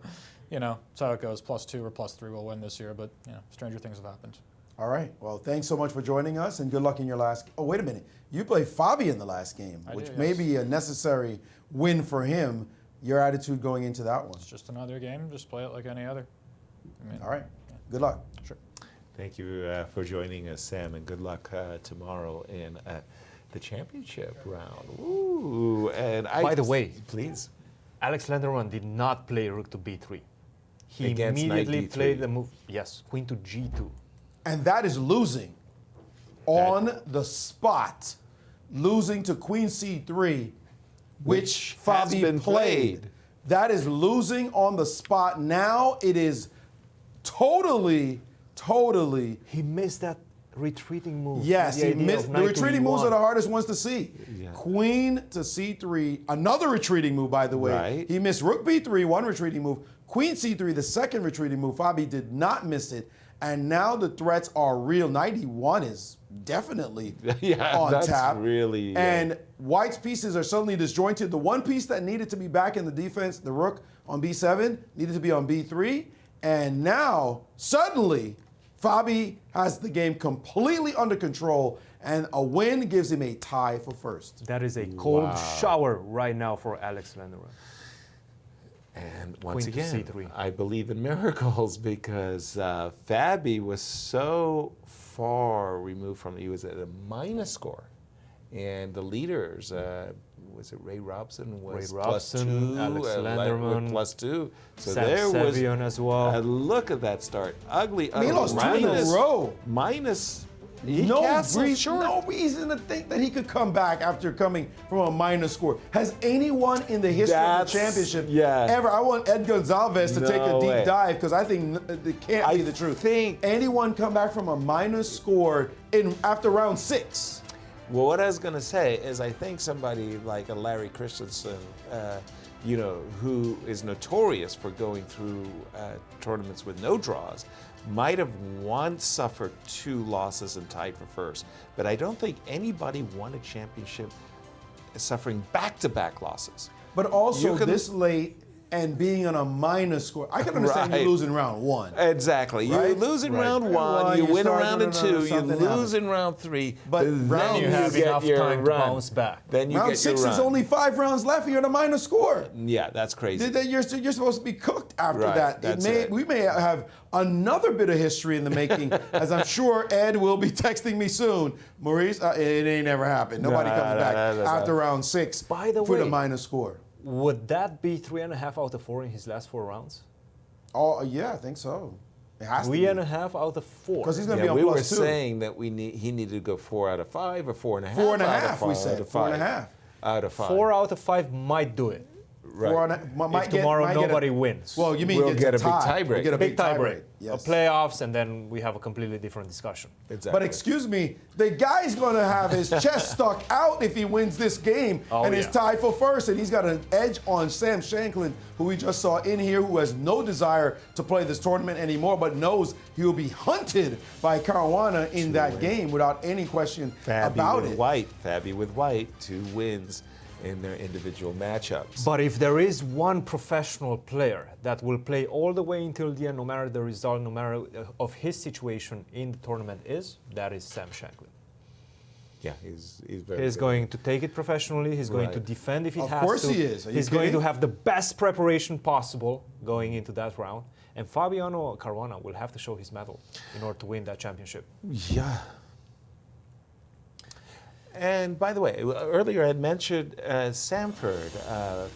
S13: that's how it goes. +2 or +3 will win this year, but stranger things have happened.
S3: All right. Well, thanks so much for joining us, and good luck in your last. Oh, wait a minute. You played Fabi in the last game, which may be a necessary win for him. Your attitude going into that one?
S13: It's just another game. Just play it like any other.
S3: All right. Good luck.
S13: Sure.
S5: Thank you for joining us, Sam, and good luck tomorrow in the championship round. Ooh, and
S4: By the way,
S5: please.
S4: Alex Lenderman did not play rook to b3. He
S5: Against
S4: immediately
S5: knight d3.
S4: played the move, queen to g2.
S3: And that is losing on the spot. Losing to queen c3, which
S5: has
S3: Fabi
S5: been played.
S3: That is losing on the spot. Now it is totally.
S4: He missed that retreating move.
S3: Yes,
S4: The
S3: he
S4: idea
S3: missed.
S4: of
S3: The
S4: knight to
S3: retreating moves
S4: e1.
S3: are the hardest ones to see.
S5: Yeah.
S3: Queen to c3, another retreating move, by the way.
S5: Right.
S3: He missed rook b3, one retreating move. Queen c3, the second retreating move. Fabi did not miss it. And now the threats are real. Knight e1 is definitely on
S5: that's
S3: tap.
S5: really.
S3: And White's pieces are suddenly disjointed. The one piece that needed to be back in the defense, the rook on b7, needed to be on b3. And now, suddenly, Fabi has the game completely under control, and a win gives him a tie for first.
S4: That is a cold shower right now for Alex Lenderman.
S5: And once
S4: Queen to
S5: again,
S4: c3.
S5: I believe in miracles because Fabi was so far removed from, he was at a minus score. And the leaders, was it Ray Robson? Was
S4: Ray Robson,
S5: +2,
S4: Alex Lenderman,
S5: +2. So
S4: Sam
S5: there was
S4: Sevion as well.
S5: Look at that start. Ugly.
S3: He lost 2 in a row.
S5: Minus.
S3: No reason to think that he could come back after coming from a minus score. Has anyone in the history of the championship ever? I want Ed Gonzalez to take a deep dive because I think it can't be the truth. Anyone come back from a minus score after round 6?
S5: Well, what I was going to say is I think somebody like a Larry Christensen, who is notorious for going through tournaments with no draws, might have once suffered 2 losses and tied for first. But I don't think anybody won a championship suffering back-to-back losses.
S3: But also this late and being on a minus score. I can understand you losing round 1.
S5: Exactly.
S3: Right?
S5: You lose in round 1, you win round 2, you lose in round 3,
S3: but
S5: then
S4: you have
S5: get
S4: enough
S5: your
S4: time to
S5: run.
S4: bounce back.
S5: Then you
S3: round
S5: get
S3: 6
S5: your
S3: is
S5: run.
S3: only 5 rounds left. You're on a minus score.
S5: Yeah, that's crazy.
S3: You're supposed to be cooked after
S5: Right,
S3: that.
S5: that's
S3: We may have another bit of history in the making, as I'm sure Ed will be texting me soon. Maurice, it ain't ever happened. Nobody comes back after round 6
S4: By the
S3: with
S4: way,
S3: a minus score.
S4: Would that be 3.5 out of 4 in his last 4 rounds?
S3: Oh, yeah, I think so. It has to be.
S4: 3.5 out of 4.
S3: Because he's going to be on
S5: we
S3: plus
S5: were
S3: 2.
S5: saying that he needed to go 4 out of 5 or 4.5.
S3: 4.5, we said. 4.5.
S5: Out of 5.
S4: 4 out of 5 might do it.
S5: Right.
S4: If tomorrow nobody wins.
S3: Well, you mean
S5: we'll get a
S3: tie.
S5: big tie break.
S3: We'll get a
S4: big tie break.
S3: Yes.
S4: Playoffs, and then we have a completely different discussion.
S5: Exactly.
S3: But excuse me, the guy's going to have his chest stuck out if he wins this game and is tied for first. And he's got an edge on Sam Shankland, who we just saw in here, who has no desire to play this tournament anymore, but knows he will be hunted by Caruana in that game without any question about it.
S5: Fabi with White, 2 wins in their individual matchups.
S4: But if there is one professional player that will play all the way until the end, no matter the result, no matter of his situation in the tournament that is Sam Shankland.
S5: Yeah, he's very
S4: He's
S5: good.
S4: going to take it professionally. He's going to defend if he has to.
S3: Of course he is.
S4: He's going to have the best preparation possible going into that round. And Fabiano Caruana will have to show his mettle in order to win that championship.
S5: Yeah. And by the way, earlier I had mentioned Sanford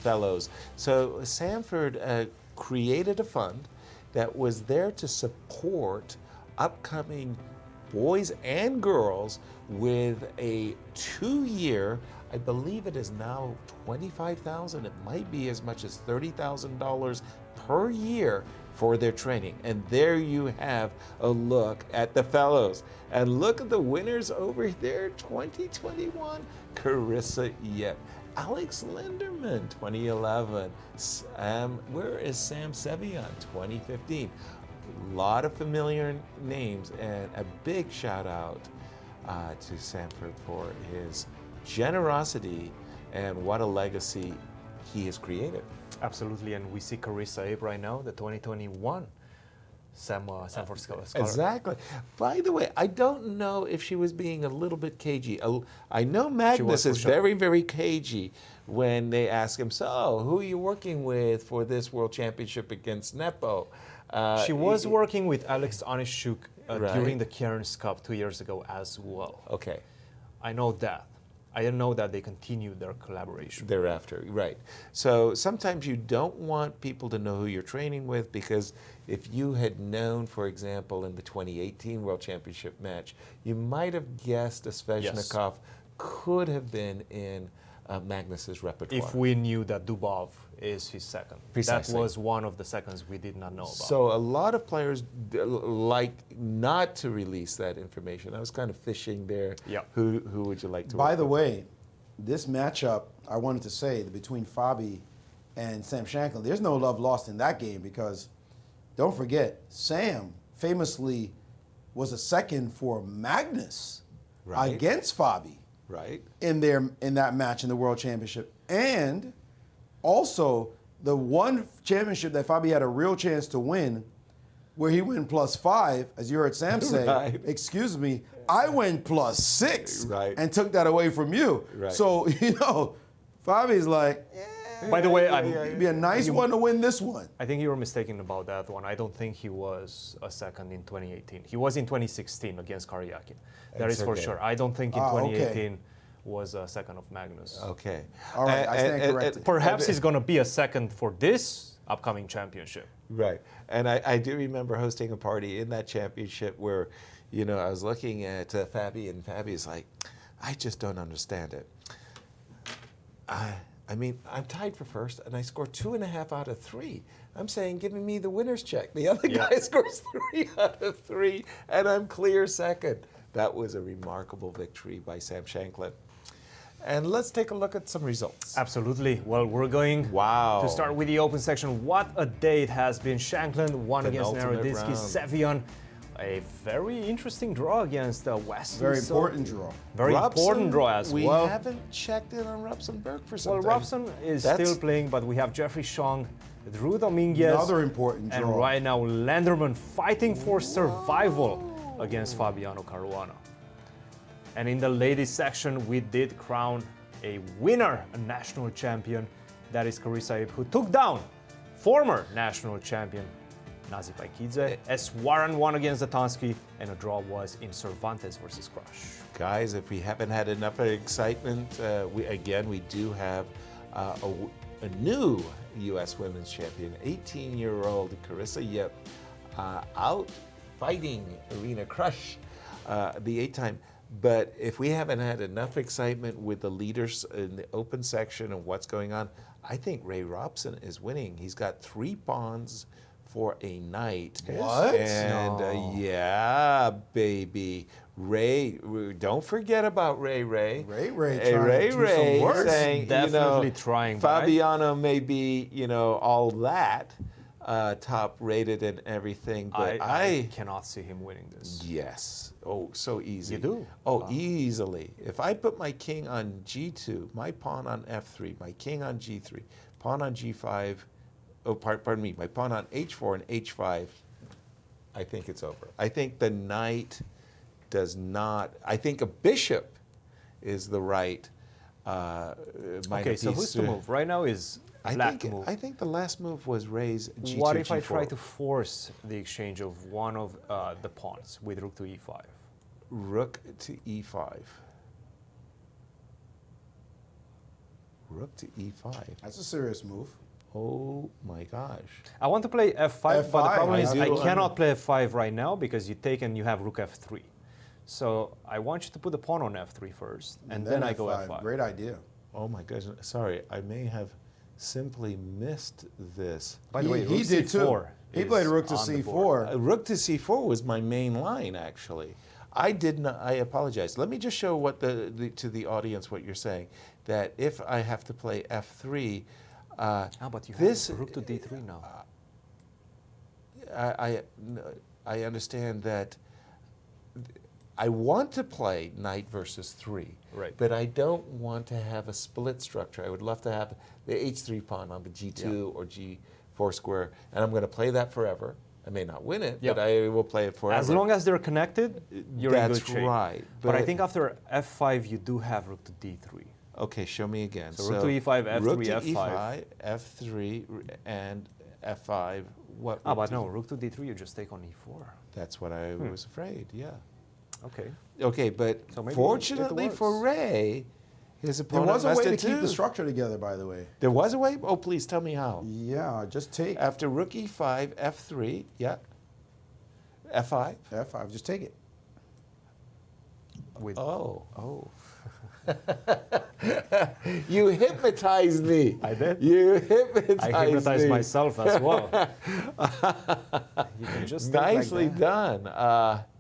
S5: Fellows. So Sanford created a fund that was there to support upcoming boys and girls with a 2-year, I believe it is now $25,000. It might be as much as $30,000 per year for their training. And there you have a look at the fellows. And look at the winners over there, 2021, Carissa Yip. Alex Linderman, 2011. Where is Sam Sevian, 2015? A lot of familiar names, and a big shout out to Sanford for his generosity and what a legacy he has created.
S4: Absolutely, and we see Carissa Yip right now, the 2021 Sanford Scholar.
S5: Exactly. By the way, I don't know if she was being a little bit cagey. I know Magnus is very, very cagey when they ask him, so who are you working with for this World Championship against Nepo?
S4: She was working with Alex Onishuk
S5: Right.
S4: during the Cairns Cup 2 years ago as well.
S5: Okay.
S4: I know that. I didn't know that they continued their collaboration.
S5: Thereafter, right. So sometimes you don't want people to know who you're training with, because if you had known, for example, in the 2018 World Championship match, you might have guessed a Sveshnikov could have been in Magnus's repertoire.
S4: If we knew that Dubov is his second.
S5: Precisely.
S4: That was one of the seconds we did not know about.
S5: So a lot of players like not to release that information. I was kind of fishing there.
S4: Yep.
S5: Who would you like to
S3: By
S5: work
S3: the
S5: with?
S3: way, this matchup, I wanted to say, between Fabi and Sam Shankland, there's no love lost in that game, because don't forget, Sam famously was a second for Magnus against Fabi.
S5: Right.
S3: In that match in the World Championship. And also the one championship that Fabi had a real chance to win, where he went +5, as you heard Sam say,
S5: Right.
S3: excuse me, I went +6
S5: Right.
S3: and took that away from you.
S5: Right.
S3: So, Fabi's like,
S4: By the way,
S3: it'd be a nice one to win this one.
S4: I think you were mistaken about that one. I don't think he was a second in 2018. He was in 2016 against Karyakin. That
S5: That's
S4: is for
S5: okay.
S4: sure. I don't think in
S3: okay.
S4: 2018 was a second of Magnus.
S5: Okay.
S3: All right, I stand corrected.
S4: Perhaps he's going to be a second for this upcoming championship.
S5: Right. And I do remember hosting a party in that championship where, I was looking at Fabi, and Fabi's like, I just don't understand it. I mean, I'm tied for first, and I scored 2.5 out of 3. I'm saying, giving me the winner's check. The other guy scores 3 out of 3, and I'm clear second. That was a remarkable victory by Sam Shankland. And let's take a look at some results.
S4: Absolutely. Well, we're going to start with the open section. What a day it has been. Shankland won against
S5: Penultimate
S4: Naroditsky.
S5: round.
S4: Sevian, a very interesting draw against Wesley.
S3: Very important draw.
S4: Very important draw as well.
S5: We haven't checked in on Robson-Berg for some
S4: Well,
S5: time.
S4: Robson is still playing, but we have Jeffrey Chong, Drew Dominguez.
S3: Another important draw.
S4: And right now, Landerman fighting for survival against Fabiano Caruana. And in the ladies section, we did crown a winner, a national champion. That is Carissa Yip, who took down former national champion Nazi Paikidze. Eswaran won against Zatansky, and a draw was in Cervantes versus Crush.
S5: Guys, if we haven't had enough excitement, we do have a new U.S. Women's Champion, 18-year-old Carissa Yip, out fighting Irina Crush, the 8-time. But if we haven't had enough excitement with the leaders in the open section and what's going on, I think Ray Robson is winning. He's got 3 pawns for a knight.
S3: What?
S5: And yeah, baby. Ray, don't forget about Ray.
S3: Ray
S5: Hey,
S3: trying to do some work.
S5: saying,
S4: Definitely trying.
S5: Fabiano may be, all that top rated and everything, but
S4: I cannot see him winning this.
S5: Yes. Oh, so easy.
S4: You do?
S5: Oh, easily. If I put my king on G2, my pawn on F3, my king on G3, pawn on G5, pardon me, my pawn on H4 and H5, I think it's over. I think the knight does not, I think a bishop is the right
S4: Okay, so who's to move? Right now is black to move.
S5: I think the last move was raise G2,
S4: What if
S5: G4.
S4: I try to force the exchange of one of the pawns with rook to E5?
S5: Rook to E5. Rook to E5.
S3: That's a serious move.
S5: Oh my gosh.
S4: I want to play F5, but the
S3: F5,
S4: problem is
S3: I
S4: I
S3: do.
S4: cannot play F5 right now because you take and you have rook F3. So I want you to put the pawn on F3 first, and then I go F5.
S3: Great idea.
S5: Oh my goodness. Sorry, I may have simply missed this.
S4: By the way,
S3: he
S4: rook
S3: did too.
S4: C4
S3: He played
S4: is
S3: rook to
S4: on the
S3: C4.
S4: board.
S5: Rook to C4 was my main line, actually. I did not. I apologize. Let me just show what to the audience what you're saying. That if I have to play F3,
S4: but you
S5: this
S4: have rook to D3 now.
S5: I understand that I want to play knight versus 3,
S4: right?
S5: But I don't want to have a split structure. I would love to have the H3 pawn on the G2 or G4 square, and I'm going to play that forever. I may not win it, but I will play it forever.
S4: As long as they're connected, you're in good shape.
S5: That's right.
S4: But I think after F5, you do have rook to D3.
S5: Okay, show me again.
S4: So rook to E5, F3,
S5: rook to
S4: F5.
S5: E5, F3, and F5. What?
S4: But no, rook to D3, you just take on E4.
S5: That's what I was afraid, yeah.
S4: Okay.
S5: Okay, but
S4: so
S5: fortunately for Ray, his opponent
S3: There was a way to
S5: messed it
S3: keep
S5: too.
S3: the structure together, by the way.
S5: There was a way? Oh, please tell me how.
S3: Yeah, just take.
S5: After rook E5, F3, yeah. F5?
S3: F5, just take it.
S5: Oh. You hypnotized me.
S4: I did?
S5: You hypnotized me.
S4: I hypnotized myself as well. You can just
S5: nicely done.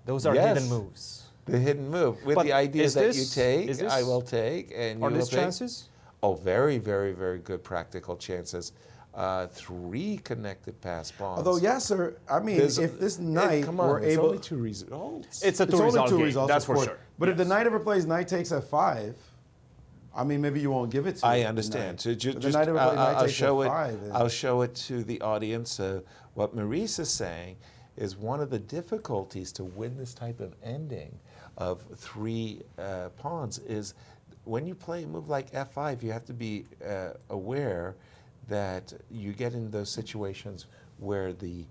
S4: Those are hidden moves.
S5: The hidden move. With the idea that you take, I will take, and you
S4: are
S5: will
S4: these
S5: take.
S4: chances?
S5: Oh, very, very, very good practical chances. 3 connected pass pawns.
S3: Although Yasser, I mean, if this knight were
S5: it's
S3: able,
S5: only 2 results.
S4: It's a
S3: it's only 2 results,
S4: that's
S3: of
S4: for
S3: course.
S4: sure.
S3: But if the knight ever plays knight takes F5, I mean, maybe you won't give it to.
S5: I understand. So I'll show it to the audience. What Maurice is saying is one of the difficulties to win this type of ending of 3 pawns is when you play a move like F5, you have to be aware that you get in those situations where the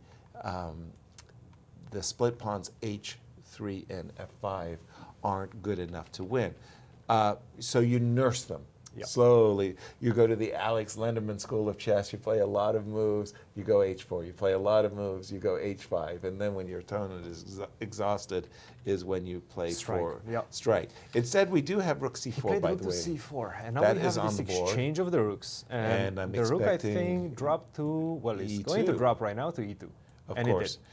S5: split pawns H3 and F5 aren't good enough to win. So you nurse them slowly. You go to the Alex Lenderman School of Chess, you play a lot of moves, you go H4. You play a lot of moves, you go H5. And then when your opponent is exhausted is when you play strike. Instead, we do have rook C4, by the way.
S4: Rook to C4, and now
S5: that
S4: we have
S5: is on
S4: this
S5: the board.
S4: exchange of the rooks. And
S5: I'm
S4: the rook, I
S5: expecting
S4: think, dropped to, well, it's
S5: E2.
S4: going to drop right now to E2.
S5: Of
S4: and
S5: course.
S4: It did.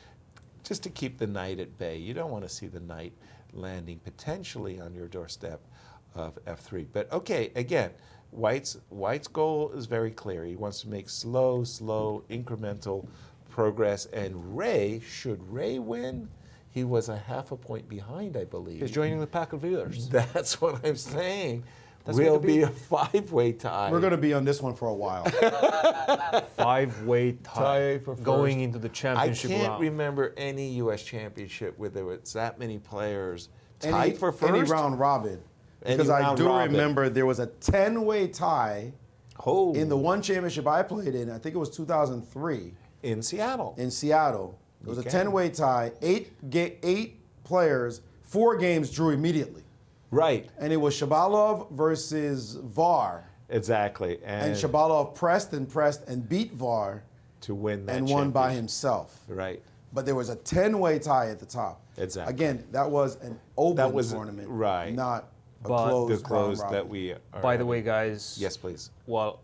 S5: Just to keep the knight at bay. You don't want to see the knight landing potentially on your doorstep of F3. But okay, again, White's goal is very clear. He wants to make slow, incremental progress. And Ray, should Ray win, he was a half a point behind, I believe.
S4: He's joining the pack of leaders.
S5: That's what I'm saying.
S4: That's
S5: Will be a 5-way tie.
S3: We're going to be on this one for a while.
S4: 5-way tie going into the championship round.
S5: I can't remember any U.S. championship where there was that many players tied for first.
S3: Any round robin. Because I do remember there was a 10-way tie in the one championship I played in. I think it was 2003.
S5: In Seattle.
S3: In Seattle. It was a 10-way tie. 8 players, 4 games drew immediately.
S5: Right.
S3: And it was Shabalov versus VAR.
S5: Exactly.
S3: And Shabalov pressed and beat VAR
S5: to win that
S3: and won by himself.
S5: Right.
S3: But there was a 10-way tie at the top.
S5: Exactly.
S3: Again, that was an open tournament,
S5: right?
S3: Not a
S5: the
S3: closed round
S5: that we are.
S4: By the way, guys.
S5: Yes, please.
S4: Well,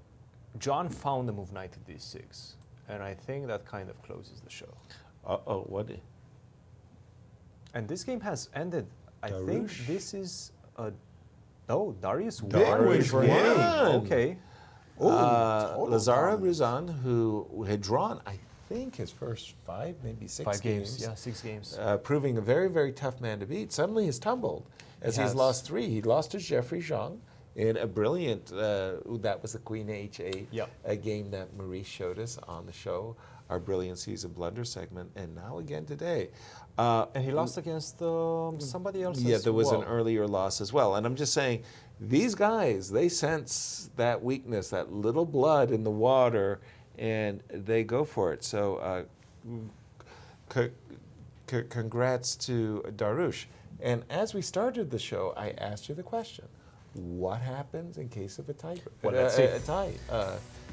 S4: John found the move knight to D6, and I think that kind of closes the show.
S5: What?
S4: And this game has ended. I
S5: Darush.
S4: think this is a Darius won.
S5: Darius won.
S4: Okay.
S5: Lazara Ruzan, who had drawn, I think, his first 5, maybe 6 games.
S4: Yeah, 6 games.
S5: Proving a very, very tough man to beat. Suddenly he's tumbled as he's lost 3. He lost to Jeffrey Zhang in a brilliant, that was the Queen H8, a game that Maurice showed us on the show, our Brilliancies and Blunders segment, and now again today.
S4: And he lost against somebody else
S5: Yeah, there was an earlier loss as well. And I'm just saying, these guys, they sense that weakness, that little blood in the water, and they go for it. So congrats to Darush. And as we started the show, I asked you the question, what happens in case of a tie?
S4: Well, let's see.
S5: A tie,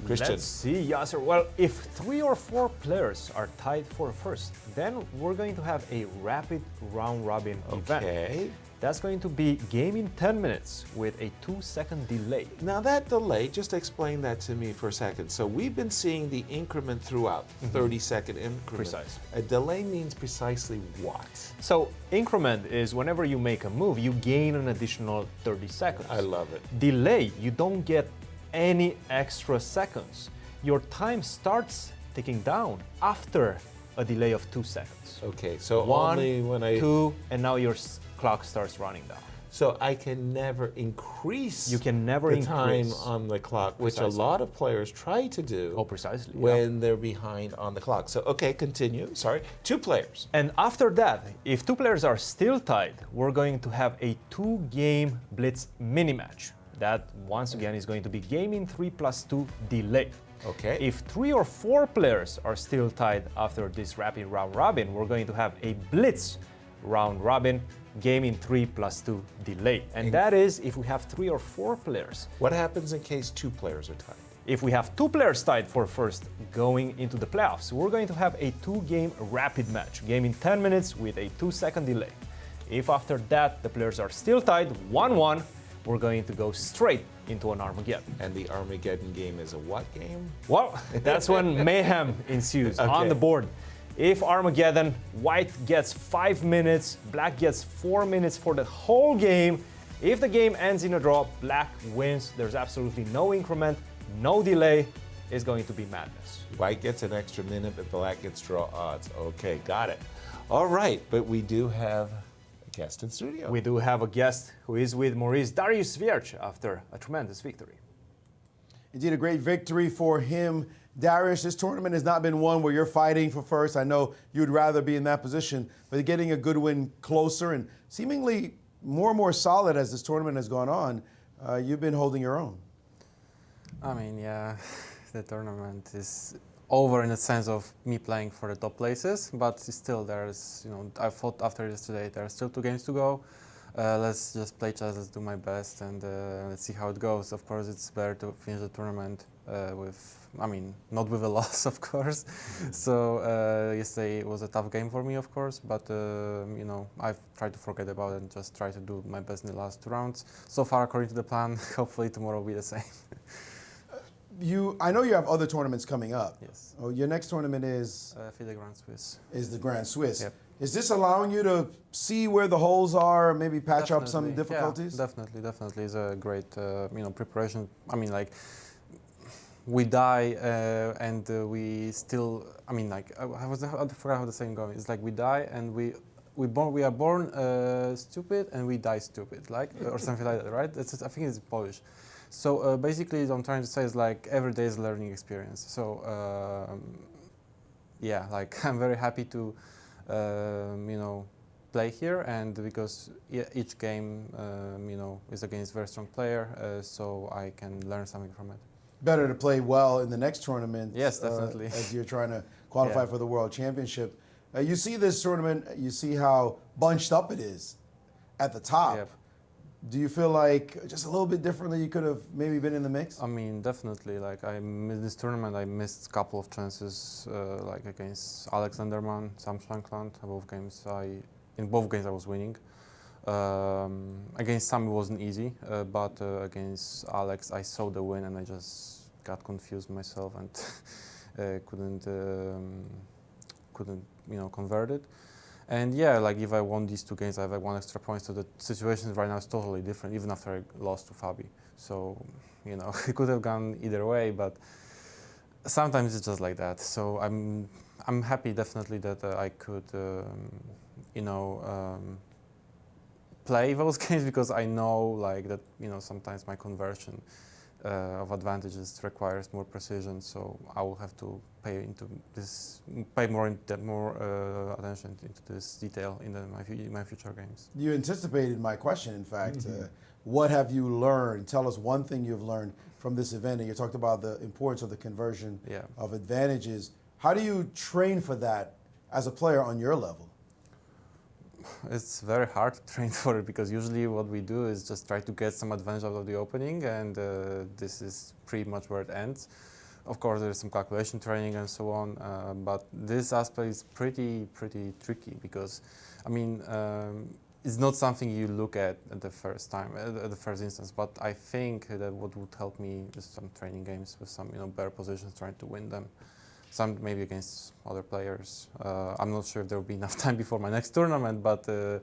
S5: Christian.
S4: Let's see, Yasser. Well, if 3 or 4 players are tied for first, then we're going to have a rapid round-robin event. That's going to be game in 10 minutes with a 2-second delay.
S5: Now that delay, just explain that to me for a second. So we've been seeing the increment throughout, 30-second increment.
S4: Precisely.
S5: A delay means precisely what?
S4: So increment is whenever you make a move, you gain an additional 30 seconds.
S5: I love it.
S4: Delay, you don't get any extra seconds. Your time starts ticking down after a delay of 2 seconds.
S5: Okay, so
S4: 1,
S5: only when I...
S4: 2, and now your clock starts running down.
S5: So I can never increase
S4: You can never
S5: the time
S4: increase.
S5: on the clock, which
S4: Precisely.
S5: a lot of players try to do.
S4: Oh, precisely.
S5: When they're behind on the clock. So, okay, continue. Sorry. 2 players.
S4: And after that, if 2 players are still tied, we're going to have a 2-game blitz mini match. That, once again, is going to be game in 3+2 delay.
S5: Okay.
S4: If 3 or 4 players are still tied after this rapid round robin, we're going to have a blitz round robin game in 3+2 delay. And that is if we have 3 or 4 players.
S5: What happens in case 2 players are tied?
S4: If we have 2 players tied for first going into the playoffs, we're going to have a 2-game rapid match, game in 10 minutes with a 2-second delay. If after that the players are still tied 1-1, we're going to go straight into an Armageddon.
S5: And the Armageddon game is a what game?
S4: Well, that's when mayhem ensues on
S5: Okay.
S4: the board. If Armageddon, white gets 5 minutes, black gets 4 minutes for the whole game. If the game ends in a draw, black wins. There's absolutely no increment, no delay. It's going to be madness.
S5: White gets an extra minute, but black gets draw odds. Okay, got it. All right, but we do have a guest in studio.
S4: We do have a guest who is with Maurice Darius Vierch after a tremendous victory.
S3: Indeed, a great victory for him. Darius, this tournament has not been one where you're fighting for first. I know you'd rather be in that position, but getting a good win closer and seemingly more and more solid as this tournament has gone on, you've been holding your own.
S14: I mean, yeah, the tournament is over in the sense of me playing for the top places, but still there's, I thought after yesterday there are still 2 games to go. Let's just play chess, let's do my best, and let's see how it goes. Of course, it's better to finish the tournament not with a loss, of course. So yesterday was a tough game for me, of course, but I've tried to forget about it and just try to do my best in the last 2 rounds. So far, according to the plan, hopefully tomorrow will be the same.
S3: I know you have other tournaments coming up.
S14: Yes.
S3: Oh, your next tournament is?
S14: The Grand Swiss.
S3: Is the Grand Swiss.
S14: Yep.
S3: Is this allowing you to see where the holes are, maybe patch up some difficulties?
S14: Yeah, definitely. It's a great, preparation. I mean, like, we die and we still, I forgot how the saying goes. It's like we die and we are born stupid and we die stupid, like, or something like that, right? I think it's Polish. So basically, what I'm trying to say is like every day is a learning experience. So I'm very happy to play here, and because each game is against a very strong player, so I can learn something from it.
S3: Better to play well in the next tournament.
S14: Yes, definitely.
S3: As you're trying to qualify for the World Championship. You see this tournament, you see how bunched up it is at the top.
S14: Yep.
S3: Do you feel like just a little bit differently you could have maybe been in the mix?
S14: I mean, definitely. Like, in this tournament, I missed a couple of chances, like against Alex Lenderman, Sam Shankland. In both games I was winning. Against Sam it wasn't easy, but against Alex I saw the win and I just got confused myself and couldn't convert it. And yeah, like if I won these 2 games, I have 1 extra point. So the situation right now is totally different, even after I lost to Fabi. So, it could have gone either way, but sometimes it's just like that. So I'm happy definitely that I could, play those games because I know like that, sometimes my conversion of advantages requires more precision. So I will have to pay more attention into this detail in my future games.
S3: You anticipated my question, in fact. What have you learned? Tell us one thing you've learned from this event. And you talked about the importance of the conversion of advantages. How do you train for that as a player on your level?
S14: It's very hard to train for it because usually what we do is just try to get some advantage out of the opening, and this is pretty much where it ends. Of course, there's some calculation training and so on, but this aspect is pretty tricky because, I mean, it's not something you look at the first time, at the first instance. But I think that what would help me is some training games with some better positions, trying to win them. Some maybe against other players. I'm not sure if there will be enough time before my next tournament, but for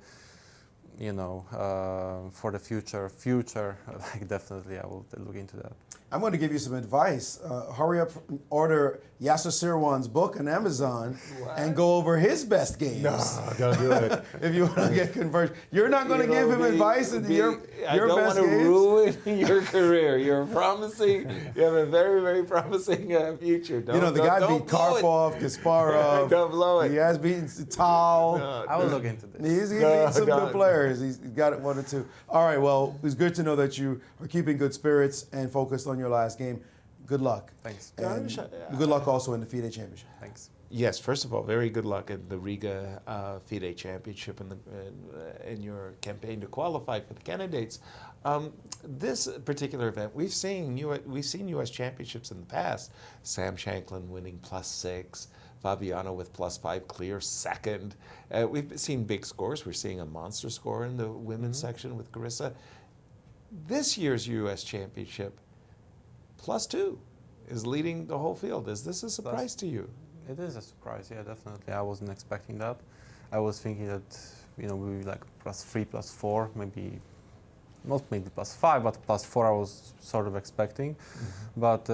S14: the future, like definitely I will look into that.
S3: I'm going to give you some advice. Hurry up, order Yasser Seirawan's book on Amazon and go over his best games.
S5: No, don't do it.
S3: If you want to get converted. You're not going to give him advice in your best games?
S5: I don't want to ruin your career. You're promising, you have a very, very promising future.
S3: The guy beat Karpov, Kasparov.
S5: Don't blow it.
S3: He has beaten Tal.
S14: No, I will look into this.
S3: He's beaten some good players. He's got it 1 or 2. All right, well, it's good to know that you are keeping good spirits and focused on your last game. Good luck.
S14: Thanks.
S3: And good luck also in the FIDE Championship.
S14: Thanks.
S5: Yes, first of all, very good luck at the Riga FIDE Championship in your campaign to qualify for the candidates. This particular event, we've seen U.S. championships in the past. Sam Shankland winning +6, Fabiano with +5, clear second. We've seen big scores. We're seeing a monster score in the women's section with Carissa. This year's U.S. championship, +2, is leading the whole field. Is this a surprise to you?
S14: It is a surprise, yeah, definitely. I wasn't expecting that. I was thinking that, we would be like +3, +4, maybe, not maybe +5, but +4 I was sort of expecting. Mm-hmm. But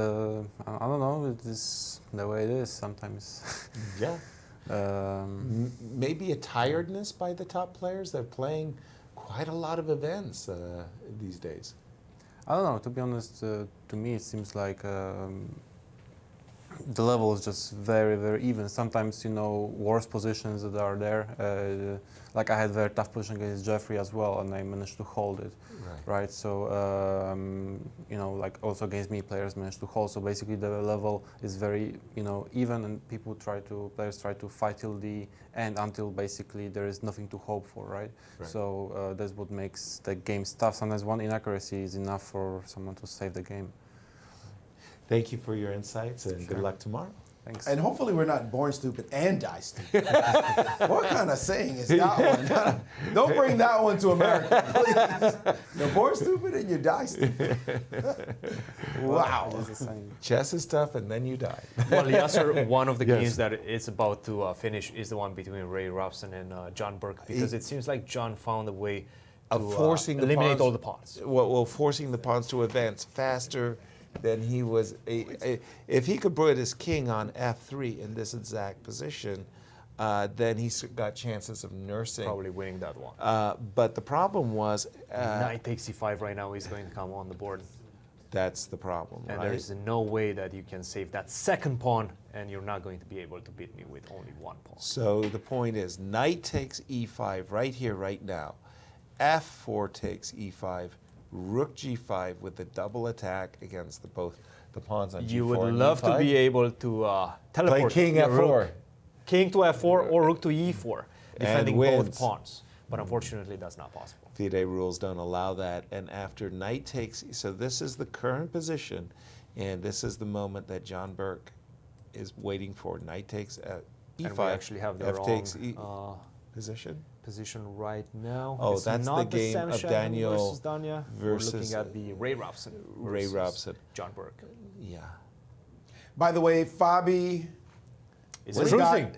S14: I don't know, it is the way it is sometimes.
S5: Yeah. Maybe a tiredness by the top players. They're playing quite a lot of events these days.
S14: I don't know, to be honest, to me it seems like the level is just very, very even. Sometimes, worse positions that are there. Like I had a very tough position against Jeffrey as well, and I managed to hold it. Right. So, like also against me, players managed to hold. So basically, the level is very, even, and players try to fight till the end until basically there is nothing to hope for. Right. So that's what makes the game tough. Sometimes one inaccuracy is enough for someone to save the game.
S5: Thank you for your insights, and good luck tomorrow.
S14: Thanks.
S3: And hopefully we're not born stupid and die stupid. What kind of saying is that one? Don't bring that one to America, please. You're born stupid and you die stupid. Wow.
S5: Chess is tough and then you die.
S4: Well, Yasser, one of the games that it's about to finish is the one between Ray Robson and John Burke, because it seems like John found a way to
S5: forcing
S4: eliminate all the pawns.
S5: Well, forcing the pawns to advance faster than he was. If he could put his king on f3 in this exact position, then he's got chances of nursing.
S4: Probably winning that one.
S5: But the problem was...
S4: Knight takes c5 right now is going to come on the board.
S5: That's the problem,
S4: and
S5: right?
S4: there is no way that you can save that second pawn, and you're not going to be able to beat me with only one pawn.
S5: So the point is, knight takes e5 right here, right now. f4 takes e5. Rook g5 with the double attack against both the pawns on g4.
S4: You would love to be able to teleport.
S5: Play king f4.
S4: Rook, king to f4 or rook to e4, defending both pawns. But unfortunately, that's not possible.
S5: FIDE rules don't allow that. And after knight takes, so this is the current position, and this is the moment that John Burke is waiting for. Knight takes e5.
S4: And we actually have the wrong
S5: takes position
S4: right now.
S5: Oh,
S4: it's
S5: that's
S4: not
S5: the game of Daniel
S4: versus Danya.
S5: versus
S4: We're looking at the Ray Robson. John Burke.
S5: Yeah.
S3: By the way, Fabi
S4: is cruising.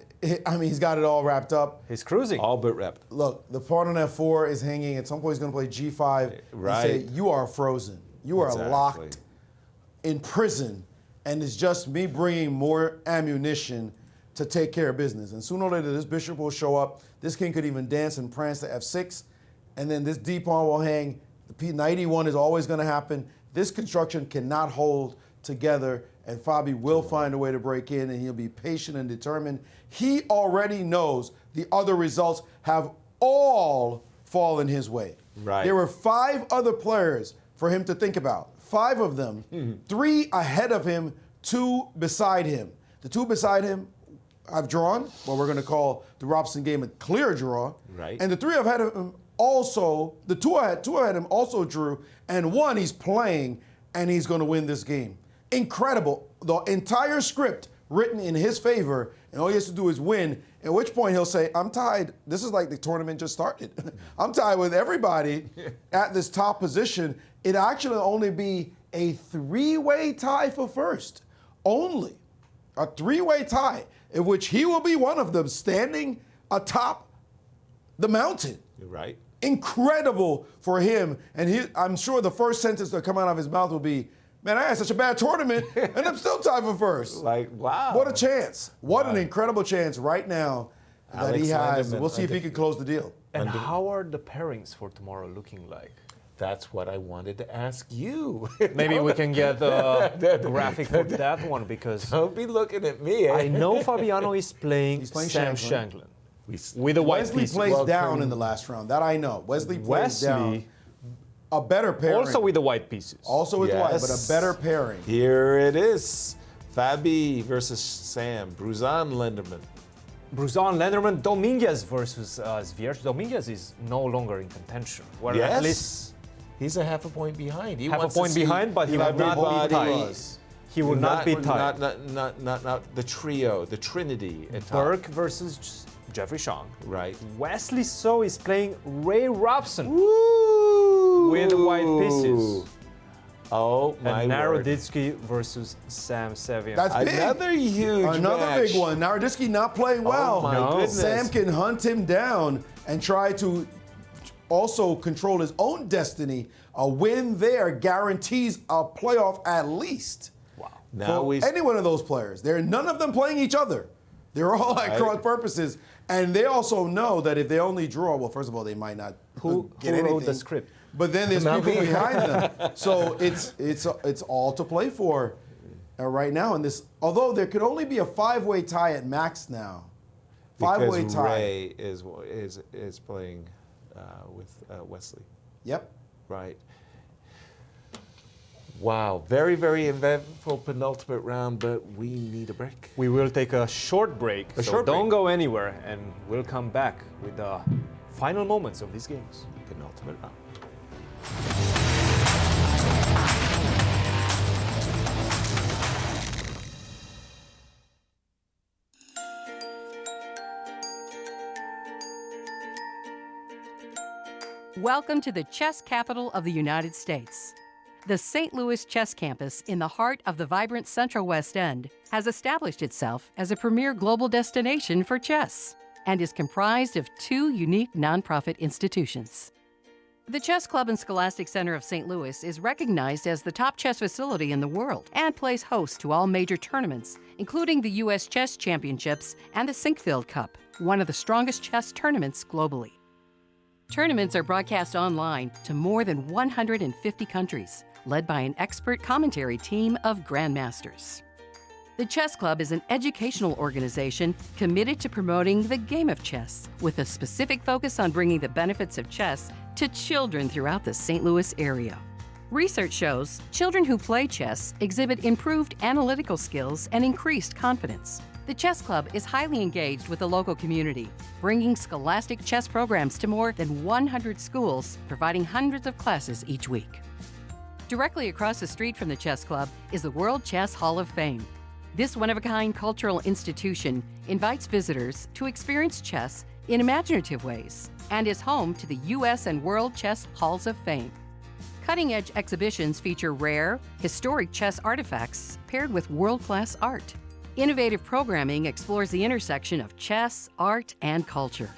S3: He's got it all wrapped up.
S4: He's cruising.
S5: All but wrapped.
S3: Look, the pawn on f4 is hanging. At some point, he's going to play g5.
S5: Right.
S3: And say, you are frozen. You are locked in prison, and it's just me bringing more ammunition to take care of business. And sooner or later, this bishop will show up. This king could even dance and prance to f6, and then this d pawn will hang. The knight e1 is always going to happen. This construction cannot hold together, and Fabi will find a way to break in, and he'll be patient and determined. He already knows the other results have all fallen his way.
S5: Right.
S3: There were 5 other players for him to think about. 5 of them, 3 ahead of him, 2 beside him. The 2 beside him I've drawn, what we're going to call the Robson game a clear draw.
S5: Right.
S3: And the 3 ahead of him also, the 2 ahead of him also drew, and 1 he's playing, and he's going to win this game. Incredible. The entire script written in his favor, and all he has to do is win, at which point he'll say, I'm tied. This is like the tournament just started. I'm tied with everybody at this top position. It'd actually only be a three-way tie for first. Only a three-way tie in which he will be one of them standing atop the mountain.
S5: You're right.
S3: Incredible for him. And I'm sure the first sentence that come out of his mouth will be, man, I had such a bad tournament, and I'm still tied for first.
S5: Like, wow.
S3: What a chance. What an incredible chance right now that he has.
S5: Landerman,
S3: We'll see if he can close the deal.
S4: And how are the pairings for tomorrow looking like?
S5: That's what I wanted to ask you.
S4: Maybe we can get the graphic for that one, because
S5: don't be looking at me.
S4: I know Fabiano is playing Sam Shankland with a white
S3: Wesley
S4: piece.
S3: plays down in the last round. That I know. Wesley plays down. A better pairing.
S4: Also with the white pieces.
S3: Also with the white, but a better pairing.
S5: Here it is. Fabi versus Sam. Bruzan Lenderman.
S4: Bruzan, Lenderman, Dominguez versus Zvierch. Dominguez is no longer in contention. Well,
S5: yes.
S4: At least
S5: he's a half a point behind. He
S4: half
S5: wants
S4: a point
S5: to see
S4: behind, but he would not be tied. He would not be tied.
S5: Not the trio, the trinity.
S4: Burke versus Jeffrey Shang.
S5: Right.
S4: Wesley So is playing Ray Robson.
S5: Woo!
S4: With white pieces.
S5: Oh my
S4: and
S5: word.
S4: Naroditsky versus Sam Sevian.
S3: That's big.
S5: Another huge
S3: Another
S5: match.
S3: big one. Naroditsky not playing well.
S5: Oh my goodness.
S3: Sam can hunt him down and try to also control his own destiny. A win there guarantees a playoff at least.
S5: Wow. Now
S3: for any one of those players. There are none of them playing each other. They're all at cross purposes. And they also know that if they only draw, well, first of all, they might not get anything.
S4: Who wrote the script?
S3: But then there's people behind them. So it's all to play for right now. And this, although there could only be a five-way tie at max now. Five-way tie.
S5: Ray is playing with Wesley.
S3: Yep.
S5: Right. Wow, very, very eventful penultimate round, but we need a break.
S4: We will take a short break, don't go anywhere, and we'll come back with the final moments of these games.
S5: Penultimate round.
S15: Welcome to the chess capital of the United States. The St. Louis Chess Campus in the heart of the vibrant Central West End has established itself as a premier global destination for chess and is comprised of two unique nonprofit institutions. The Chess Club and Scholastic Center of St. Louis is recognized as the top chess facility in the world and plays host to all major tournaments, including the U.S. Chess Championships and the Sinkfield Cup, one of the strongest chess tournaments globally. Tournaments are broadcast online to more than 150 countries, led by an expert commentary team of grandmasters. The Chess Club is an educational organization committed to promoting the game of chess, with a specific focus on bringing the benefits of chess to children throughout the St. Louis area. Research shows children who play chess exhibit improved analytical skills and increased confidence. The Chess Club is highly engaged with the local community, bringing scholastic chess programs to more than 100 schools, providing hundreds of classes each week. Directly across the street from the Chess Club is the World Chess Hall of Fame. This one-of-a-kind cultural institution invites visitors to experience chess in imaginative ways and is home to the U.S. and World Chess Halls of Fame. Cutting-edge exhibitions feature rare, historic chess artifacts paired with world-class art. Innovative programming explores the intersection of chess, art, and culture.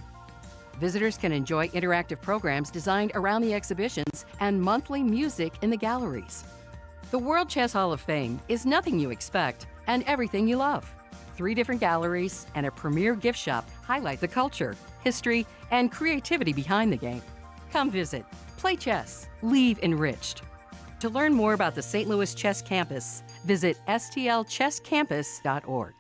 S15: Visitors can enjoy interactive programs designed around the exhibitions and monthly music in the galleries. The World Chess Hall of Fame is nothing you expect and everything you love. 3 different galleries and a premier gift shop highlight the culture, history, and creativity behind the game. Come visit, play chess, leave enriched. To learn more about the St. Louis Chess Campus, visit stlchesscampus.org.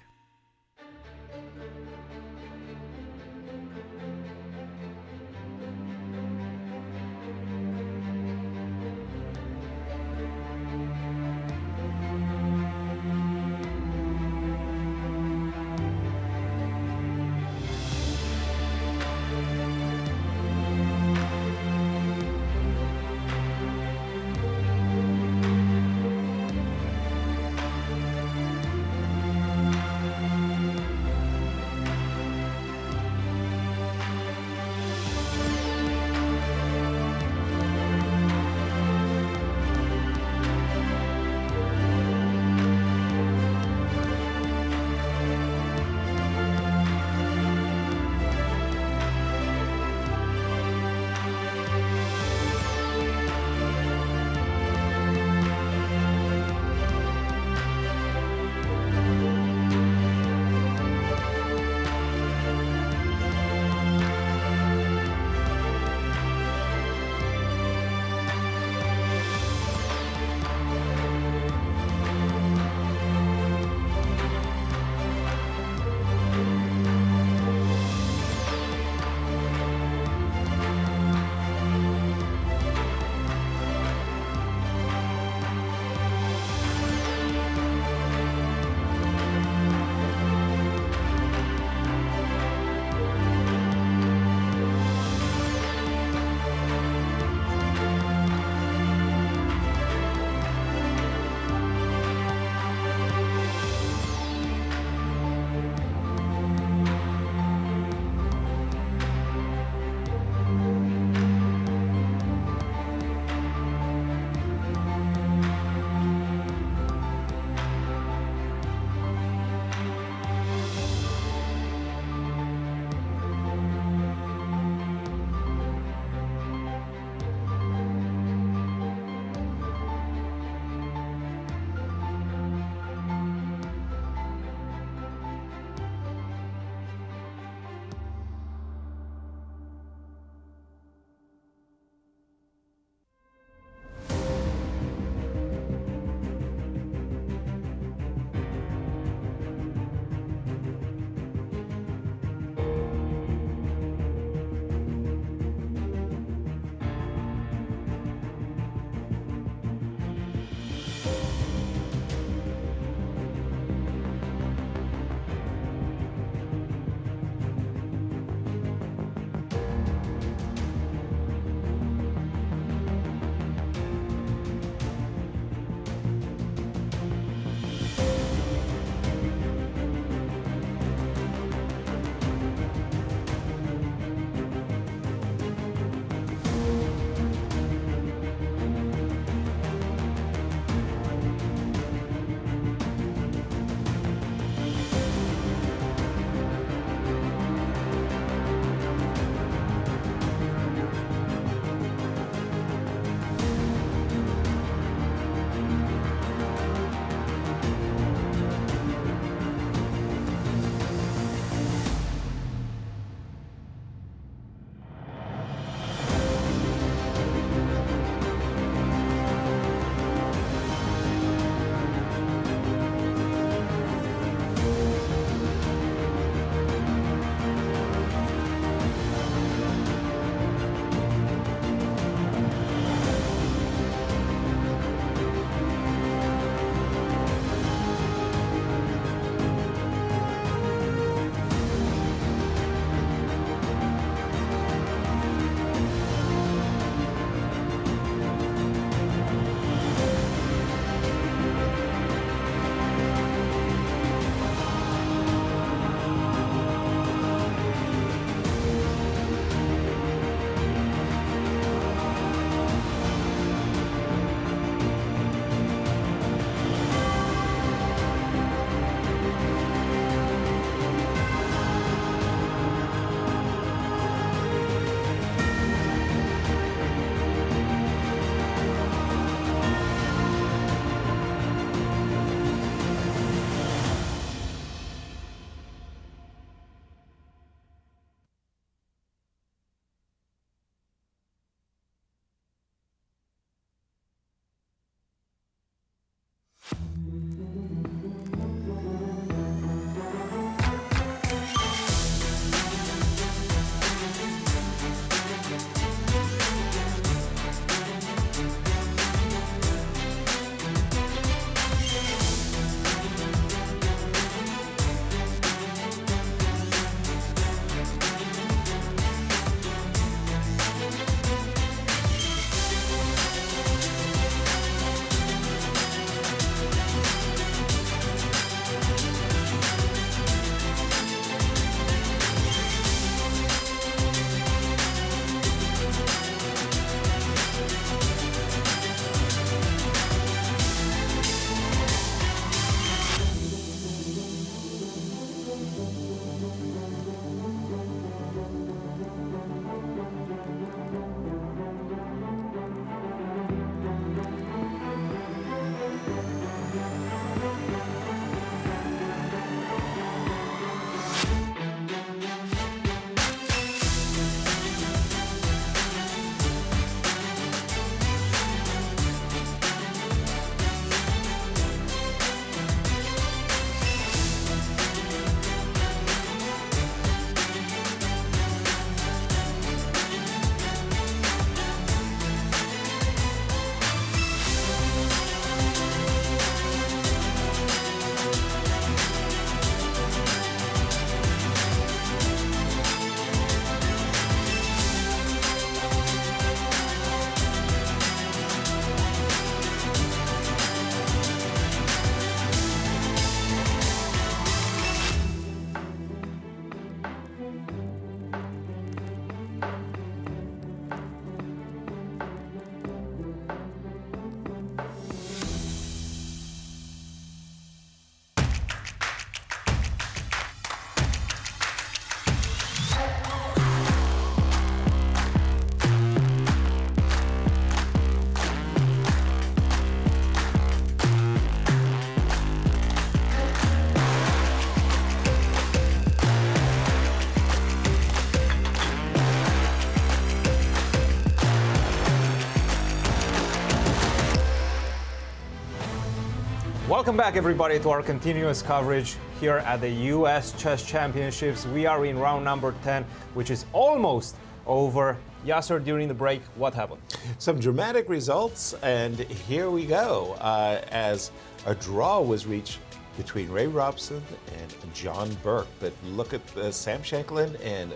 S4: Welcome back, everybody, to our continuous coverage here at the U.S. Chess Championships. We are in round number 10, which is almost over. Yasser, during the break, what happened?
S5: Some dramatic results, and here we go. As a draw was reached between Ray Robson and John Burke. But look at Sam Shankland and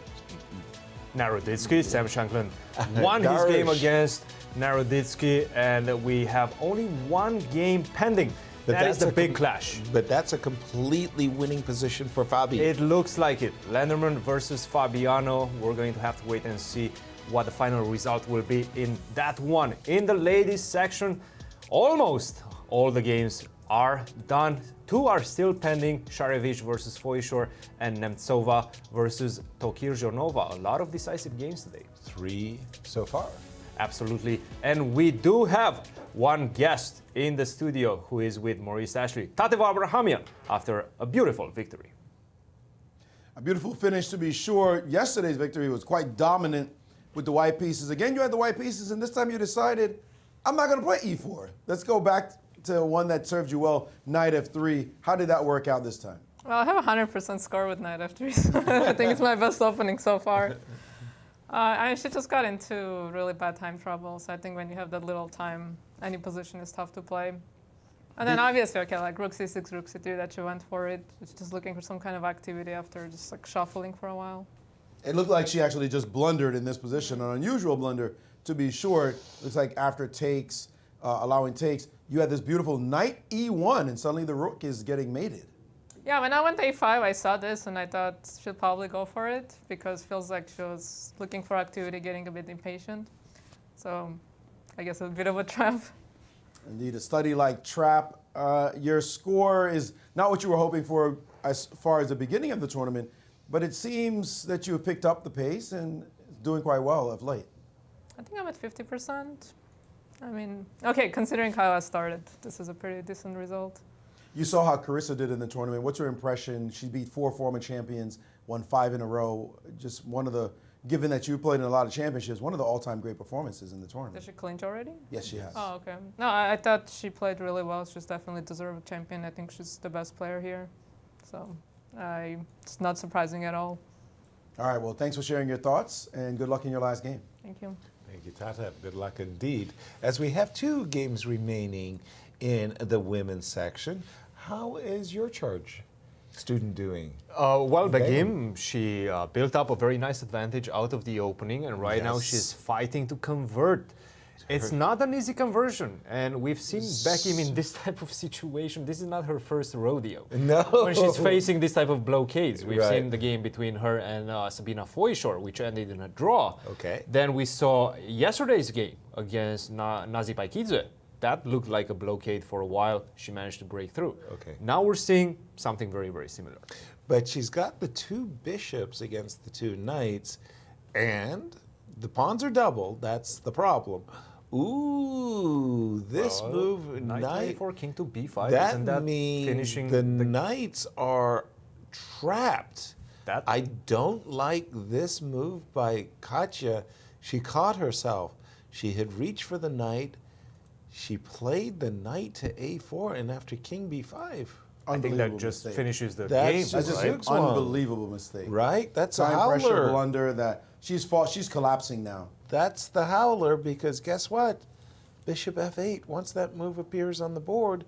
S4: Naroditsky. Sam Shankland won his game against Naroditsky, and we have only one game pending.
S5: But
S4: that is
S5: that's
S4: the big clash.
S5: But that's a completely winning position for Fabi.
S4: It looks like it. Lenderman versus Fabiano. We're going to have to wait and see what the final result will be in that one. In the ladies section, almost all the games are done. Two are still pending: Sharevich versus Foyshor and Nemtsova versus Tokir-Jornova. A lot of decisive games today.
S5: 3 so far.
S4: Absolutely. And we do have one guest in the studio who is with Maurice Ashley, Tatev Abrahamian, after a beautiful victory.
S3: A beautiful finish, to be sure. Yesterday's victory was quite dominant with the white pieces. Again, you had the white pieces, and this time you decided, I'm not going to play e4. Let's go back to one that served you well, knight f3. How did that work out this time?
S16: Well, I have a 100% score with knight f3, so I think it's my best opening so far. She just got into really bad time trouble, so I think when you have that little time, any position is tough to play. And then obviously, okay, like rook c6, rook c3, that she went for it. She's just looking for some kind of activity after just like shuffling for a while.
S3: It looked like she actually just blundered in this position, an unusual blunder, to be sure. Looks like after takes, allowing takes, you had this beautiful knight e1, and suddenly the rook is getting mated.
S16: Yeah, when I went to a5, I saw this, and I thought she'll probably go for it, because it feels like she was looking for activity, getting a bit impatient. So I guess a bit of a trap.
S3: Indeed, a study-like trap. Your score is not what you were hoping for as far as the beginning of the tournament, but it seems that you have picked up the pace and doing quite well of late.
S16: I think I'm at 50%. I mean, okay, considering how I started, this is a pretty decent result.
S3: You saw how Carissa did in the tournament. What's your impression? She beat 4 former champions, won 5 in a row. Just one of the, given that you played in a lot of championships, one of the all-time great performances in the tournament.
S16: Did she clinch already?
S3: Yes, she has.
S16: Oh, okay. No, I thought she played really well. She's definitely deserved champion. I think she's the best player here. So it's not surprising at all.
S3: All right, well, thanks for sharing your thoughts, and good luck in your last game.
S16: Thank you.
S5: Thank you, Tata. Good luck indeed. As we have 2 games remaining in the women's section, how is your charge student doing?
S4: Well, the game, she built up a very nice advantage out of the opening, and right now she's fighting to convert. It's not an easy conversion, and we've seen Bekim in this type of situation. This is not her first rodeo.
S5: No.
S4: When she's facing this type of blockades. We've seen the game between her and Sabina Foyshor, which ended in a draw.
S5: Okay.
S4: Then we saw yesterday's game against Nazi Paikidze. That looked like a blockade for a while. She managed to break through.
S5: Okay.
S4: Now we're seeing something very, very similar.
S5: But she's got the 2 bishops against the 2 knights, and the pawns are doubled. That's the problem. Ooh, this move,
S4: knight a4, king to b5.
S5: That means finishing the knights are trapped. I don't like this move by Katya. She caught herself. She had reached for the knight. She played the knight to a4, and after king b5.
S4: I think that just finishes the game.
S3: That's just an unbelievable mistake.
S5: Right? That's a
S3: time
S5: howler.
S3: Pressure blunder that she's collapsing now.
S5: That's the howler, because guess what? Bishop f8, once that move appears on the board,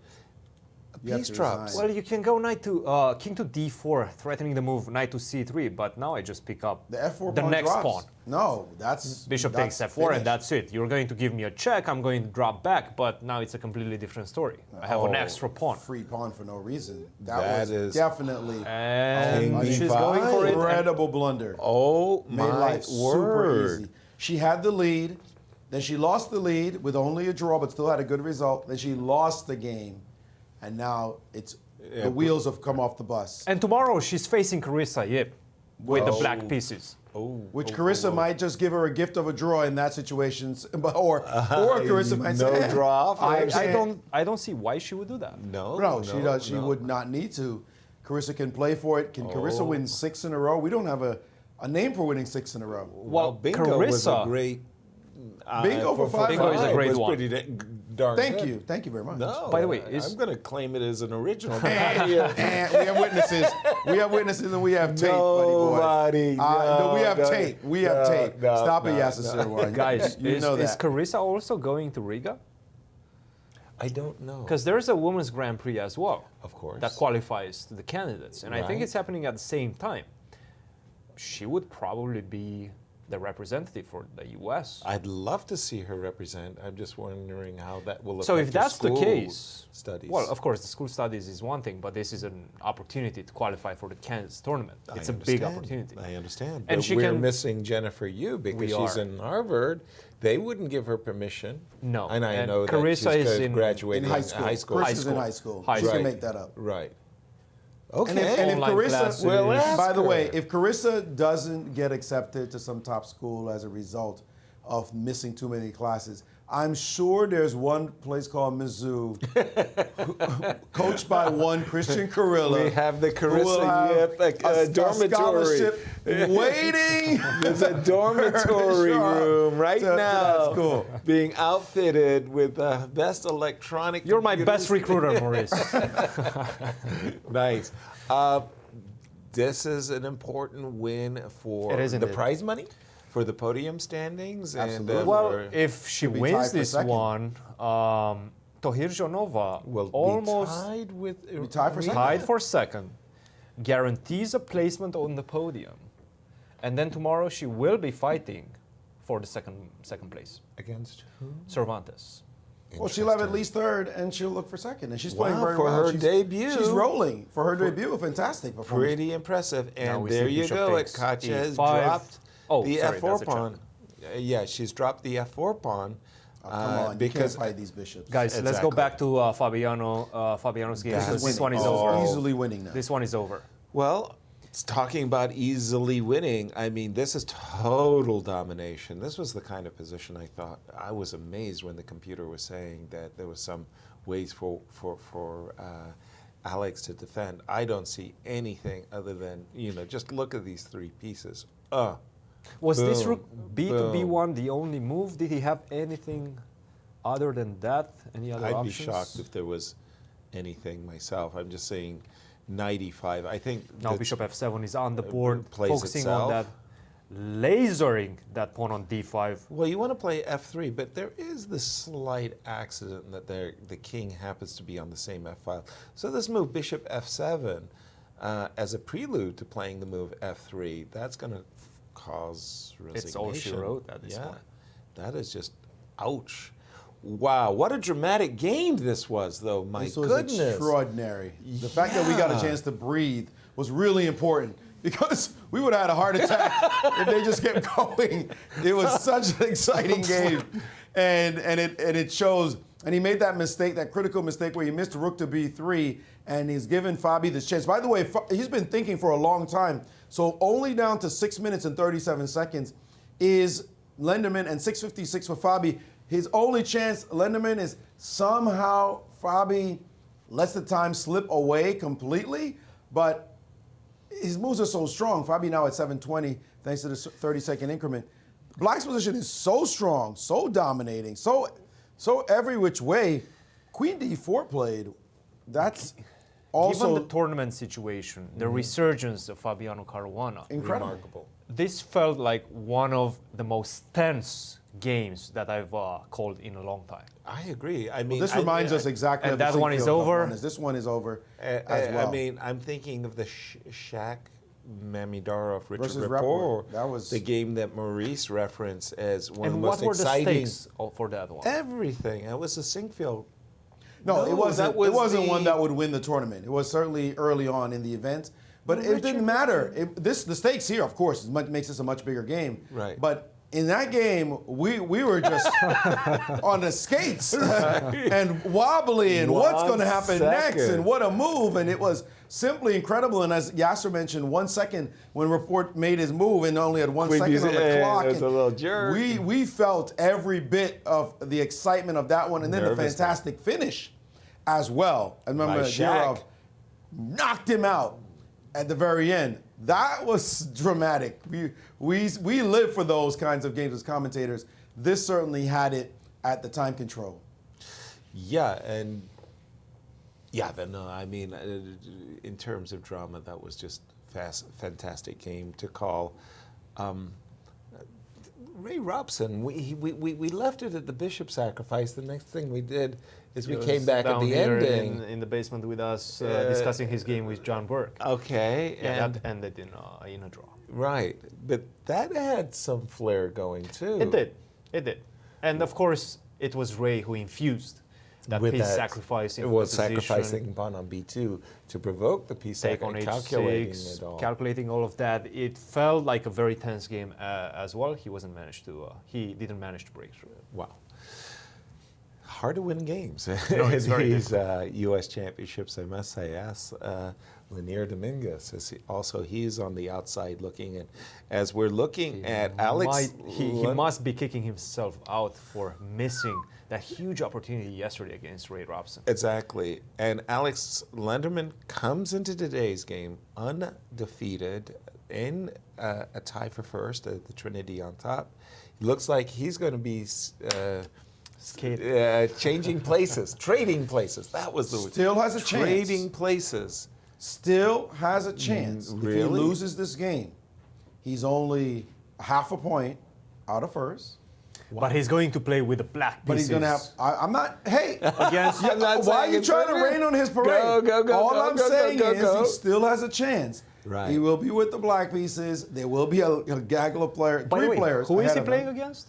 S5: a piece drops.
S4: Well, you can go knight to king to d4, threatening the move knight to c3, but now I just pick up
S3: the f4
S4: the
S3: pawn
S4: next
S3: drops.
S4: pawn.
S3: No, that's
S4: bishop
S3: that's
S4: takes f4,
S3: finished.
S4: and that's it. You're going to give me a check, I'm going to drop back, but now it's a completely different story. I have an extra pawn.
S3: Free pawn for no reason.
S5: That is
S3: definitely
S4: and she's going for it.
S3: Incredible blunder.
S5: Oh,
S3: made
S5: my
S3: life
S5: word.
S3: super easy. She had the lead, then she lost the lead with only a draw, but still had a good result. Then she lost the game, and now it's the wheels have come off the bus.
S4: And tomorrow she's facing Carissa Yip with the black pieces.
S3: Which Carissa might just give her a gift of a draw in that situation, or Carissa might say,
S5: no draw.
S4: I don't see why she would do that.
S3: No, she does. She would not need to. Carissa can play for it. Can Carissa win 6 in a row? We don't have a name for winning 6 in a row.
S5: Well, Bingo was a great.
S3: Bingo for 5.
S4: Bingo is a great one.
S5: Pretty darn
S3: Thank
S5: good.
S3: you. Thank you very much.
S5: No,
S4: By the way,
S5: I'm going to claim it as an original.
S3: And we have witnesses. We have witnesses and we have tape,
S5: Nobody.
S3: buddy boy. No, we have
S5: no,
S3: tape. We have tape.
S5: no,
S3: Stop it,
S5: no,
S3: Yasser Seirawan.
S4: Guys,
S3: you know
S4: is
S3: that.
S4: Carissa also going to Riga?
S5: I don't know.
S4: Because there's a women's Grand Prix as well.
S5: Of course.
S4: That qualifies to the candidates. And I think
S5: Right.
S4: it's happening at the same time. She would probably be the representative for the U.S.
S5: I'd love to see her represent. I'm just wondering how that will affect
S4: So if
S5: her
S4: that's the
S5: school
S4: case,
S5: studies.
S4: well, of course, the school studies is one thing, but this is an opportunity to qualify for the candidates tournament. It's a big opportunity.
S5: I understand.
S4: And
S5: But
S4: she
S5: we're
S4: can-
S5: missing Jennifer Yu because
S4: We
S5: she's
S4: are.
S5: in Harvard. They wouldn't give her permission.
S4: No.
S5: And I
S4: And
S5: know
S4: Carissa
S5: that she's
S4: is in
S5: graduating
S3: high school.
S5: High school.
S3: Carissa's in high school.
S4: High
S3: She
S4: school.
S3: can make that up.
S5: Right. Okay.
S3: And if
S4: Online
S3: Carissa,
S4: classes.
S5: Well, ask
S3: by the way,
S5: her.
S3: if Carissa doesn't get accepted to some top school as a result of missing too many classes, I'm sure there's one place called Mizzou, coached by one Christian Chirila.
S5: We have the
S3: who will
S5: Carissa
S3: have
S5: Yip
S3: a
S5: dormitory.
S3: scholarship waiting.
S5: There's a dormitory room right
S3: to that
S5: now
S3: school.
S5: being outfitted with the best electronic
S4: You're my best
S5: computers.
S4: recruiter, Maurice.
S5: Nice. This is an important win for
S4: It is
S5: the
S4: indeed.
S5: prize money, for the podium standings.
S3: Absolutely.
S5: And,
S4: Well,
S5: for-
S4: if she
S3: Could be
S4: wins
S3: tied for
S4: this
S3: second.
S4: one, Tohir
S5: will
S4: almost
S5: be tied with
S3: Be tied for second.
S4: tied for second, guarantees a placement on the podium, and then tomorrow she will be fighting for the second place.
S5: against who?
S4: Cervantes.
S3: Well, she'll have at least third, and she'll look for second. And she's playing
S5: Wow,
S3: very
S5: for
S3: well.
S5: her debut.
S3: She's rolling for her debut. Fantastic performance.
S5: Pretty impressive.
S4: Now
S5: And
S4: we
S5: there
S4: see
S5: you
S4: Bishop
S5: go.
S4: takes
S5: Katja has
S4: E5.
S5: dropped
S4: Oh,
S5: the
S4: sorry,
S5: F4
S4: that's a check.
S5: pawn. Yeah, she's dropped the F4 pawn.
S3: Oh, come on,
S5: because
S3: you can't fight these bishops.
S4: Guys, let's go
S5: Exactly.
S4: back to Fabiano's game.
S5: That's
S4: because this one
S3: winning.
S4: is over.
S3: Easily winning now.
S4: This one is over.
S5: Well, it's talking about easily winning. I mean, this is total domination. This was the kind of position I thought. I was amazed when the computer was saying that there was some ways for Alex to defend. I don't see anything other than, just look at these three pieces.
S4: Was this
S5: Boom,
S4: rook B to
S5: boom.
S4: B1 the only move? Did he have anything other than that? Any other
S5: I'd
S4: options?
S5: be shocked if there was anything myself. I'm just saying knight e5. I think
S4: Now
S5: that's-
S4: bishop f7 is on the board,
S5: plays
S4: focusing on that,
S5: itself.
S4: lasering that pawn on d5.
S5: Well, you want to play f3, but there is this slight accident that the king happens to be on the same f file. So this move, bishop f7, as a prelude to playing the move f3, that's going to cause resignation.
S4: It's all she wrote at this
S5: yeah,
S4: point.
S5: that is just ouch. Wow, what a dramatic game this was, though. My
S3: This was
S5: goodness.
S3: extraordinary. The fact that we got a chance to breathe was really important because we would have had a heart attack if they just kept going. It was such an exciting game, and it shows. And he made that mistake, that critical mistake where he missed rook to b3, and he's given Fabi this chance. By the way, he's been thinking for a long time. So only down to 6 minutes and 37 seconds is Lenderman, and 6:56 for Fabi. His only chance, Lenderman, is somehow Fabi lets the time slip away completely, but his moves are so strong. Fabi now at 7:20, thanks to the 30-second increment. Black's position is so strong, so dominating, so every which way. Queen d4 played. That's also
S4: Given the tournament situation, the resurgence of Fabiano Caruana,
S3: incredible.
S5: Remarkable.
S4: this felt like one of the most tense games that I've called in a long time.
S5: I agree. I mean,
S3: This reminds us exactly
S4: and
S3: of the
S4: that one is
S3: Sinquefield Cup
S4: over.
S3: one. This one is over as well.
S5: I mean, I'm thinking of the Shaq Mamidarov Richard
S3: Versus
S5: Rapport.
S3: Rapport. That was
S5: the game that Maurice referenced as one of
S4: And
S5: the
S4: what
S5: most
S4: were the
S5: exciting.
S4: stakes for that one?
S5: Everything. It was a Sinkfield.
S3: No, it wasn't.
S5: that was
S3: it wasn't
S5: the-
S3: one that would win the tournament. It was certainly early on in the event, but it didn't matter. The stakes here, of course, makes this a much bigger game.
S5: Right.
S3: But in that game, we were just on the skates and wobbly, and what's going to happen next,
S5: second.
S3: and what a move, and it was simply incredible. And as Yasser mentioned, 1 second when Rapport made his move, and only had 1
S5: Queen
S3: second on the
S5: B's-
S3: clock.
S5: there's
S3: and
S5: a little jerk.
S3: We felt every bit of the excitement of that one, and then the
S5: Nervousness.
S3: fantastic finish as well. I remember
S5: By Shaq.
S3: Zurov knocked him out at the very end. That was dramatic. We live for those kinds of games as commentators. This certainly had it at the time control.
S5: Yeah, and I mean, in terms of drama, that was just fantastic game to call. Ray Robson, we left it at the bishop sacrifice. The next thing we did is we came back at the ending.
S4: In the basement with us, discussing his game with John Burke.
S5: Okay.
S4: Yeah, that ended in a draw.
S5: Right, but that had some flair going too.
S4: It did. And of course, it was Ray who infused that
S5: with
S4: piece
S5: that,
S4: sacrifice in
S5: it was
S4: the position.
S5: sacrificing pawn on b2 to provoke the piece
S4: Take on
S5: calculating
S4: h6,
S5: it all.
S4: calculating all of that. It felt like a very tense game as well. He he didn't manage to break through.
S5: Wow. Hard to win games.
S4: No, it's very
S5: These U.S. championships, I must say. Ask Lanier Dominguez. He's on the outside looking in. As we're looking at Alex...
S4: He must be kicking himself out for missing that huge opportunity yesterday against Ray Robson.
S5: Exactly. And Alex Lenderman comes into today's game undefeated in a tie for first, the Trinity on top. It looks like he's going to be... changing places, trading places. That was the word.
S3: Still has a chance.
S5: Trading places.
S3: Still has a chance.
S5: Really?
S3: If he loses this game, he's only half a point out of first.
S4: But he's going to play with the black pieces.
S3: But he's going to have... I'm not... Hey!
S4: Against,
S3: why are you trying to rain on his parade?
S5: Go,
S3: All I'm saying is he still has a chance.
S5: Right.
S3: He will be with the black pieces. There will be a gaggle of players,
S4: By the way,
S3: players.
S4: Who is he
S3: ahead of
S4: playing
S3: him.
S4: against?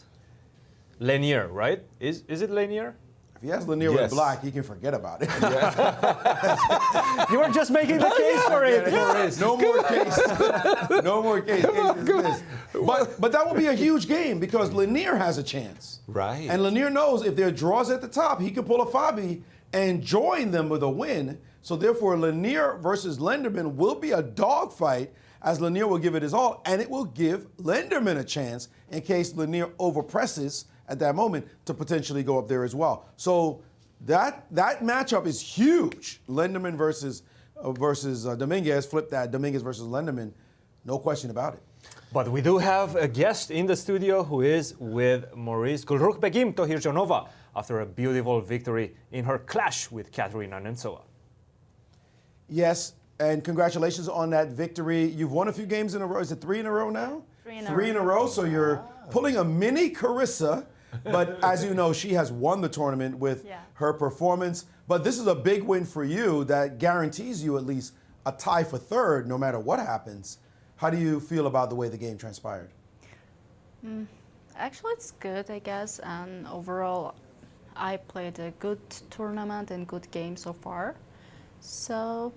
S4: Lanier, right? Is it Lanier?
S3: If he has Lanier with black, he can forget about it.
S4: You were just making the case for it.
S3: No more case. No more case. But that will be a huge game because Lanier has a chance.
S5: Right.
S3: And Lanier knows if there are draws at the top, he can pull a Fabi and join them with a win. So therefore, Lanier versus Lenderman will be a dogfight as Lanier will give it his all, and it will give Lenderman a chance in case Lanier overpresses at that moment to potentially go up there as well. So that matchup is huge. Lenderman versus Dominguez, flip that, Dominguez versus Lenderman, no question about it.
S4: But we do have a guest in the studio who is with Maurice Gulrukh Begim Tohirjanova after a beautiful victory in her clash with Katerina Nemtsova.
S3: Yes, and congratulations on that victory. You've won a few games in a row. Is it 3 in a row now? 3 in a row. So you're pulling a mini Carissa. But as you know, she has won the tournament with her performance. But this is a big win for you that guarantees you at least a tie for third no matter what happens. How do you feel about the way the game transpired?
S17: Actually, it's good, I guess. And overall, I played a good tournament and good game so far. So,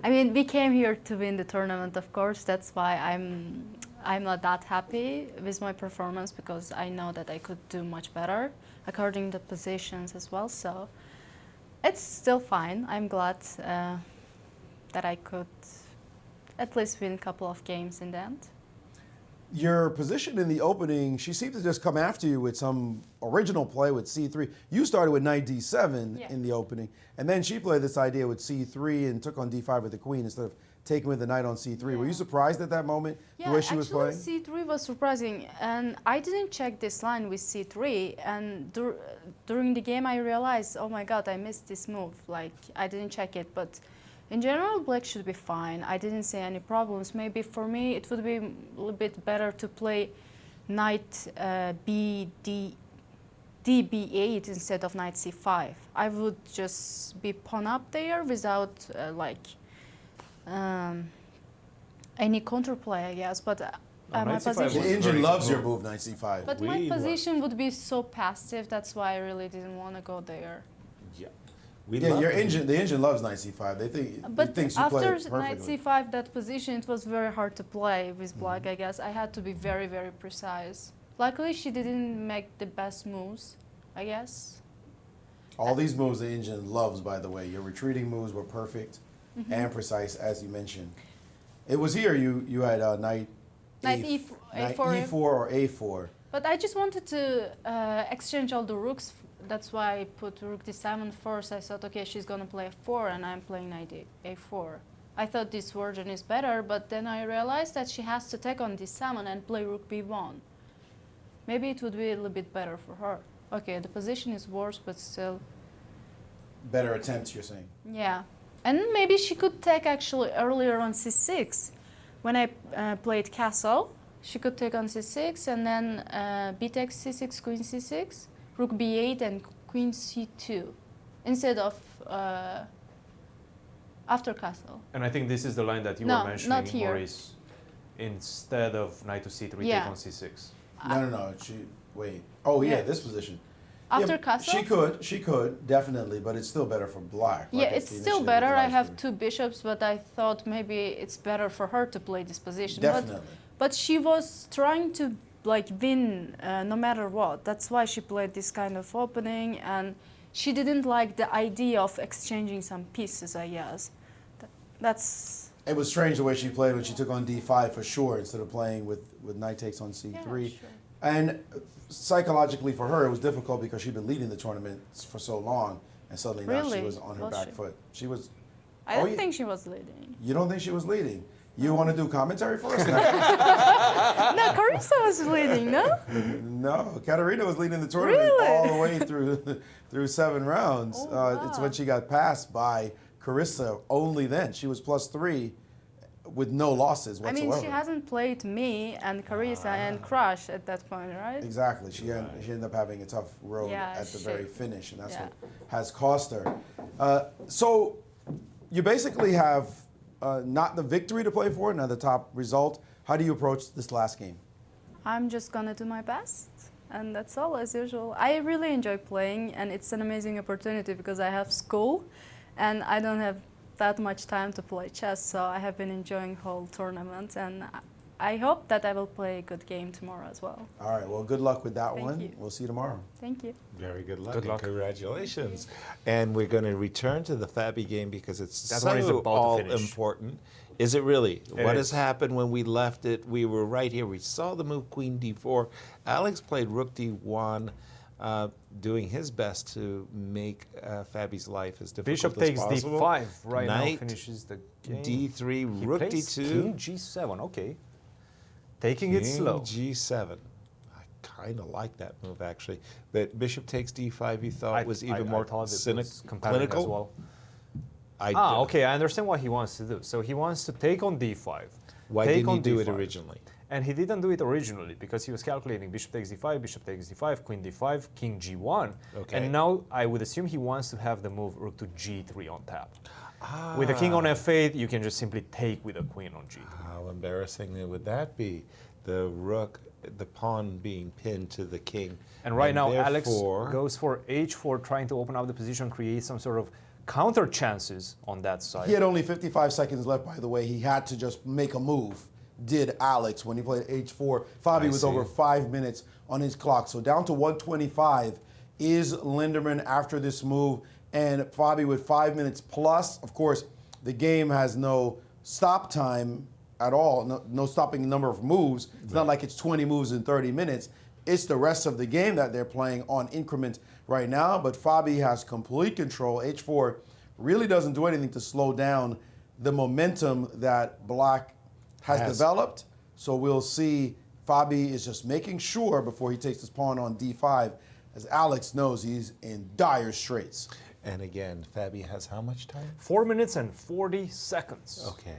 S17: I mean, we came here to win the tournament, of course. That's why I'm not that happy with my performance because I know that I could do much better according to positions as well. So it's still fine. I'm glad that I could at least win a couple of games in the end.
S3: Your position in the opening, she seemed to just come after you with some original play with C3. You started with knight D7 in the opening, and then she played this idea with C3 and took on D5 with the queen instead of taking with the knight on C3. Were you surprised at that moment, the way she was playing?
S17: Yeah, actually C3 was surprising, and I didn't check this line with C3, and during the game I realized, oh my god, I missed this move. Like, I didn't check it, but in general, black should be fine. I didn't see any problems. Maybe for me, it would be a little bit better to play knight DB8 instead of knight C5. I would just be pawn up there without any counterplay, I guess. But my position.
S3: The engine loves your move, knight C5.
S17: But my position would be so passive. That's why I really didn't want to go there.
S3: The engine loves knight C5. They think
S17: But
S3: it thinks you play
S17: after
S3: it perfectly.
S17: knight C5, that position, it was very hard to play with black, I guess. I had to be very, very precise. Luckily, she didn't make the best moves, I guess.
S3: All these moves the engine loves, by the way. Your retreating moves were perfect and precise, as you mentioned. It was here you had knight E4 or A4.
S17: But I just wanted to exchange all the rooks. That's why I put rook D7 first. I thought, okay, she's going to play A4, and I'm playing knight A4. I thought this version is better, but then I realized that she has to take on D7 and play rook B1. Maybe it would be a little bit better for her. Okay, the position is worse, but still,
S3: better attempts, you're saying?
S17: Yeah. And maybe she could take actually earlier on c6. When I played castle, she could take on c6 and then b takes c6, queen c6, rook b8 and queen c2 instead of after castle.
S4: And I think this is the line that you
S17: No,
S4: were mentioning,
S17: not here.
S4: Maurice. Instead of knight to c3,
S17: Yeah.
S4: take on c6.
S3: No. Wait. Oh, yeah,
S17: Yeah.
S3: this position.
S17: After
S3: Yeah,
S17: castle?
S3: She could, definitely, but it's still better for black.
S17: Yeah,
S3: like
S17: it's
S3: the
S17: still
S3: initiative
S17: better.
S3: with the
S17: I
S3: light
S17: have
S3: queen.
S17: two bishops, but I thought maybe it's better for her to play this position.
S3: Definitely.
S17: But she was trying to like win no matter what. That's why she played this kind of opening, and she didn't like the idea of exchanging some pieces, I guess. That's...
S3: It was strange the way she played when she took on d5 for sure, instead of playing with knight takes on c3.
S17: Yeah, sure.
S3: And psychologically for her, it was difficult because she'd been leading the tournament for so long, and suddenly now she
S17: Really?
S3: was on her
S17: Was
S3: back
S17: she?
S3: foot. She was.
S17: I don't think she was leading.
S3: You don't think she was leading? You want to do commentary for us now?
S17: No, Carissa was leading, no?
S3: No, Katerina was leading the tournament
S17: Really?
S3: all the way through 7 rounds. It's when she got passed by Carissa. Only then she was +3 with no losses
S17: I
S3: whatsoever.
S17: mean, she hasn't played me and Carissa and Crush at that point, right?
S3: Exactly. She ended up having a tough road
S17: Yeah,
S3: at the
S17: she-
S3: very finish, and that's
S17: yeah.
S3: what has cost her. So you basically have not the victory to play for, not the top result. How do you approach this last game?
S17: I'm just gonna do my best, and that's all as usual. I really enjoy playing, and it's an amazing opportunity because I have school, and I don't have that much time to play chess, so I have been enjoying whole tournament, and I hope that I will play a good game tomorrow as well.
S3: All right. Well, good luck with that
S17: Thank
S3: one.
S17: you.
S3: We'll see you tomorrow.
S17: Thank you.
S5: Very good luck.
S4: Good
S5: and
S4: luck.
S5: Congratulations. And we're going to return to the Fabi game because it's
S4: That
S5: so
S4: one is about to
S5: all
S4: finish.
S5: important. Is it really?
S4: It
S5: What
S4: is.
S5: has happened when we left it? We were right here. We saw the move queen d4. Alex played rook d1, doing his best to make Fabi's life as difficult
S4: Bishop
S5: as
S4: takes
S5: possible.
S4: d5 right
S5: Knight,
S4: now, finishes the game.
S5: d3,
S4: He
S5: rook
S4: plays
S5: d2.
S4: King g7, okay. Taking it
S5: King
S4: slow.
S5: g7. I kind of like that move, actually. But bishop takes d5, you thought was even more
S4: thought it
S5: cynical?
S4: was competitive as well. Okay, I understand what he wants to do. So he wants to take on d5.
S5: Why
S4: take
S5: didn't he
S4: on
S5: do it
S4: d5.
S5: originally?
S4: And he didn't do it originally because he was calculating bishop takes d5, bishop takes d5, queen d5, king g1.
S5: Okay.
S4: And now I would assume he wants to have the move rook to g3 on tap. With the king on f8, you can just simply take with a queen on g3.
S5: How embarrassing would that be? The rook, the pawn being pinned to the king.
S4: And right now, Alex
S5: therefore-
S4: goes for h4, trying to open up the position, create some sort of counter chances on that side.
S3: He had only 55 seconds left, by the way. He had to just make a move, did Alex, when he played h4. Fabi was
S5: see.
S3: over 5 minutes on his clock. So down to 125 is Linderman after this move. And Fabi with 5 minutes plus. Of course, the game has no stop time at all, no stopping number of moves. It's not like it's 20 moves in 30 minutes. It's the rest of the game that they're playing on increment right now. But Fabi has complete control. h4 really doesn't do anything to slow down the momentum that Black has developed. So we'll see. Fabi is just making sure before he takes his pawn on d5. As Alex knows, he's in dire straits.
S5: And again, Fabi has how much time?
S4: 4 minutes and 40 seconds.
S5: Okay.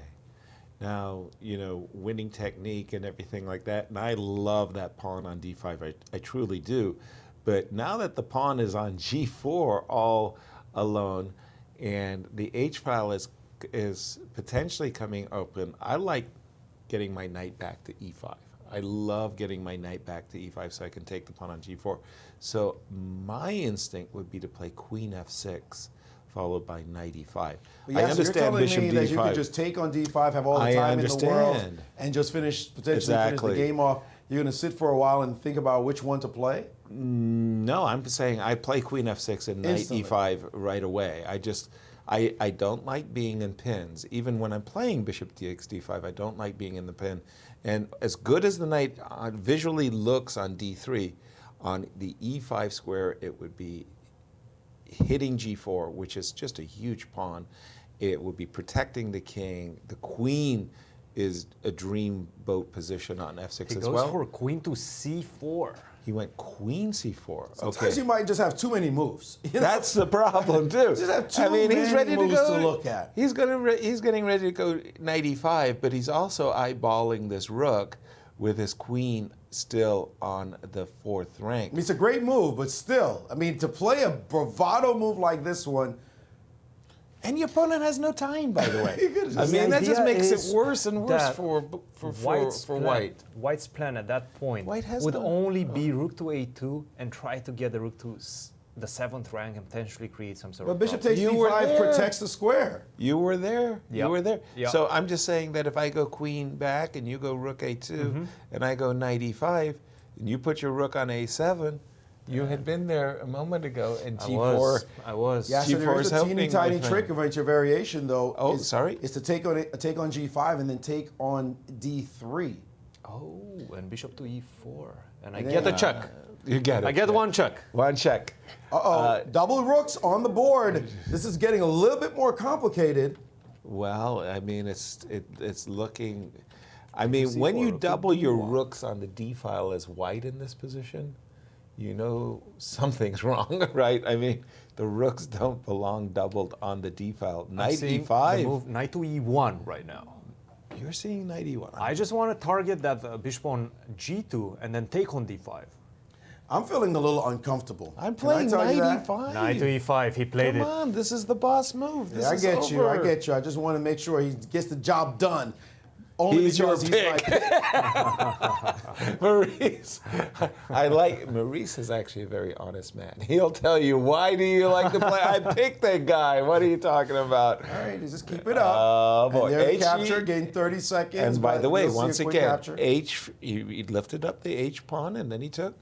S5: Now, you know, winning technique and everything like that, and I love that pawn on d5, I truly do. But now that the pawn is on g4 all alone, and the h-file is potentially coming open, I like getting my knight back to e5. I love getting my knight back to e5 so I can take the pawn on g4. So my instinct would be to play queen f6, followed by knight e5.
S3: But
S5: I
S3: yes,
S5: understand
S3: you're telling
S5: bishop
S3: me
S5: d5.
S3: that you could just take on d5, have all the
S5: I
S3: time in the world,
S5: understand.
S3: and just potentially finish
S5: Exactly.
S3: the game off. You're going to sit for a while and think about which one to play?
S5: No, I'm saying I play queen f6 and knight
S3: Instantly.
S5: e5 right away. I don't like being in pins. Even when I'm playing bishop takes d5, I don't like being in the pin. And as good as the knight visually looks on d3, on the e5 square, it would be hitting g4, which is just a huge pawn. It would be protecting the king. The queen is a dream boat position on f6
S4: He
S5: as
S4: goes
S5: well.
S4: for queen to c4.
S5: He went queen c4.
S3: Sometimes you might just have too many moves.
S5: That's the problem too.
S3: Just have too
S5: he's ready
S3: many
S5: to
S3: moves
S5: go.
S3: to look at.
S5: He's getting ready to go knight e5, but he's also eyeballing this rook with his queen still on the 4th rank.
S3: I mean, it's a great move, but still, I mean, to play a bravado move like this one.
S5: And your opponent has no time, by the way.
S4: I mean,
S5: that just makes it worse and worse for
S4: White's
S5: White.
S4: White's plan at that point
S5: White has
S4: would
S5: no-
S4: only be rook to a2 and try to get the rook to the 7th rank and potentially create some sort
S3: But
S4: of
S3: bishop
S4: problem.
S3: takes d5 protects the square.
S5: You were there.
S4: Yep.
S5: You were there.
S4: Yep.
S5: So I'm just saying that if I go queen back and you go rook a2 and I go knight e5 and you put your rook on a7, you had been there a moment ago, and g4.
S4: I was.
S3: Yeah, so
S5: G4
S3: there is
S5: is
S3: a teeny
S5: helping
S3: tiny
S5: with
S3: trick of your variation, though.
S5: Oh, sorry.
S3: Is to take on g5 and then take on d3.
S4: Oh, and bishop to e4, and I
S3: And
S4: get
S3: then-
S4: a check.
S5: You get it.
S4: I get one check.
S5: One check.
S3: Double rooks on the board. This is getting a little bit more complicated.
S5: Well, I mean, it's looking. I mean, when you double your rooks on the d file as white in this position, you know something's wrong, right? I mean, the rooks don't belong doubled on the d file. Knight e5.
S4: The move knight to e1 right now.
S5: You're seeing knight e1.
S4: I just want to target that bishop on g2 and then take on d5.
S3: I'm feeling a little uncomfortable.
S5: I'm
S3: Can I
S5: playing
S3: tell you
S5: knight
S3: that?
S5: e5.
S4: Knight to e5, he played
S5: Come
S4: it.
S5: on, this is the boss move. This
S3: Yeah, I
S5: is
S3: get you. I
S5: over.
S3: get you. I just want to make sure he gets the job done. Only
S5: He's your
S3: because he's
S5: pick.
S3: my pick.
S5: Maurice, Maurice is actually a very honest man. He'll tell you, why do you like to play? I picked that guy. What are you talking about?
S3: All right, just keep it up.
S5: Oh, boy.
S3: And there's
S5: H-
S3: capture, gain 30 seconds.
S5: And by
S3: but
S5: the way,
S3: you'll see a
S5: once
S3: quick
S5: again,
S3: capture.
S5: he lifted up the H pawn and then he took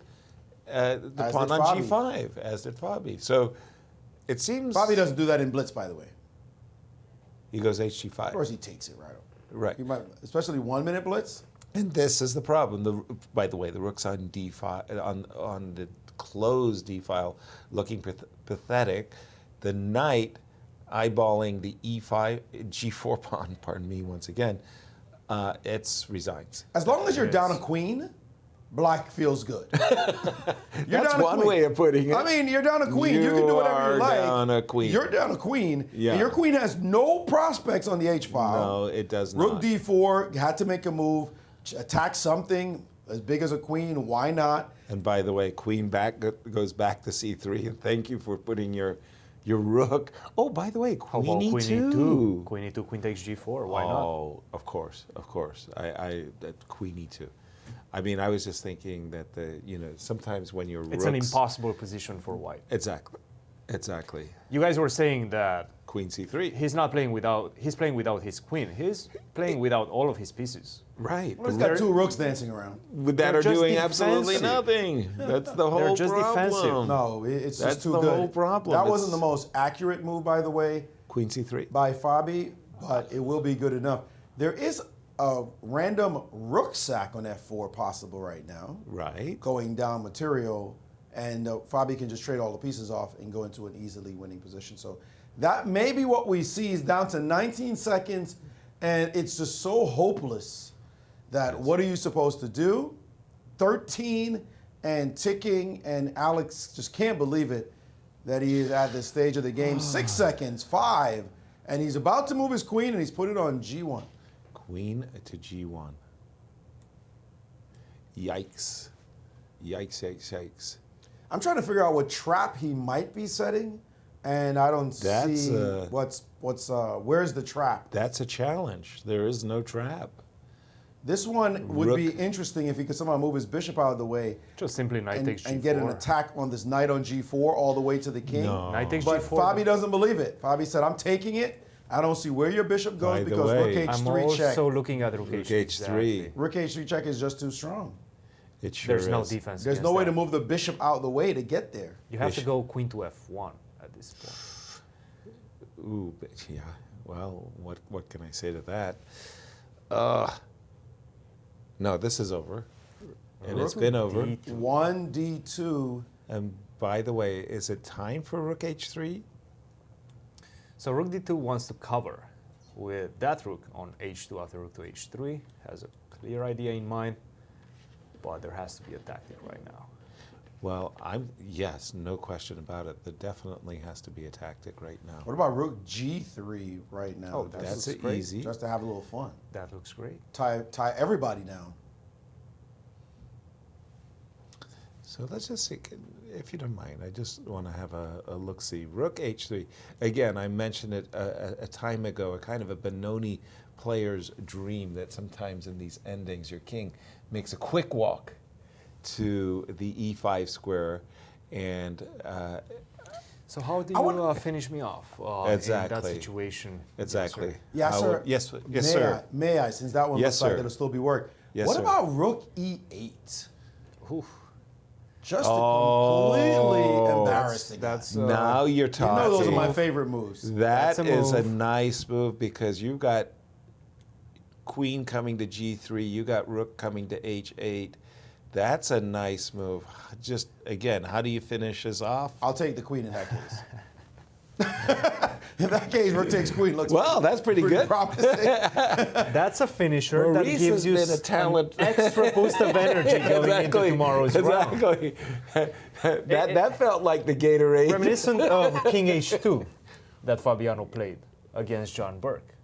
S5: the
S3: As
S5: pawn
S3: did
S5: on
S3: Fabi.
S5: G5, as did Fabi. So it seems.
S3: Fabi doesn't do that in blitz, by the way.
S5: He goes HG5.
S3: Of course, he takes it right.
S5: Right.
S3: He might, especially 1 minute blitz.
S5: And this is the problem. By the way, the rook's on d5 on the closed d file, looking pathetic. The knight eyeballing the e5 g4 pawn. Pardon me once again. It's resigns.
S3: As long as you're down a queen, black feels good. You're
S5: That's
S3: down a
S5: one
S3: queen.
S5: way of putting it.
S3: I mean, you're down a queen. You can do whatever
S5: are
S3: you like.
S5: down a queen.
S3: You're down a queen.
S5: Yeah.
S3: And your queen has no prospects on the H file.
S5: No, it does not.
S3: Rook d4, had to make a move, attack something as big as a queen. Why not?
S5: And by the way, queen back goes back to c3. And thank you for putting your rook. Oh, by the way,
S4: How
S5: queen
S4: about
S5: e2.
S4: queen e2? Queen e2, queen takes g4. Why not?
S5: Oh, of course. That queen e2. I mean, I was just thinking that sometimes when you're
S4: It's an impossible position for white.
S5: Exactly.
S4: You guys were saying that
S5: queen c3.
S4: He's playing without his queen. He's playing without all of his pieces.
S5: Right.
S3: Well, he's got 2 rooks dancing around.
S5: That are doing absolutely nothing. That's the whole
S4: They're just
S5: problem.
S4: defensive.
S3: No, it's
S5: That's
S3: just too
S5: the
S3: good.
S5: whole problem.
S3: That
S5: It's-
S3: wasn't the most accurate move, by the way,
S5: Queen c3.
S3: by Fabi, but it will be good enough. There is a random rook sack on f4 possible right now.
S5: Right.
S3: Going down material, and Fabi can just trade all the pieces off and go into an easily winning position. So that may be what we see. Is down to 19 seconds, and it's just so hopeless that what are you supposed to do? 13 and ticking, and Alex just can't believe it that he is at this stage of the game. 6 seconds, 5, and he's about to move his queen, and he's put it on g1.
S5: Queen to g1. Yikes. Yikes.
S3: I'm trying to figure out what trap he might be setting, and I don't see where's the trap.
S5: That's a challenge. There is no trap.
S3: This one would be interesting if he could somehow move his bishop out of the way.
S4: Just simply knight takes g4.
S3: And get an attack on this knight on g4 all the way to the king.
S5: No.
S4: Knight takes
S3: But
S4: g4.
S3: Fabi doesn't believe it. Fabi said, I'm taking it. I don't see where your bishop goes
S5: By the
S3: because
S5: way,
S3: rook
S4: I'm
S3: h3 check.
S4: also looking at rook
S5: Rook
S4: h3.
S5: h3.
S3: Rook h3 check is just too strong.
S5: It sure
S4: There's no
S5: is.
S4: defense.
S3: There's no
S4: against
S3: way
S4: that.
S3: to move the bishop out of the way to get there.
S4: You have to go queen to f1 at this point.
S5: Ooh, but yeah. Well, what can I say to that? No, this is over. And it's been over.
S3: 1 d2.
S5: And by the way, is it time for rook h3?
S4: So rook d2 wants to cover with that rook on h2 after rook to h3. Has a clear idea in mind, but there has to be a tactic right now.
S5: Well, yes, no question about it. There definitely has to be a tactic right now.
S3: What about Rook G3 right now?
S5: Oh, that's easy.
S3: Just to have a little fun.
S4: That looks great.
S3: Tie everybody down.
S5: So let's just see, if you don't mind, I just want to have a look-see. Rook H3. Again, I mentioned it a time ago, a kind of a Benoni player's dream that sometimes in these endings, your king makes a quick walk to the E5 square, and
S4: so how do you finish me off
S5: exactly.
S4: in that situation?
S5: Exactly.
S3: Yes, sir.
S5: Yes, sir.
S3: May I, since that one looks like it'll still be work.
S5: Yes,
S3: what
S5: sir.
S3: about Rook E8?
S4: Oof.
S3: Just completely embarrassing.
S5: That's now you're talking.
S3: You know those are my favorite moves.
S5: That is a nice move because you've got queen coming to G3, you got rook coming to H8. That's a nice move. Just, again, how do you finish this off?
S3: I'll take the queen in that case. In that case, rook takes queen looks
S5: that's pretty good.
S3: Promising.
S4: That's a finisher that
S5: Maurice
S4: gives
S5: has
S4: you
S5: been a talent.
S4: An extra boost of energy going into tomorrow's round.
S5: Exactly. That felt like the Gatorade.
S4: Reminiscent of King H2 that Fabiano played against John Burke.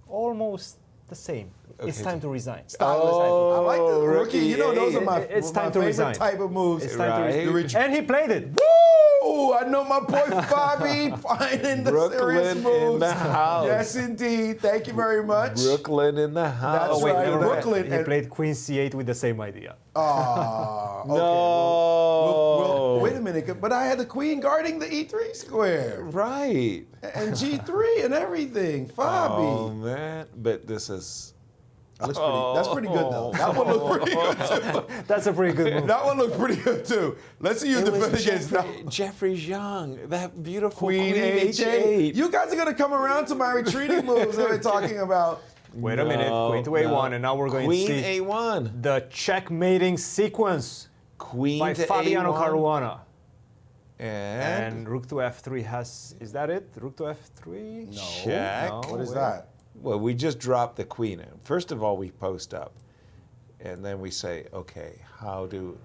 S4: Almost the same.
S5: Okay.
S4: It's time to resign.
S3: I like the rookie. You know, those are my,
S4: it's
S3: my
S4: time to
S3: favorite
S4: resign.
S3: type of moves.
S4: It's time to resign. And he played it.
S3: Woo! I know my boy Fabi finding the serious
S5: Brooklyn
S3: moves.
S5: in the house.
S3: Yes, indeed. Thank you very much.
S5: Brooklyn in the house.
S3: That's right, Brooklyn.
S4: He played Queen C8 with the same idea.
S3: Okay.
S5: No.
S3: Wait a minute, but I had the queen guarding the E3 square.
S5: Right.
S3: And G3 and everything. Fabi.
S5: Oh, man. But this is...
S3: That's pretty good, though. That one looks pretty good, too.
S4: That's a pretty good move.
S3: That one looks pretty good, too. Let's see you defend against
S5: Jeffrey Young, that beautiful
S3: Queen H8. You guys are going to come around to my retreating moves that we're talking about.
S4: Wait a minute. Queen to A1, and now we're going to see
S5: Queen A1.
S4: The checkmating sequence
S5: Queen
S4: by
S5: to
S4: Fabiano
S5: A1.
S4: Caruana.
S5: And
S4: Rook to F3 has... Is that it? Rook to F3?
S3: No.
S5: Check.
S3: No, what is that?
S5: Well, we just dropped the queen in. First of all, we post up, and then we say, okay, how do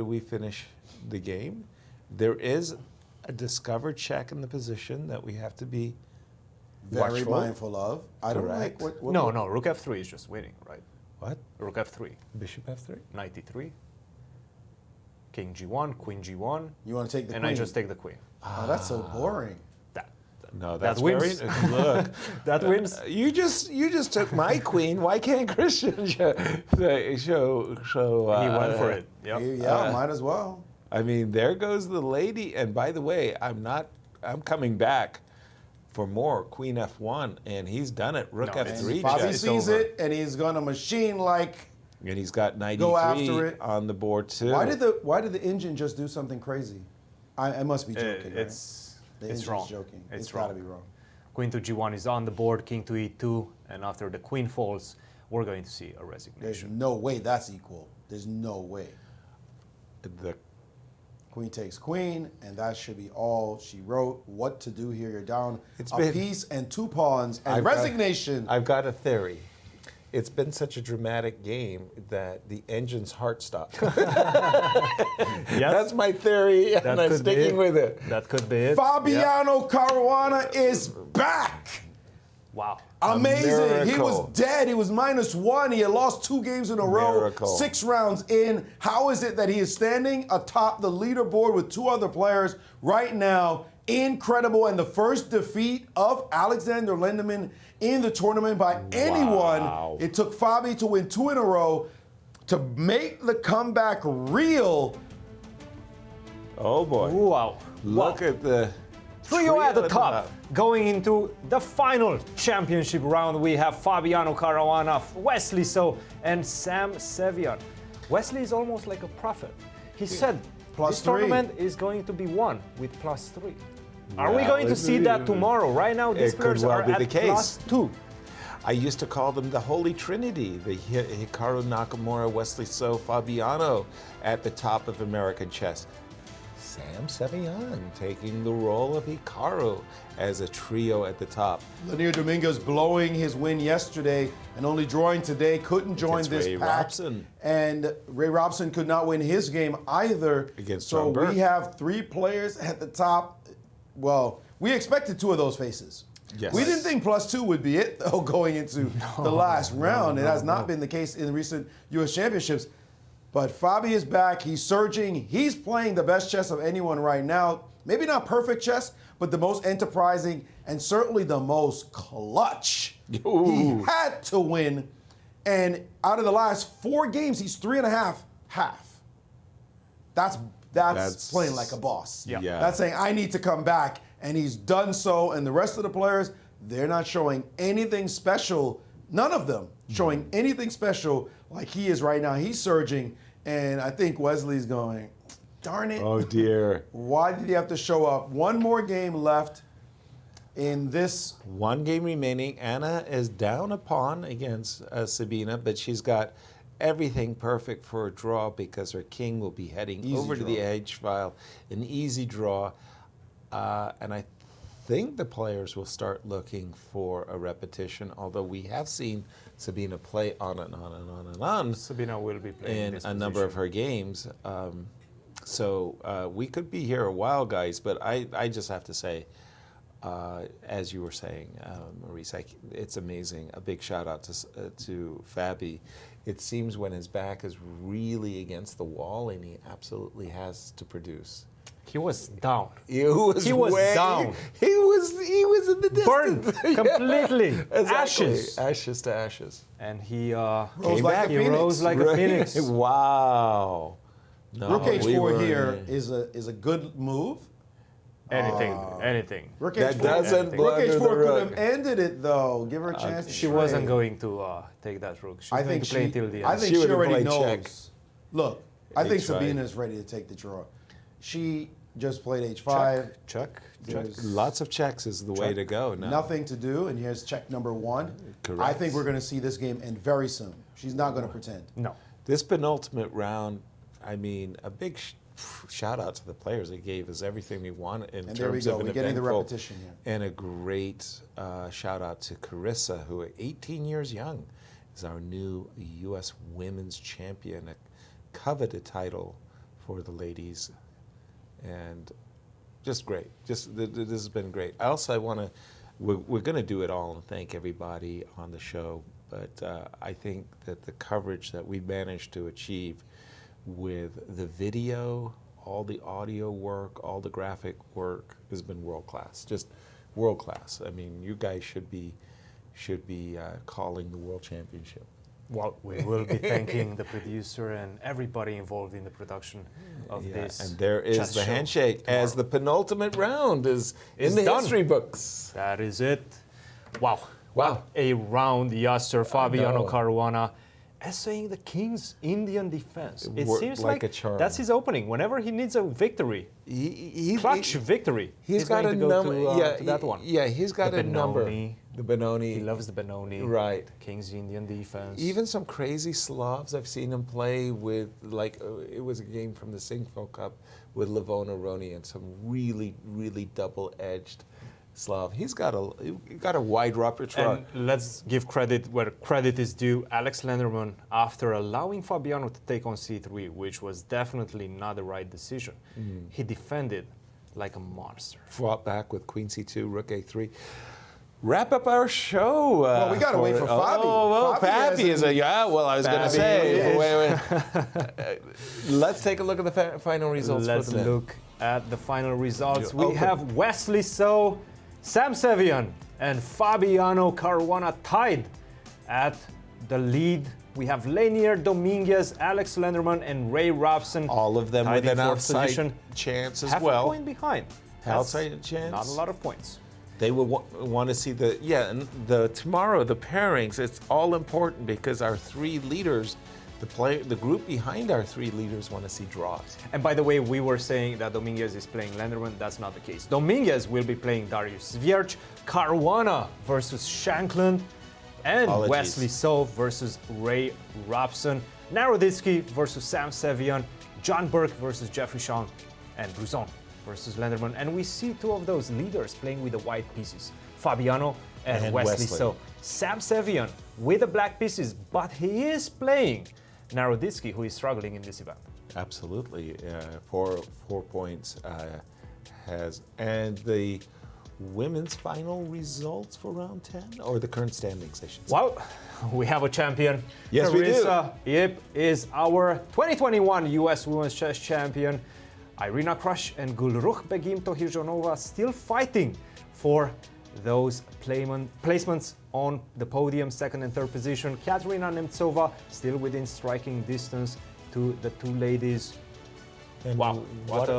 S5: we finish the game? There is a discovered check in the position that we have to be
S3: Very
S5: watchful.
S3: mindful of. I don't like what
S4: No, Rook F3 is just winning, right?
S5: What?
S4: Rook F3.
S5: Bishop F3?
S4: Knight E3. King G1, Queen G1.
S3: You want to take the
S4: and
S3: queen?
S4: I just take the queen.
S3: Oh, that's so boring.
S5: No, that's
S4: that wins.
S5: very look.
S4: That wins.
S5: You just took my queen. Why can't Christian show?
S4: He went for it. Yep.
S3: Yeah, might as well.
S5: I mean, there goes the lady. And by the way, I'm coming back for more Queen F1, and he's done it. Rook F3.
S3: Fabi sees it, and he's gonna machine like.
S5: And he's got Knight
S3: Go
S5: E3
S3: after it.
S5: on the board too.
S3: Why did the engine just do something crazy? I must be joking. Right?
S4: It's wrong.
S3: Joking.
S4: It's
S3: got to be wrong.
S4: Queen to G1 is on the board, King to E2, and after the queen falls, we're going to see a resignation.
S3: There's no way that's equal. There's no way.
S5: The
S3: queen takes queen, and that should be all she wrote. What to do here? You're down
S5: been-
S3: piece and 2 pawns, and resignation.
S5: I've got a theory. It's been such a dramatic game that the engine's heart stopped. That's my theory, and I'm sticking with it.
S4: That could be it.
S3: Fabiano Caruana is back.
S4: Wow.
S3: Amazing. He was dead. He was -1. He had lost 2 games in a row,
S5: Miracle.
S3: 6 rounds in. How is it that he is standing atop the leaderboard with 2 other players right now? Incredible. And the first defeat of Alexander Lindemann in the tournament by anyone.
S5: Wow.
S3: It took Fabi to win 2 in a row to make the comeback real.
S5: Oh boy.
S4: Wow.
S5: Look at the
S4: Trio at the top. Going into the final championship round, we have Fabiano Caruana, Wesley So, and Sam Sevian. Wesley is almost like a prophet. He said this tournament is going to be won with +3. Are we going to see that tomorrow? Right now, these players are at +2.
S5: I used to call them the Holy Trinity, the Hikaru Nakamura, Wesley So, Fabiano at the top of American chess. Sam Sevian taking the role of Hikaru as a trio at the top.
S3: Lanier Dominguez blowing his win yesterday and only drawing today, couldn't join
S5: Against
S3: this
S5: Ray
S3: pack.
S5: Robson.
S3: And Ray Robson could not win his game either.
S5: Against
S3: so
S5: John Burke.
S3: we have 3 players at the top. Well, we expected 2 of those faces.
S5: Yes.
S3: We didn't think +2 would be it, though, going into the last round. It has not been the case in recent U.S. championships. But Fabi is back. He's surging. He's playing the best chess of anyone right now. Maybe not perfect chess, but the most enterprising and certainly the most clutch.
S5: Ooh.
S3: He had to win. And out of the last 4 games, he's 3.5 half. That's playing like a boss.
S5: Yeah.
S3: That's saying, I need to come back. And he's done so. And the rest of the players, they're not showing anything special. None of them showing anything special like he is right now. He's surging. And I think Wesley's going, darn it.
S5: Oh, dear.
S3: Why did he have to show up? 1 more game left in this.
S5: 1 game remaining. Anna is down a pawn against Sabina, but she's got everything perfect for a draw because her king will be heading over to the edge file. An easy draw. And I think the players will start looking for a repetition, although we have seen Sabina play on and on and on and on.
S4: Sabina will be playing
S5: in
S4: this
S5: a number of her games. So we could be here a while, guys, but I just have to say, as you were saying, Maurice, it's amazing. A big shout out to Fabi. It seems when his back is really against the wall and he absolutely has to produce.
S4: He was down.
S5: He was
S4: down.
S5: He was in the distance.
S4: Burned completely.
S5: Exactly.
S4: Ashes.
S5: Ashes to ashes.
S4: And he
S3: Rose like a phoenix.
S4: rose like a phoenix.
S5: Wow. No,
S3: Rook H4 here is a good move.
S4: Anything.
S3: Rook
S5: That
S3: H4,
S5: doesn't
S3: Rook
S5: blunder
S3: H4
S5: the
S3: could
S5: rook.
S3: have ended it, though. Give her a chance to
S4: She
S3: trade.
S4: wasn't going to take that rook. She was going to play till the end.
S3: I think
S5: She
S3: she
S5: would've
S3: already
S5: played
S3: knows.
S5: check.
S3: Look, I think
S5: H5.
S3: Sabina is ready to take the draw. She just played H5.
S4: Check.
S3: There's
S5: Lots of checks is the way to go now.
S3: Nothing to do, and here's check number 1.
S5: Correct.
S3: I think we're going to see this game end very soon. She's not going to pretend.
S4: No.
S5: This penultimate round, I mean, a big shout out to the players. They gave us everything we wanted in
S3: And there we
S5: terms
S3: go.
S5: of an
S3: We're getting the
S5: eventful-
S3: repetition here.
S5: And a great shout out to Carissa, who at 18 years young is our new U.S. Women's Champion, a coveted title for the ladies, and just great. This has been great. Also, I want to. We're going to do it all and thank everybody on the show, but I think that the coverage that we managed to achieve with the video, all the audio work, all the graphic work has been world class. Just world class. I mean, you guys should be calling the World Championship.
S4: Well, we will be thanking the producer and everybody involved in the production of this.
S5: And there is
S4: chess
S5: the
S4: show
S5: handshake
S4: tomorrow.
S5: as the penultimate round is in
S4: It's
S5: the
S4: done.
S5: history books.
S4: That is it. Wow.
S5: Wow.
S4: A round, Yasser, Fabiano,
S5: know.
S4: Caruana, essaying the King's Indian defense. It
S5: worked
S4: seems
S5: like
S4: like
S5: a charm.
S4: that's his opening. Whenever he needs a victory, clutch victory,
S5: He's got
S4: going
S5: a
S4: to go
S5: number.
S4: to that one.
S5: Yeah, he's got
S4: The
S5: a number.
S4: Benoni.
S5: The Benoni.
S4: He loves the Benoni.
S5: Right.
S4: King's Indian defense.
S5: Even some crazy Slavs I've seen him play with, like it was a game from the Singfo Cup with Livona Roni and some really, really double-edged Slav. He's got a wide repertoire.
S4: And let's give credit where credit is due. Alex Lenderman, after allowing Fabiano to take on c3, which was definitely not the right decision, he defended like a monster.
S5: Fought back with Queen c2, Rook a3. Wrap up our show.
S3: Well, we gotta wait for Fabi.
S5: Oh, well,
S3: Fabi
S5: Fabi is well, I was going to say. Wait. Let's take a look at the final results.
S4: Let's
S5: for the
S4: look at the final results.
S5: You
S4: We
S5: open.
S4: have Wesley So, Sam Sevian, and Fabiano Caruana tied at the lead. We have Lanier Dominguez, Alex Lenderman, and Ray Robson.
S5: All of them
S4: tied
S5: with
S4: in
S5: an
S4: fourth
S5: outside
S4: position.
S5: chance as
S4: Half
S5: well.
S4: a point behind. That's
S5: Outside chance.
S4: Not a lot of points.
S5: They will want to see and tomorrow the pairings. It's all important because our 3 leaders, the group behind our 3 leaders want to see draws.
S4: And by the way, we were saying that Dominguez is playing Lenderman. That's not the case. Dominguez will be playing Darius Vierch, Caruana versus Shankland, and
S5: Apologies.
S4: Wesley So versus Ray Robson, Naroditsky versus Sam Sevian, John Burke versus Jeffrey Shang, and Bruzon versus Lenderman. And we see two of those leaders playing with the white pieces, Fabiano and Wesley. So Sam Sevian with the black pieces, but he is playing Naroditsky, who is struggling in this event.
S5: Absolutely. 4 points and the women's final results for round 10, or the current standings, I should say.
S4: Well, we have a champion.
S5: Yes, we do.
S4: Carissa Yip is our 2021 US Women's Chess Champion. Irina Krush and Gulruch Begim Tohirjonova still fighting for those placements on the podium, second and third position. Katerina Nemtsova still within striking distance to the two ladies.
S5: And
S4: wow.
S5: What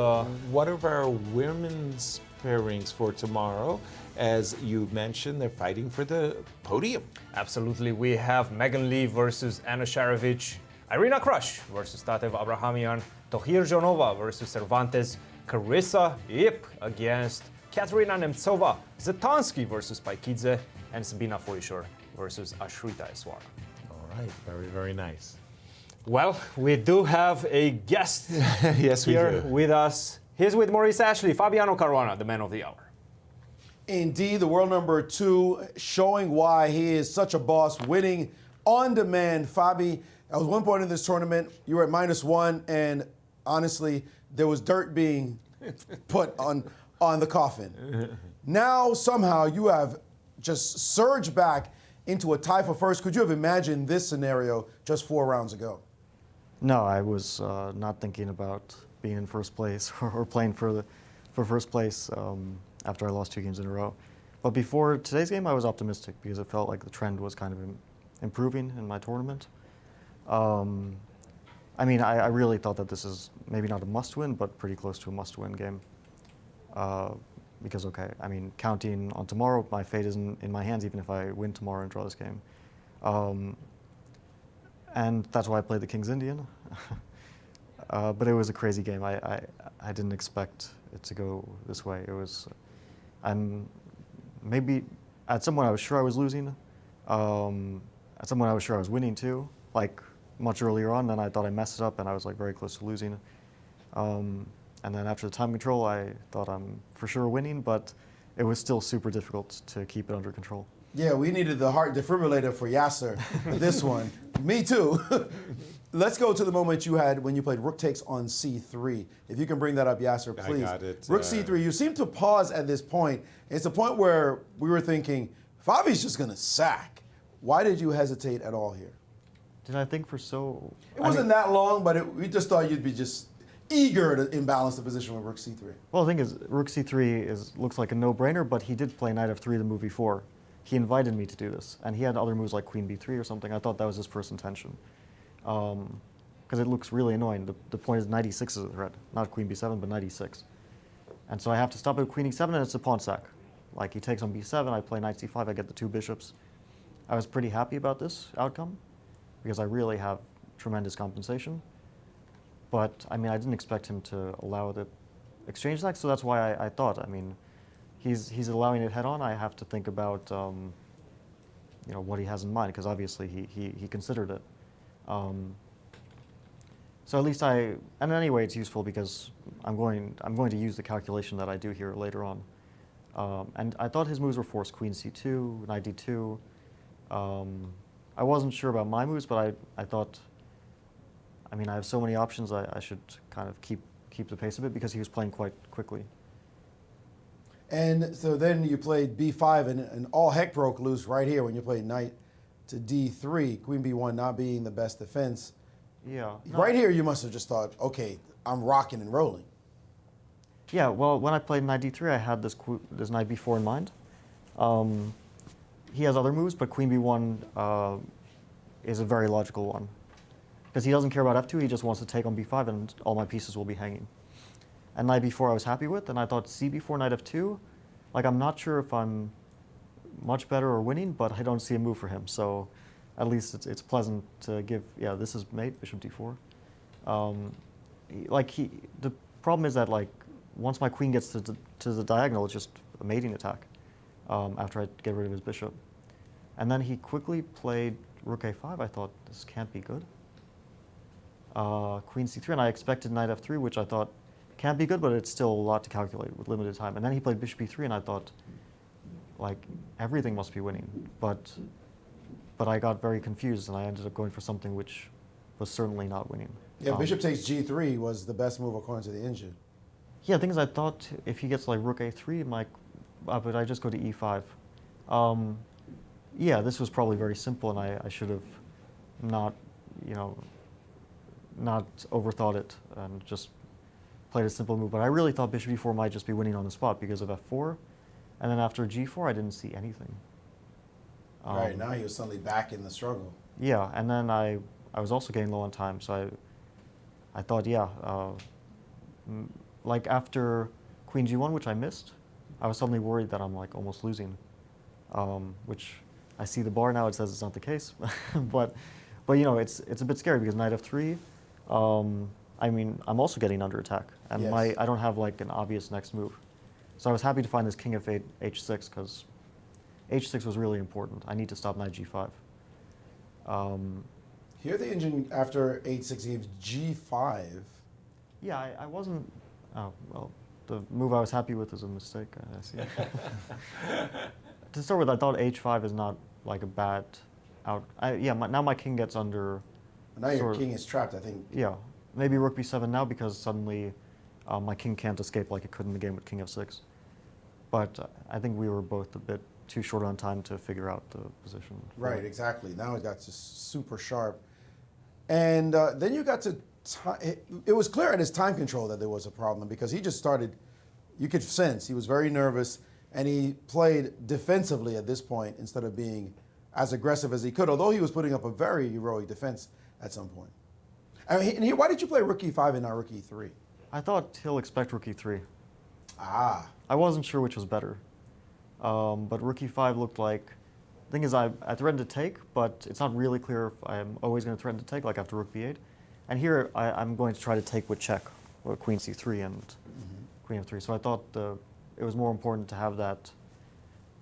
S5: are our women's pairings for tomorrow? As you mentioned, they're fighting for the podium.
S4: Absolutely. We have Megan Lee versus Anna Sharovich, Irina Krush versus Tatev Abrahamian, Tohirjonova versus Cervantes, Carissa Yip against Katerina Nemtsova, Zetansky versus Paikidze, and Sabina Foyshor versus Ashrita Eswara.
S5: All right, very, very nice.
S4: Well, we do have a guest
S5: yes,
S4: here with us. He's with Maurice Ashley, Fabiano Caruana, the man of the hour.
S3: Indeed, the world number 2, showing why he is such a boss, winning on demand. Fabi, at one point in this tournament, you were at -1, and honestly, there was dirt being put on the coffin. Now, somehow, you have just surged back into a tie for first. Could you have imagined this scenario just 4 rounds ago?
S18: No, I was not thinking about being in first place or playing for first place after I lost 2 games in a row. But before today's game, I was optimistic because it felt like the trend was kind of improving in my tournament. I mean, I really thought that this is maybe not a must-win, but pretty close to a must-win game. Because, okay, I mean, counting on tomorrow, my fate isn't in my hands even if I win tomorrow and draw this game. And that's why I played the King's Indian. But it was a crazy game. I didn't expect it to go this way. It was, maybe at some point I was sure I was losing. At some point I was sure I was winning too, like much earlier on. Then I thought I messed it up and I was like very close to losing. And then after the time control, I thought I'm for sure winning, but it was still super difficult to keep it under control.
S3: Yeah, we needed the heart defibrillator for Yasser, this one. Me too. Let's go to the moment you had when you played Rook takes on C3. If you can bring that up, Yasser, please.
S5: I got it.
S3: Rook C3, you seem to pause at this point. It's a point where we were thinking, Fabi's just going to sack. Why did you hesitate at all here?
S18: Did I think for so...
S3: It wasn't that long, but we just thought you'd be just eager to imbalance the position with Rook C3.
S18: Well, the thing is, Rook C3 looks like a no-brainer, but he did play Knight F3 the move before. He invited me to do this, and he had other moves like Queen B3 or something. I thought that was his first intention. Because it looks really annoying. The point is Knight E6 is a threat, not Queen B7, but Knight E6. And so I have to stop at Queen E7, and it's a pawn sack. Like, he takes on B7, I play Knight C5, I get the 2 bishops. I was pretty happy about this outcome, because I really have tremendous compensation. But, I mean, I didn't expect him to allow the exchange sack, so that's why I thought, I mean, he's allowing it head on. I have to think about, you know, what he has in mind, because obviously he considered it. So at least and anyway, it's useful because I'm going to use the calculation that I do here later on. And I thought his moves were forced: Queen C2, Knight D2. I wasn't sure about my moves, but I thought, I mean, I have so many options. I should kind of keep the pace of it because he was playing quite quickly.
S3: And so then you played B5, and all heck broke loose right here when you played Knight to D3, Queen B1 not being the best defense.
S18: Yeah. No.
S3: Right here, you must have just thought, okay, I'm rocking and rolling.
S18: Yeah, well, when I played Knight D3, I had this Knight B4 in mind. He has other moves, but Queen B1 is a very logical one. Because he doesn't care about F2, he just wants to take on B5, and all my pieces will be hanging. And Knight B4 I was happy with, and I thought CB4, Knight F2, like, I'm not sure if I'm much better or winning, but I don't see a move for him, so at least it's pleasant to give, yeah, this is mate, Bishop D4. The problem is that, like, once my queen gets to the diagonal, it's just a mating attack after I get rid of his bishop. And then he quickly played Rook A5. I thought, this can't be good. Queen C3, and I expected Knight F3, which I thought can be good, but it's still a lot to calculate with limited time. And then he played bishop e3, and I thought, like, everything must be winning. But I got very confused, and I ended up going for something which was certainly not winning.
S3: Yeah, bishop takes g3 was the best move according to the engine.
S18: Yeah, the thing is, I thought if he gets like rook a3, but I just go to e5. Yeah, this was probably very simple, and I should have not, not overthought it and just played a simple move. But I really thought bishop e4 might just be winning on the spot because of f4, and then after g4, I didn't see anything.
S3: Right, now he was suddenly back in the struggle.
S18: Yeah, and then I was also getting low on time, so I thought, yeah, like after queen g1, which I missed, I was suddenly worried that I'm like almost losing, which I see the bar now, it says it's not the case, but it's a bit scary because knight f3, I mean, I'm also getting under attack, and
S3: Yes.
S18: I don't have like an obvious next move. So I was happy to find this king f8, h6, because h6 was really important. I need to stop knight g5.
S3: Here the engine, after h6, gave g5.
S18: Yeah, I wasn't, oh, well, the move I was happy with is a mistake, I see. To start with, I thought h5 is not like a bad out. Now my king gets under.
S3: Now your king is trapped, I think.
S18: Yeah, maybe rook b7 now because suddenly my king can't escape like it could in the game with king f6. But I think we were both a bit too short on time to figure out the position.
S3: Right, exactly. Now it got just super sharp. And then you got to, it was clear at his time control that there was a problem because he just started, you could sense he was very nervous and he played defensively at this point instead of being as aggressive as he could, although he was putting up a very heroic defense at some point. Why did you play rook e5 and not rook e3?
S18: I thought he'll expect rook e3.
S3: Ah.
S18: I wasn't sure which was better. But rook e5 looked like, the thing is I threatened to take, but it's not really clear if I'm always going to threaten to take, like after rook b8. And here I'm going to try to take with check, or queen c3 and queen f3. So I thought it was more important to have that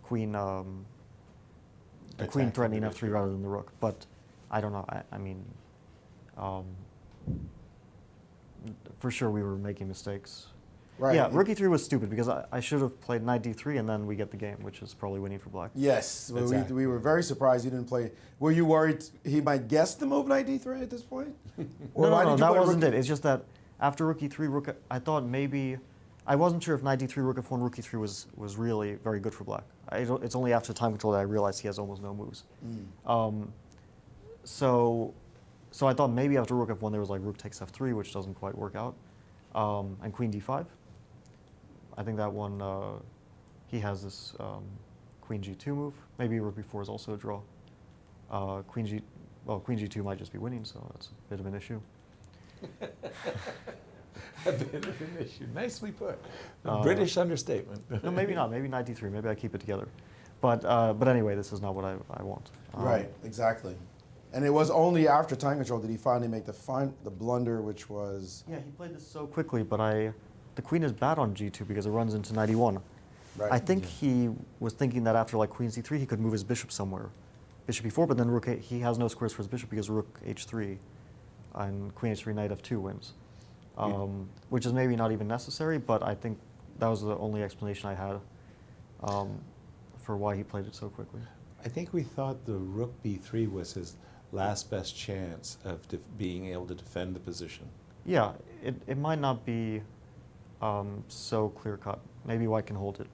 S18: queen, the queen threatening f3 rather than the rook. But I don't know, I mean, for sure we were making mistakes.
S3: Right.
S18: Yeah, rook e3 was stupid because I should have played knight d3 and then we get the game, which is probably winning for black.
S3: Yes,
S18: Exactly.
S3: we were very surprised you didn't play. Were you worried he might guess the move knight d3 at this point? Or why did you
S18: that
S3: play
S18: wasn't
S3: rook
S18: it. It's just that after rook e3, I thought maybe, I wasn't sure if knight d3, rook f1, rook e3 was really very good for black. It's only after time control that I realized he has almost no moves. So I thought maybe after rook f1 there was like rook takes f3, which doesn't quite work out, and queen d5. I think that one, he has this queen g2 move. Maybe rook b4 is also a draw. Queen g2 might just be winning, so that's a bit of an issue.
S5: A bit of an issue. Nicely put. A British understatement.
S18: No, maybe not. Maybe knight d3. Maybe I keep it together. But anyway, this is not what I want.
S3: Right, exactly. And it was only after time control did he finally make the blunder, which was...
S18: Yeah, he played this so quickly, but the queen is bad on g2 because it runs into knight e1.
S3: Right.
S18: I think he was thinking that after like queen c3 he could move his bishop somewhere. Bishop e4, but then rook he has no squares for his bishop because rook h3 and queen h3 knight f2 wins. Which is maybe not even necessary, but I think that was the only explanation I had for why he played it so quickly.
S5: I think we thought the rook b3 was his last best chance of being able to defend the position.
S18: Yeah, it might not be so clear-cut. Maybe white can hold it,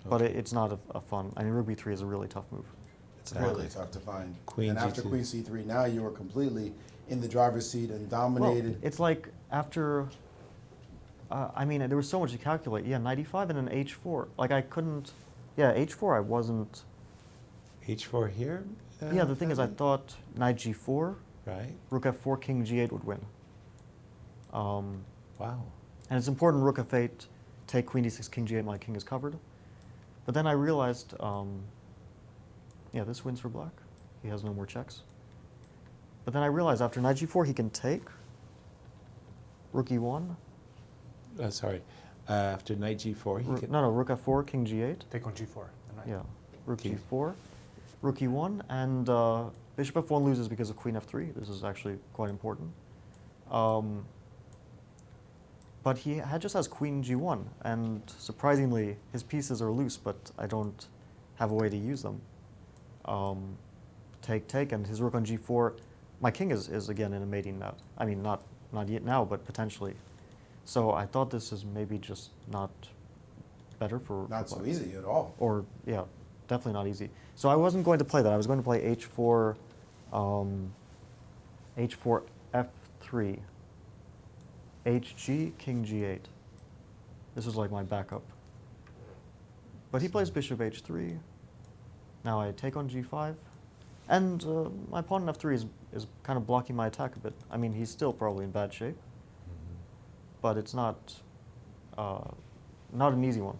S18: but it's not a fun. I mean, rook b3 is a really tough move.
S3: It's really tough to find.
S5: Queen
S3: and after
S5: g2.
S3: queen c3, now you are completely in the driver's seat and dominated.
S18: Well, it's like after, I mean, there was so much to calculate. Yeah, knight e5 and then h4. Like I couldn't, yeah, h4 I wasn't.
S5: h4 here?
S18: Yeah, the thing is I thought knight g4,
S5: right?
S18: Rook f4, king g8 would win.
S5: Wow.
S18: And it's important rook f8, take queen d6, king g8, my king is covered. But then I realized, yeah, this wins for black. He has no more checks. But then I realized after knight g4 he can take rook e1.
S5: Sorry, after knight g4 he can...
S18: No, rook f4, king g8.
S19: Take on g4.
S18: Yeah, rook g4, rook e1, and bishop f1 loses because of queen f3. This is actually quite important. but he just has queen g1, and surprisingly, his pieces are loose, but I don't have a way to use them. Take, and his rook on g4. My king is again in a mating net. I mean, not yet now, but potentially. So I thought this is maybe just not better for...
S3: Not so easy at all.
S18: Or, yeah, definitely not easy. So I wasn't going to play that. I was going to play h4, h4, f3, hg, king g8. This was like my backup. But he plays bishop h3. Now I take on g5. And my pawn on f3 is kind of blocking my attack a bit. I mean, he's still probably in bad shape. But it's not an easy one.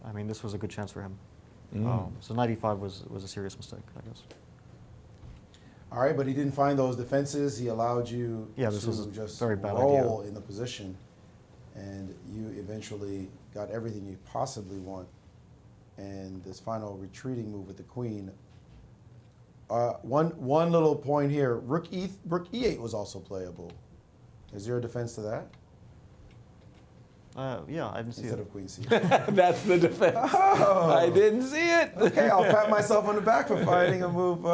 S18: I mean, this was a good chance for him. So knight e5 was a serious mistake, I guess.
S3: All right, but he didn't find those defenses. He allowed you
S18: this was a
S3: to just
S18: very bad
S3: roll
S18: idea.
S3: in the position, and you eventually got everything you possibly want. And this final retreating move with the queen. One little point here: rook e8 was also playable. Is there a defense to that?
S18: Yeah, I didn't see
S3: Instead
S18: it.
S3: of queen c8.
S5: That's the defense.
S3: Oh.
S5: I didn't see it.
S3: Okay, I'll pat myself on the back for finding a move.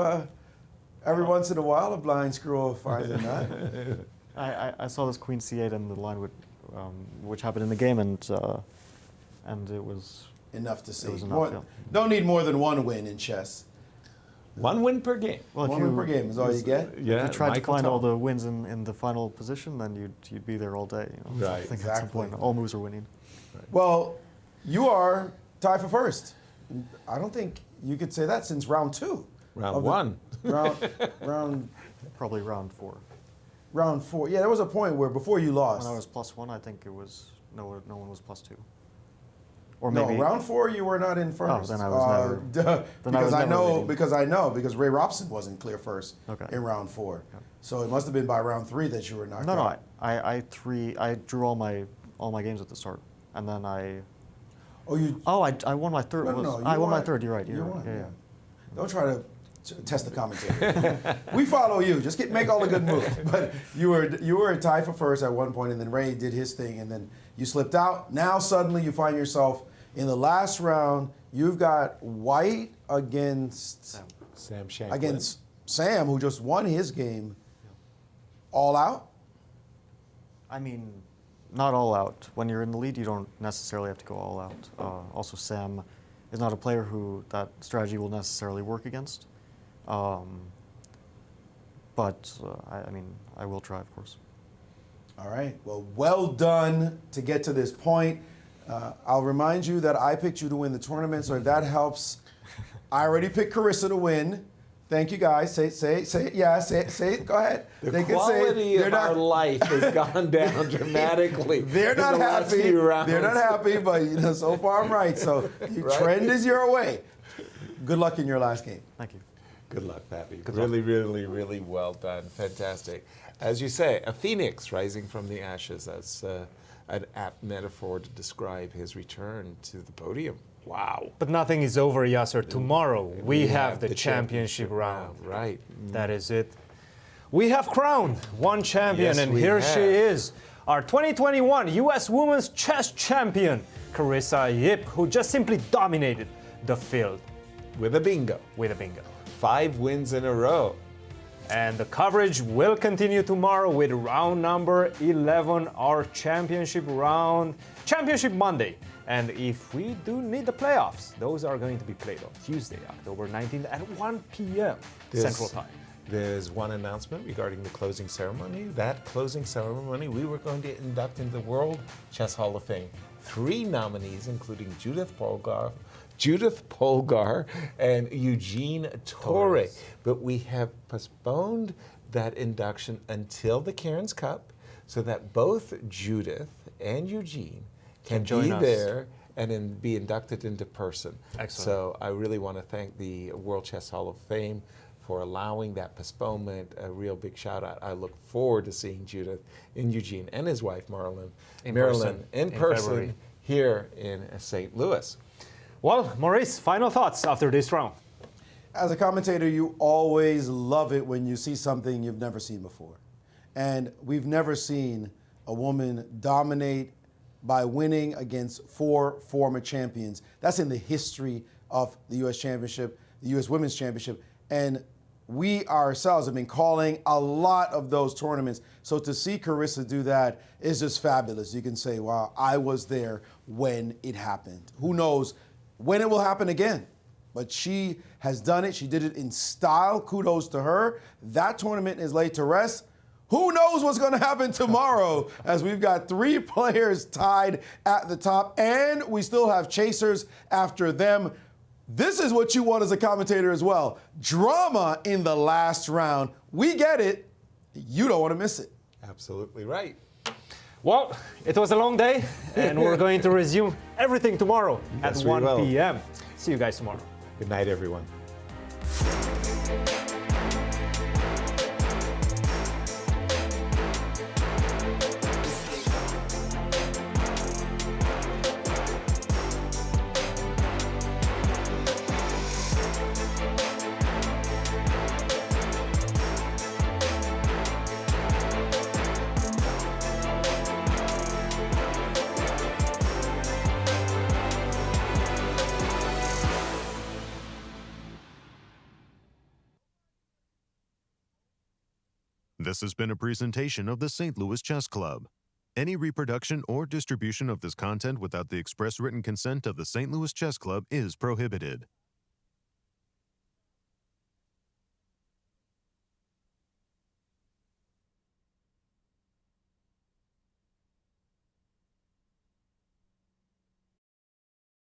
S3: Every once in a while, a blind squirrel finds a nut.
S18: I saw this queen c8 and the line which happened in the game, and it was
S3: enough to see.
S18: It was enough, yeah.
S3: Don't need more than one win in chess.
S5: One win per game.
S18: Well,
S3: one win per game is all you get.
S5: Yeah,
S18: if you tried to
S5: Michael
S18: find all
S5: Tall.
S18: the wins in the final position, then you'd be there all day. You know?
S5: Right,
S18: I think at some
S3: exactly.
S18: point all moves are winning.
S3: Well, you are tied for first. I don't think you could say that since round 2.
S5: Round 1.
S3: Round
S18: Probably round 4.
S3: Round 4. Yeah, there was a point where before you lost.
S18: When I was +1, I think it was no one was +2. Or
S3: No,
S18: maybe
S3: round 4 you were not in first.
S18: Oh, then I was never.
S3: Because Ray Robson wasn't clear first in round 4.
S18: Okay.
S3: So it must have been by round 3 that you were knocked
S18: No,
S3: out.
S18: I drew all my games at the start, and then I.
S3: Oh,
S18: I won my third.
S3: No,
S18: I won my
S3: won.
S18: third. You're right.
S3: You
S18: You're right.
S3: won,
S18: Yeah.
S3: Don't try to test the commentator. We follow you. Just make all the good moves. But you were tied for first at one point, and then Ray did his thing, and then you slipped out. Now suddenly you find yourself in the last round. You've got white against
S5: Sam Shankland.
S3: against Sam, who just won his game. All out.
S18: I mean, not all out. When you're in the lead, you don't necessarily have to go all out. Also, Sam is not a player who that strategy will necessarily work against. But I mean, I will try, of course.
S3: All right. Well done to get to this point. I'll remind you that I picked you to win the tournament, so if that helps, I already picked Carissa to win. Thank you, guys. Say it. Yeah, say it. Go ahead.
S5: The quality of our life has gone down dramatically.
S3: They're not
S5: in the last
S3: happy.
S5: few rounds.
S3: They're not happy, but so far I'm right. So the trend is your way. Good luck in your last game.
S18: Thank you.
S5: Good luck, Fabi. Really well done. Fantastic. As you say, a phoenix rising from the ashes. That's an apt metaphor to describe his return to the podium. Wow.
S4: But nothing is over, Yasser. Tomorrow we have the championship round.
S5: Right.
S4: That is it. We have crowned one champion,
S5: Yes,
S4: and
S5: we
S4: here
S5: have.
S4: she is, our 2021 U.S. Women's Chess Champion, Carissa Yip, who just simply dominated the field.
S5: With a bingo. 5 wins in a row.
S4: And the coverage will continue tomorrow with round number 11, our championship round, Championship Monday. And if we do need the playoffs, those are going to be played on Tuesday, October 19th at 1 p.m. Central Time.
S5: There's one announcement regarding the closing ceremony. That closing ceremony, we were going to induct into the World Chess Hall of Fame 3 nominees, including Judith Polgar and Eugene Torre. But we have postponed that induction until the Cairns Cup so that both Judith and Eugene can
S4: join
S5: be
S4: us
S5: there and be inducted into person.
S4: Excellent.
S5: So I really want to thank the World Chess Hall of Fame for allowing that postponement. A real big shout out. I look forward to seeing Judith and Eugene and his wife Marilyn in person
S4: February.
S5: here in St. Louis.
S4: Well, Maurice, final thoughts after this round.
S3: As a commentator, you always love it when you see something you've never seen before. And we've never seen a woman dominate by winning against 4 former champions. That's in the history of the U.S. Championship, the U.S. Women's Championship. And we ourselves have been calling a lot of those tournaments. So to see Carissa do that is just fabulous. You can say, wow, I was there when it happened. Who knows when it will happen again? But she has done it. She did it in style. Kudos to her. That tournament is laid to rest. Who knows what's going to happen tomorrow, as we've got 3 players tied at the top, and we still have chasers after them. This is what you want as a commentator as well. Drama in the last round. We get it. You don't want to miss it.
S5: Absolutely right.
S4: Well, it was a long day, and we're going to resume everything tomorrow at 1 p.m. See you guys tomorrow.
S5: Good night, everyone.
S1: This has been a presentation of the St. Louis Chess Club. Any reproduction or distribution of this content without the express written consent of the St. Louis Chess Club is prohibited.